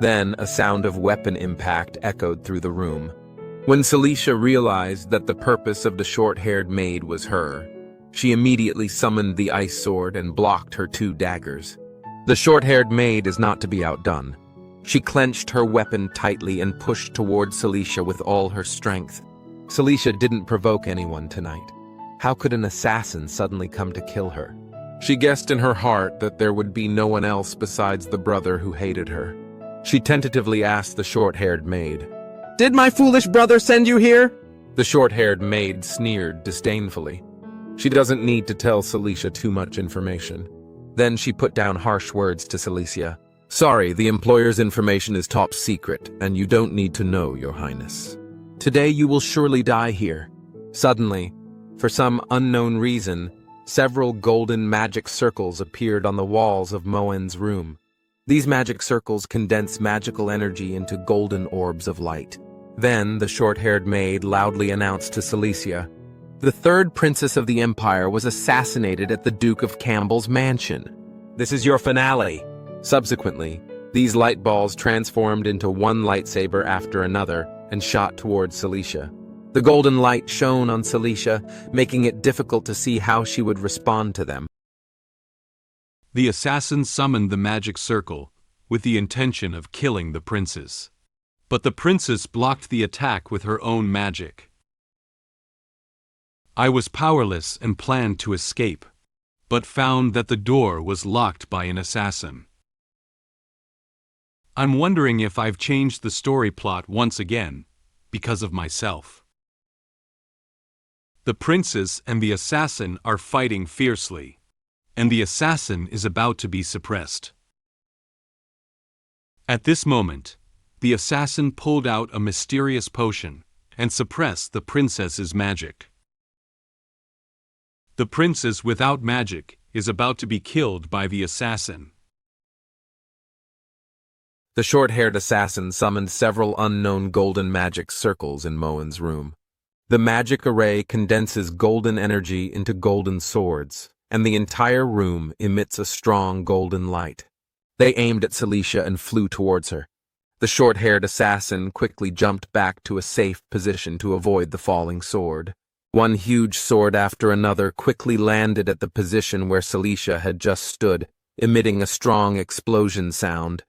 [SPEAKER 2] Then a sound of weapon impact echoed through the room. When Cecilia realized that the purpose of the short-haired maid was her, she immediately summoned the ice sword and blocked her 2 daggers. The short-haired maid is not to be outdone. She clenched her weapon tightly and pushed toward Cecilia with all her strength. Cecilia didn't provoke anyone tonight. How could an assassin suddenly come to kill her? She guessed in her heart that there would be no one else besides the brother who hated her. She tentatively asked the short-haired maid, "Did my foolish brother send you here?" The short-haired maid sneered disdainfully. She doesn't need to tell Cecilia too much information. Then she put down harsh words to Cecilia. "Sorry, the employer's information is top secret, and you don't need to know, Your Highness. Today you will surely die here." Suddenly, for some unknown reason, several golden magic circles appeared on the walls of Moen's room. These magic circles condense magical energy into golden orbs of light. Then the short-haired maid loudly announced to Cecilia, "The 3rd princess of the Empire was assassinated at the Duke of Campbell's mansion. This is your finale." Subsequently, these light balls transformed into one lightsaber after another and shot towards Cecilia. The golden light shone on Cecilia, making it difficult to see how she would respond to them.
[SPEAKER 1] The assassin summoned the magic circle with the intention of killing the princess. But the princess blocked the attack with her own magic. I was powerless and planned to escape, but found that the door was locked by an assassin. I'm wondering if I've changed the story plot once again, because of myself. The princess and the assassin are fighting fiercely, and the assassin is about to be suppressed. At this moment, the assassin pulled out a mysterious potion and suppressed the princess's magic. The princess without magic is about to be killed by the assassin.
[SPEAKER 2] The short-haired assassin summoned several unknown golden magic circles in Moen's room. The magic array condenses golden energy into golden swords, and the entire room emits a strong golden light. They aimed at Cecilia and flew towards her. The short-haired assassin quickly jumped back to a safe position to avoid the falling sword. One huge sword after another quickly landed at the position where Cecilia had just stood, emitting a strong explosion sound.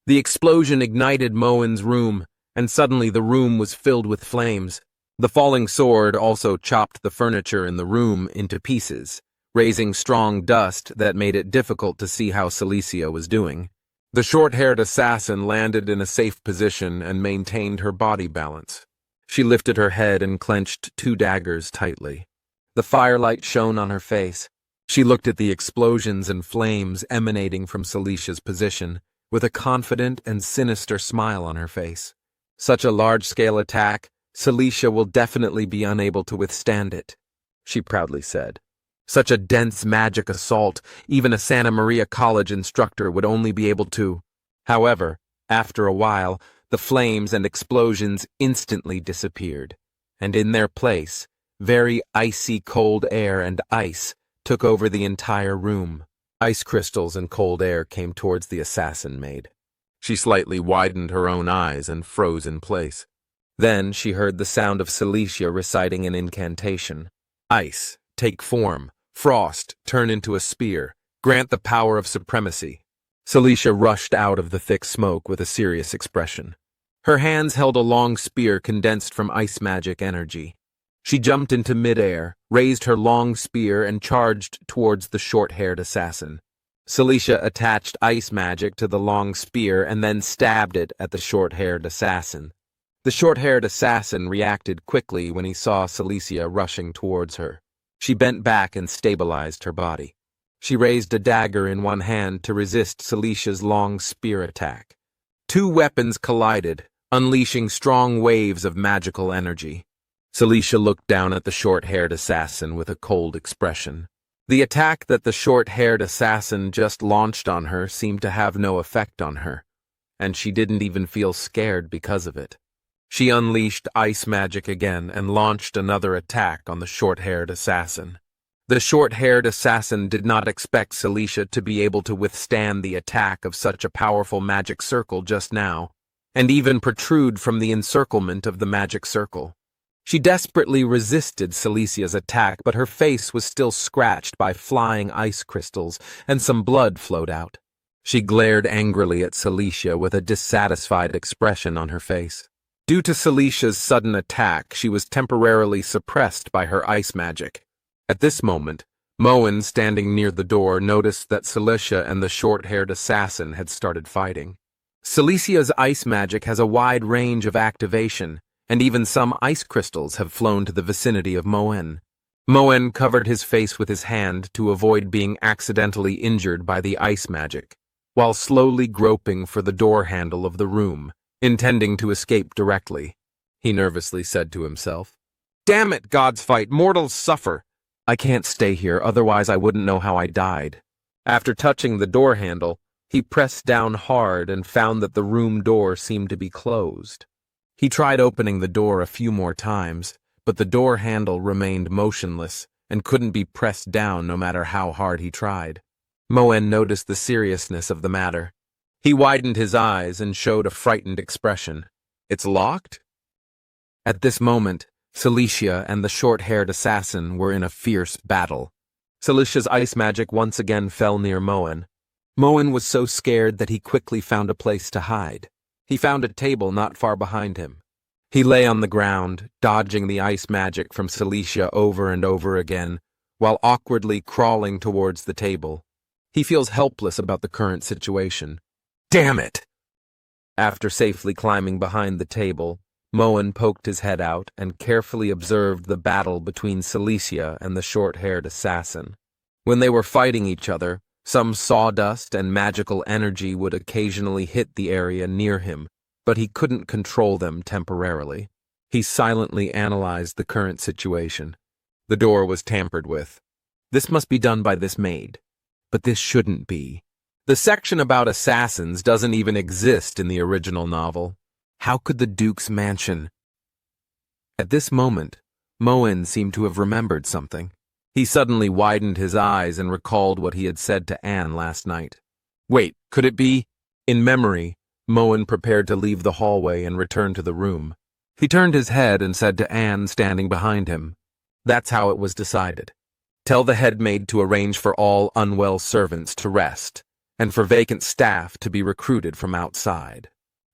[SPEAKER 2] The explosion ignited Moen's room, and suddenly the room was filled with flames. The falling sword also chopped the furniture in the room into pieces, raising strong dust that made it difficult to see how Cecilia was doing. The short-haired assassin landed in a safe position and maintained her body balance. She lifted her head and clenched 2 daggers tightly. The firelight shone on her face. She looked at the explosions and flames emanating from Celicia's position, with a confident and sinister smile on her face. Such a large-scale attack, Cecilia will definitely be unable to withstand it, she proudly said. Such a dense magic assault, even a Santa Maria College instructor would only be able to. However, after a while, the flames and explosions instantly disappeared, and in their place, very icy cold air and ice took over the entire room. Ice crystals and cold air came towards the assassin maid. She slightly widened her own eyes and froze in place. Then she heard the sound of Cecilia reciting an incantation. Ice, take form. Frost, turn into a spear. Grant the power of supremacy. Cecilia rushed out of the thick smoke with a serious expression. Her hands held a long spear condensed from ice magic energy. She jumped into midair, raised her long spear, and charged towards the short-haired assassin. Cecilia attached ice magic to the long spear and then stabbed it at the short-haired assassin. The short-haired assassin reacted quickly when he saw Cecilia rushing towards her. She bent back and stabilized her body. She raised a dagger in one hand to resist Celicia's long spear attack. 2 weapons collided, unleashing strong waves of magical energy. Cecilia looked down at the short-haired assassin with a cold expression. The attack that the short-haired assassin just launched on her seemed to have no effect on her, and she didn't even feel scared because of it. She unleashed ice magic again and launched another attack on the short-haired assassin. The short-haired assassin did not expect Cecilia to be able to withstand the attack of such a powerful magic circle just now, and even protrude from the encirclement of the magic circle. She desperately resisted Celicia's attack, but her face was still scratched by flying ice crystals, and some blood flowed out. She glared angrily at Cecilia with a dissatisfied expression on her face. Due to Celicia's sudden attack, she was temporarily suppressed by her ice magic. At this moment, Moen, standing near the door, noticed that Cecilia and the short-haired assassin had started fighting. Celicia's ice magic has a wide range of activation, and even some ice crystals have flown to the vicinity of Moen. Moen covered his face with his hand to avoid being accidentally injured by the ice magic, while slowly groping for the door handle of the room, intending to escape directly. He nervously said to himself, "Damn it, God's fight, mortals suffer. I can't stay here, otherwise I wouldn't know how I died." After touching the door handle, he pressed down hard and found that the room door seemed to be closed. He tried opening the door a few more times, but the door handle remained motionless and couldn't be pressed down no matter how hard he tried. Moen noticed the seriousness of the matter. He widened his eyes and showed a frightened expression. "It's locked?" At this moment, Cecilia and the short-haired assassin were in a fierce battle. Celicia's ice magic once again fell near Moen. Moen was so scared that he quickly found a place to hide. He found a table not far behind him. He lay on the ground, dodging the ice magic from Cecilia over and over again, while awkwardly crawling towards the table. He feels helpless about the current situation. Damn it! After safely climbing behind the table, Moen poked his head out and carefully observed the battle between Cecilia and the short-haired assassin. When they were fighting each other, some sawdust and magical energy would occasionally hit the area near him, but he couldn't control them temporarily. He silently analyzed the current situation. The door was tampered with. This must be done by this maid. But this shouldn't be. The section about assassins doesn't even exist in the original novel. How could the Duke's mansion? At this moment, Moen seemed to have remembered something. He suddenly widened his eyes and recalled what he had said to Anne last night. Wait, could it be? In memory, Moen prepared to leave the hallway and return to the room. He turned his head and said to Anne standing behind him, "That's how it was decided. Tell the head maid to arrange for all unwell servants to rest, and for vacant staff to be recruited from outside.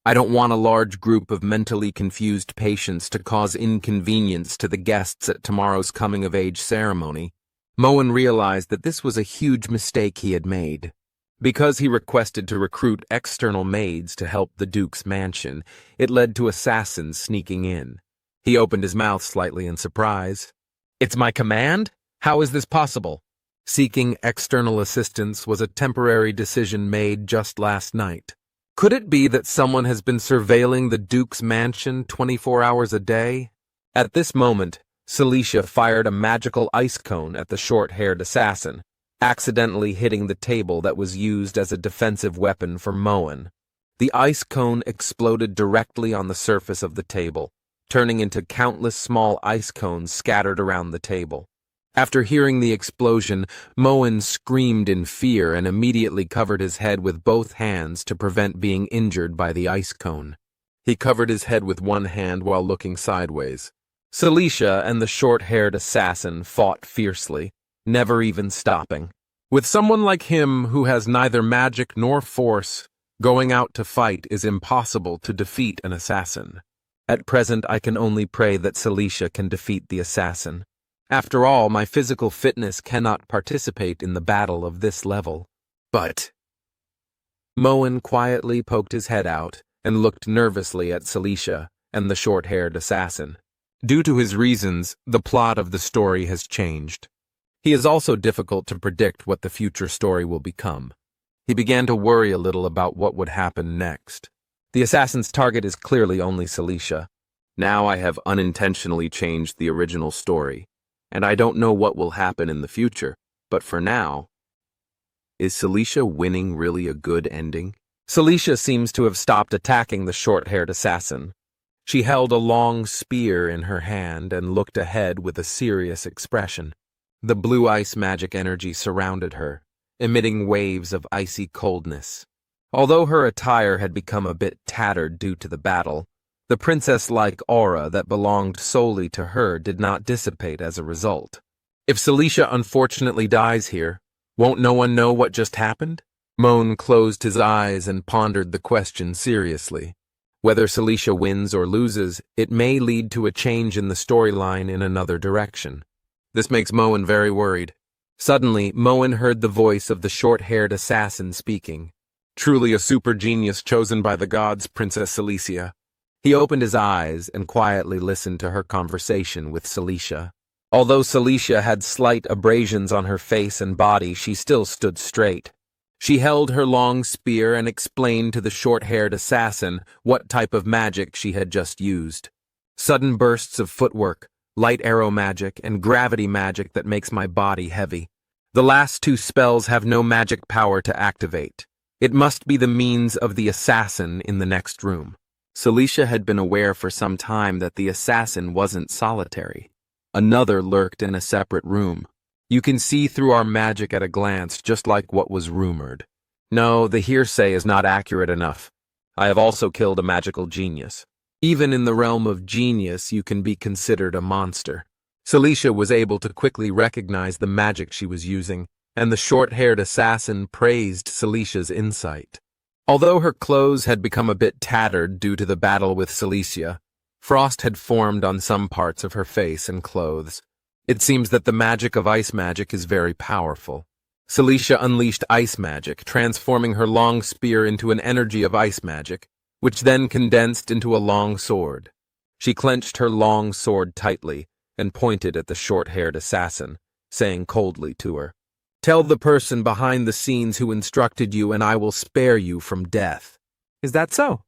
[SPEAKER 2] I don't want a large group of mentally confused patients to cause inconvenience to the guests at tomorrow's coming-of-age ceremony." Moen realized that this was a huge mistake he had made. Because he requested to recruit external maids to help the Duke's mansion, it led to assassins sneaking in. He opened his mouth slightly in surprise. "It's my command? How is this possible?" Seeking external assistance was a temporary decision made just last night. Could it be that someone has been surveilling the Duke's mansion 24 hours a day? At this moment, Cecilia fired a magical ice cone at the short-haired assassin, accidentally hitting the table that was used as a defensive weapon for Moen. The ice cone exploded directly on the surface of the table, turning into countless small ice cones scattered around the table. After hearing the explosion, Moen screamed in fear and immediately covered his head with both hands to prevent being injured by the ice cone. He covered his head with one hand while looking sideways. Cecilia and the short-haired assassin fought fiercely, never even stopping. With someone like him who has neither magic nor force, going out to fight is impossible to defeat an assassin. At present, I can only pray that Cecilia can defeat the assassin. After all, my physical fitness cannot participate in the battle of this level. But Moen quietly poked his head out and looked nervously at Cecilia and the short-haired assassin. Due to his reasons, the plot of the story has changed. He is also difficult to predict what the future story will become. He began to worry a little about what would happen next. The assassin's target is clearly only Cecilia. Now I have unintentionally changed the original story, and I don't know what will happen in the future, but for now, is Cecilia winning really a good ending? Cecilia seems to have stopped attacking the short-haired assassin. She held a long spear in her hand and looked ahead with a serious expression. The blue ice magic energy surrounded her, emitting waves of icy coldness. Although her attire had become a bit tattered due to the battle, the princess-like aura that belonged solely to her did not dissipate as a result. If Cecilia unfortunately dies here, won't no one know what just happened? Moen closed his eyes and pondered the question seriously. Whether Cecilia wins or loses, it may lead to a change in the storyline in another direction. This makes Moen very worried. Suddenly, Moen heard the voice of the short-haired assassin speaking. Truly a super genius chosen by the gods, Princess Cecilia. He opened his eyes and quietly listened to her conversation with Cecilia. Although Cecilia had slight abrasions on her face and body, she still stood straight. She held her long spear and explained to the short-haired assassin what type of magic she had just used. Sudden bursts of footwork, light arrow magic, and gravity magic that makes my body heavy. The last two spells have no magic power to activate. It must be the means of the assassin in the next room. Cecilia had been aware for some time that the assassin wasn't solitary. Another lurked in a separate room. You can see through our magic at a glance, just like what was rumored. No, the hearsay is not accurate enough. I have also killed a magical genius. Even in the realm of genius, you can be considered a monster. Cecilia was able to quickly recognize the magic she was using, and the short-haired assassin praised Celicia's insight. Although her clothes had become a bit tattered due to the battle with Cecilia, Frost had formed on some parts of her face and clothes. It seems that the magic of ice magic is very powerful. Cecilia unleashed ice magic, transforming her long spear into an energy of ice magic, which then condensed into a long sword. She clenched her long sword tightly and pointed at the short-haired assassin, saying coldly to her, "Tell the person behind the scenes who instructed you, and I will spare you from death." "Is that so?"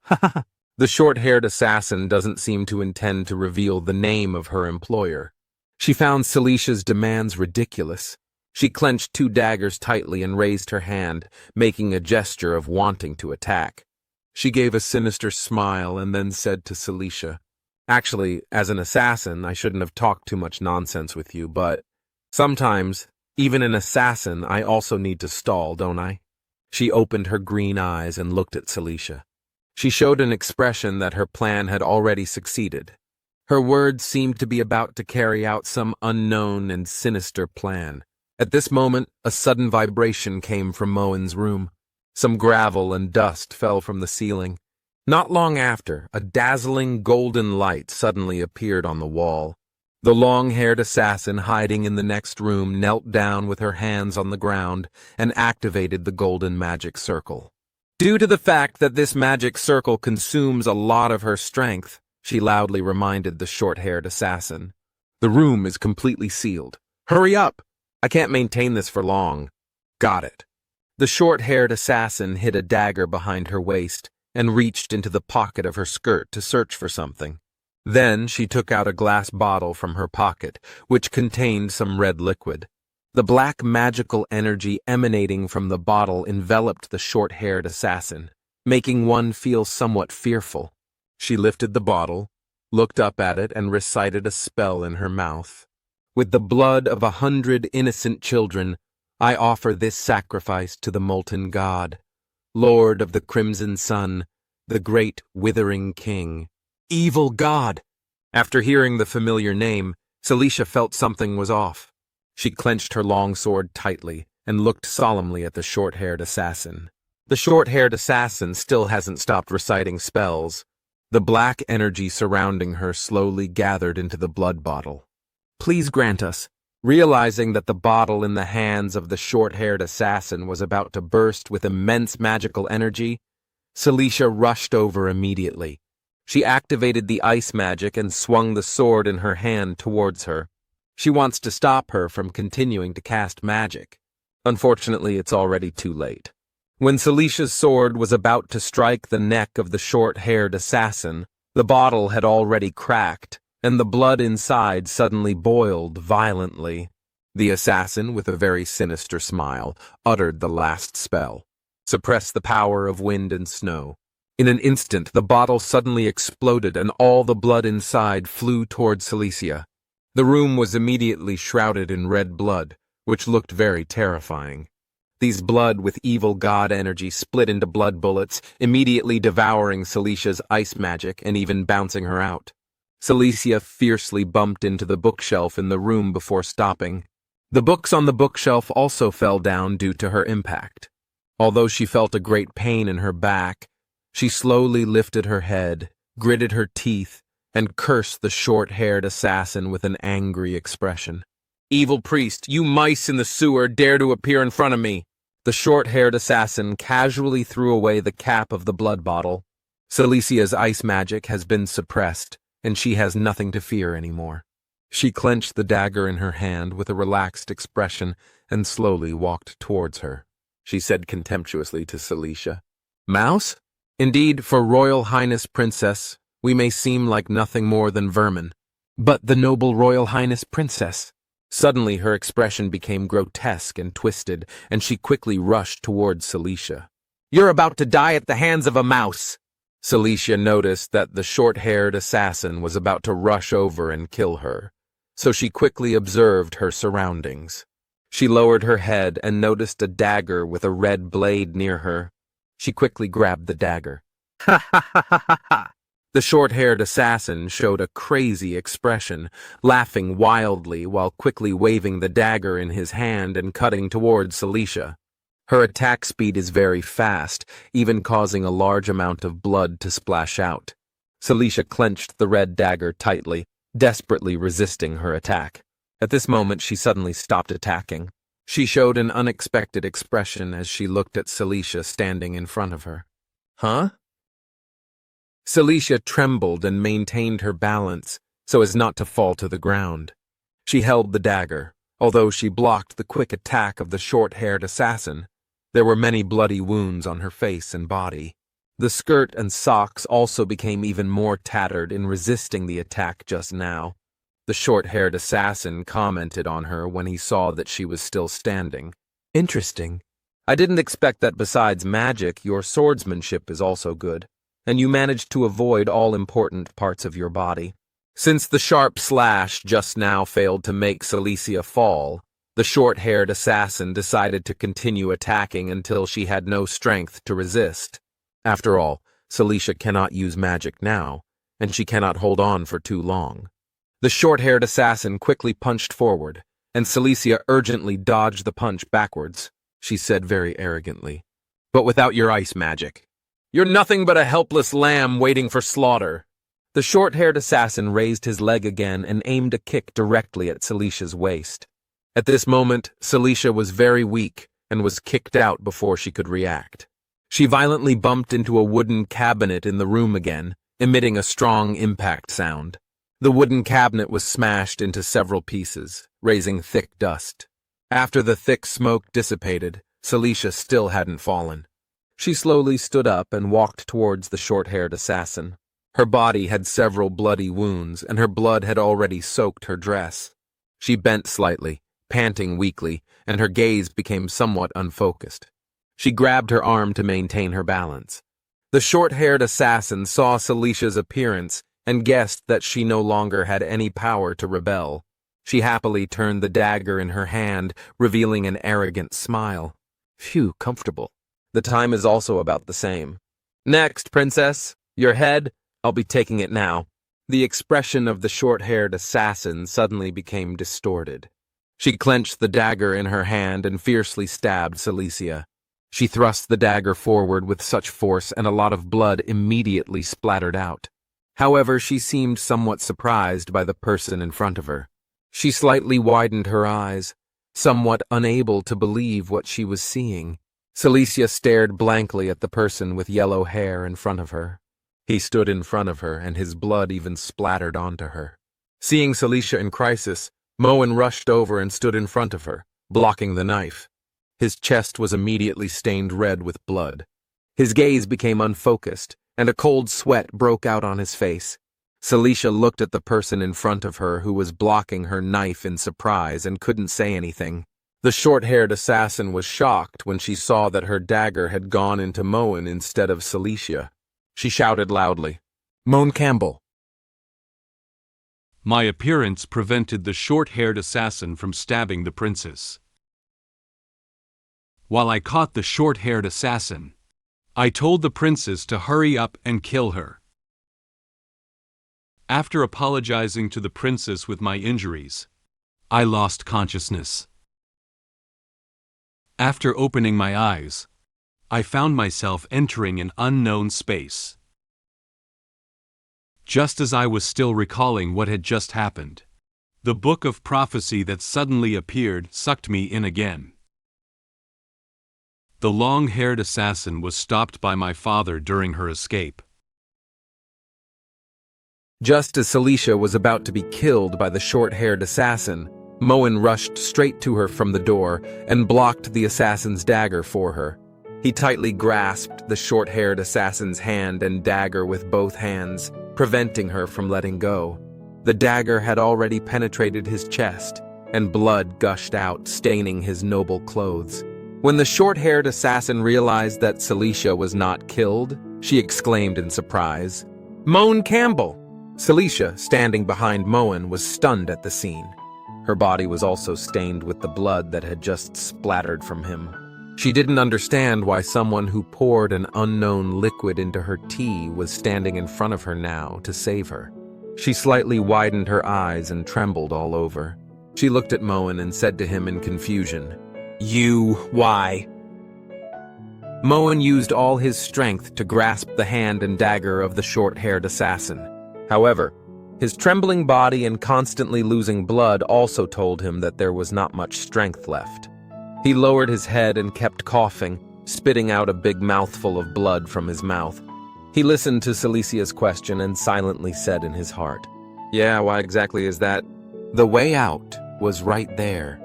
[SPEAKER 2] The short-haired assassin doesn't seem to intend to reveal the name of her employer. She found Celicia's demands ridiculous. She clenched 2 daggers tightly and raised her hand, making a gesture of wanting to attack. She gave a sinister smile and then said to Cecilia, "Actually, as an assassin, I shouldn't have talked too much nonsense with you, but sometimes, even an assassin, I also need to stall, don't I?" She opened her green eyes and looked at Cecilia. She showed an expression that her plan had already succeeded. Her words seemed to be about to carry out some unknown and sinister plan. At this moment, a sudden vibration came from Moen's room. Some gravel and dust fell from the ceiling. Not long after, a dazzling golden light suddenly appeared on the wall. The long-haired assassin hiding in the next room knelt down with her hands on the ground and activated the golden magic circle. Due to the fact that this magic circle consumes a lot of her strength, she loudly reminded the short-haired assassin, "The room is completely sealed. Hurry up! I can't maintain this for long." "Got it." The short-haired assassin hid a dagger behind her waist and reached into the pocket of her skirt to search for something. Then she took out a glass bottle from her pocket, which contained some red liquid. The black magical energy emanating from the bottle enveloped the short-haired assassin, making one feel somewhat fearful. She lifted the bottle, looked up at it, and recited a spell in her mouth. "With the blood of 100 innocent children, I offer this sacrifice to the molten god, Lord of the Crimson Sun, the great withering king." Evil god! After hearing the familiar name, Cecilia felt something was off. She clenched her long sword tightly and looked solemnly at the short-haired assassin. The short-haired assassin still hasn't stopped reciting spells. The black energy surrounding her slowly gathered into the blood bottle. "Please grant us." Realizing that the bottle in the hands of the short-haired assassin was about to burst with immense magical energy, Cecilia rushed over immediately. She activated the ice magic and swung the sword in her hand towards her. She wants to stop her from continuing to cast magic. Unfortunately, it's already too late. When Celicia's sword was about to strike the neck of the short-haired assassin, the bottle had already cracked, and the blood inside suddenly boiled violently. The assassin, with a very sinister smile, uttered the last spell. Suppress the power of wind and snow. In an instant, the bottle suddenly exploded and all the blood inside flew toward Cecilia. The room was immediately shrouded in red blood, which looked very terrifying. These blood with evil god energy split into blood bullets, immediately devouring Celicia's ice magic and even bouncing her out. Cecilia fiercely bumped into the bookshelf in the room before stopping. The books on the bookshelf also fell down due to her impact. Although she felt a great pain in her back, she slowly lifted her head, gritted her teeth, and cursed the short-haired assassin with an angry expression. "Evil priest, you mice in the sewer dare to appear in front of me!" The short-haired assassin casually threw away the cap of the blood bottle. Celicia's ice magic has been suppressed, and she has nothing to fear anymore. She clenched the dagger in her hand with a relaxed expression and slowly walked towards her. She said contemptuously to Cecilia, "Mouse? Indeed, for Royal Highness Princess, we may seem like nothing more than vermin. But the noble Royal Highness Princess." Suddenly her expression became grotesque and twisted, and she quickly rushed towards Cecilia. "You're about to die at the hands of a mouse!" Cecilia noticed that the short-haired assassin was about to rush over and kill her, so she quickly observed her surroundings. She lowered her head and noticed a dagger with a red blade near her. She quickly grabbed the dagger. "Ha ha ha ha ha ha!" The short-haired assassin showed a crazy expression, laughing wildly while quickly waving the dagger in his hand and cutting towards Cecilia. Her attack speed is very fast, even causing a large amount of blood to splash out. Cecilia clenched the red dagger tightly, desperately resisting her attack. At this moment, she suddenly stopped attacking. She showed an unexpected expression as she looked at Cecilia standing in front of her. Huh? Cecilia trembled and maintained her balance so as not to fall to the ground. She held the dagger, although she blocked the quick attack of the short-haired assassin. There were many bloody wounds on her face and body. The skirt and socks also became even more tattered in resisting the attack just now. The short-haired assassin commented on her when he saw that she was still standing. Interesting. I didn't expect that besides magic, your swordsmanship is also good, and you managed to avoid all important parts of your body. Since the sharp slash just now failed to make Cecilia fall, the short-haired assassin decided to continue attacking until she had no strength to resist. After all, Cecilia cannot use magic now, and she cannot hold on for too long. The short-haired assassin quickly punched forward, and Cecilia urgently dodged the punch backwards. She said very arrogantly, "But without your ice magic. You're nothing but a helpless lamb waiting for slaughter." The short-haired assassin raised his leg again and aimed a kick directly at Celicia's waist. At this moment, Cecilia was very weak and was kicked out before she could react. She violently bumped into a wooden cabinet in the room again, emitting a strong impact sound. The wooden cabinet was smashed into several pieces, raising thick dust. After the thick smoke dissipated, Cecilia still hadn't fallen. She slowly stood up and walked towards the short-haired assassin. Her body had several bloody wounds, and her blood had already soaked her dress. She bent slightly, panting weakly, and her gaze became somewhat unfocused. She grabbed her arm to maintain her balance. The short-haired assassin saw Celicia's appearance and guessed that she no longer had any power to rebel. She happily turned the dagger in her hand, revealing an arrogant smile. Phew, comfortable. The time is also about the same. Next, princess, your head. I'll be taking it now. The expression of the short-haired assassin suddenly became distorted. She clenched the dagger in her hand and fiercely stabbed Cecilia. She thrust the dagger forward with such force and a lot of blood immediately splattered out. However, she seemed somewhat surprised by the person in front of her. She slightly widened her eyes, somewhat unable to believe what she was seeing. Cecilia stared blankly at the person with yellow hair in front of her. He stood in front of her, and his blood even splattered onto her. Seeing Cecilia in crisis, Moen rushed over and stood in front of her, blocking the knife. His chest was immediately stained red with blood. His gaze became unfocused, and a cold sweat broke out on his face. Cecilia looked at the person in front of her who was blocking her knife in surprise and couldn't say anything. The short-haired assassin was shocked when she saw that her dagger had gone into Moen instead of Cecilia. She shouted loudly, "Moen Campbell!"
[SPEAKER 1] My appearance prevented the short-haired assassin from stabbing the princess. While I caught the short-haired assassin, I told the princess to hurry up and kill her. After apologizing to the princess with my injuries, I lost consciousness. After opening my eyes, I found myself entering an unknown space. Just as I was still recalling what had just happened, the book of prophecy that suddenly appeared sucked me in again. The long-haired assassin was stopped by my father during her escape.
[SPEAKER 2] Just as Cecilia was about to be killed by the short-haired assassin, Moen rushed straight to her from the door and blocked the assassin's dagger for her. He tightly grasped the short-haired assassin's hand and dagger with both hands, preventing her from letting go. The dagger had already penetrated his chest, and blood gushed out, staining his noble clothes. When the short-haired assassin realized that Cecilia was not killed, she exclaimed in surprise, "Moen Campbell!" Cecilia, standing behind Moen, was stunned at the scene. Her body was also stained with the blood that had just splattered from him. She didn't understand why someone who poured an unknown liquid into her tea was standing in front of her now to save her. She slightly widened her eyes and trembled all over. She looked at Moen and said to him in confusion, "You, why?" Moen used all his strength to grasp the hand and dagger of the short-haired assassin. However, his trembling body and constantly losing blood also told him that there was not much strength left. He lowered his head and kept coughing, spitting out a big mouthful of blood from his mouth. He listened to Celicia's question and silently said in his heart, "Yeah, why exactly is that?" The way out was right there.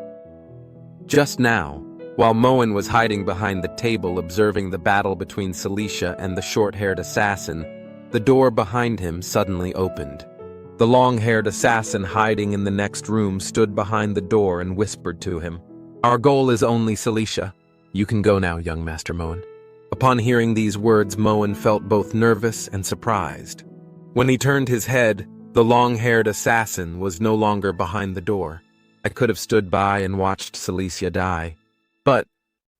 [SPEAKER 2] Just now, while Moen was hiding behind the table observing the battle between Cecilia and the short-haired assassin, the door behind him suddenly opened. The long-haired assassin hiding in the next room stood behind the door and whispered to him, "Our goal is only Cecilia. You can go now, young Master Moen." Upon hearing these words, Moen felt both nervous and surprised. When he turned his head, the long-haired assassin was no longer behind the door. I could have stood by and watched Cecilia die. But,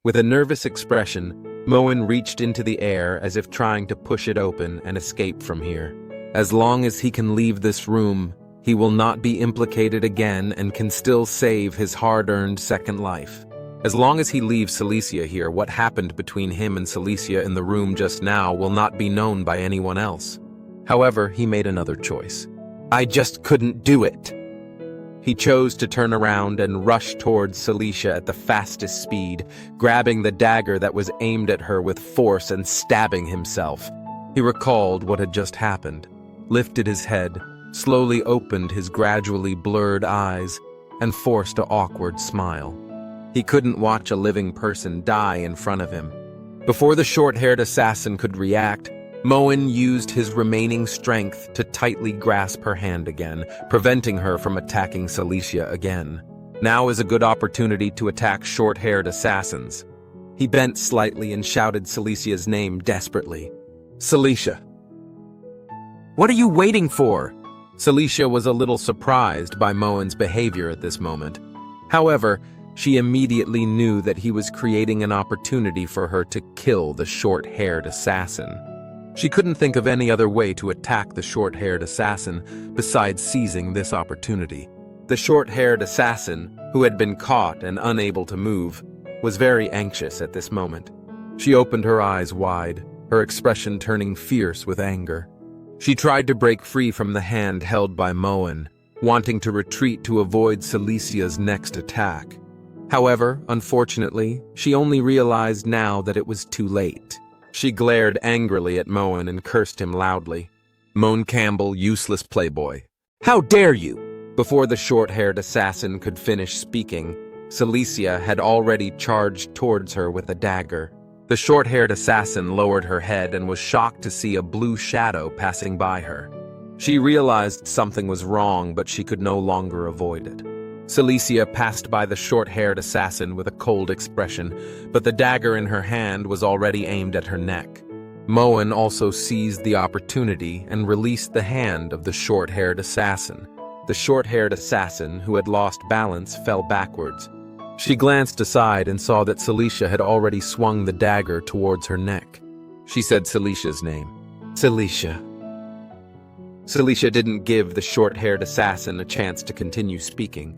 [SPEAKER 2] with a nervous expression, Moen reached into the air as if trying to push it open and escape from here. As long as he can leave this room, he will not be implicated again and can still save his hard-earned second life. As long as he leaves Cecilia here, what happened between him and Cecilia in the room just now will not be known by anyone else. However, he made another choice. I just couldn't do it. He chose to turn around and rush towards Cecilia at the fastest speed, grabbing the dagger that was aimed at her with force and stabbing himself. He recalled what had just happened, lifted his head, slowly opened his gradually blurred eyes, and forced an awkward smile. He couldn't watch a living person die in front of him. Before the short-haired assassin could react, Moen used his remaining strength to tightly grasp her hand again, preventing her from attacking Cecilia again. Now is a good opportunity to attack short-haired assassins. He bent slightly and shouted Celicia's name desperately. "Cecilia! What are you waiting for?" Cecilia was a little surprised by Moen's behavior at this moment. However, she immediately knew that he was creating an opportunity for her to kill the short-haired assassin. She couldn't think of any other way to attack the short-haired assassin besides seizing this opportunity. The short-haired assassin, who had been caught and unable to move, was very anxious at this moment. She opened her eyes wide, her expression turning fierce with anger. She tried to break free from the hand held by Moen, wanting to retreat to avoid Celicia's next attack. However, unfortunately, she only realized now that it was too late. She glared angrily at Moen and cursed him loudly. "Moen Campbell, useless playboy. How dare you!" Before the short-haired assassin could finish speaking, Cecilia had already charged towards her with a dagger. The short-haired assassin lowered her head and was shocked to see a blue shadow passing by her. She realized something was wrong, but she could no longer avoid it. Cecilia passed by the short-haired assassin with a cold expression, but the dagger in her hand was already aimed at her neck. Moen also seized the opportunity and released the hand of the short-haired assassin. The short-haired assassin, who had lost balance, fell backwards. She glanced aside and saw that Cecilia had already swung the dagger towards her neck. She said Celicia's name. Cecilia. Cecilia didn't give the short-haired assassin a chance to continue speaking.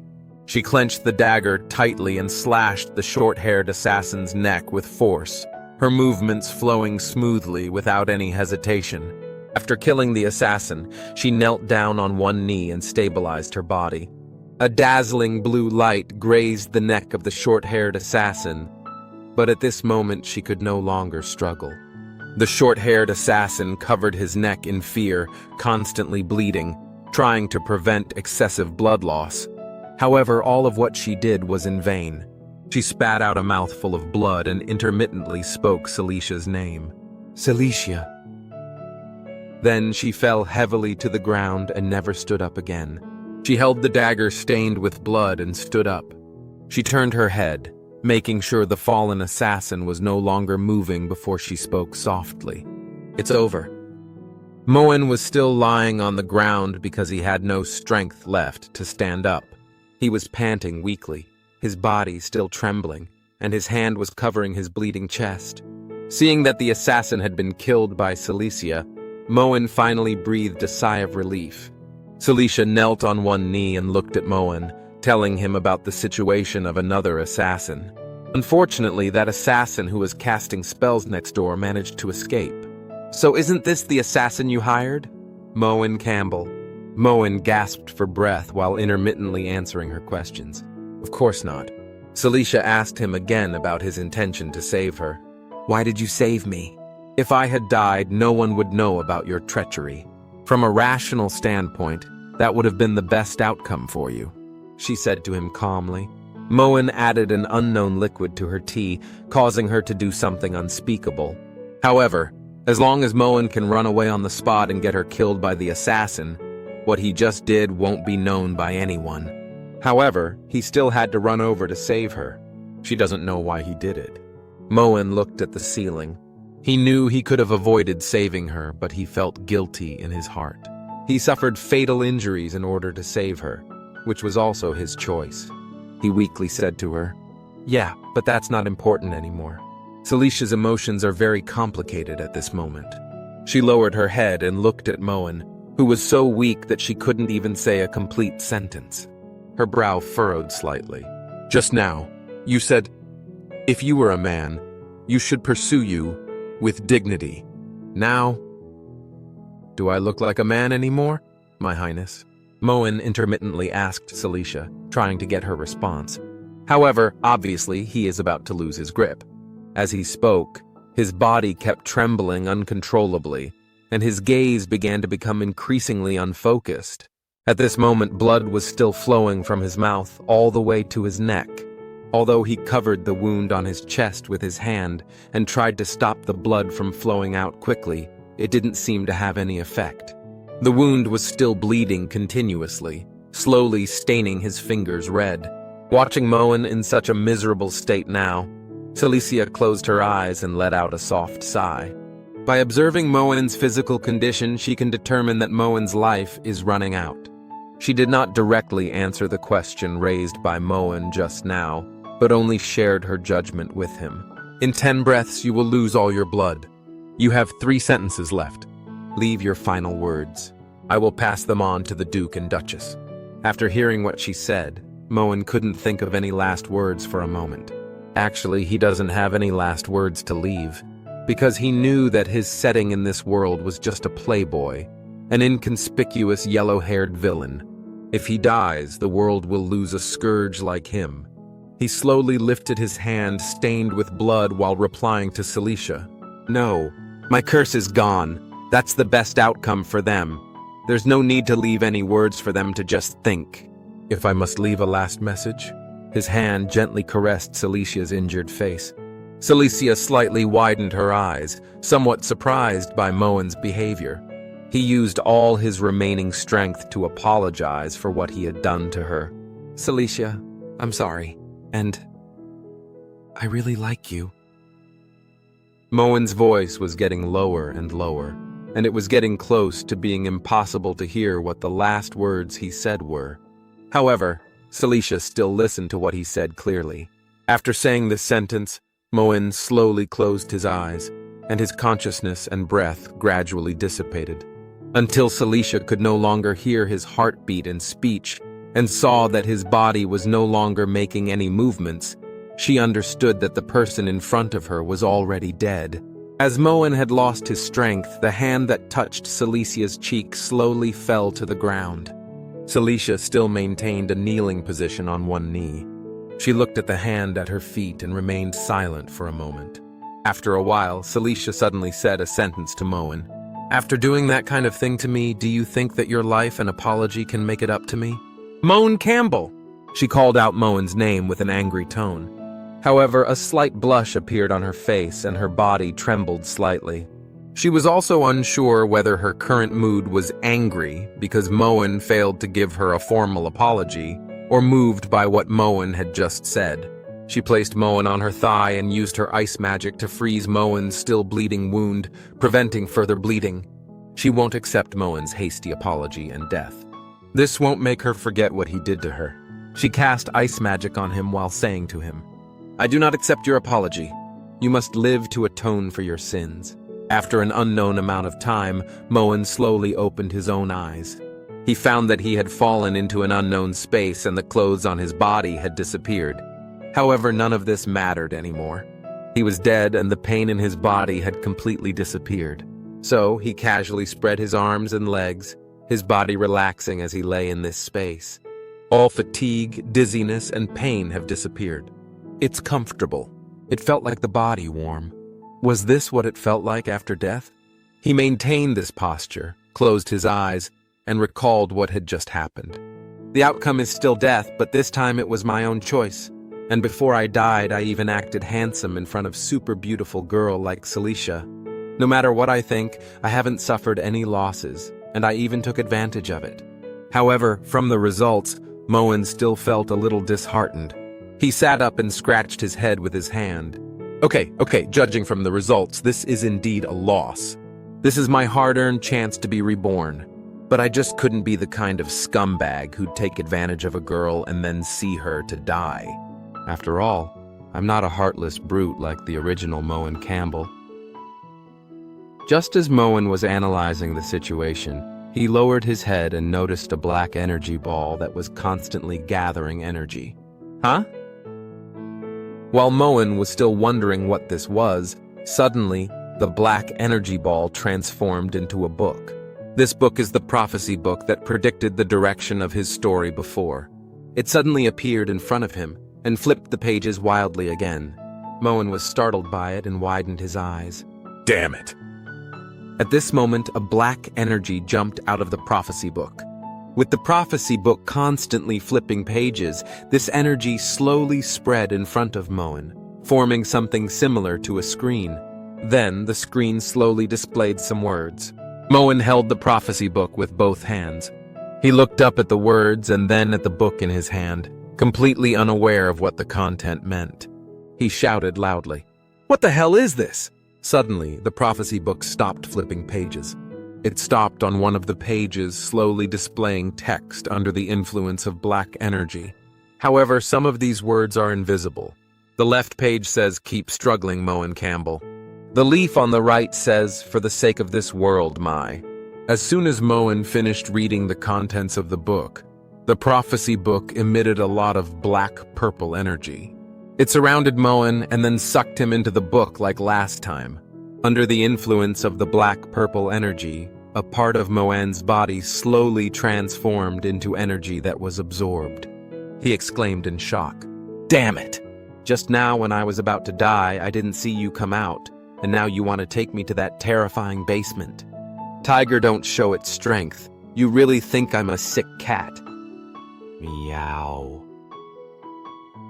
[SPEAKER 2] She clenched the dagger tightly and slashed the short-haired assassin's neck with force, her movements flowing smoothly without any hesitation. After killing the assassin, she knelt down on one knee and stabilized her body. A dazzling blue light grazed the neck of the short-haired assassin, but at this moment she could no longer struggle. The short-haired assassin covered his neck in fear, constantly bleeding, trying to prevent excessive blood loss. However, all of what she did was in vain. She spat out a mouthful of blood and intermittently spoke Celicia's name. Cecilia. Then she fell heavily to the ground and never stood up again. She held the dagger stained with blood and stood up. She turned her head, making sure the fallen assassin was no longer moving before she spoke softly. "It's over." Moen was still lying on the ground because he had no strength left to stand up. He was panting weakly, his body still trembling, and his hand was covering his bleeding chest. Seeing that the assassin had been killed by Cecilia, Moen finally breathed a sigh of relief. Cecilia knelt on one knee and looked at Moen, telling him about the situation of another assassin. Unfortunately, that assassin who was casting spells next door managed to escape. So isn't this the assassin you hired? Moen Campbell. Moen gasped for breath while intermittently answering her questions. Of course not. Cecilia asked him again about his intention to save her. Why did you save me? If I had died, no one would know about your treachery. From a rational standpoint, that would have been the best outcome for you, she said to him calmly. Moen added an unknown liquid to her tea, causing her to do something unspeakable. However, as long as Moen can run away on the spot and get her killed by the assassin, what he just did won't be known by anyone. However, he still had to run over to save her. She doesn't know why he did it. Moen looked at the ceiling. He knew he could have avoided saving her, but he felt guilty in his heart. He suffered fatal injuries in order to save her, which was also his choice. He weakly said to her, "Yeah, but that's not important anymore." Celicia's emotions are very complicated at this moment. She lowered her head and looked at Moen, who was so weak that she couldn't even say a complete sentence. Her brow furrowed slightly. Just now, you said, if you were a man, you should pursue you with dignity. Now, do I look like a man anymore, My Highness? Moen intermittently asked Cecilia, trying to get her response. However, obviously, he is about to lose his grip. As he spoke, his body kept trembling uncontrollably, and his gaze began to become increasingly unfocused. At this moment, blood was still flowing from his mouth all the way to his neck. Although he covered the wound on his chest with his hand and tried to stop the blood from flowing out quickly, it didn't seem to have any effect. The wound was still bleeding continuously, slowly staining his fingers red. Watching Moen in such a miserable state now, Cecilia closed her eyes and let out a soft sigh. By observing Moen's physical condition, she can determine that Moen's life is running out. She did not directly answer the question raised by Moen just now, but only shared her judgment with him. In 10 breaths, you will lose all your blood. You have 3 sentences left. Leave your final words. I will pass them on to the Duke and Duchess. After hearing what she said, Moen couldn't think of any last words for a moment. Actually, he doesn't have any last words to leave, because he knew that his setting in this world was just a playboy, an inconspicuous yellow-haired villain. If he dies, the world will lose a scourge like him. He slowly lifted his hand stained with blood while replying to Cecilia. No, my curse is gone. That's the best outcome for them. There's no need to leave any words for them to just think. If I must leave a last message? His hand gently caressed Celicia's injured face. Cecilia slightly widened her eyes, somewhat surprised by Moen's behavior. He used all his remaining strength to apologize for what he had done to her. Cecilia, I'm sorry, and I really like you. Moen's voice was getting lower and lower, and it was getting close to being impossible to hear what the last words he said were. However, Cecilia still listened to what he said clearly. After saying this sentence, Moen slowly closed his eyes, and his consciousness and breath gradually dissipated, until Cecilia could no longer hear his heartbeat and speech, and saw that his body was no longer making any movements. She understood that the person in front of her was already dead. As Moen had lost his strength, the hand that touched Celicia's cheek slowly fell to the ground. Cecilia still maintained a kneeling position on one knee. She looked at the hand at her feet and remained silent for a moment. After a while, Cecilia suddenly said a sentence to Moen. After doing that kind of thing to me, do you think that your life and apology can make it up to me? Moen Campbell! She called out Moen's name with an angry tone. However, a slight blush appeared on her face and her body trembled slightly. She was also unsure whether her current mood was angry because Moen failed to give her a formal apology, or moved by what Moen had just said. She placed Moen on her thigh and used her ice magic to freeze Moen's still bleeding wound, preventing further bleeding. She won't accept Moen's hasty apology and death. This won't make her forget what he did to her. She cast ice magic on him while saying to him, I do not accept your apology. You must live to atone for your sins. After an unknown amount of time, Moen slowly opened his own eyes. He found that he had fallen into an unknown space and the clothes on his body had disappeared. However, none of this mattered anymore. He was dead and the pain in his body had completely disappeared. So he casually spread his arms and legs, his body relaxing as he lay in this space. All fatigue, dizziness, and pain have disappeared. It's comfortable. It felt like the body warm. Was this what it felt like after death? He maintained this posture, closed his eyes, and recalled what had just happened. The outcome is still death, but this time it was my own choice. And before I died, I even acted handsome in front of super beautiful girl like Cecilia. No matter what I think, I haven't suffered any losses, and I even took advantage of it. However, from the results, Moen still felt a little disheartened. He sat up and scratched his head with his hand. Okay, judging from the results, this is indeed a loss. This is my hard-earned chance to be reborn. But I just couldn't be the kind of scumbag who'd take advantage of a girl and then see her to die. After all, I'm not a heartless brute like the original Moen Campbell. Just as Moen was analyzing the situation, he lowered his head and noticed a black energy ball that was constantly gathering energy. Huh? While Moen was still wondering what this was, suddenly, the black energy ball transformed into a book. This book is the prophecy book that predicted the direction of his story before. It suddenly appeared in front of him and flipped the pages wildly again. Moen was startled by it and widened his eyes.
[SPEAKER 1] Damn it!
[SPEAKER 2] At this moment, a black energy jumped out of the prophecy book. With the prophecy book constantly flipping pages, this energy slowly spread in front of Moen, forming something similar to a screen. Then, the screen slowly displayed some words. Moen held the prophecy book with both hands. He looked up at the words and then at the book in his hand, completely unaware of what the content meant. He shouted loudly, "What the hell is this?" Suddenly, the prophecy book stopped flipping pages. It stopped on one of the pages, slowly displaying text under the influence of black energy. However, some of these words are invisible. The left page says, "Keep struggling, Moen Campbell." The leaf on the right says, "For the sake of this world, my." As soon as Moen finished reading the contents of the book, the prophecy book emitted a lot of black-purple energy. It surrounded Moen and then sucked him into the book like last time. Under the influence of the black-purple energy, a part of Moen's body slowly transformed into energy that was absorbed. He exclaimed in shock, "Damn it! Just now when I was about to die, I didn't see you come out, and now you want to take me to that terrifying basement. Tiger don't show its strength. You really think I'm a sick cat." Meow.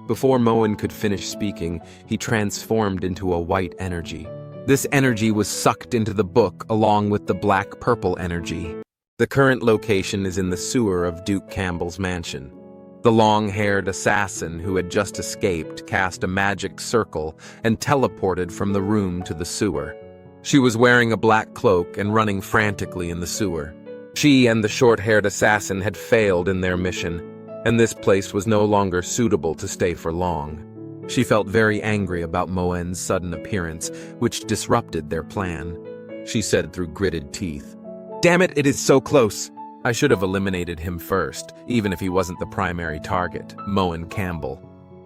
[SPEAKER 2] Before Moen could finish speaking, he transformed into a white energy. This energy was sucked into the book along with the black-purple energy. The current location is in the sewer of Duke Campbell's mansion. The long-haired assassin who had just escaped cast a magic circle and teleported from the room to the sewer. She was wearing a black cloak and running frantically in the sewer. She and the short-haired assassin had failed in their mission, and this place was no longer suitable to stay for long. She felt very angry about Moen's sudden appearance, which disrupted their plan. She said through gritted teeth, "Damn it, it is so close. I should have eliminated him first, even if he wasn't the primary target, Moen Campbell.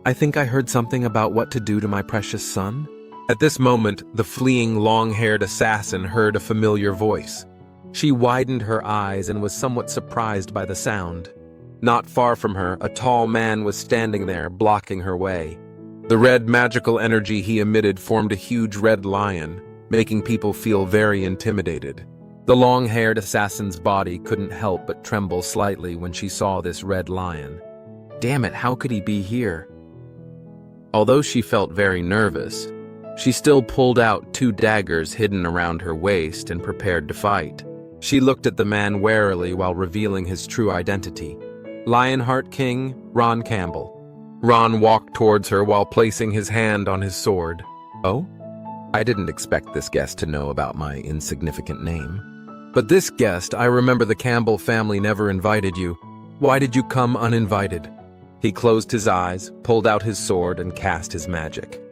[SPEAKER 2] I think I heard something about what to do to my precious son." At this moment, the fleeing long-haired assassin heard a familiar voice. She widened her eyes and was somewhat surprised by the sound. Not far from her, a tall man was standing there, blocking her way. The red magical energy he emitted formed a huge red lion, making people feel very intimidated. The long-haired assassin's body couldn't help but tremble slightly when she saw this red lion. Damn it, how could he be here? Although she felt very nervous, she still pulled out 2 daggers hidden around her waist and prepared to fight. She looked at the man warily while revealing his true identity. Lionheart King, Ron Campbell. Ron walked towards her while placing his hand on his sword. "Oh? I didn't expect this guest to know about my insignificant name. But this guest, I remember the Campbell family never invited you. Why did you come uninvited?" He closed his eyes, pulled out his sword, and cast his magic.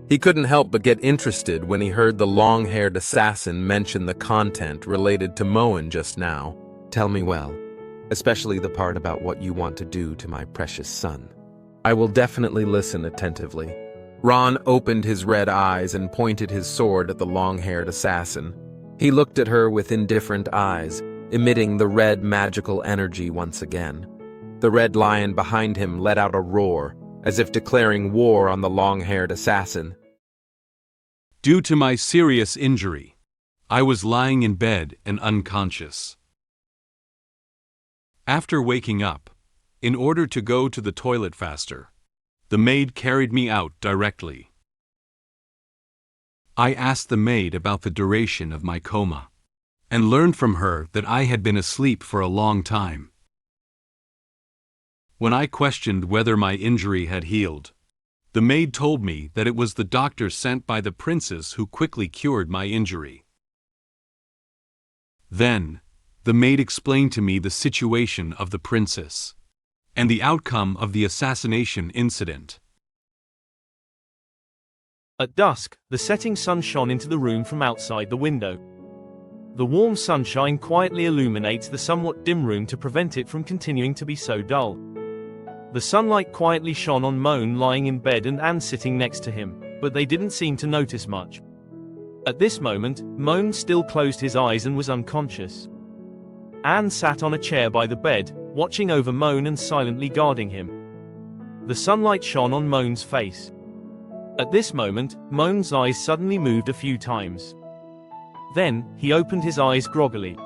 [SPEAKER 2] He couldn't help but get interested when he heard the long-haired assassin mention the content related to Moen just now. "Tell me well, especially the part about what you want to do to my precious son." I will definitely listen attentively. Ron opened his red eyes and pointed his sword at the long-haired assassin. He looked at her with indifferent eyes, emitting the red magical energy once again. The red lion behind him let out a roar, as if declaring war on the long-haired assassin.
[SPEAKER 1] Due to my serious injury, I was lying in bed and unconscious. After waking up, in order to go to the toilet faster, the maid carried me out directly. I asked the maid about the duration of my coma, and learned from her that I had been asleep for a long time. When I questioned whether my injury had healed, the maid told me that it was the doctor sent by the princess who quickly cured my injury. Then, the maid explained to me the situation of the princess, and the outcome of the assassination incident.
[SPEAKER 3] At dusk, the setting sun shone into the room from outside the window. The warm sunshine quietly illuminates the somewhat dim room to prevent it from continuing to be so dull. The sunlight quietly shone on Moen lying in bed and Anne sitting next to him, but they didn't seem to notice much. At this moment, Moen still closed his eyes and was unconscious. Anne sat on a chair by the bed, watching over Moen and silently guarding him. The sunlight shone on Moen's face. At this moment, Moen's eyes suddenly moved a few times. Then, he opened his eyes groggily.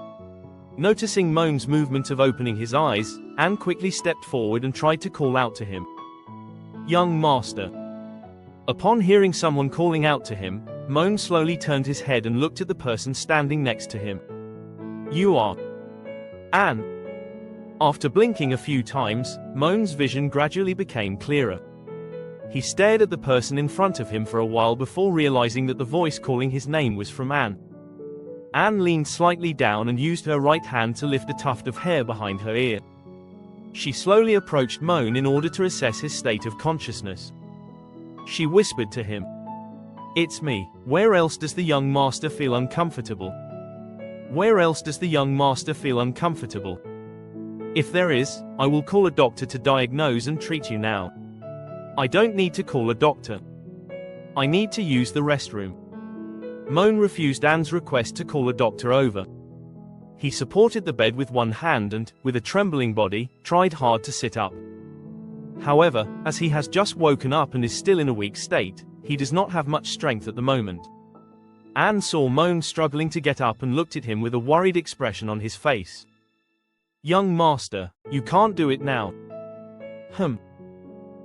[SPEAKER 3] Noticing Moen's movement of opening his eyes, Anne quickly stepped forward and tried to call out to him. "Young master." Upon hearing someone calling out to him, Moen slowly turned his head and looked at the person standing next to him. "You are Anne." After blinking a few times, Moen's vision gradually became clearer. He stared at the person in front of him for a while before realizing that the voice calling his name was from Anne. Anne leaned slightly down and used her right hand to lift a tuft of hair behind her ear. She slowly approached Moen in order to assess his state of consciousness. She whispered to him, "It's me. Where else does the young master feel uncomfortable? Where else does the young master feel uncomfortable? If there is, I will call a doctor to diagnose and treat you now. I don't need to call a doctor. I need to use the restroom." Moen refused Anne's request to call a doctor over. He supported the bed with one hand and, with a trembling body, tried hard to sit up. However, as he has just woken up and is still in a weak state, he does not have much strength at the moment. Anne saw Moen struggling to get up and looked at him with a worried expression on his face. "Young master, you can't do it now."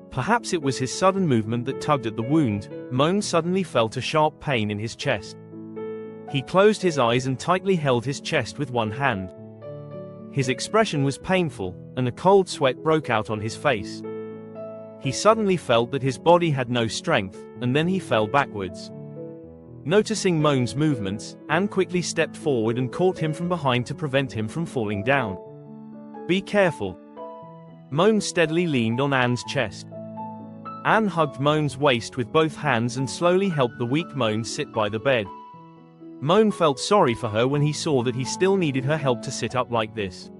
[SPEAKER 3] Perhaps it was his sudden movement that tugged at the wound. Moen suddenly felt a sharp pain in his chest. He closed his eyes and tightly held his chest with one hand. His expression was painful, and a cold sweat broke out on his face. He suddenly felt that his body had no strength, and then he fell backwards. Noticing Moen's movements, Anne quickly stepped forward and caught him from behind to prevent him from falling down. "Be careful." Moen steadily leaned on Anne's chest. Anne hugged Moen's waist with both hands and slowly helped the weak Moen sit by the bed. Moen felt sorry for her when he saw that he still needed her help to sit up like this.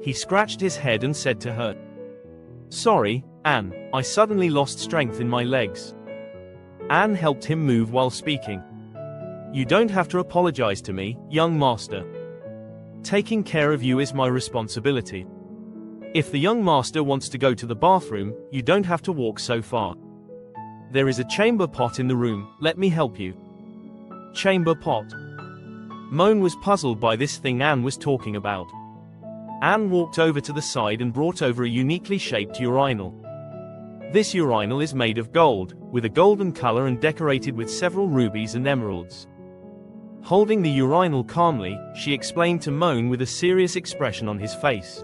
[SPEAKER 3] He scratched his head and said to her, "Sorry, Anne, I suddenly lost strength in my legs." Anne helped him move while speaking. "You don't have to apologize to me, young master. Taking care of you is my responsibility. If the young master wants to go to the bathroom, you don't have to walk so far. There is a chamber pot in the room, let me help you." Chamber pot. Moen was puzzled by this thing Anne was talking about. Anne walked over to the side and brought over a uniquely shaped urinal. This urinal is made of gold, with a golden color and decorated with several rubies and emeralds. Holding the urinal calmly, she explained to Moen with a serious expression on his face.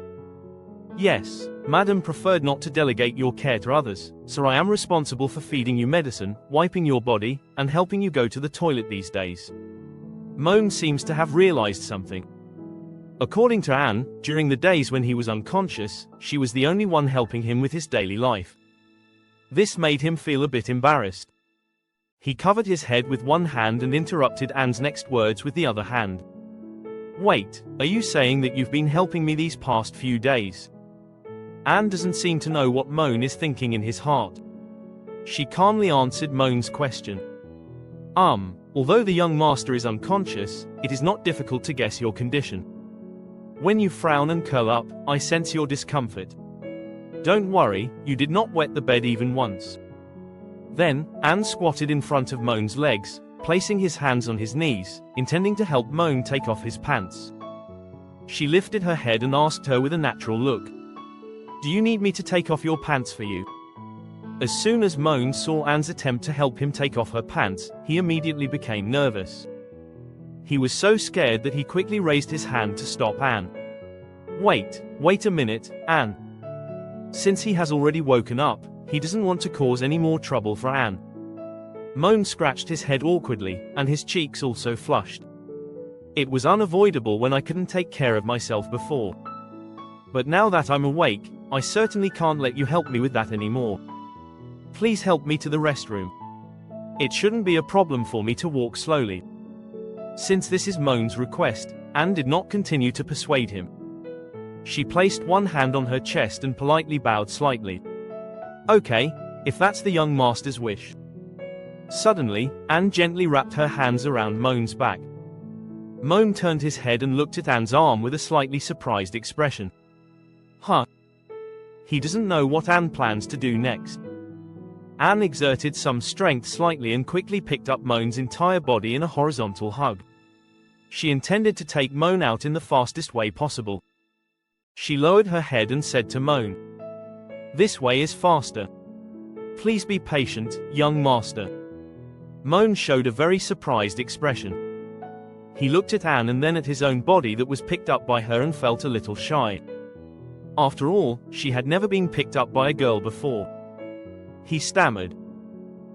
[SPEAKER 3] "Yes, Madam preferred not to delegate your care to others, so I am responsible for feeding you medicine, wiping your body, and helping you go to the toilet these days." Moen seems to have realized something. According to Anne, during the days when he was unconscious, she was the only one helping him with his daily life. This made him feel a bit embarrassed. He covered his head with one hand and interrupted Anne's next words with the other hand. "Wait, are you saying that you've been helping me these past few days?" Anne doesn't seem to know what Moen is thinking in his heart. She calmly answered Moen's question. Although the young master is unconscious, it is not difficult to guess your condition. When you frown and curl up, I sense your discomfort. Don't worry, you did not wet the bed even once. Then, Anne squatted in front of Moen's legs, placing his hands on his knees, intending to help Moen take off his pants. She lifted her head and asked her with a natural look. Do you need me to take off your pants for you? As soon as Moen saw Anne's attempt to help him take off her pants, he immediately became nervous. He was so scared that he quickly raised his hand to stop Anne. Wait a minute, Anne. Since he has already woken up, he doesn't want to cause any more trouble for Anne. Moen scratched his head awkwardly, and his cheeks also flushed. It was unavoidable when I couldn't take care of myself before. But now that I'm awake, I certainly can't let you help me with that anymore. Please help me to the restroom. It shouldn't be a problem for me to walk slowly. Since this is Moen's request, Anne did not continue to persuade him. She placed one hand on her chest and politely bowed slightly. Okay, if that's the young master's wish. Suddenly, Anne gently wrapped her hands around Moen's back. Moen turned his head and looked at Anne's arm with a slightly surprised expression. He doesn't know what Anne plans to do next. Anne exerted some strength slightly and quickly picked up Moen's entire body in a horizontal hug. She intended to take Moen out in the fastest way possible. She lowered her head and said to Moen, "This way is faster. Please be patient, young master." Moen showed a very surprised expression. He looked at Anne and then at his own body that was picked up by her and felt a little shy. After all, she had never been picked up by a girl before. He stammered,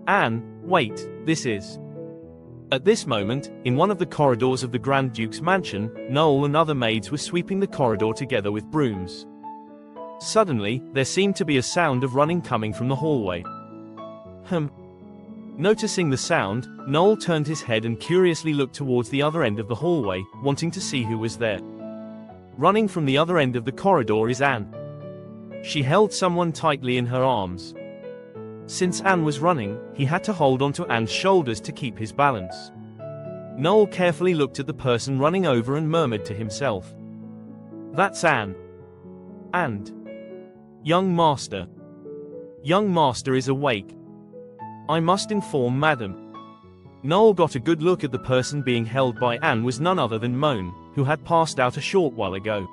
[SPEAKER 3] "Anne, wait, this is..." At this moment, in one of the corridors of the Grand Duke's mansion, Noel and other maids were sweeping the corridor together with brooms. Suddenly, there seemed to be a sound of running coming from the hallway. Noticing the sound, Noel turned his head and curiously looked towards the other end of the hallway, wanting to see who was there. Running from the other end of the corridor is Anne. She held someone tightly in her arms. Since Anne was running, he had to hold onto Anne's shoulders to keep his balance. Noel carefully looked at the person running over and murmured to himself, "That's Anne. And young master. Young master is awake. I must inform Madam." Noel got a good look at the person being held by Anne was none other than Moen, who had passed out a short while ago.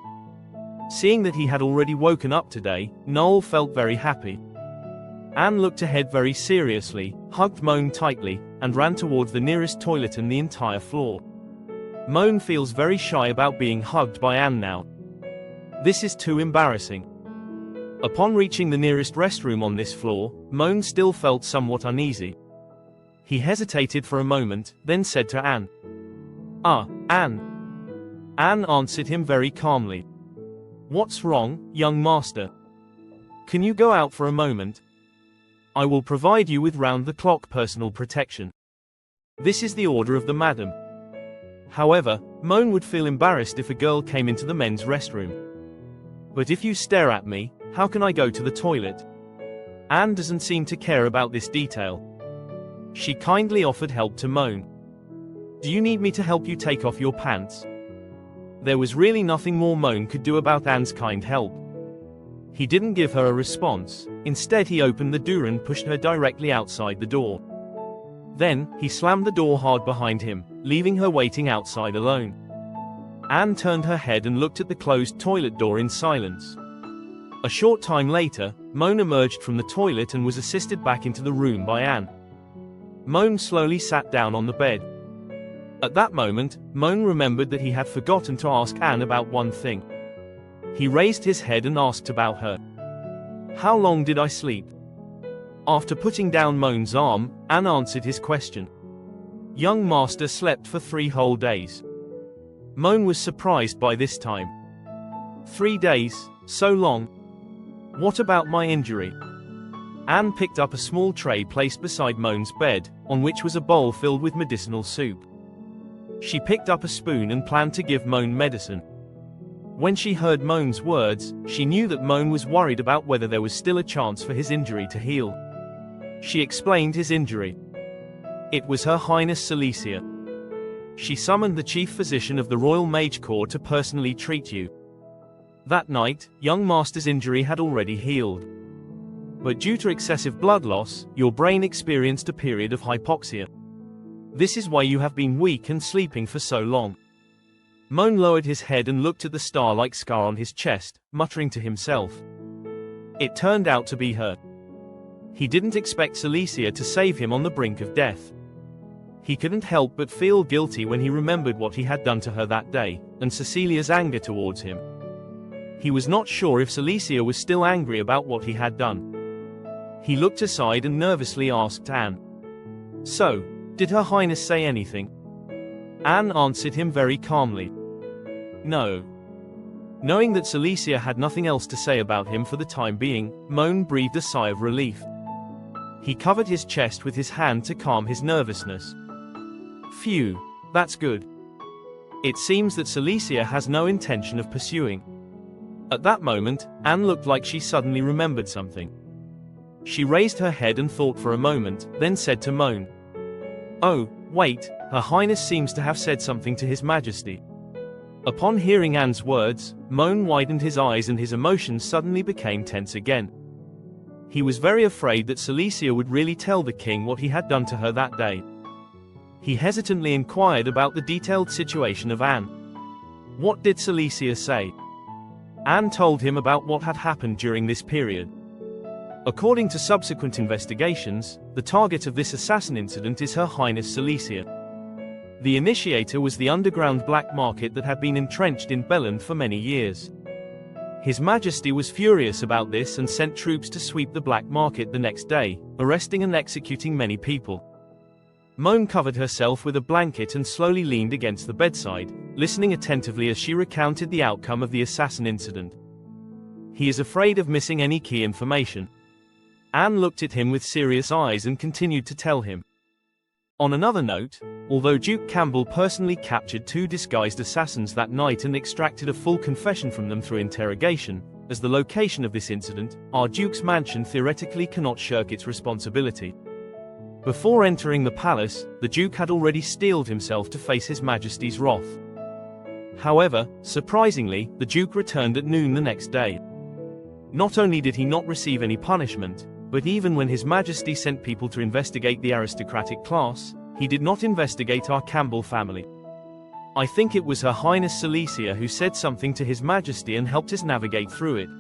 [SPEAKER 3] Seeing that he had already woken up today, Noel felt very happy. Anne looked ahead very seriously, hugged Moen tightly, and ran towards the nearest toilet and the entire floor. Moen feels very shy about being hugged by Anne now. This is too embarrassing. Upon reaching the nearest restroom on this floor, Moen still felt somewhat uneasy. He hesitated for a moment, then said to Anne, Anne." Anne answered him very calmly. "What's wrong, young master? Can you go out for a moment? I will provide you with round-the-clock personal protection. This is the order of the madam." However, Moen would feel embarrassed if a girl came into the men's restroom. "But if you stare at me, how can I go to the toilet?" Anne doesn't seem to care about this detail. She kindly offered help to Moen. "Do you need me to help you take off your pants?" There was really nothing more Moen could do about Anne's kind help. He didn't give her a response. Instead, he opened the door and pushed her directly outside the door. Then, he slammed the door hard behind him, leaving her waiting outside alone. Anne turned her head and looked at the closed toilet door in silence. A short time later, Moen emerged from the toilet and was assisted back into the room by Anne. Moen slowly sat down on the bed. At that moment, Moen remembered that he had forgotten to ask Anne about one thing. He raised his head and asked about her. "How long did I sleep?" After putting down Moen's arm, Anne answered his question. "Young master slept for 3 whole days." Moen was surprised by this time. 3 days? So long? What about my injury? Anne picked up a small tray placed beside Moen's bed, on which was a bowl filled with medicinal soup. She picked up a spoon and planned to give Moen medicine. When she heard Moen's words, she knew that Moen was worried about whether there was still a chance for his injury to heal. She explained his injury. It was Her Highness Cecilia. She summoned the chief physician of the Royal Mage Corps to personally treat you. That night, young master's injury had already healed. But due to excessive blood loss, your brain experienced a period of hypoxia. This is why you have been weak and sleeping for so long. Moen lowered his head and looked at the star-like scar on his chest, muttering to himself. It turned out to be her. He didn't expect Cecilia to save him on the brink of death. He couldn't help but feel guilty when he remembered what he had done to her that day, and Cecilia's anger towards him. He was not sure if Cecilia was still angry about what he had done. He looked aside and nervously asked Anne. So, did Her Highness say anything? Anne answered him very calmly. No. Knowing that Cecilia had nothing else to say about him for the time being, Moen breathed a sigh of relief. He covered his chest with his hand to calm his nervousness. Phew, that's good. It seems that Cecilia has no intention of pursuing. At that moment, Anne looked like she suddenly remembered something. She raised her head and thought for a moment, then said to Moen. Oh, wait, Her Highness seems to have said something to His Majesty. Upon hearing Anne's words, Moen widened his eyes and his emotions suddenly became tense again. He was very afraid that Cecilia would really tell the king what he had done to her that day. He hesitantly inquired about the detailed situation of Anne. What did Cecilia say? Anne told him about what had happened during this period. According to subsequent investigations, the target of this assassin incident is Her Highness Cecilia. The initiator was the underground black market that had been entrenched in Belland for many years. His Majesty was furious about this and sent troops to sweep the black market the next day, arresting and executing many people. Moen covered herself with a blanket and slowly leaned against the bedside, listening attentively as she recounted the outcome of the assassin incident. He is afraid of missing any key information. Anne looked at him with serious eyes and continued to tell him. On another note, although Duke Campbell personally captured 2 disguised assassins that night and extracted a full confession from them through interrogation, as the location of this incident, our Duke's mansion theoretically cannot shirk its responsibility. Before entering the palace, the Duke had already steeled himself to face His Majesty's wrath. However, surprisingly, the Duke returned at noon the next day. Not only did he not receive any punishment, but even when His Majesty sent people to investigate the aristocratic class, he did not investigate our Campbell family. I think it was Her Highness Cecilia who said something to His Majesty and helped us navigate through it.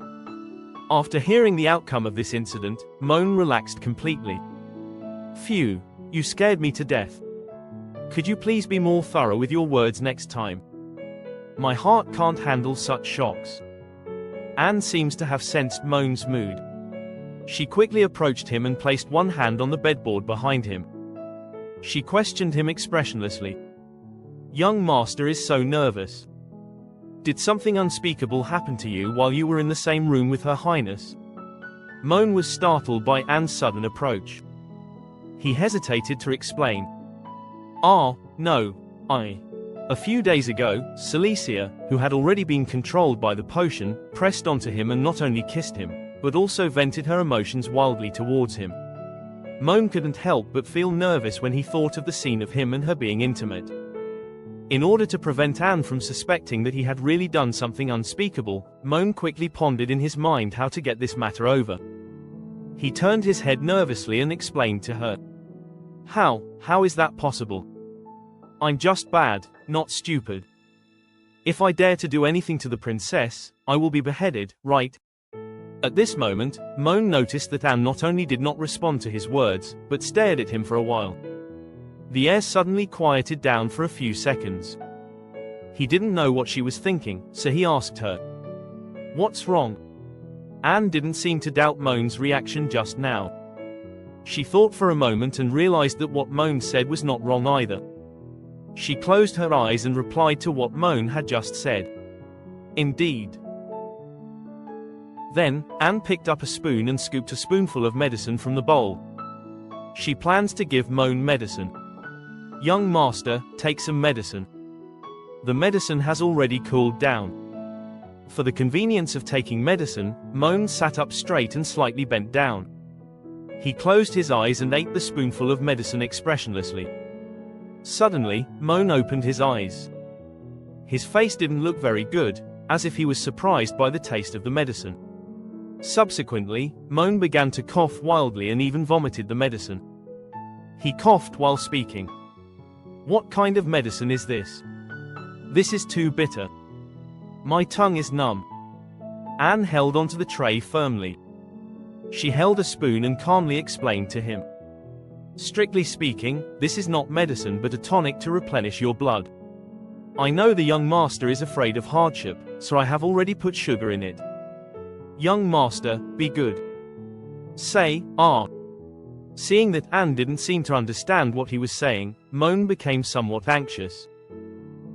[SPEAKER 3] After hearing the outcome of this incident, Moen relaxed completely. Phew, you scared me to death. Could you please be more thorough with your words next time? My heart can't handle such shocks. Anne seems to have sensed Moen's mood. She quickly approached him and placed one hand on the bedboard behind him. She questioned him expressionlessly. Young master is so nervous. Did something unspeakable happen to you while you were in the same room with Her Highness? Moen was startled by Anne's sudden approach. He hesitated to explain. No, A few days ago, Cecilia, who had already been controlled by the potion, pressed onto him and not only kissed him, but also vented her emotions wildly towards him. Moen couldn't help but feel nervous when he thought of the scene of him and her being intimate. In order to prevent Anne from suspecting that he had really done something unspeakable, Moen quickly pondered in his mind how to get this matter over. He turned his head nervously and explained to her. How is that possible? I'm just bad, not stupid. If I dare to do anything to the princess, I will be beheaded, right? At this moment, Moen noticed that Anne not only did not respond to his words, but stared at him for a while. The air suddenly quieted down for a few seconds. He didn't know what she was thinking, so he asked her. What's wrong? Anne didn't seem to doubt Moen's reaction just now. She thought for a moment and realized that what Moen said was not wrong either. She closed her eyes and replied to what Moen had just said. Indeed. Then, Anne picked up a spoon and scooped a spoonful of medicine from the bowl. She plans to give Moen medicine. Young master, take some medicine. The medicine has already cooled down. For the convenience of taking medicine, Moen sat up straight and slightly bent down. He closed his eyes and ate the spoonful of medicine expressionlessly. Suddenly, Moen opened his eyes. His face didn't look very good, as if he was surprised by the taste of the medicine. Subsequently, Moen began to cough wildly and even vomited the medicine. He coughed while speaking. "What kind of medicine is this? This is too bitter. My tongue is numb." Anne held onto the tray firmly. She held a spoon and calmly explained to him. "Strictly speaking, this is not medicine but a tonic to replenish your blood. I know the young master is afraid of hardship, so I have already put sugar in it. Young master, be good. Say, ah." Seeing that Anne didn't seem to understand what he was saying, Moen became somewhat anxious.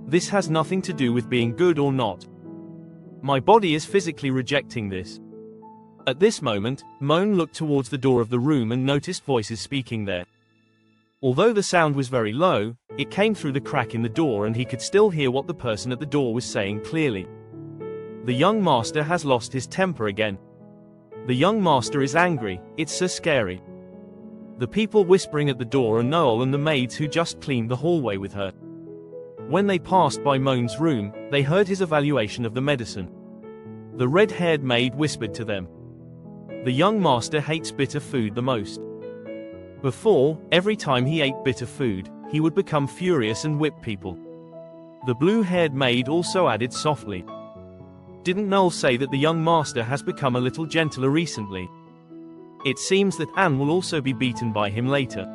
[SPEAKER 3] "This has nothing to do with being good or not. My body is physically rejecting this." At this moment, Moen looked towards the door of the room and noticed voices speaking there. Although the sound was very low, it came through the crack in the door and he could still hear what the person at the door was saying clearly. "The young master has lost his temper again. The young master is angry, it's so scary." The people whispering at the door are Noel and the maids who just cleaned the hallway with her. When they passed by Moen's room, they heard his evaluation of the medicine. The red-haired maid whispered to them. "The young master hates bitter food the most. Before, every time he ate bitter food, he would become furious and whip people." The blue-haired maid also added softly. "Didn't Noel say that the young master has become a little gentler recently? It seems that Anne will also be beaten by him later.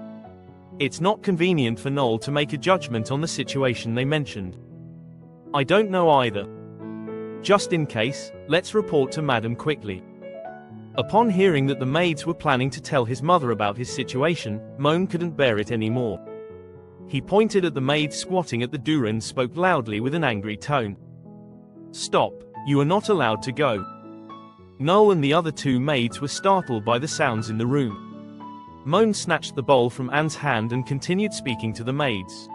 [SPEAKER 3] It's not convenient for Noel to make a judgment on the situation they mentioned. I don't know either. Just in case, let's report to Madam quickly." Upon hearing that the maids were planning to tell his mother about his situation, Moen couldn't bear it anymore. He pointed at the maid squatting at the door and spoke loudly with an angry tone. "Stop, you are not allowed to go." Noel and the other two maids were startled by the sounds in the room. Moen snatched the bowl from Anne's hand and continued speaking to the maids.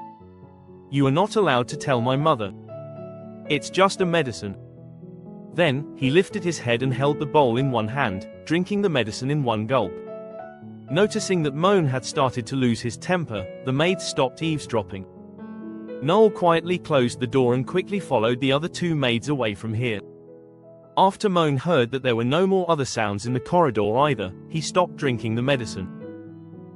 [SPEAKER 3] "You are not allowed to tell my mother. It's just a medicine." Then, he lifted his head and held the bowl in one hand, drinking the medicine in one gulp. Noticing that Moen had started to lose his temper, the maids stopped eavesdropping. Noel quietly closed the door and quickly followed the other two maids away from here. After Moen heard that there were no more other sounds in the corridor either, he stopped drinking the medicine.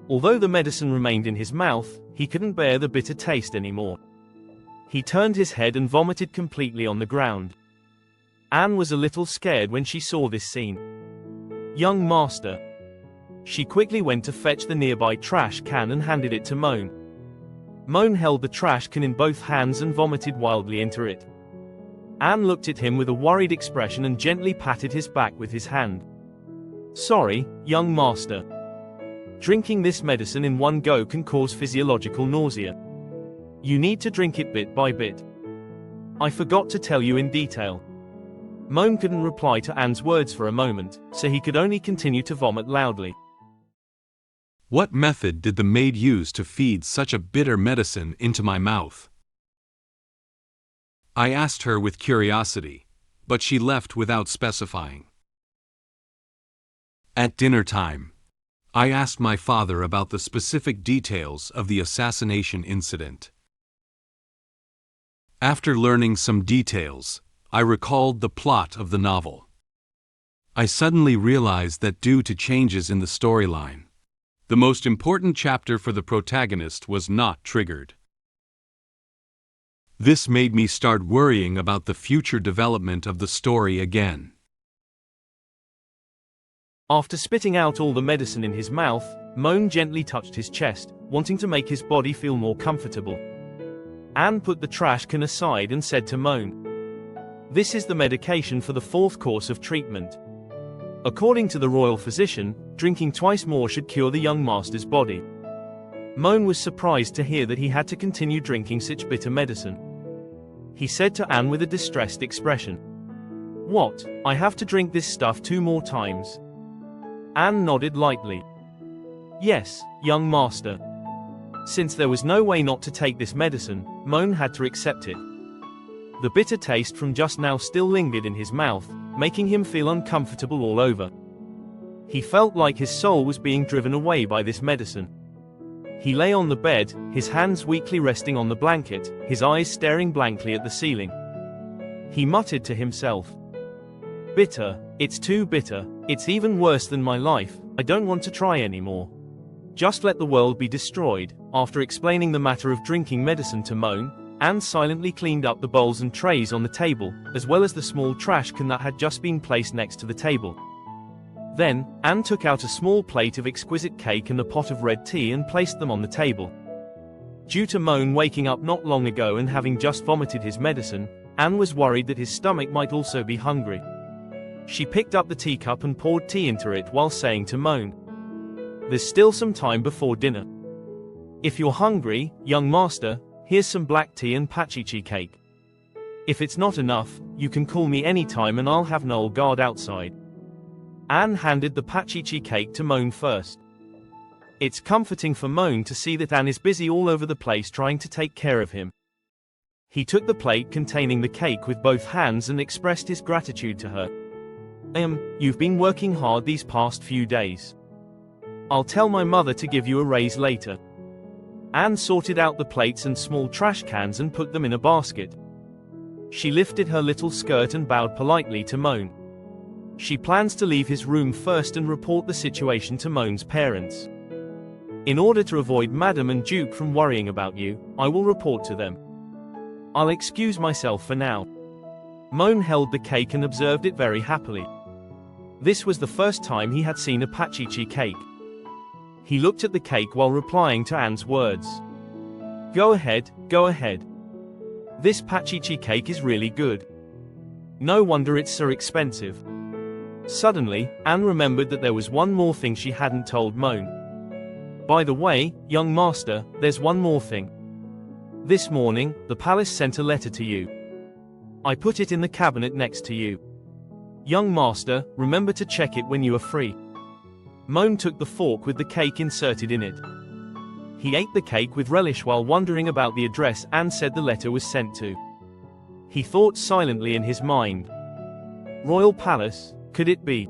[SPEAKER 3] Although the medicine remained in his mouth, he couldn't bear the bitter taste anymore. He turned his head and vomited completely on the ground. Anne was a little scared when she saw this scene. "Young master." She quickly went to fetch the nearby trash can and handed it to Moen. Moen held the trash can in both hands and vomited wildly into it. Anne looked at him with a worried expression and gently patted his back with his hand. "Sorry, young master. Drinking this medicine in one go can cause physiological nausea. You need to drink it bit by bit. I forgot to tell you in detail." Moen couldn't reply to Anne's words for a moment, so he could only continue to vomit loudly.
[SPEAKER 1] What method did the maid use to feed such a bitter medicine into my mouth? I asked her with curiosity, but she left without specifying. At dinner time, I asked my father about the specific details of the assassination incident. After learning some details, I recalled the plot of the novel. I suddenly realized that due to changes in the storyline, the most important chapter for the protagonist was not triggered. This made me start worrying about the future development of the story again.
[SPEAKER 3] After spitting out all the medicine in his mouth, Moen gently touched his chest, wanting to make his body feel more comfortable. Anne put the trash can aside and said to Moen, "This is the medication for the 4th course of treatment. According to the royal physician, drinking twice more should cure the young master's body." Moen was surprised to hear that he had to continue drinking such bitter medicine. He said to Anne with a distressed expression, "What, I have to drink this stuff 2 more times?" Anne nodded lightly. "Yes, young master." Since there was no way not to take this medicine, Moen had to accept it. The bitter taste from just now still lingered in his mouth, making him feel uncomfortable all over. He felt like his soul was being driven away by this medicine. He lay on the bed, his hands weakly resting on the blanket, his eyes staring blankly at the ceiling. He muttered to himself. Bitter, it's too bitter, it's even worse than my life, I don't want to try anymore. Just let the world be destroyed. After explaining the matter of drinking medicine to Moen, Anne silently cleaned up the bowls and trays on the table, as well as the small trash can that had just been placed next to the table. Then, Anne took out a small plate of exquisite cake and a pot of red tea and placed them on the table. Due to Moen waking up not long ago and having just vomited his medicine, Anne was worried that his stomach might also be hungry. She picked up the teacup and poured tea into it while saying to Moen, "There's still some time before dinner. If you're hungry, young master, here's some black tea and pachichi cake. If it's not enough, you can call me anytime and I'll have Noel guard outside." Anne handed the pachichi cake to Moen first. It's comforting for Moen to see that Anne is busy all over the place trying to take care of him. He took the plate containing the cake with both hands and expressed his gratitude to her. You've been working hard these past few days. I'll tell my mother to give you a raise later." Anne sorted out the plates and small trash cans and put them in a basket. She lifted her little skirt and bowed politely to Moen. She plans to leave his room first and report the situation to Moen's parents. In order to avoid Madam and Duke from worrying about you, I will report to them. I'll excuse myself for now. Moen held the cake and observed it very happily. This was the first time he had seen a pachichi cake. He looked at the cake while replying to Anne's words. Go ahead, go ahead. This pachichi cake is really good. No wonder it's so expensive. Suddenly, Anne remembered that there was one more thing she hadn't told Moen. By the way, young master, there's one more thing. This morning, the palace sent a letter to you. I put it in the cabinet next to you. Young master, remember to check it when you are free. Moen took the fork with the cake inserted in it. He ate the cake with relish while wondering about the address Anne said the letter was sent to. He thought silently in his mind. Royal Palace, could it be?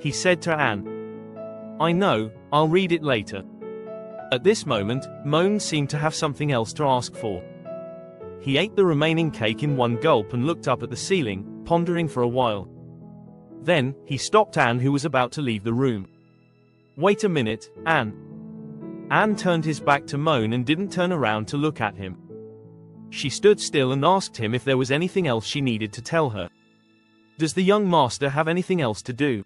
[SPEAKER 3] He said to Anne. I know, I'll read it later. At this moment, Moen seemed to have something else to ask for. He ate the remaining cake in one gulp and looked up at the ceiling, pondering for a while. Then, he stopped Anne, who was about to leave the room. Wait a minute, Anne. Anne turned his back to Moen and didn't turn around to look at him. She stood still and asked him if there was anything else she needed to tell her. Does the young master have anything else to do?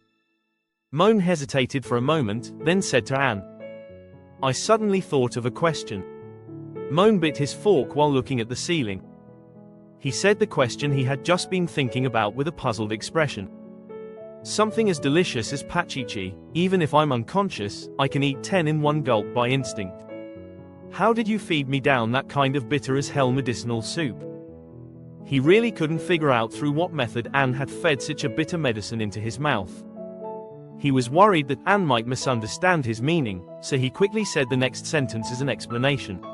[SPEAKER 3] Moen hesitated for a moment, then said to Anne. I suddenly thought of a question. Moen bit his fork while looking at the ceiling. He said the question he had just been thinking about with a puzzled expression. Something as delicious as pachichi, even if I'm unconscious, I can eat 10 in one gulp by instinct. How did you feed me down that kind of bitter as hell medicinal soup? He really couldn't figure out through what method Anne had fed such a bitter medicine into his mouth. He was worried that Anne might misunderstand his meaning, so he quickly said the next sentence as an explanation.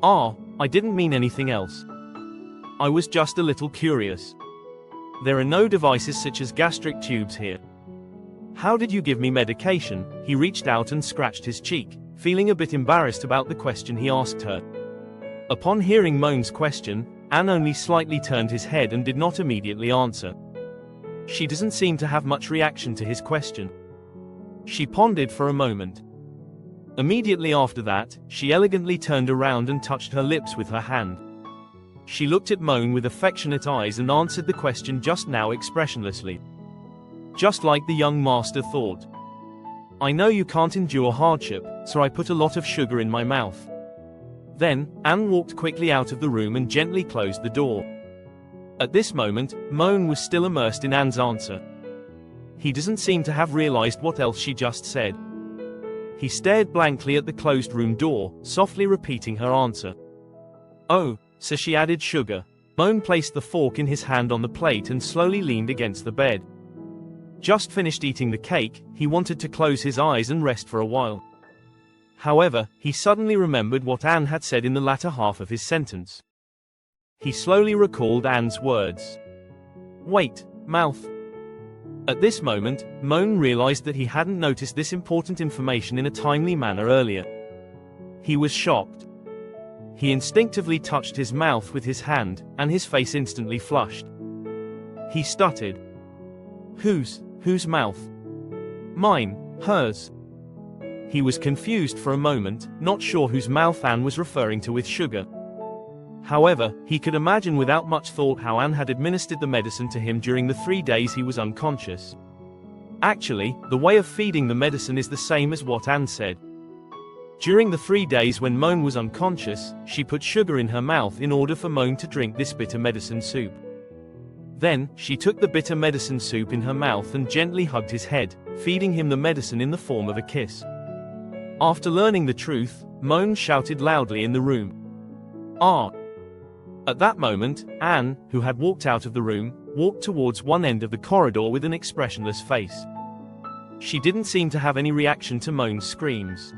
[SPEAKER 3] I didn't mean anything else. I was just a little curious. There are no devices such as gastric tubes here. How did you give me medication? He reached out and scratched his cheek, feeling a bit embarrassed about the question he asked her. Upon hearing Moen's question, Anne only slightly turned his head and did not immediately answer. She doesn't seem to have much reaction to his question. She pondered for a moment. Immediately after that, she elegantly turned around and touched her lips with her hand. She looked at Moen with affectionate eyes and answered the question just now expressionlessly. Just like the young master thought. I know you can't endure hardship, so I put a lot of sugar in my mouth. Then, Anne walked quickly out of the room and gently closed the door. At this moment, Moen was still immersed in Anne's answer. He doesn't seem to have realized what else she just said. He stared blankly at the closed room door, softly repeating her answer. Oh, so she added sugar. Moen placed the fork in his hand on the plate and slowly leaned against the bed. Just finished eating the cake, he wanted to close his eyes and rest for a while. However, he suddenly remembered what Anne had said in the latter half of his sentence. He slowly recalled Anne's words. Wait, mouth. At this moment, Moen realized that he hadn't noticed this important information in a timely manner earlier. He was shocked. He instinctively touched his mouth with his hand, and his face instantly flushed. He stuttered. Whose mouth? Mine, hers. He was confused for a moment, not sure whose mouth Anne was referring to with sugar. However, he could imagine without much thought how Anne had administered the medicine to him during the 3 days he was unconscious. Actually, the way of feeding the medicine is the same as what Anne said. During the 3 days when Moen was unconscious, she put sugar in her mouth in order for Moen to drink this bitter medicine soup. Then, she took the bitter medicine soup in her mouth and gently hugged his head, feeding him the medicine in the form of a kiss. After learning the truth, Moen shouted loudly in the room. Ah! At that moment, Anne, who had walked out of the room, walked towards one end of the corridor with an expressionless face. She didn't seem to have any reaction to Moen's screams.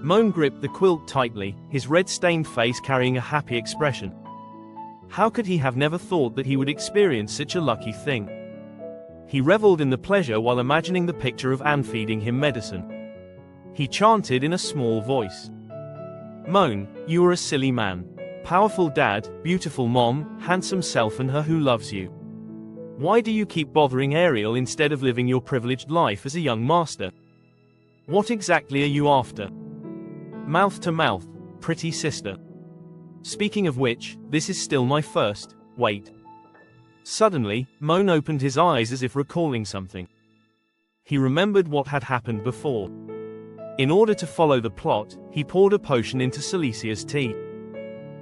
[SPEAKER 3] Moen gripped the quilt tightly, his red-stained face carrying a happy expression. How could he have never thought that he would experience such a lucky thing? He reveled in the pleasure while imagining the picture of Anne feeding him medicine. He chanted in a small voice. Moen, you are a silly man. Powerful dad, beautiful mom, handsome self and her who loves you. Why do you keep bothering Ariel instead of living your privileged life as a young master? What exactly are you after? Mouth to mouth, pretty sister. Speaking of which, this is still my first, wait. Suddenly, Moen opened his eyes as if recalling something. He remembered what had happened before. In order to follow the plot, he poured a potion into Celicia's tea.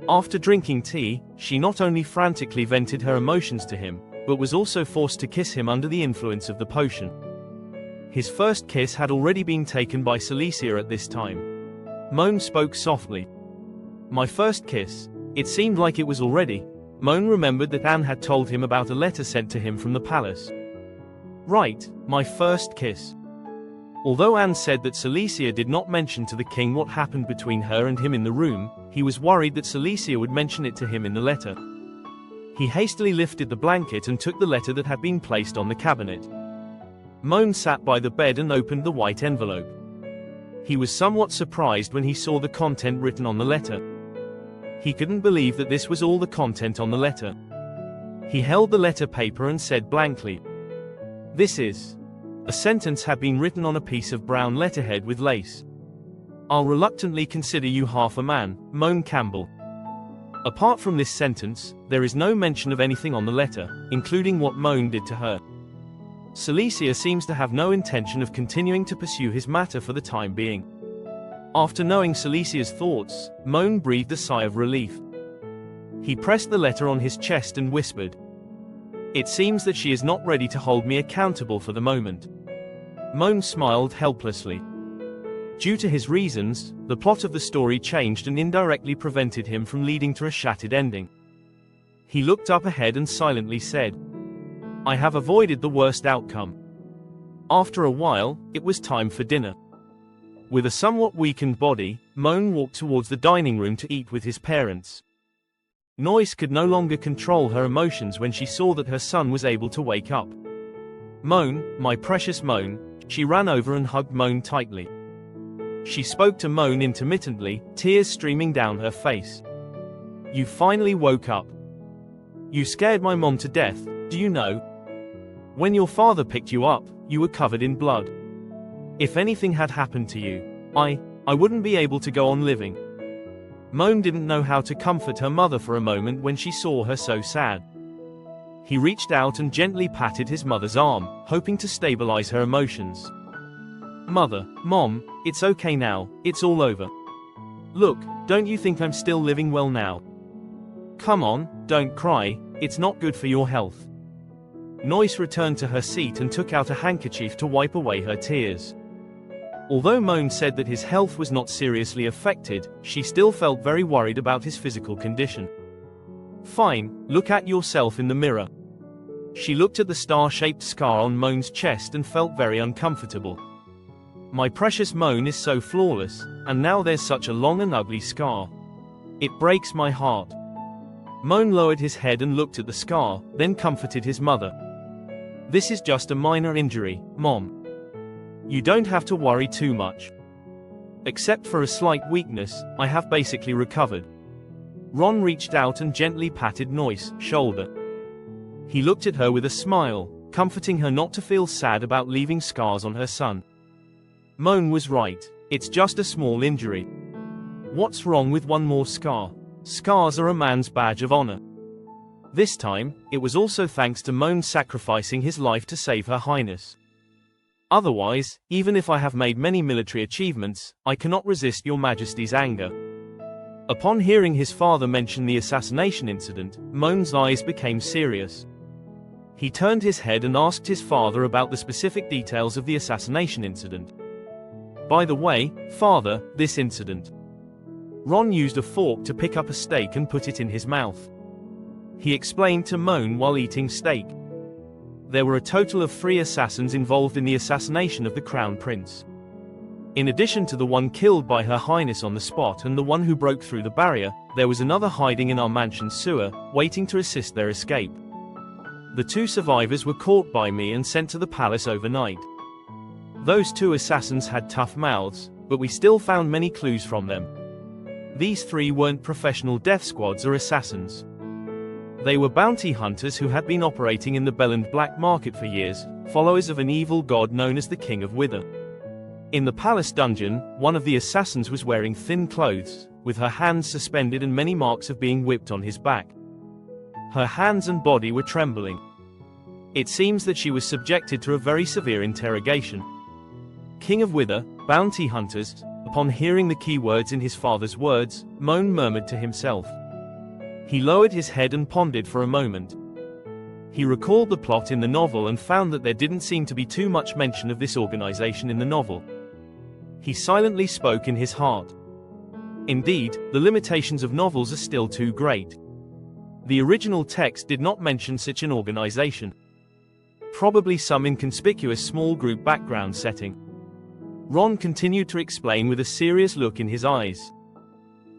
[SPEAKER 3] After drinking tea, she not only frantically vented her emotions to him, but was also forced to kiss him under the influence of the potion. His first kiss had already been taken by Cecilia at this time. Moen spoke softly. My first kiss. It seemed like it was already. Moen remembered that Anne had told him about a letter sent to him from the palace. Right, my first kiss. Although Anne said that Cecilia did not mention to the king what happened between her and him in the room, he was worried that Cecilia would mention it to him in the letter. He hastily lifted the blanket and took the letter that had been placed on the cabinet. Moen sat by the bed and opened the white envelope. He was somewhat surprised when he saw the content written on the letter. He couldn't believe that this was all the content on the letter. He held the letter paper and said blankly, "This is..." A sentence had been written on a piece of brown letterhead with lace. "I'll reluctantly consider you half a man, Moen Campbell." Apart from this sentence, there is no mention of anything on the letter, including what Moen did to her. Cecilia seems to have no intention of continuing to pursue his matter for the time being. After knowing Celicia's thoughts, Moen breathed a sigh of relief. He pressed the letter on his chest and whispered, "It seems that she is not ready to hold me accountable for the moment." Moen smiled helplessly. Due to his reasons, the plot of the story changed and indirectly prevented him from leading to a shattered ending. He looked up ahead and silently said, "I have avoided the worst outcome." After a while, it was time for dinner. With a somewhat weakened body, Moen walked towards the dining room to eat with his parents. Noyce could no longer control her emotions when she saw that her son was able to wake up. "Moen, my precious Moen," she ran over and hugged Moen tightly. She spoke to Moen intermittently, tears streaming down her face. "You finally woke up. You scared my mom to death, do you know? When your father picked you up, you were covered in blood. If anything had happened to you, I wouldn't be able to go on living." Moen didn't know how to comfort her mother for a moment when she saw her so sad. He reached out and gently patted his mother's arm, hoping to stabilize her emotions. "Mother, Mom, it's okay now, it's all over. Look, don't you think I'm still living well now? Come on, don't cry, it's not good for your health." Noyce returned to her seat and took out a handkerchief to wipe away her tears. Although Moen said that his health was not seriously affected, she still felt very worried about his physical condition. "Fine, look at yourself in the mirror." She looked at the star-shaped scar on Moen's chest and felt very uncomfortable. "My precious Moen is so flawless, and now there's such a long and ugly scar. It breaks my heart." Moen lowered his head and looked at the scar, then comforted his mother. "This is just a minor injury, Mom. You don't have to worry too much. Except for a slight weakness, I have basically recovered." Ron reached out and gently patted Noy's shoulder. He looked at her with a smile, comforting her not to feel sad about leaving scars on her son. Moen was right, it's just a small injury. What's wrong with one more scar? Scars are a man's badge of honor. This time, it was also thanks to Moen sacrificing his life to save Her Highness. Otherwise, even if I have made many military achievements, I cannot resist Your Majesty's anger. Upon hearing his father mention the assassination incident, Moen's eyes became serious. He turned his head and asked his father about the specific details of the assassination incident. "By the way, father, this incident." Ron used a fork to pick up a steak and put it in his mouth. He explained to Moen while eating steak. There were a total of 3 assassins involved in the assassination of the Crown Prince. In addition to the one killed by Her Highness on the spot and the one who broke through the barrier, there was another hiding in our mansion's sewer, waiting to assist their escape. The 2 survivors were caught by me and sent to the palace overnight. Those 2 assassins had tough mouths, but we still found many clues from them. These 3 weren't professional death squads or assassins. They were bounty hunters who had been operating in the Belland black market for years, followers of an evil god known as the King of Wither. In the palace dungeon, one of the assassins was wearing thin clothes, with her hands suspended and many marks of being whipped on his back. Her hands and body were trembling. It seems that she was subjected to a very severe interrogation. King of Wither, bounty hunters. Upon hearing the key words in his father's words, Moen murmured to himself. He lowered his head and pondered for a moment. He recalled the plot in the novel and found that there didn't seem to be too much mention of this organization in the novel. He silently spoke in his heart. Indeed, the limitations of novels are still too great. The original text did not mention such an organization. Probably some inconspicuous small group background setting. Ron continued to explain with a serious look in his eyes.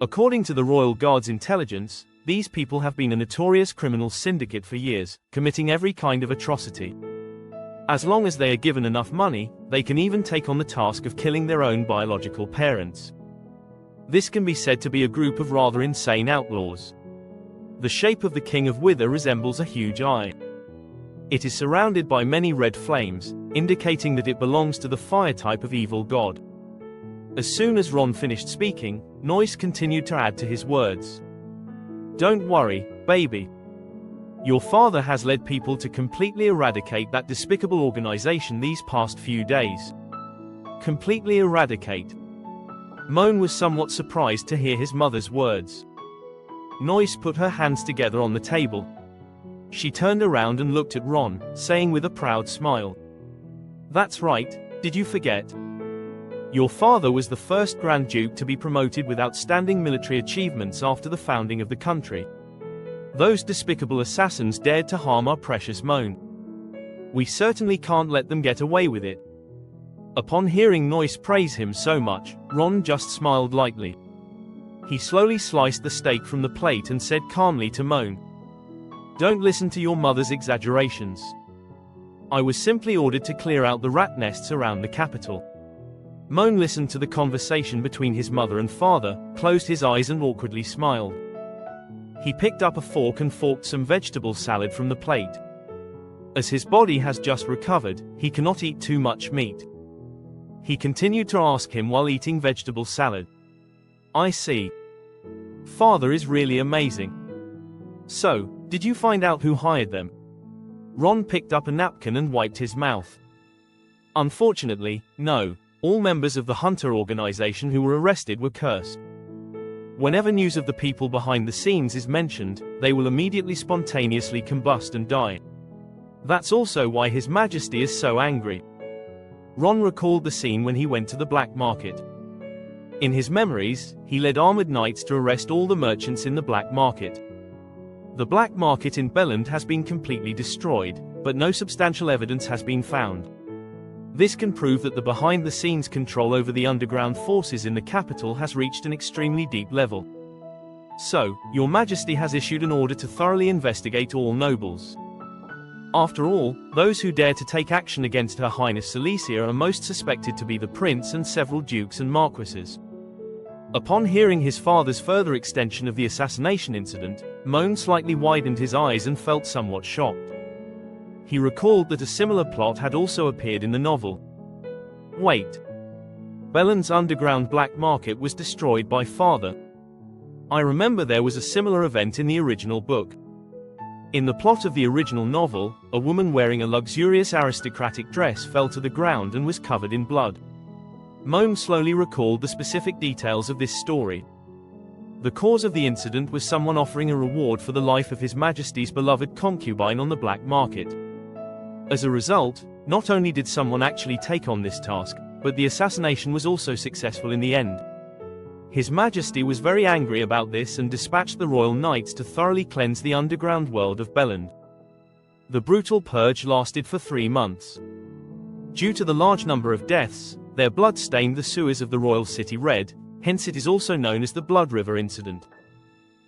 [SPEAKER 3] According to the Royal Guard's intelligence, these people have been a notorious criminal syndicate for years, committing every kind of atrocity. As long as they are given enough money, they can even take on the task of killing their own biological parents. This can be said to be a group of rather insane outlaws. The shape of the King of Wither resembles a huge eye. It is surrounded by many red flames, indicating that it belongs to the fire type of evil god. As soon as Ron finished speaking, Noyce continued to add to his words. "Don't worry, baby. Your father has led people to completely eradicate that despicable organization these past few days." Completely eradicate. Moen was somewhat surprised to hear his mother's words. Noyce put her hands together on the table. She turned around and looked at Ron, saying with a proud smile. "That's right, did you forget? Your father was the first Grand Duke to be promoted with outstanding military achievements after the founding of the country. Those despicable assassins dared to harm our precious Moen. We certainly can't let them get away with it." Upon hearing Noyce praise him so much, Ron just smiled lightly. He slowly sliced the steak from the plate and said calmly to Moen, "Don't listen to your mother's exaggerations. I was simply ordered to clear out the rat nests around the capital." Moen listened to the conversation between his mother and father, closed his eyes and awkwardly smiled. He picked up a fork and forked some vegetable salad from the plate. As his body has just recovered, he cannot eat too much meat. He continued to ask him while eating vegetable salad. "I see. Father is really amazing. So, did you find out who hired them?" Ron picked up a napkin and wiped his mouth. "Unfortunately, no. All members of the Hunter organization who were arrested were cursed. Whenever news of the people behind the scenes is mentioned, they will immediately spontaneously combust and die. That's also why His Majesty is so angry." Ron recalled the scene when he went to the black market. In his memories, he led armored knights to arrest all the merchants in the black market. The black market in Belland has been completely destroyed, but no substantial evidence has been found. This can prove that the behind-the-scenes control over the underground forces in the capital has reached an extremely deep level. So, your Majesty has issued an order to thoroughly investigate all nobles. After all, those who dare to take action against Her Highness Cecilia are most suspected to be the prince and several dukes and marquises. Upon hearing his father's further extension of the assassination incident, Moen slightly widened his eyes and felt somewhat shocked. He recalled that a similar plot had also appeared in the novel. Wait. Belen's underground black market was destroyed by father. I remember there was a similar event in the original book. In the plot of the original novel, a woman wearing a luxurious aristocratic dress fell to the ground and was covered in blood. Moen slowly recalled the specific details of this story. The cause of the incident was someone offering a reward for the life of His Majesty's beloved concubine on the black market. As a result, not only did someone actually take on this task, but the assassination was also successful in the end. His Majesty was very angry about this and dispatched the royal knights to thoroughly cleanse the underground world of Beland. The brutal purge lasted for 3 months. Due to the large number of deaths, their blood stained the sewers of the royal city red, hence it is also known as the Blood River incident.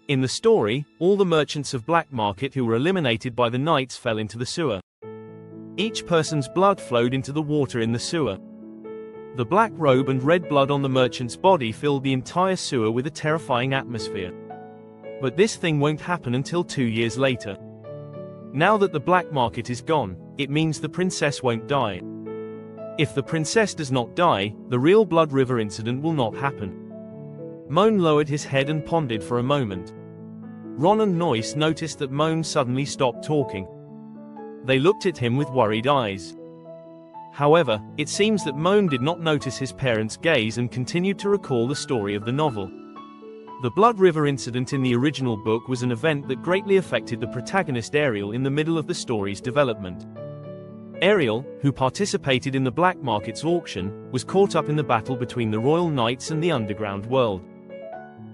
[SPEAKER 3] In the story, all the merchants of Black Market who were eliminated by the knights fell into the sewer. Each person's blood flowed into the water in the sewer. The black robe and red blood on the merchant's body filled the entire sewer with a terrifying atmosphere. But this thing won't happen until 2 years later. Now that the black market is gone, it means the princess won't die. If the princess does not die, the real Blood River incident will not happen. Moen lowered his head and pondered for a moment. Ron and Noyce noticed that Moen suddenly stopped talking. They looked at him with worried eyes. However, it seems that Moen did not notice his parents' gaze and continued to recall the story of the novel. The Blood River incident in the original book was an event that greatly affected the protagonist Ariel in the middle of the story's development. Ariel, who participated in the black market's auction, was caught up in the battle between the royal knights and the underground world.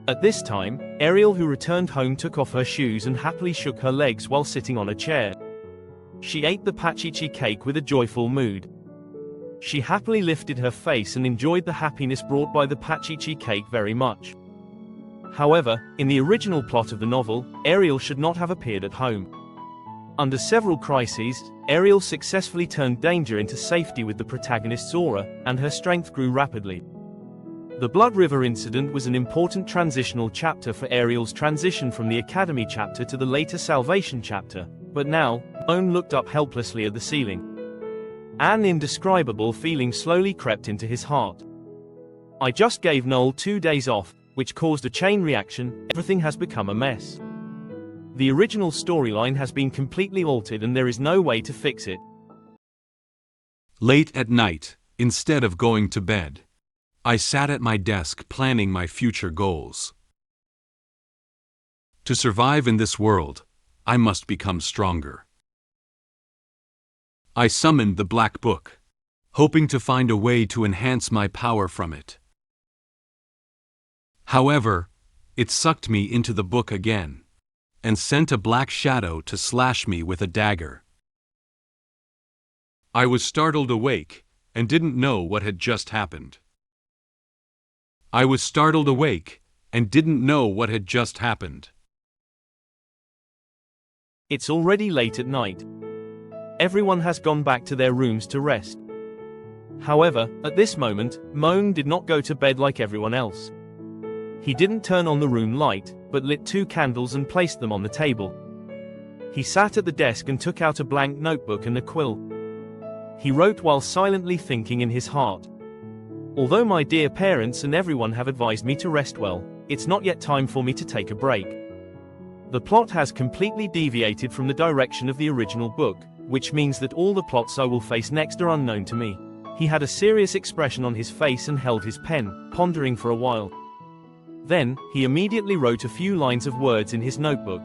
[SPEAKER 3] At this time, Ariel, who returned home, took off her shoes and happily shook her legs while sitting on a chair. She ate the pachichi cake with a joyful mood. She happily lifted her face and enjoyed the happiness brought by the pachichi cake very much. However, in the original plot of the novel, Ariel should not have appeared at home. Under several crises, Ariel successfully turned danger into safety with the protagonist's aura, and her strength grew rapidly. The Blood River incident was an important transitional chapter for Ariel's transition from the Academy chapter to the later Salvation chapter, but now, Moen looked up helplessly at the ceiling. An indescribable feeling slowly crept into his heart. I just gave Noel 2 days off, which caused a chain reaction. Everything has become a mess. The original storyline has been completely altered and there is no way to fix it.
[SPEAKER 1] Late at night, instead of going to bed, I sat at my desk planning my future goals. To survive in this world, I must become stronger. I summoned the Black Book, hoping to find a way to enhance my power from it. However, it sucked me into the book again, and sent a black shadow to slash me with a dagger. I was startled awake, and didn't know what had just happened.
[SPEAKER 3] It's already late at night. Everyone has gone back to their rooms to rest. However, at this moment, Moen did not go to bed like everyone else. He didn't turn on the room light, but lit 2 candles and placed them on the table. He sat at the desk and took out a blank notebook and a quill. He wrote while silently thinking in his heart. Although my dear parents and everyone have advised me to rest well, it's not yet time for me to take a break. The plot has completely deviated from the direction of the original book, which means that all the plots I will face next are unknown to me. He had a serious expression on his face and held his pen, pondering for a while. Then, he immediately wrote a few lines of words in his notebook.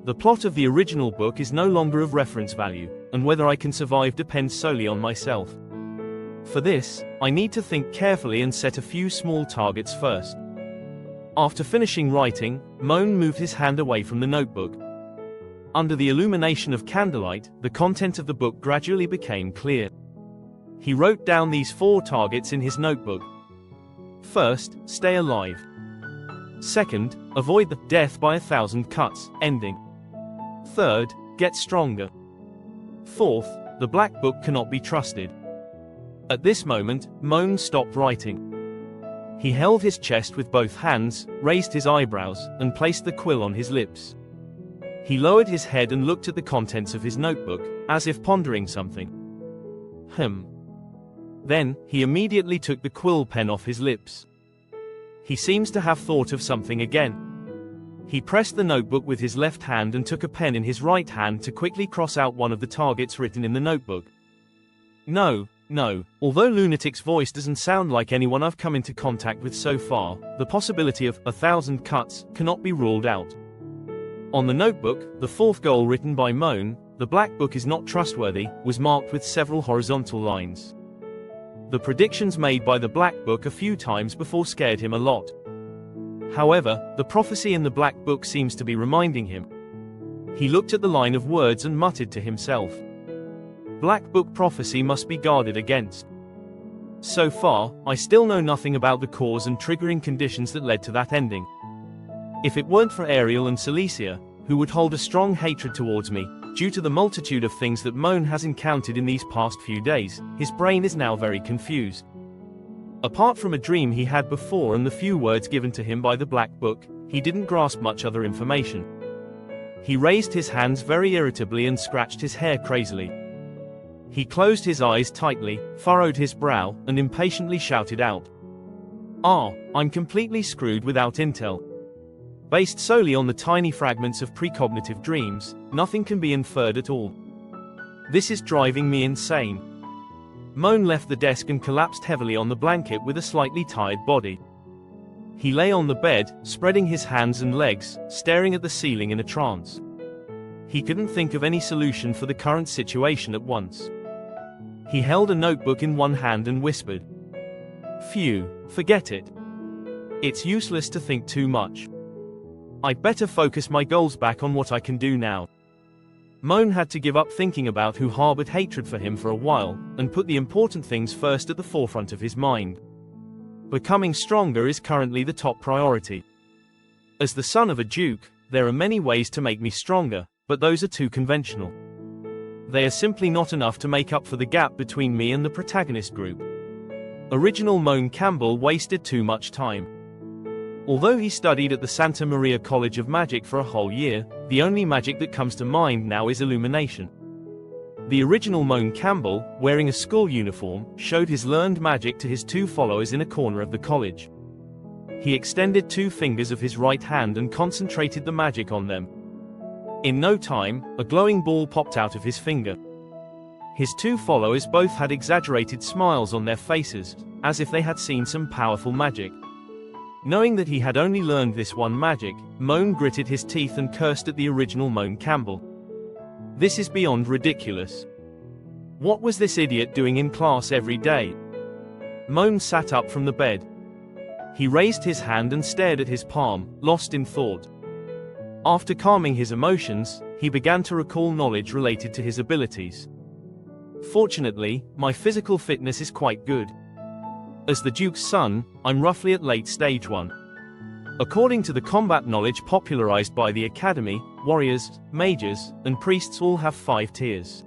[SPEAKER 3] The plot of the original book is no longer of reference value, and whether I can survive depends solely on myself. For this, I need to think carefully and set a few small targets first. After finishing writing, Moen moved his hand away from the notebook. Under the illumination of candlelight, the content of the book gradually became clear. He wrote down these 4 targets in his notebook. First, stay alive. Second, avoid the death by 1,000 cuts ending. Third, get stronger. Fourth, the Black Book cannot be trusted. At this moment, Moen stopped writing. He held his chest with both hands, raised his eyebrows, and placed the quill on his lips. He lowered his head and looked at the contents of his notebook, as if pondering something. Then, he immediately took the quill pen off his lips. He seems to have thought of something again. He pressed the notebook with his left hand and took a pen in his right hand to quickly cross out one of the targets written in the notebook. No. Although Lunatic's voice doesn't sound like anyone I've come into contact with so far, the possibility of 1,000 cuts cannot be ruled out. On the notebook, the fourth goal written by Moen, the Black Book is not trustworthy, was marked with several horizontal lines. The predictions made by the Black Book a few times before scared him a lot. However, the prophecy in the Black Book seems to be reminding him. He looked at the line of words and muttered to himself. Black Book prophecy must be guarded against. So far, I still know nothing about the cause and triggering conditions that led to that ending. If it weren't for Ariel and Cecilia, who would hold a strong hatred towards me, due to the multitude of things that Moen has encountered in these past few days, his brain is now very confused. Apart from a dream he had before and the few words given to him by the Black Book, he didn't grasp much other information. He raised his hands very irritably and scratched his hair crazily. He closed his eyes tightly, furrowed his brow, and impatiently shouted out. I'm completely screwed without intel. Based solely on the tiny fragments of precognitive dreams, nothing can be inferred at all. This is driving me insane. Moen left the desk and collapsed heavily on the blanket with a slightly tired body. He lay on the bed, spreading his hands and legs, staring at the ceiling in a trance. He couldn't think of any solution for the current situation at once. He held a notebook in one hand and whispered. Phew, forget it. It's useless to think too much. I'd better focus my goals back on what I can do now. Moen had to give up thinking about who harbored hatred for him for a while, and put the important things first at the forefront of his mind. Becoming stronger is currently the top priority. As the son of a duke, there are many ways to make me stronger, but those are too conventional. They are simply not enough to make up for the gap between me and the protagonist group. Original Moen Campbell wasted too much time. Although he studied at the Santa Maria College of Magic for a whole year, the only magic that comes to mind now is illumination. The original Moen Campbell, wearing a school uniform, showed his learned magic to his two followers in a corner of the college. He extended 2 fingers of his right hand and concentrated the magic on them. In no time, a glowing ball popped out of his finger. His 2 followers both had exaggerated smiles on their faces, as if they had seen some powerful magic. Knowing that he had only learned this one magic, Moen gritted his teeth and cursed at the original Moen Campbell. This is beyond ridiculous. What was this idiot doing in class every day? Moen sat up from the bed. He raised his hand and stared at his palm, lost in thought. After calming his emotions, he began to recall knowledge related to his abilities. Fortunately, my physical fitness is quite good. As the Duke's son, I'm roughly at late stage 1. According to the combat knowledge popularized by the Academy, warriors, mages, and priests all have 5 tiers.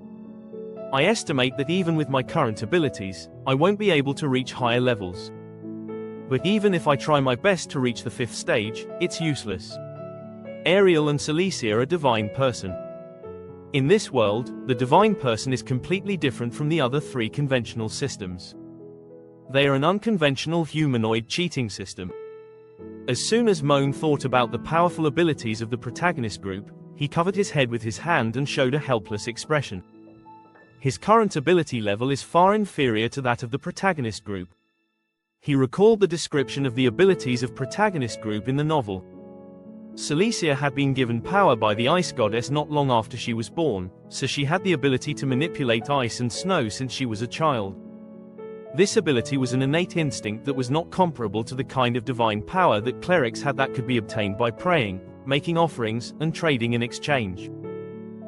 [SPEAKER 3] I estimate that even with my current abilities, I won't be able to reach higher levels. But even if I try my best to reach the 5th stage, it's useless. Ariel and Cecilia are a divine person. In this world, the divine person is completely different from the other 3 conventional systems. They are an unconventional humanoid cheating system. As soon as Moen thought about the powerful abilities of the protagonist group, he covered his head with his hand and showed a helpless expression. His current ability level is far inferior to that of the protagonist group. He recalled the description of the abilities of protagonist group in the novel. Cecilia had been given power by the ice goddess not long after she was born, so she had the ability to manipulate ice and snow since she was a child. This ability was an innate instinct that was not comparable to the kind of divine power that clerics had that could be obtained by praying, making offerings, and trading in exchange.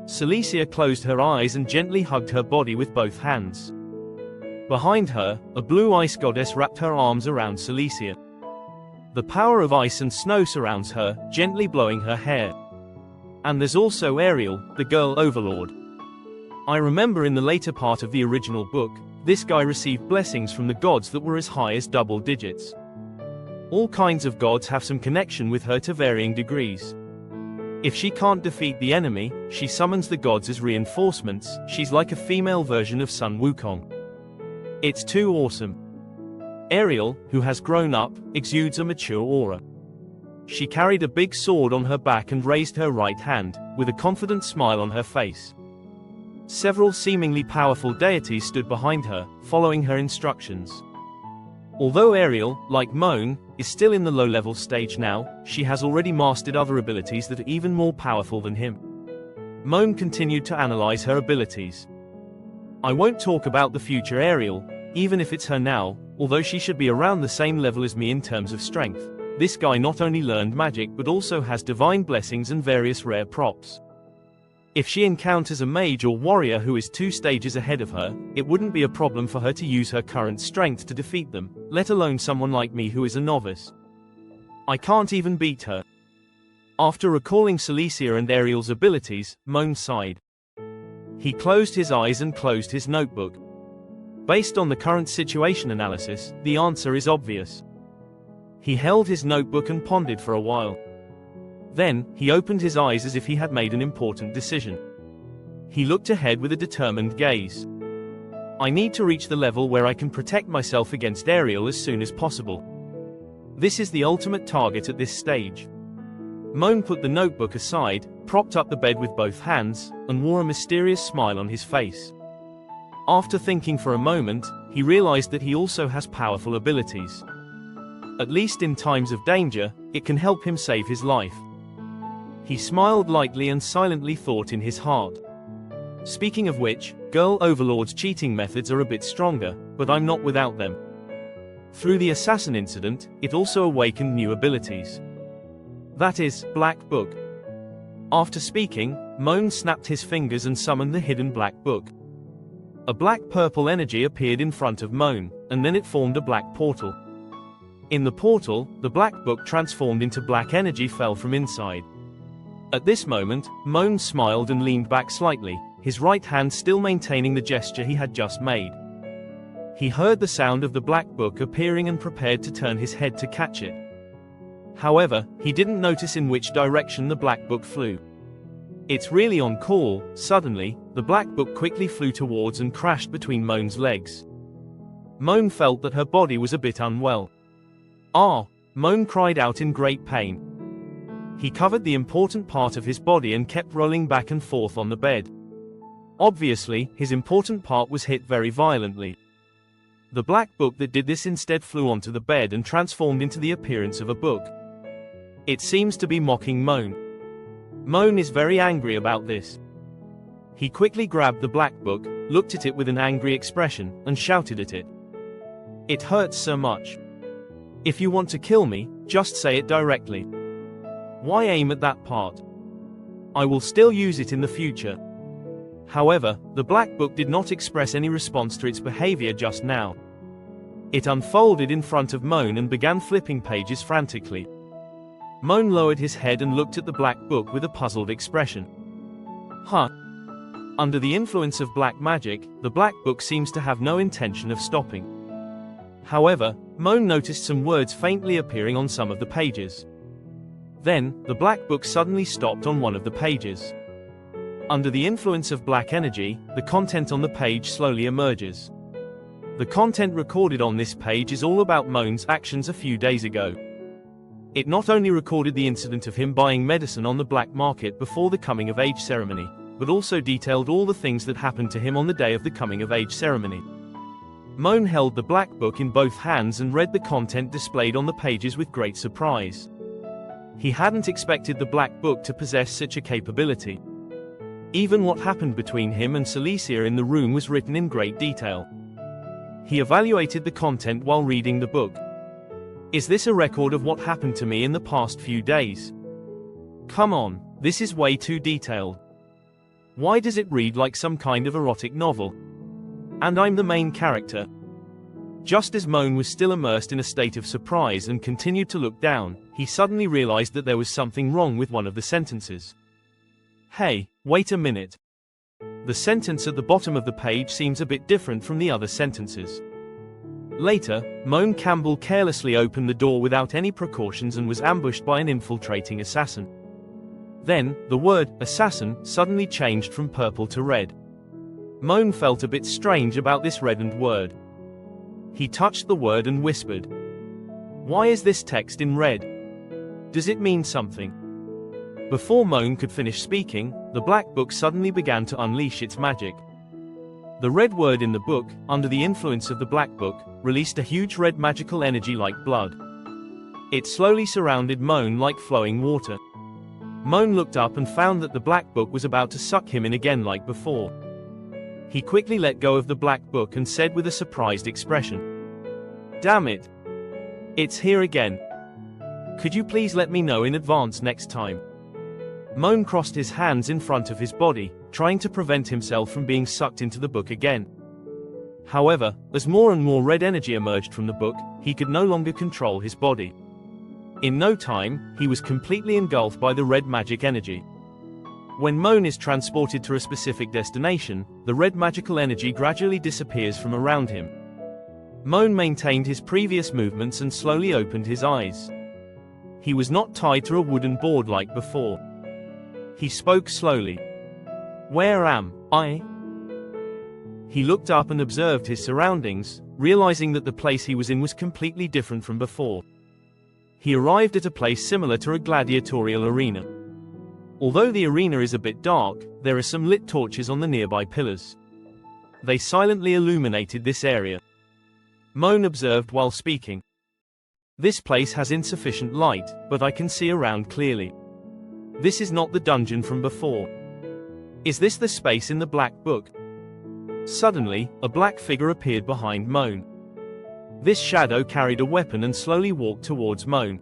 [SPEAKER 3] Cecilia closed her eyes and gently hugged her body with both hands. Behind her, a blue ice goddess wrapped her arms around Cecilia. The power of ice and snow surrounds her, gently blowing her hair. And there's also Ariel, the girl Overlord. I remember in the later part of the original book, this guy received blessings from the gods that were as high as double digits. All kinds of gods have some connection with her to varying degrees. If she can't defeat the enemy, she summons the gods as reinforcements. She's like a female version of Sun Wukong. It's too awesome. Ariel, who has grown up, exudes a mature aura. She carried a big sword on her back and raised her right hand, with a confident smile on her face. Several seemingly powerful deities stood behind her, following her instructions. Although Ariel, like Moen, is still in the low-level stage now, she has already mastered other abilities that are even more powerful than him. Moen continued to analyze her abilities. I won't talk about the future Ariel, even if it's her now, although she should be around the same level as me in terms of strength. This guy not only learned magic but also has divine blessings and various rare props. If she encounters a mage or warrior who is 2 stages ahead of her, it wouldn't be a problem for her to use her current strength to defeat them, let alone someone like me who is a novice. I can't even beat her. After recalling Cecilia and Ariel's abilities, Moen sighed. He closed his eyes and closed his notebook. Based on the current situation analysis, the answer is obvious. He held his notebook and pondered for a while. Then, he opened his eyes as if he had made an important decision. He looked ahead with a determined gaze. I need to reach the level where I can protect myself against Ariel as soon as possible. This is the ultimate target at this stage. Moen put the notebook aside, propped up the bed with both hands, and wore a mysterious smile on his face. After thinking for a moment, he realized that he also has powerful abilities. At least in times of danger, it can help him save his life. He smiled lightly and silently thought in his heart. Speaking of which, Girl Overlord's cheating methods are a bit stronger, but I'm not without them. Through the assassin incident, it also awakened new abilities. That is, Black Book. After speaking, Moen snapped his fingers and summoned the hidden Black Book. A black-purple energy appeared in front of Moen, and then it formed a black portal. In the portal, the Black Book transformed into black energy fell from inside. At this moment, Moen smiled and leaned back slightly, his right hand still maintaining the gesture he had just made. He heard the sound of the Black Book appearing and prepared to turn his head to catch it. However, he didn't notice in which direction the Black Book flew. It's really on call. Suddenly, the Black Book quickly flew towards and crashed between Moen's legs. Moen felt that her body was a bit unwell. Ah! Moen cried out in great pain. He covered the important part of his body and kept rolling back and forth on the bed. Obviously, his important part was hit very violently. The Black Book that did this instead flew onto the bed and transformed into the appearance of a book. It seems to be mocking Moen. Moen is very angry about this. He quickly grabbed the Black Book, looked at it with an angry expression, and shouted at it. It hurts so much. If you want to kill me, just say it directly. Why aim at that part? I will still use it in the future. However, the Black Book did not express any response to its behavior just now. It unfolded in front of Moen and began flipping pages frantically. Moen lowered his head and looked at the Black Book with a puzzled expression. Huh? Under the influence of black magic, the Black Book seems to have no intention of stopping. However, Moen noticed some words faintly appearing on some of the pages. Then, the Black Book suddenly stopped on one of the pages. Under the influence of black energy, the content on the page slowly emerges. The content recorded on this page is all about Moen's actions a few days ago. It not only recorded the incident of him buying medicine on the black market before the coming-of-age ceremony, but also detailed all the things that happened to him on the day of the coming-of-age ceremony. Moen held the Black Book in both hands and read the content displayed on the pages with great surprise. He hadn't expected the Black Book to possess such a capability. Even what happened between him and Cecilia in the room was written in great detail. He evaluated the content while reading the book. Is this a record of what happened to me in the past few days? Come on, this is way too detailed. Why does it read like some kind of erotic novel? And I'm the main character. Just as Moen was still immersed in a state of surprise and continued to look down, he suddenly realized that there was something wrong with one of the sentences. Hey, wait a minute. The sentence at the bottom of the page seems a bit different from the other sentences. Later, Moen Campbell carelessly opened the door without any precautions and was ambushed by an infiltrating assassin. Then, the word assassin suddenly changed from purple to red. Moen felt a bit strange about this reddened word. He touched the word and whispered, "Why is this text in red? Does it mean something?" Before Moen could finish speaking, the black book suddenly began to unleash its magic. The red word in the book, under the influence of the black book, released a huge red magical energy like blood. It slowly surrounded Moen like flowing water. Moen looked up and found that the black book was about to suck him in again like before. He quickly let go of the black book and said with a surprised expression, "Damn it! It's here again. Could you please let me know in advance next time?" Moen crossed his hands in front of his body, trying to prevent himself from being sucked into the book again. However, as more and more red energy emerged from the book, he could no longer control his body. In no time, he was completely engulfed by the red magic energy. When Moen is transported to a specific destination, the red magical energy gradually disappears from around him. Moen maintained his previous movements and slowly opened his eyes. He was not tied to a wooden board like before. He spoke slowly. "Where am I?" He looked up and observed his surroundings, realizing that the place he was in was completely different from before. He arrived at a place similar to a gladiatorial arena. Although the arena is a bit dark, there are some lit torches on the nearby pillars. They silently illuminated this area. Moen observed while speaking. "This place has insufficient light, but I can see around clearly. This is not the dungeon from before. Is this the space in the black book?" Suddenly, a black figure appeared behind Moen. This shadow carried a weapon and slowly walked towards Moen.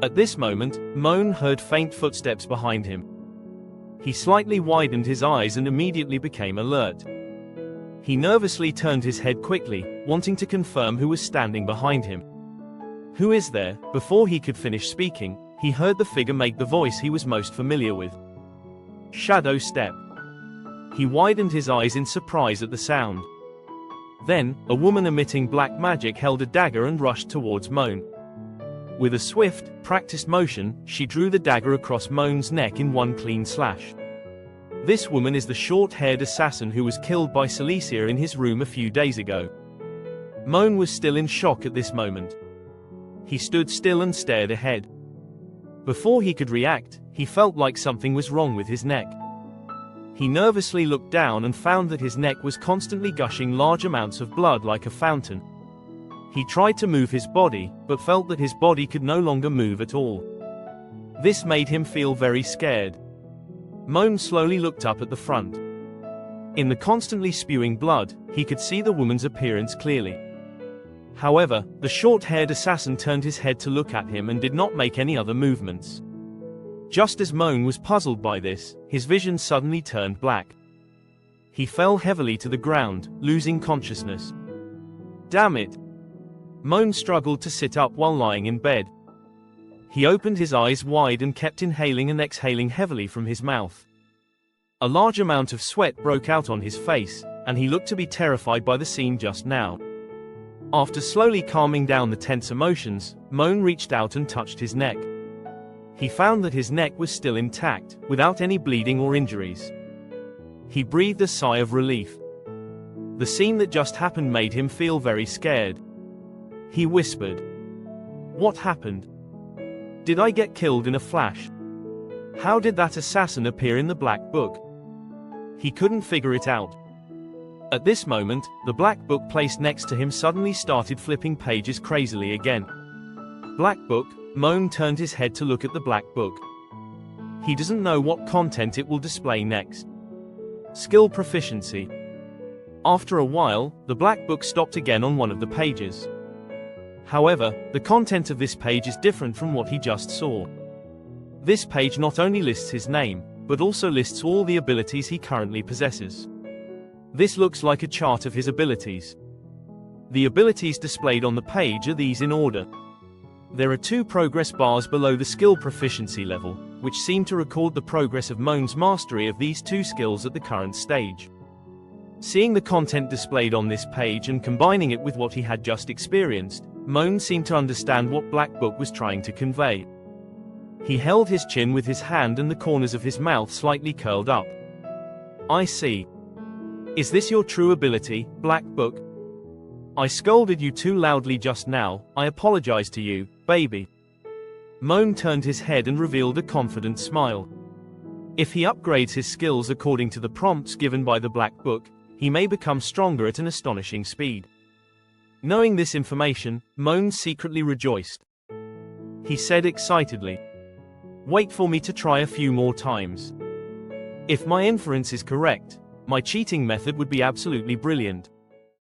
[SPEAKER 3] At this moment, Moen heard faint footsteps behind him. He slightly widened his eyes and immediately became alert. He nervously turned his head quickly, wanting to confirm who was standing behind him. "Who is there?" Before he could finish speaking, he heard the figure make the voice he was most familiar with. "Shadow step." He widened his eyes in surprise at the sound. Then, a woman emitting black magic held a dagger and rushed towards Moen. With a swift, practiced motion, she drew the dagger across Moen's neck in one clean slash. This woman is the short-haired assassin who was killed by Cecilia in his room a few days ago. Moen was still in shock at this moment. He stood still and stared ahead. Before he could react, he felt like something was wrong with his neck. He nervously looked down and found that his neck was constantly gushing large amounts of blood like a fountain. He tried to move his body, but felt that his body could no longer move at all. This made him feel very scared. Moen slowly looked up at the front. In the constantly spewing blood, he could see the woman's appearance clearly. However, the short-haired assassin turned his head to look at him and did not make any other movements. Just as Moen was puzzled by this, his vision suddenly turned black. He fell heavily to the ground, losing consciousness. "Damn it!" Moen struggled to sit up while lying in bed. He opened his eyes wide and kept inhaling and exhaling heavily from his mouth. A large amount of sweat broke out on his face, and he looked to be terrified by the scene just now. After slowly calming down the tense emotions, Moen reached out and touched his neck. He found that his neck was still intact, without any bleeding or injuries. He breathed a sigh of relief. The scene that just happened made him feel very scared. He whispered, "What happened? Did I get killed in a flash? How did that assassin appear in the black book?" He couldn't figure it out. At this moment, the black book placed next to him suddenly started flipping pages crazily again. "Black book?" Moen turned his head to look at the black book. He doesn't know what content it will display next. Skill proficiency. After a while, the black book stopped again on one of the pages. However, the content of this page is different from what he just saw. This page not only lists his name, but also lists all the abilities he currently possesses. This looks like a chart of his abilities. The abilities displayed on the page are these in order. There are 2 progress bars below the skill proficiency level, which seem to record the progress of Moen's mastery of these 2 skills at the current stage. Seeing the content displayed on this page and combining it with what he had just experienced, Moen seemed to understand what Black Book was trying to convey. He held his chin with his hand and the corners of his mouth slightly curled up. I see. Is this your true ability, Black Book? I scolded you too loudly just now, I apologize to you, baby. Moen turned his head and revealed a confident smile. If he upgrades his skills according to the prompts given by the Black Book, he may become stronger at an astonishing speed. Knowing this information, Moen secretly rejoiced. He said excitedly, "Wait for me to try a few more times. If my inference is correct, my cheating method would be absolutely brilliant."